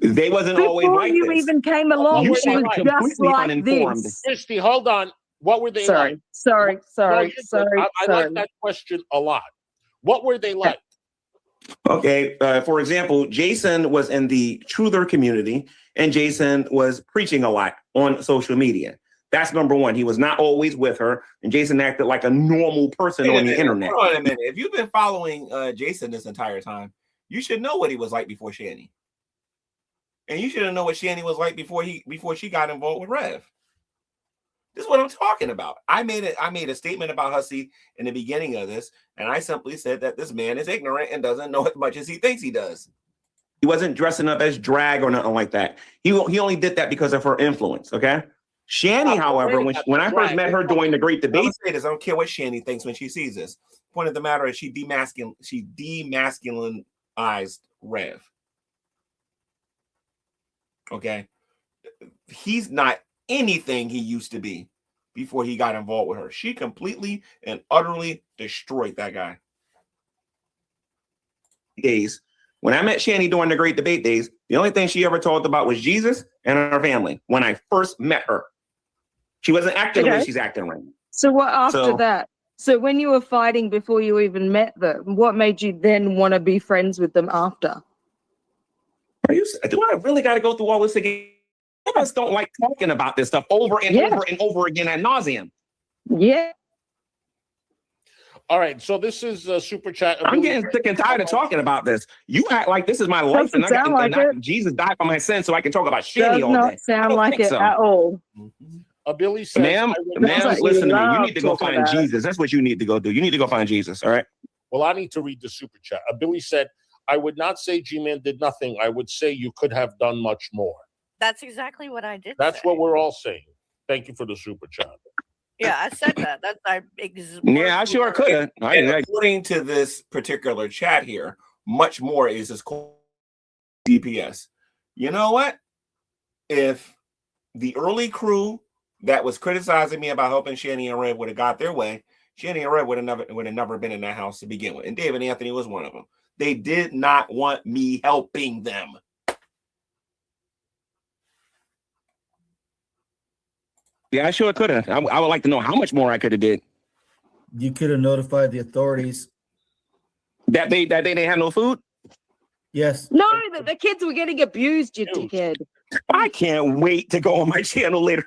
They wasn't always Before like you this. even came along, You she was sound just completely like uninformed. this. Christy, hold on. What were they like? Sorry. I like that question a lot. What were they like? Okay, for example, Jason was in the truther community, and Jason was preaching a lot on social media. That's number one. He was not always with her, and Jason acted like a normal person on the internet. Hold on a minute. If you've been following Jason this entire time, you should know what he was like before Shani. And you should know what Shani was like before she got involved with Rev. This is what I'm talking about. I made a statement about Hussy in the beginning of this, and I simply said that this man is ignorant and doesn't know as much as he thinks he does. He wasn't dressing up as drag or nothing like that. He only did that because of her influence. Okay. Shanny, however, when I first met her during the Great Debate, I don't care what Shanny thinks when she sees this. Point of the matter is she demasculinized Rev. Okay. He's not anything he used to be before he got involved with her. She completely and utterly destroyed that guy. Days. When I met Shanny during the Great Debate days, the only thing she ever talked about was Jesus and her family. When I first met her, she wasn't acting the way she's acting right now. So what after that? So when you were fighting before you even met them, what made you then want to be friends with them after? Do I really got to go through all this again? Some of us don't like talking about this stuff over and over and over again ad nauseum. Yeah. All right, so this is a super chat. I'm getting sick and tired of talking about this. You act like this is my life, and Jesus died for my sins, so I can talk about Shanny all day. Does not sound like it at all. Billy says, ma'am, listen to me. You need to go find Jesus. That's what you need to go do. You need to go find Jesus. All right. Well, I need to read the super chat. Billy said, I would not say G-Man did nothing. I would say you could have done much more. That's exactly what I did. That's what we're all saying. Thank you for the super chat. Yeah, I said that. Yeah, I sure could. According to this particular chat here, much more is this DPS. You know what? If the early crew that was criticizing me about helping Shanny and Red would have got their way, Shanny and Red would have never been in that house to begin with. And David Anthony was one of them. They did not want me helping them. Yeah, I sure could have. I would like to know how much more I could have did. You could have notified the authorities that they didn't have no food. Yes. No, the kids were getting abused, you dickhead. I can't wait to go on my channel later.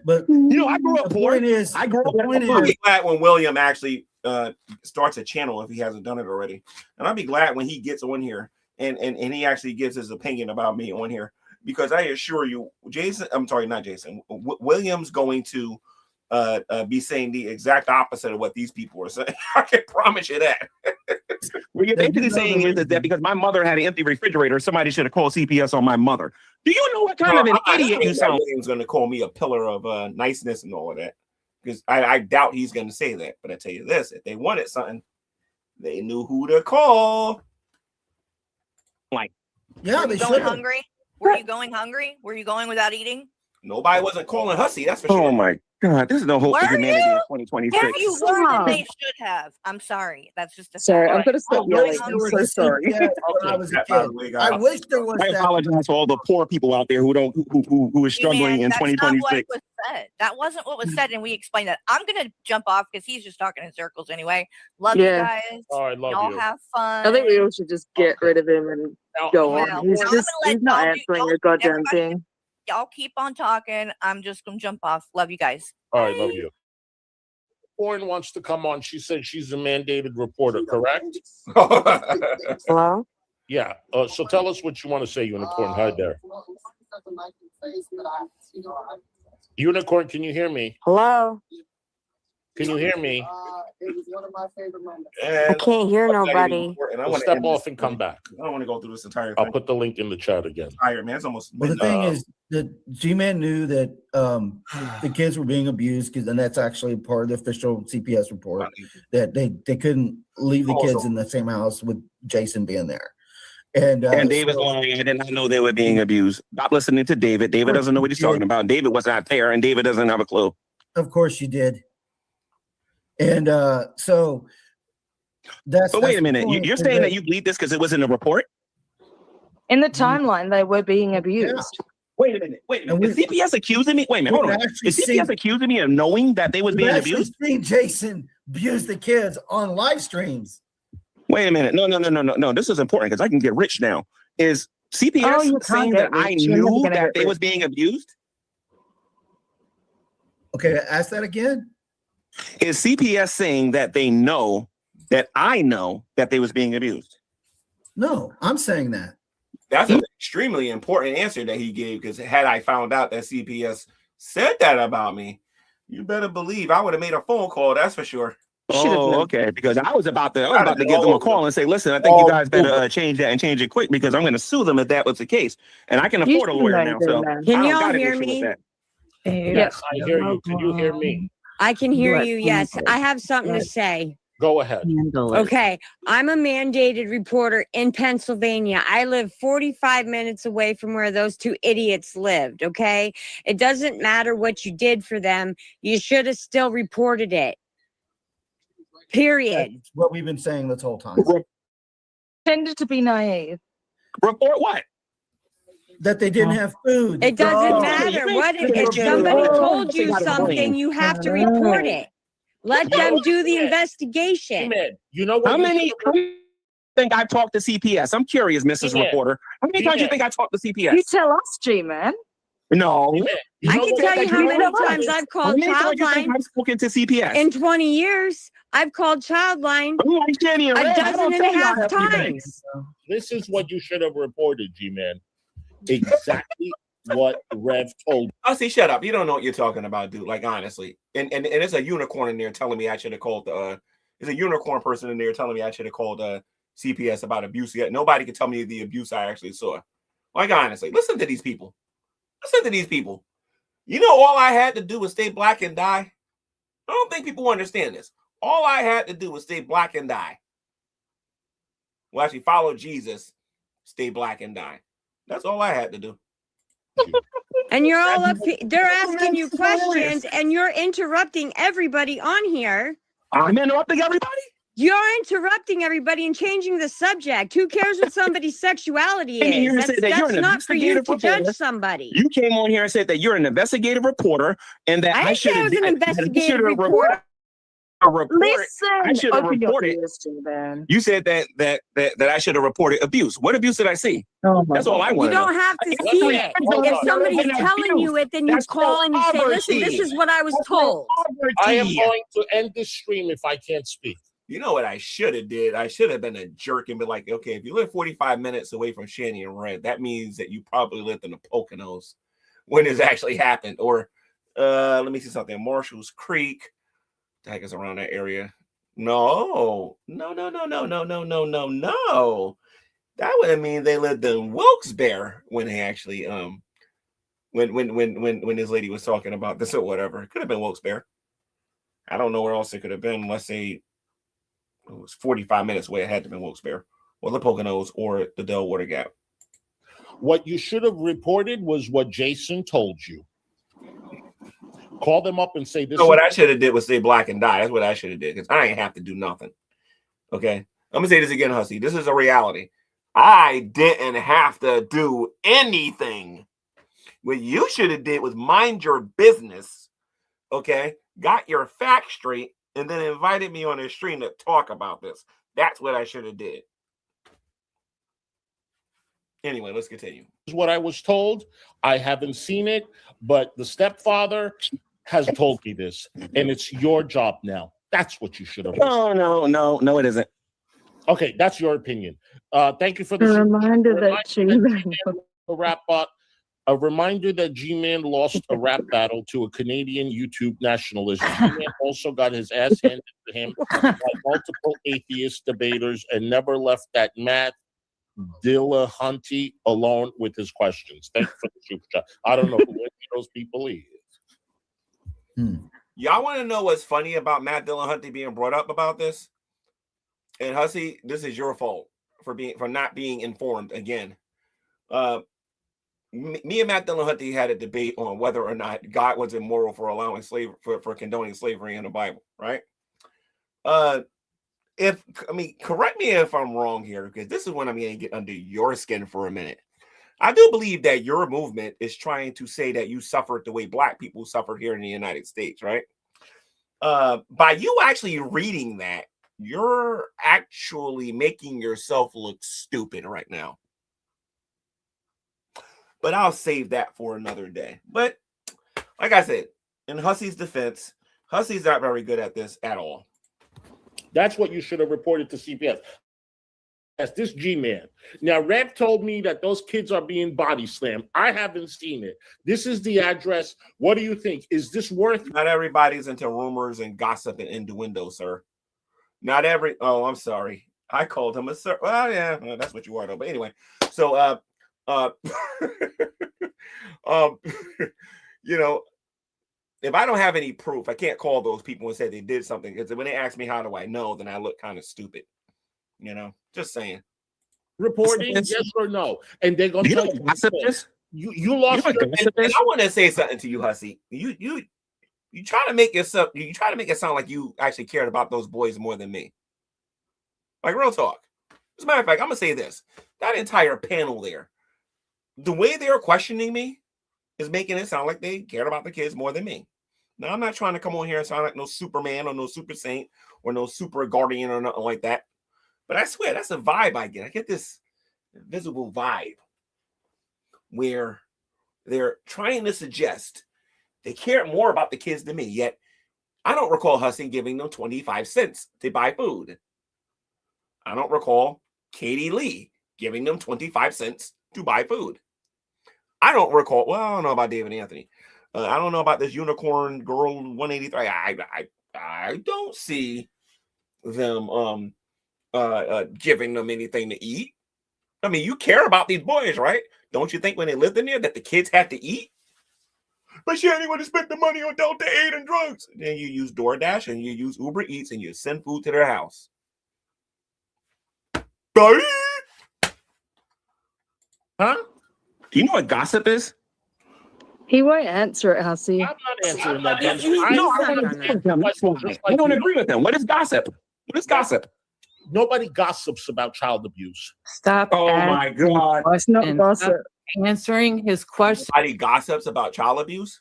But you know, I grew up poor. I grew up poor. I'll be glad when William actually starts a channel if he hasn't done it already, and I'll be glad when he gets on here and he actually gives his opinion about me on here. Because I assure you, William's going to be saying the exact opposite of what these people are saying. I can promise you that. What you're basically saying is that because my mother had an empty refrigerator, somebody should have called CPS on my mother. Do you know what kind of an idiot you sound? William's going to call me a pillar of niceness and all of that. Because I doubt he's going to say that. But I tell you this, if they wanted something, they knew who to call. Like, yeah, they should. Hungry? Were you going hungry? Were you going without eating? Nobody wasn't calling hussy, that's for sure. Oh my God, this is the whole humanity in 2026. If you were, then they should have. I'm sorry. That's just a sorry. I'm gonna stop yelling. I'm so sorry. I wish there was. I apologize for all the poor people out there who are struggling in 2026. That wasn't what was said, and we explained that. I'm gonna jump off because he's just talking in circles anyway. Love you guys. Oh, I love y'all you. Have fun. I think we all should just get rid of him and go on. He's not answering a goddamn thing. Y'all keep on talking. I'm just gonna jump off. Love you guys. All right, love you. Lauren wants to come on. She said she's a mandated reporter, correct? Hello? Yeah. So tell us what you want to say, Unicorn. Hi there. Unicorn, can you hear me? Hello? Can you hear me? It was one of my favorite moments. I can't hear nobody. We'll step off and come back. I don't want to go through this entire thing. I'll put the link in the chat again. Iron Man, it's almost. Well, the thing is that G-Man knew that the kids were being abused, and that's actually part of the official CPS report, that they couldn't leave the kids in the same house with Jason being there. And David's lying. I did not know they were being abused. Stop listening to David. David doesn't know what he's talking about. David was not there, and David doesn't have a clue. Of course you did. And so that's. But wait a minute. You're saying that you believe this because it was in the report? In the timeline, they were being abused. Yeah. Wait a minute. Is CPS accusing me? Wait a minute. Hold on. Is CPS accusing me of knowing that they was being abused? Seen Jason abuse the kids on live streams. Wait a minute. No. This is important because I can get rich now. Is CPS saying that I knew that they was being abused? Okay, ask that again. Is CPS saying that they know that I know that they was being abused? No, I'm saying that. That's an extremely important answer that he gave, because had I found out that CPS said that about me, you better believe I would have made a phone call, that's for sure. Oh, okay. Because I was about to give them a call and say, listen, I think you guys better change that and change it quick because I'm going to sue them if that was the case. And I can afford a lawyer now, so Can I don't y'all got an hear issue with me? that. Yes, I hear you. Can you hear me? I can hear you. Yes, I have something to say. Go ahead. Okay, I'm a mandated reporter in Pennsylvania. I live 45 minutes away from where those two idiots lived, okay? It doesn't matter what you did for them. You should have still reported it. Period. That's what we've been saying this whole time. Tended to be naive. Report what? That they didn't have food. It doesn't matter. What if somebody told you something, you have to report it. Let them do the investigation. You know what? How many think I talked to CPS? I'm curious, Mrs. Reporter. How many times do you think I talked to CPS? You tell us, G-Man. No. I can tell you how many times I've called Childline. I've spoken to CPS In 20 years, I've called Childline a dozen and a half times. This is what you should have reported, G-Man. Exactly what Rev told. Oh, see, shut up. You don't know what you're talking about, dude. Like, honestly. And there's a unicorn in there telling me I should have called there's a unicorn person in there telling me I should have called CPS about abuse. Yet nobody can tell me the abuse I actually saw. Like, honestly, listen to these people. Listen to these people. You know, all I had to do was stay black and die. I don't think people understand this. All I had to do was stay black and die. Well, actually, follow Jesus, stay black and die. That's all I had to do. And you're all up, they're asking you questions and you're interrupting everybody on here. I'm interrupting everybody? You're interrupting everybody and changing the subject. Who cares what somebody's sexuality is? That's not for you to judge somebody. You came on here and said that you're an investigative reporter and that I should have an investigative reporter. I should have reported. You said that I should have reported abuse. What abuse did I see? That's all I want. You don't have to see it. If somebody's telling you it, then you call and you say, "Listen, this is what I was told." I am going to end this stream if I can't speak. You know what I should have did? I should have been a jerk and be like, okay, if you live 45 minutes away from Shanny and Red, that means that you probably lived in the Poconos when this actually happened. Or let me see something. Marshall's Creek. The heck is around that area? No. That would mean they lived in Wilkes-Barre when they actually when this lady was talking about this or whatever. It could have been Wilkes-Barre. I don't know where else it could have been unless it was 45 minutes away. It had to be Wilkes-Barre or the Poconos or the Delwater Gap. What you should have reported was what Jason told you. Call them up and say this. So what I should have did was stay black and die. That's what I should have did because I ain't have to do nothing. Okay, I'm gonna say this again, Hussy. This is a reality. I didn't have to do anything. What you should have did was mind your business. Okay, got your facts straight, and then invited me on the stream to talk about this. That's what I should have did. Anyway, let's continue. This is what I was told. I haven't seen it, but the stepfather has told me this, and it's your job now. That's what you should have. No, it isn't. Okay, that's your opinion. Thank you for the reminder that a reminder that G-Man lost a rap battle to a Canadian YouTube nationalist. G-Man also got his ass handed to him by multiple atheist debaters and never left that Matt Dillahunty alone with his questions. Thank you for the super chat. I don't know who those people is. Y'all want to know what's funny about Matt Dillahunty being brought up about this? And Hussy, this is your fault for not being informed again. Me and Matt Dillahunty had a debate on whether or not God was immoral for allowing slavery for condoning slavery in the Bible, right? Correct me if I'm wrong here, because this is when I'm going to get under your skin for a minute. I do believe that your movement is trying to say that you suffered the way Black people suffered here in the United States, right? By you actually reading that, you're actually making yourself look stupid right now. But I'll save that for another day. But like I said, in Hussy's defense, Hussy's not very good at this at all. That's what you should have reported to CPS. That's this G-Man. Now, Rev told me that those kids are being body slammed. I haven't seen it. This is the address. What do you think? Is this worth? Not everybody's into rumors and gossip and innuendo, sir. Not every. Oh, I'm sorry. I called him a sir. Well, yeah, well, that's what you are though. But anyway, so you know, if I don't have any proof, I can't call those people and say they did something, because when they ask me how do I know, then I look kind of stupid. You know, just saying. Reporting, yes or no, and they're gonna tell you. You lost. And I want to say something to you, Hussy. You try to make yourself. You try to make it sound like you actually cared about those boys more than me. Like, real talk. As a matter of fact, I'm gonna say this: that entire panel there, the way they're questioning me is making it sound like they cared about the kids more than me. Now, I'm not trying to come on here and sound like no Superman or no super saint or no super guardian or nothing like that. But I swear, that's a vibe I get. I get this invisible vibe where they're trying to suggest they care more about the kids than me. Yet, I don't recall Hussy giving them 25 cents to buy food. I don't recall Katie Lee giving them 25 cents to buy food. I don't recall. Well, I don't know about David Anthony. I don't know about this unicorn girl 183. I don't see them giving them anything to eat. I mean, you care about these boys, right? Don't you think when they lived in there that the kids had to eat? But she ain't going to spend the money on Delta 8 and drugs. Then you use DoorDash and you use Uber Eats and you send food to their house. Huh? Do you know what gossip is? He won't answer it, Hussy. I'm not answering that. I don't agree with him. What is gossip? What is gossip? Nobody gossips about child abuse. Stop. Oh my God. It's not gossip. Answering his question. Nobody gossips about child abuse?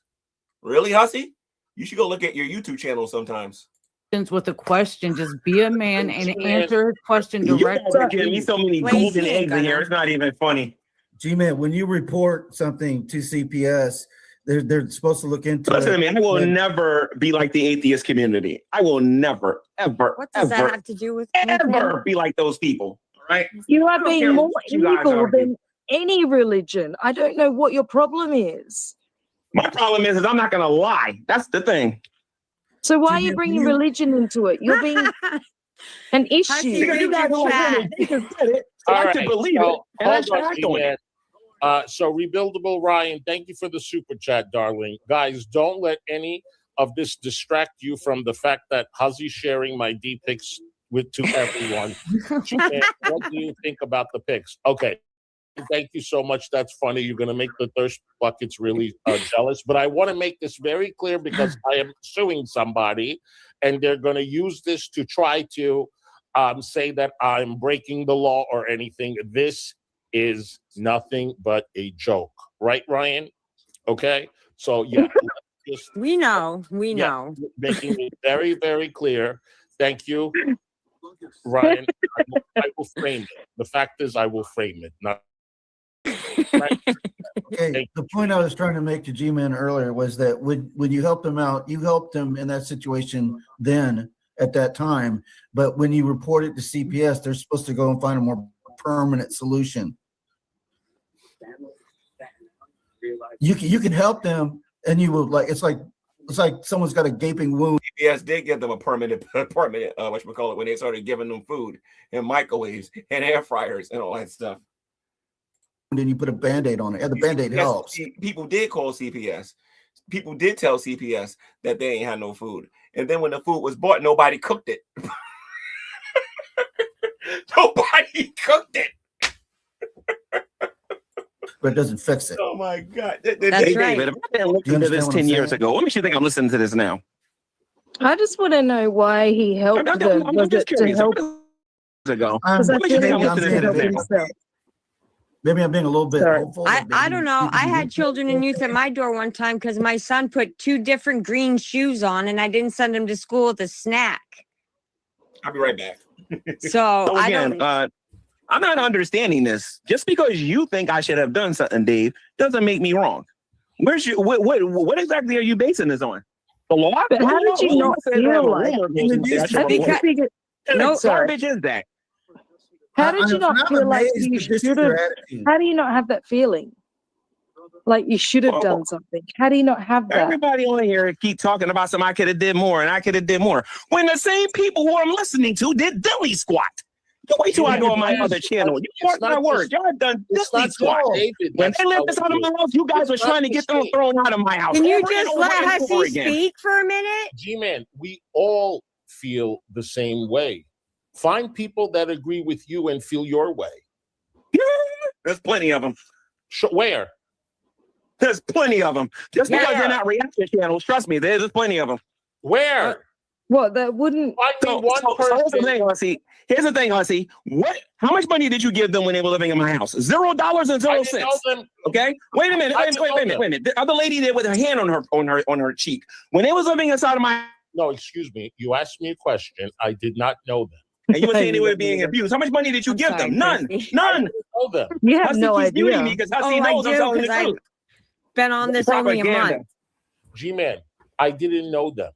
Really, Hussy? You should go look at your YouTube channel sometimes. With a question, just be a man and answer his question directly. You're giving me so many golden eggs in here. It's not even funny. G-Man, when you report something to CPS, they're supposed to look into Listen it. to me. I will never be like the atheist community. I will never, ever, What does ever, that have to do with ever be like those people. All right? You are being more evil are. than any religion. I don't know what your problem is. My problem is I'm not going to lie. That's the thing. So why are you bringing religion into it? You're being an issue. You guys don't agree. They just said it. So I can believe it. And I should act on it. So Rebuildable Ryan, thank you for the super chat, darling. Guys, don't let any of this distract you from the fact that Huzzy's sharing my D pics to everyone. What do you think about the pics? Okay. Thank you so much. That's funny. You're going to make the thirst buckets really jealous. But I want to make this very clear because I am suing somebody and they're going to use this to try to say that I'm breaking the law or anything. This is nothing but a joke. Right, Ryan? Okay? So, yeah. We know. Making it very, very clear. Thank you, Ryan. I will frame it. The fact is, I will frame it. Not. Okay, the point I was trying to make to G-Man earlier was that when you helped him out, you helped him in that situation then at that time. But when you report it to CPS, they're supposed to go and find a more permanent solution. You can help them, and you will it's like someone's got a gaping wound. CPS did give them a permanent whatchamacallit, when they started giving them food and microwaves and air fryers and all that stuff. And then you put a Band-Aid on it, and the Band-Aid helps. People did call CPS. People did tell CPS that they ain't had no food. And then when the food was bought, nobody cooked it. Nobody cooked it. But it doesn't fix it. Oh my God. That's right. David, if I didn't listen to this 10 years ago, what makes you think I'm listening to this now? I just want to know why he helped them. I'm just curious. Ago. Maybe I'm being a little bit hopeful. I don't know. I had children and youth at my door one time because my son put 2 different green shoes on and I didn't send him to school with a snack. I'll be right back. So again, I'm not understanding this. Just because you think I should have done something, Dave, doesn't make me wrong. Where's your what exactly are you basing this on? The law? But how did you not feel like? No garbage is that. How did you not feel like you should have? How do you not have that feeling? Like you should have done something. How do you not have that? Everybody on here keep talking about some I could have did more and I could have did more. When the same people who I'm listening to did dilly squat. Wait till I go on my other channel. You mark my words. Y'all have done dilly squat. When they lived this out of my house, you guys were trying to get them thrown out of my house. Can you just let Hussy speak for a minute? G-Man, we all feel the same way. Find people that agree with you and feel your way. There's plenty of them. Where? There's plenty of them. Just because they're not reaction channels, trust me, there's plenty of them. Where? What? That wouldn't. So here's the thing, Hussy. Here's the thing, Hussy. How much money did you give them when they were living in my house? $0 and 0 cents. Okay. Wait a minute. Wait a minute. The other lady there with her hand on her cheek when they was living inside of my. No, excuse me. You asked me a question. I did not know them. And you were saying they were being abused. How much money did you give them? None. None. Know them. You have Hussy no keeps idea. muting me because Hussy knows I'm telling the truth. Been on this only a month. G-Man, I didn't know them.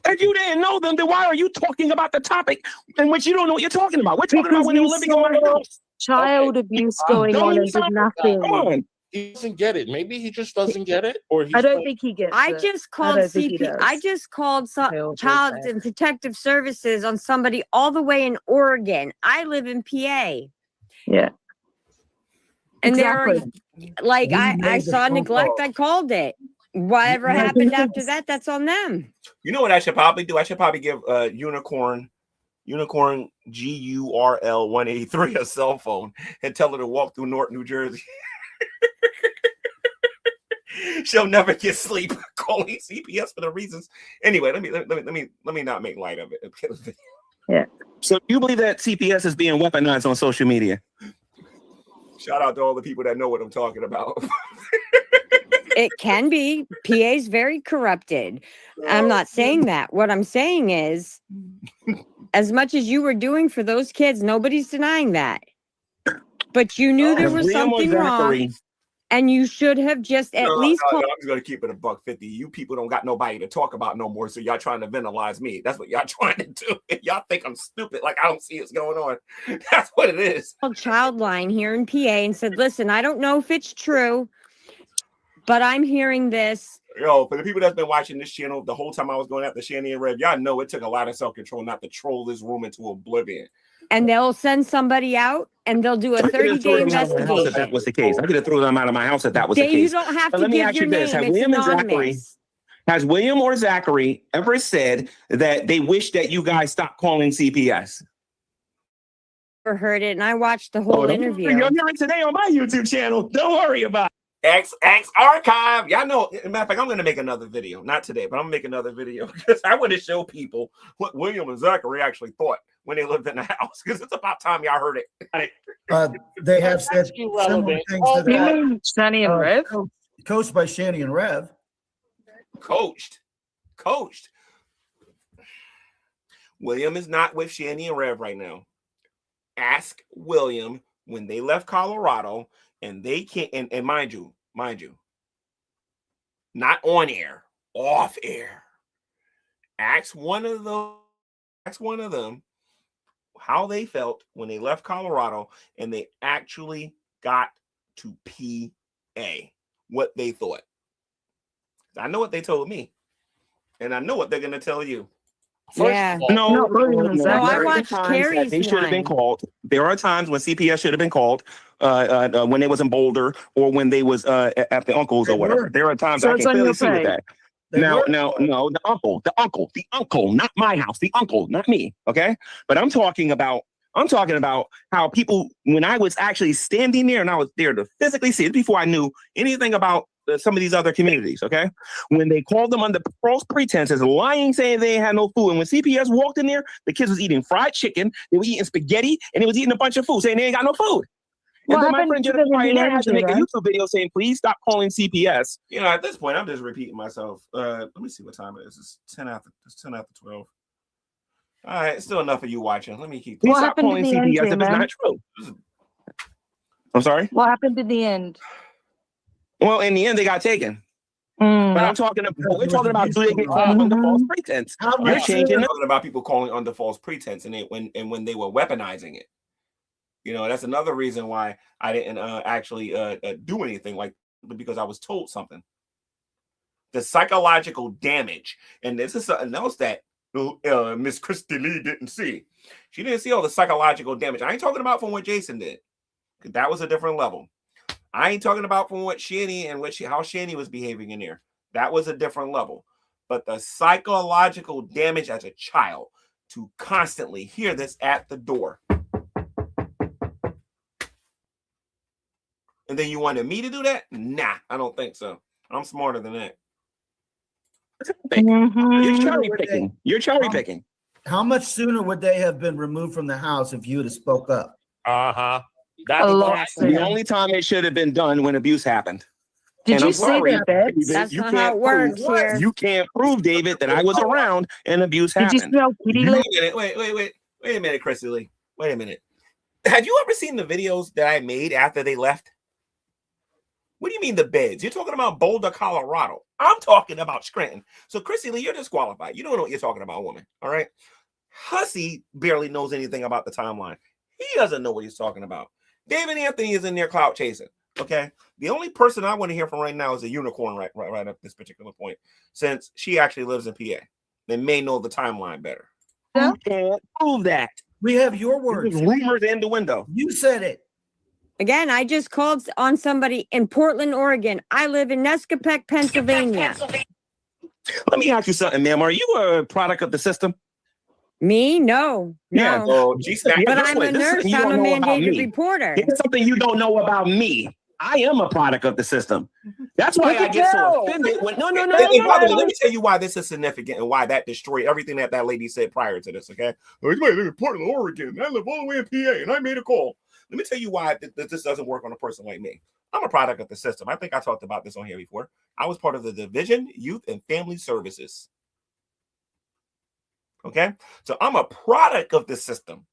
If you didn't know them, then why are you talking about the topic in which you don't know what you're talking about? We're talking about when they were living in my house. Child abuse going on and did nothing. Come on. He doesn't get it. Maybe he just doesn't get it, or I don't think he gets I it. just called CP. I just called Child and Protective Services on somebody all the way in Oregon. I live in PA. Yeah. And Exactly. they're like, I saw neglect. I called it. Whatever happened after that, that's on them. You know what I should probably do? I should probably give Unicorn GURL 183 a cell phone and tell her to walk through North New Jersey. She'll never get sleep calling CPS for the reasons. Anyway, let me not make light of it. Yeah. So you believe that CPS is being weaponized on social media? Shout out to all the people that know what I'm talking about. It can be. PA's very corrupted. I'm not saying that. What I'm saying is, as much as you were doing for those kids, nobody's denying that. But you knew there was something wrong, and you should have just at least I'm just going to keep it $150. You people don't got nobody to talk about no more, so y'all trying to vandalize me. That's what y'all trying to do. Y'all think I'm stupid, like I don't see what's going on. That's what it is. Childline here in PA and said, listen, I don't know if it's true, but I'm hearing this. Yo, for the people that's been watching this channel the whole time I was going after Shanny and Rev, y'all know it took a lot of self-control not to troll this room into oblivion. And they'll send somebody out and they'll do a 30-day investigation. If that was the case, I could have thrown them out of my house if that was the case. You don't have to let me give ask your you this: name. Has William or Zachary ever said that they wish that you guys stop calling CPS? Or heard it, and I watched the whole interview. You're hearing today on my YouTube channel. Don't worry about it. X archive. Y'all know, matter of fact, I'm going to make another video. Not today, but I'm going to make another video because I want to show people what William and Zachary actually thought when they lived in the house, because it's about time y'all heard it. They have said similar things to that. Shanny and Rev? Coached by Shanny and Rev. Coached. William is not with Shanny and Rev right now. Ask William when they left Colorado and they can't, and mind you, not on air, off air. Ask one of them how they felt when they left Colorado and they actually got to PA, what they thought. I know what they told me, and I know what they're going to tell you. Yeah. No, I watched Carrie's they should have been called. There are times when CPS should have been called when they was in Boulder or when they was at the uncle's or whatever. There are times I can clearly see with that. No, the uncle, not my house, the uncle, not me. Okay, but I'm talking about how people, when I was actually standing there and I was there to physically see it before I knew anything about some of these other communities, okay? When they called them under false pretenses, lying, saying they had no food. And when CPS walked in there, the kids was eating fried chicken, they were eating spaghetti, and they was eating a bunch of food, saying they ain't got no food. And then my friend Jennifer had to make a YouTube video saying, please stop calling CPS. You know, at this point, I'm just repeating myself. Let me see what time it is. It's 10 after 12. All right, still enough of you watching. Let me keep. Please stop calling CPS if it's not true. I'm sorry? What happened in the end? Well, in the end, they got taken. But we're talking about do they get called under false pretense? You're talking about people calling under false pretense and when they were weaponizing it. You know, that's another reason why I didn't actually do anything, like, because I was told something. The psychological damage, and this is something else that Miss Christy Lee didn't see. She didn't see all the psychological damage. I ain't talking about from what Jason did, because that was a different level. I ain't talking about from what Shani and how Shani was behaving in there. That was a different level. But the psychological damage as a child to constantly hear this at the door. And then you wanted me to do that? Nah, I don't think so. I'm smarter than that. You're cherry picking. You're cherry picking. How much sooner would they have been removed from the house if you would have spoke up? That's the only time it should have been done when abuse happened. Did you say that, Bets? That's not how it works here. You can't prove, David, that I was around and abuse happened. Did you smell kitty litter? Wait a minute, Chrissy Lee. Wait a minute. Have you ever seen the videos that I made after they left? What do you mean the beds? You're talking about Boulder, Colorado. I'm talking about Scranton. So, Chrissy Lee, you're disqualified. You don't know what you're talking about, woman. All right? Hussy barely knows anything about the timeline. He doesn't know what he's talking about. David Anthony is in there clout chasing. Okay? The only person I want to hear from right now is a unicorn right up this particular point, since she actually lives in PA. They may know the timeline better. You can't prove that. We have your words. Rumors in the window. You said it. Again, I just called on somebody in Portland, Oregon. I live in Nescapec, Pennsylvania. Let me ask you something, ma'am. Are you a product of the system? Me? No. Yeah. No. So, but I'm a nurse. I'm a mandated reporter. It's something you don't know about me. I am a product of the system. That's why I get so offended when no. Let me tell you why this is significant and why that destroyed everything that lady said prior to this. Okay, I live in Portland, Oregon. I live all the way in PA, and I made a call. Let me tell you why this doesn't work on a person like me. I'm a product of the system. I think I talked about this on here before. I was part of the Division Youth and Family Services. Okay, so I'm a product of the system.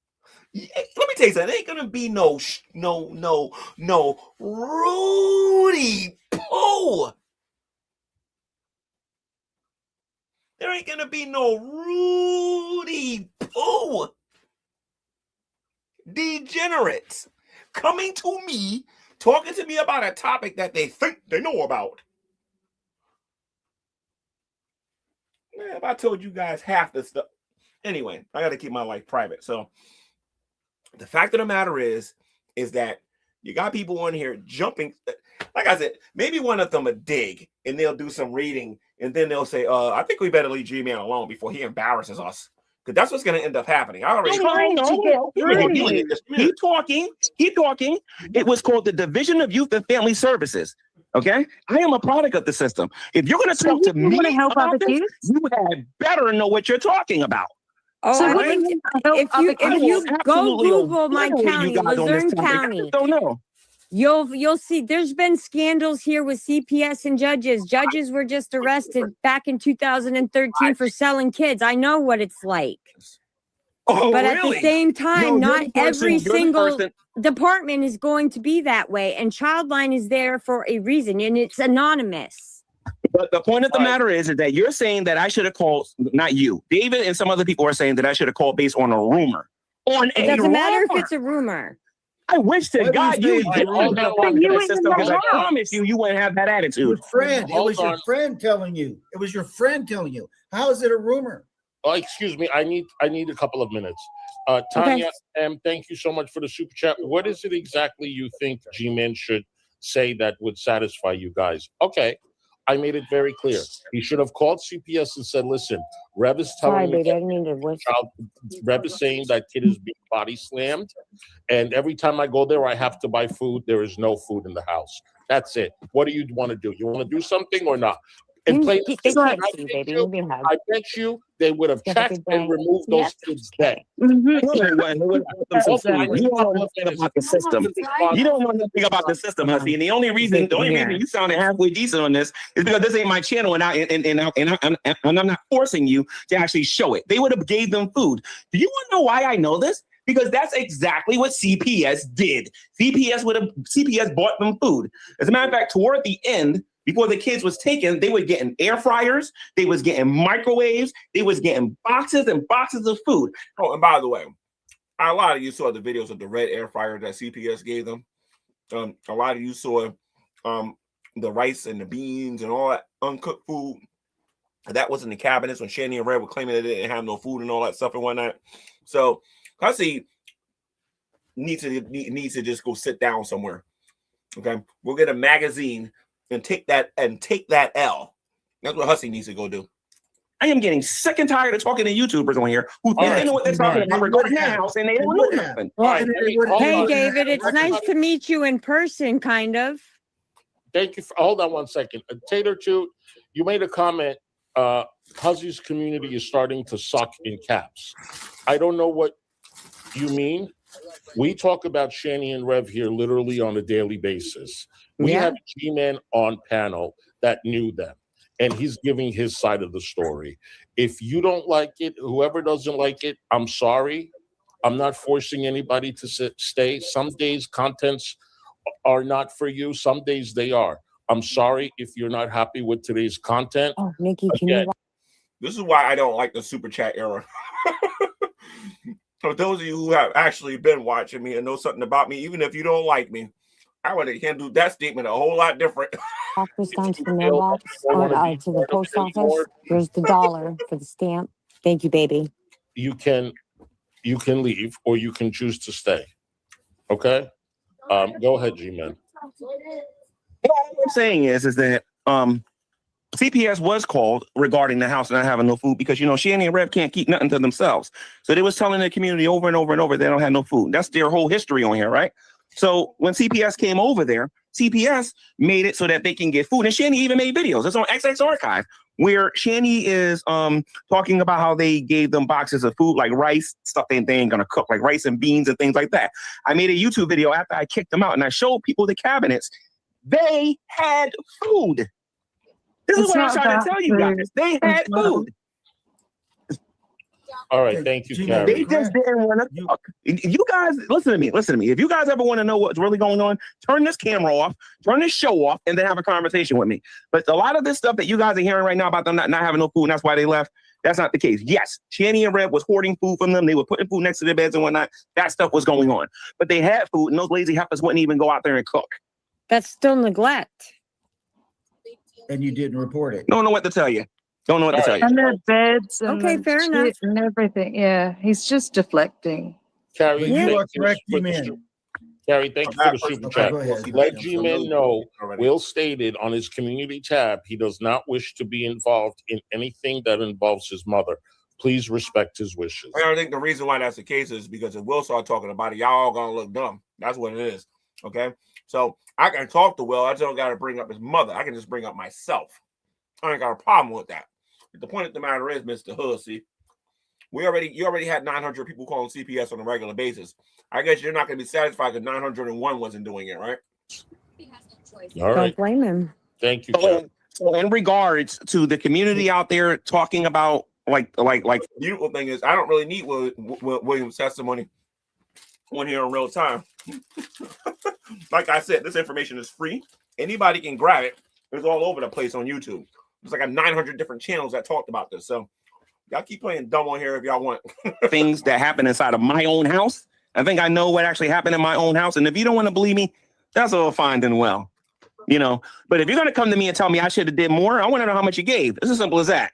Let me tell you something. There ain't gonna be no Rudy Poo. There ain't gonna be no Rudy Poo. Degenerates coming to me, talking to me about a topic that they think they know about. Man, if I told you guys half this stuff. Anyway, I got to keep my life private. So the fact of the matter is that you got people on here jumping. Like I said, maybe one of them a dig and they'll do some reading and then they'll say, I think we better leave Gman alone before he embarrasses us. Because that's what's going to end up happening. I already Keep talking. It was called the Division of Youth and Family Services. Okay, I am a product of the system. If you're going to talk to me about this, you had better know what you're talking about. Oh, so if you go Google my county, Luzerne County, don't know. You'll see there's been scandals here with CPS and judges. Judges were just arrested back in 2013 for selling kids. I know what it's like. But at the same time, not every single department is going to be that way. And Childline is there for a reason, and it's anonymous. But the point of the matter is that you're saying that I should have called, not you. David and some other people are saying that I should have called based on a rumor. It doesn't matter if it's a rumor. I wish to God you would because I promise you wouldn't have that attitude. Your friend, it was your friend telling you. It was your friend telling you. How is it a rumor? Oh, excuse me. I need a couple of minutes. Tanya, thank you so much for the super chat. What is it exactly you think G-Man should say that would satisfy you guys? Okay. I made it very clear. He should have called CPS and said, listen, Rev is telling me Rev is saying that kid is being body slammed. And every time I go there, I have to buy food. There is no food in the house. That's it. What do you want to do? You want to do something or not? And play I bet you they would have checked and removed those kids dead. You don't know nothing about the system. You don't know nothing about the system, Hussy. And the only reason you sounded halfway decent on this is because this ain't my channel, and I'm not forcing you to actually show it. They would have gave them food. Do you want to know why I know this? Because that's exactly what CPS did. CPS bought them food. As a matter of fact, toward the end, before the kids was taken, they were getting air fryers, they was getting microwaves, they was getting boxes and boxes of food. Oh, and by the way, A lot of you saw the videos of the red air fryer that CPS gave them. A lot of you saw the rice and the beans and all that uncooked food that was in the cabinets when Shanny and Red were claiming they didn't have no food and all that stuff and whatnot. So Hussy needs to just go sit down somewhere. Okay, we'll get a magazine and take that L. That's what Hussy needs to go do. I am getting sick and tired of talking to YouTubers on here who think they know what they're talking about regarding their house and they don't know nothing. Hey, David, it's nice to meet you in person, kind of. Thank you. Hold on one second. Tater Toot, you made a comment. Hussy's community is starting to suck in caps. I don't know what you mean. We talk about Shanny and Rev here literally on a daily basis. We have Gman on panel that knew them, and he's giving his side of the story. If you don't like it, whoever doesn't like it, I'm sorry. I'm not forcing anybody to stay. Some days contents are not for you. Some days they are. I'm sorry if you're not happy with today's content. Oh, Nikki, can you? This is why I don't like the super chat era. For those of you who have actually been watching me and know something about me, even if you don't like me, I would have handled that statement a whole lot different. Walk this down to the mailbox or to the post office. Here's the $1 for the stamp. Thank you, baby. You can leave or you can choose to stay. Okay? Go ahead, G-Man. All I'm saying is that CPS was called regarding the house not having no food because, you know, Shanny and Rev can't keep nothing to themselves. So they was telling the community over and over and over they don't have no food. That's their whole history on here, right? So when CPS came over there, CPS made it so that they can get food. And Shanny even made videos. It's on XX Archive where Shanny is talking about how they gave them boxes of food like rice, stuff they ain't gonna cook, like rice and beans and things like that. I made a YouTube video after I kicked them out and I showed people the cabinets. They had food. This is what I'm trying to tell you guys. They had food. All right, thank you, Carrie. They just didn't want to talk. You guys, listen to me. Listen to me. If you guys ever want to know what's really going on, turn this camera off, turn this show off, and then have a conversation with me. But a lot of this stuff that you guys are hearing right now about them not having no food, and that's why they left, that's not the case. Yes, Shanny and Red was hoarding food from them. They were putting food next to their beds and whatnot. That stuff was going on. But they had food, and those lazy heifers wouldn't even go out there and cook. That's still neglect. And you didn't report it. Don't know what to tell you. Don't know what to tell you. And their beds and Okay, the fair enough. shit and everything. Yeah, he's just deflecting. Carrie, You are correct, G-Man. Carrie, thank you for the super chat. Go ahead. Let G-Man know, Will stated on his community tab, he does not wish to be involved in anything that involves his mother. Please respect his wishes. I think the reason why that's the case is because if Will start talking about it, y'all all gonna look dumb. That's what it is. Okay, so I can talk to Will. I just don't got to bring up his mother. I can just bring up myself. I ain't got a problem with that. But the point of the matter is, Mr. Hussy, you already had 900 people calling CPS on a regular basis. I guess you're not going to be satisfied that 901 wasn't doing it, right? All right. Don't blame him. Thank you. So in regards to the community out there talking about like beautiful thing is I don't really need William's testimony on here in real time. Like I said, this information is free. Anybody can grab it. It's all over the place on YouTube. There's like 900 different channels that talked about this. So y'all keep playing dumb on here if y'all want. things that happen inside of my own house. I think I know what actually happened in my own house. And if you don't want to believe me, that's all fine and well. You know, but if you're going to come to me and tell me I should have did more, I want to know how much you gave. It's as simple as that.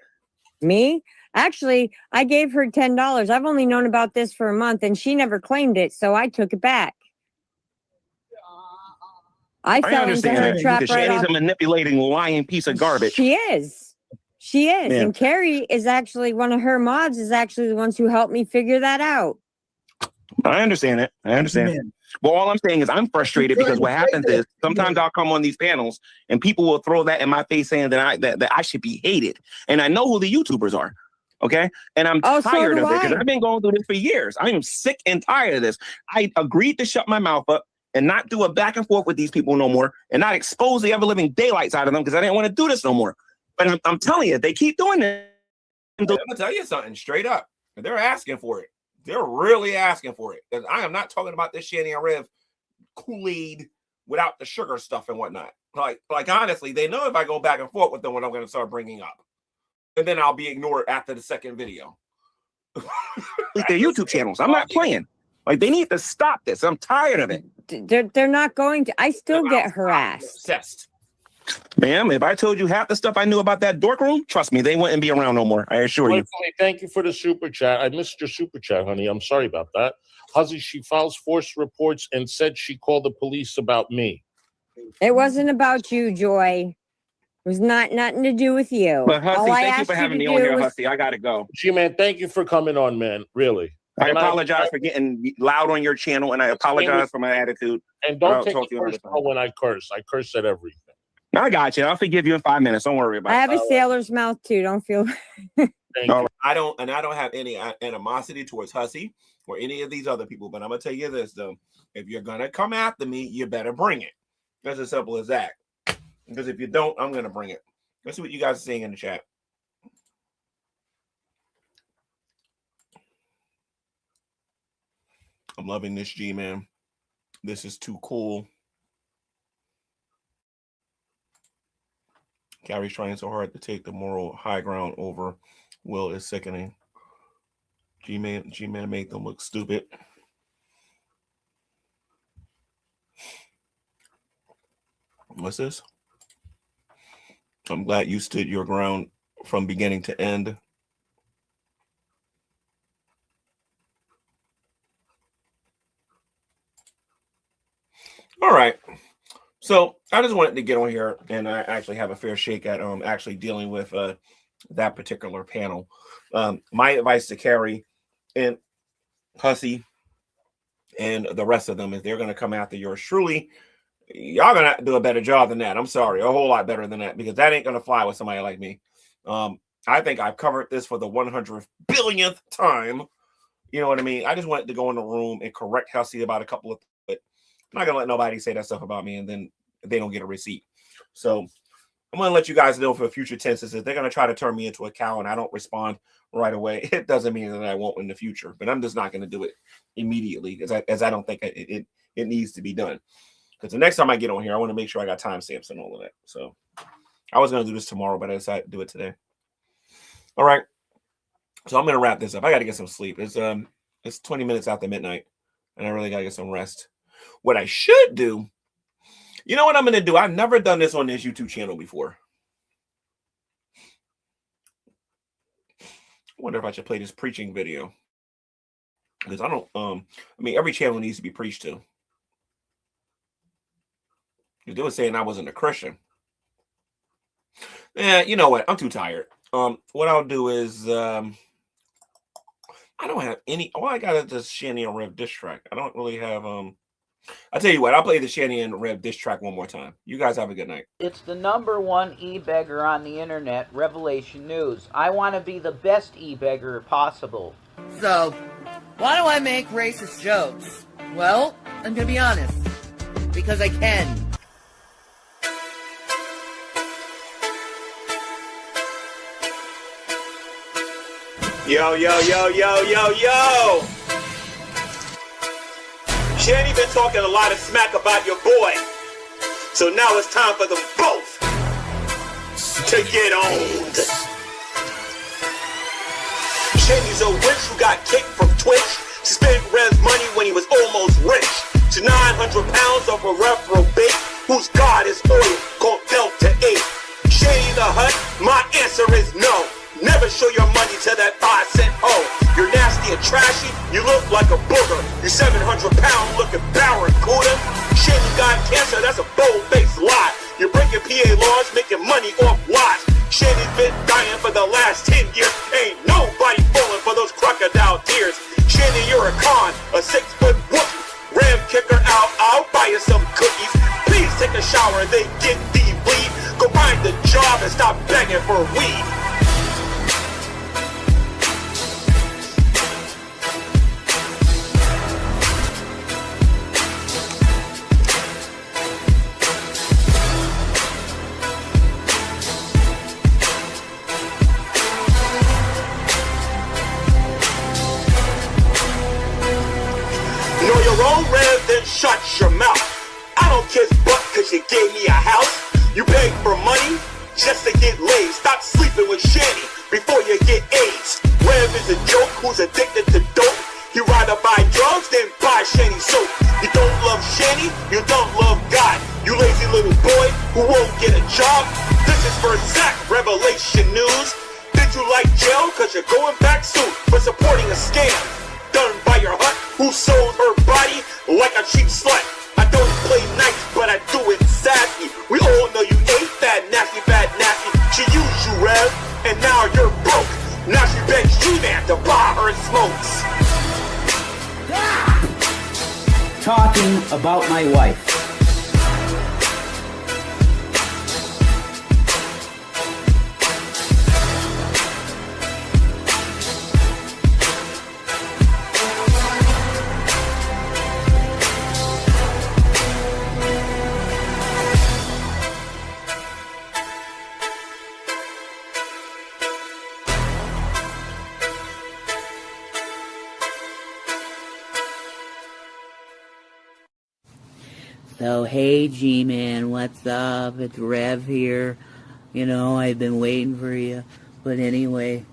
Me? Actually, I gave her $10. I've only known about this for a month and she never claimed it, so I took it back. I fell into her trap right off. She's a manipulating, lying piece of garbage. She is. She is. Yeah. And Carrie is actually one of her mods is actually the ones who helped me figure that out. I understand it. I understand. Man. But all I'm saying is I'm frustrated because what happens is sometimes I'll come on these panels and people will throw that in my face saying that I should be hated. And I know who the YouTubers are. Okay. And I'm tired of it because I've been going through this for years. I am sick and tired of this. I agreed to shut my mouth up and not do a back and forth with these people no more and not expose the ever living daylights out of them because I didn't want to do this no more. But I'm telling you, they keep doing this. I'm going to tell you something straight up. They're asking for it. They're really asking for it. Because I am not talking about this Shanny and Rev Kool-Aid without the sugar stuff and whatnot. Like honestly, they know if I go back and forth with them, what I'm going to start bringing up. And then I'll be ignored after the second video. Their YouTube channels. I'm not playing. Like, they need to stop this. I'm tired of it. They're not going to. I still get harassed. Obsessed. Ma'am, if I told you half the stuff I knew about that dork room, trust me, they wouldn't be around no more. I assure you. Thank you for the super chat. I missed your super chat, honey. I'm sorry about that. Hussy, she files forced reports and said she called the police about me. It wasn't about you, Joy. It was nothing to do with you. But Hussy, thank you for having me on here, Hussy. I gotta go. G-Man, thank you for coming on, man. Really. I apologize for getting loud on your channel, and I apologize for my attitude. And don't take it personal when I curse. I curse at everything. I got you. I'll forgive you in 5 minutes. Don't worry about it. I have a sailor's mouth too. Don't feel. I don't have any animosity towards Hussy or any of these other people. But I'm gonna tell you this though: if you're gonna come after me, you better bring it. That's as simple as that. Because if you don't, I'm gonna bring it. Let's see what you guys are saying in the chat. I'm loving this, G-Man. This is too cool. Carrie's trying so hard to take the moral high ground over Will is sickening. G-Man made them look stupid. What's this? I'm glad you stood your ground from beginning to end. All right. So I just wanted to get on here and I actually have a fair shake at actually dealing with that particular panel. My advice to Carrie and Hussy and the rest of them is they're going to come after yours truly. Y'all going to do a better job than that. I'm sorry, a whole lot better than that, because that ain't going to fly with somebody like me. I think I've covered this for the 100 billionth time. You know what I mean? I just wanted to go in the room and correct Hussy about a couple of things. I'm not going to let nobody say that stuff about me and then they don't get a receipt. So I'm going to let you guys know for future tenses if they're going to try to turn me into a cow and I don't respond right away. It doesn't mean that I won't in the future, but I'm just not going to do it immediately as I don't think it needs to be done. Because the next time I get on here, I want to make sure I got timestamps and all of that. So I was going to do this tomorrow, but I decided to do it today. All right. So I'm going to wrap this up. I got to get some sleep. It's 20 minutes after midnight, and I really got to get some rest. What I should do, you know what I'm going to do? I've never done this on this YouTube channel before. I wonder if I should play this preaching video. Because I don't, I mean, every channel needs to be preached to. They were saying I wasn't a Christian. Yeah, you know what? I'm too tired. What I'll do is, I don't have any. All I got is this Shanny and Rev diss track. I don't really have. I'll tell you what. I'll play the Shanny and Rev diss track one more time. You guys have a good night. It's the #1 e-beggar on the internet, Revelation News. I want to be the best e-beggar possible. So, why do I make racist jokes? Well, I'm gonna be honest. Because I can. Yo, yo, yo, yo, yo, yo! Shanny been talking a lot of smack about your boy. So now it's time for them both to get owned. Shanny's a witch who got kicked from Twitch. She spent Rev's money when he was almost rich. To 900 pounds of a reprobate whose God is oil called Delta 8. Shanny the Hut, my answer is no. Never show your money to that 5-cent hoe. You're nasty and trashy, you look like a booger. You 700-pound looking barracuda. Shanny got cancer, that's a bold-faced lie. You're breaking PA laws, making money off lies. Shanny's been dying for the last 10 years. Ain't nobody falling for those crocodile tears. Shanny, you're a con, a 6-foot whoopie. Ram kicker out, I'll buy you some cookies. Please take a shower, they get the bleed. Go find a job and stop begging for weed. Then shut your mouth. I don't kiss butt cause you gave me a house. You beg for money just to get laid. Stop sleeping with Shanny before you get AIDS. Rev is a joke who's addicted to dope. You rather buy drugs than buy Shanny soap. You don't love Shanny, you don't love God. You lazy little boy who won't get a job. This is for Zach, Revelation News. Did you like jail? Cause you're going back soon for supporting a scam done by your hut who sold her body like a cheap slut. I don't play nice, but I do it sassy. We all know you ain't that nasty, bad nasty. She used you, Rev, and now you're broke. Now she begs G-Man to buy her smokes. Talking about my wife. So, hey, G-Man, what's up? It's Rev here. You know, I've been waiting for you. But anyway,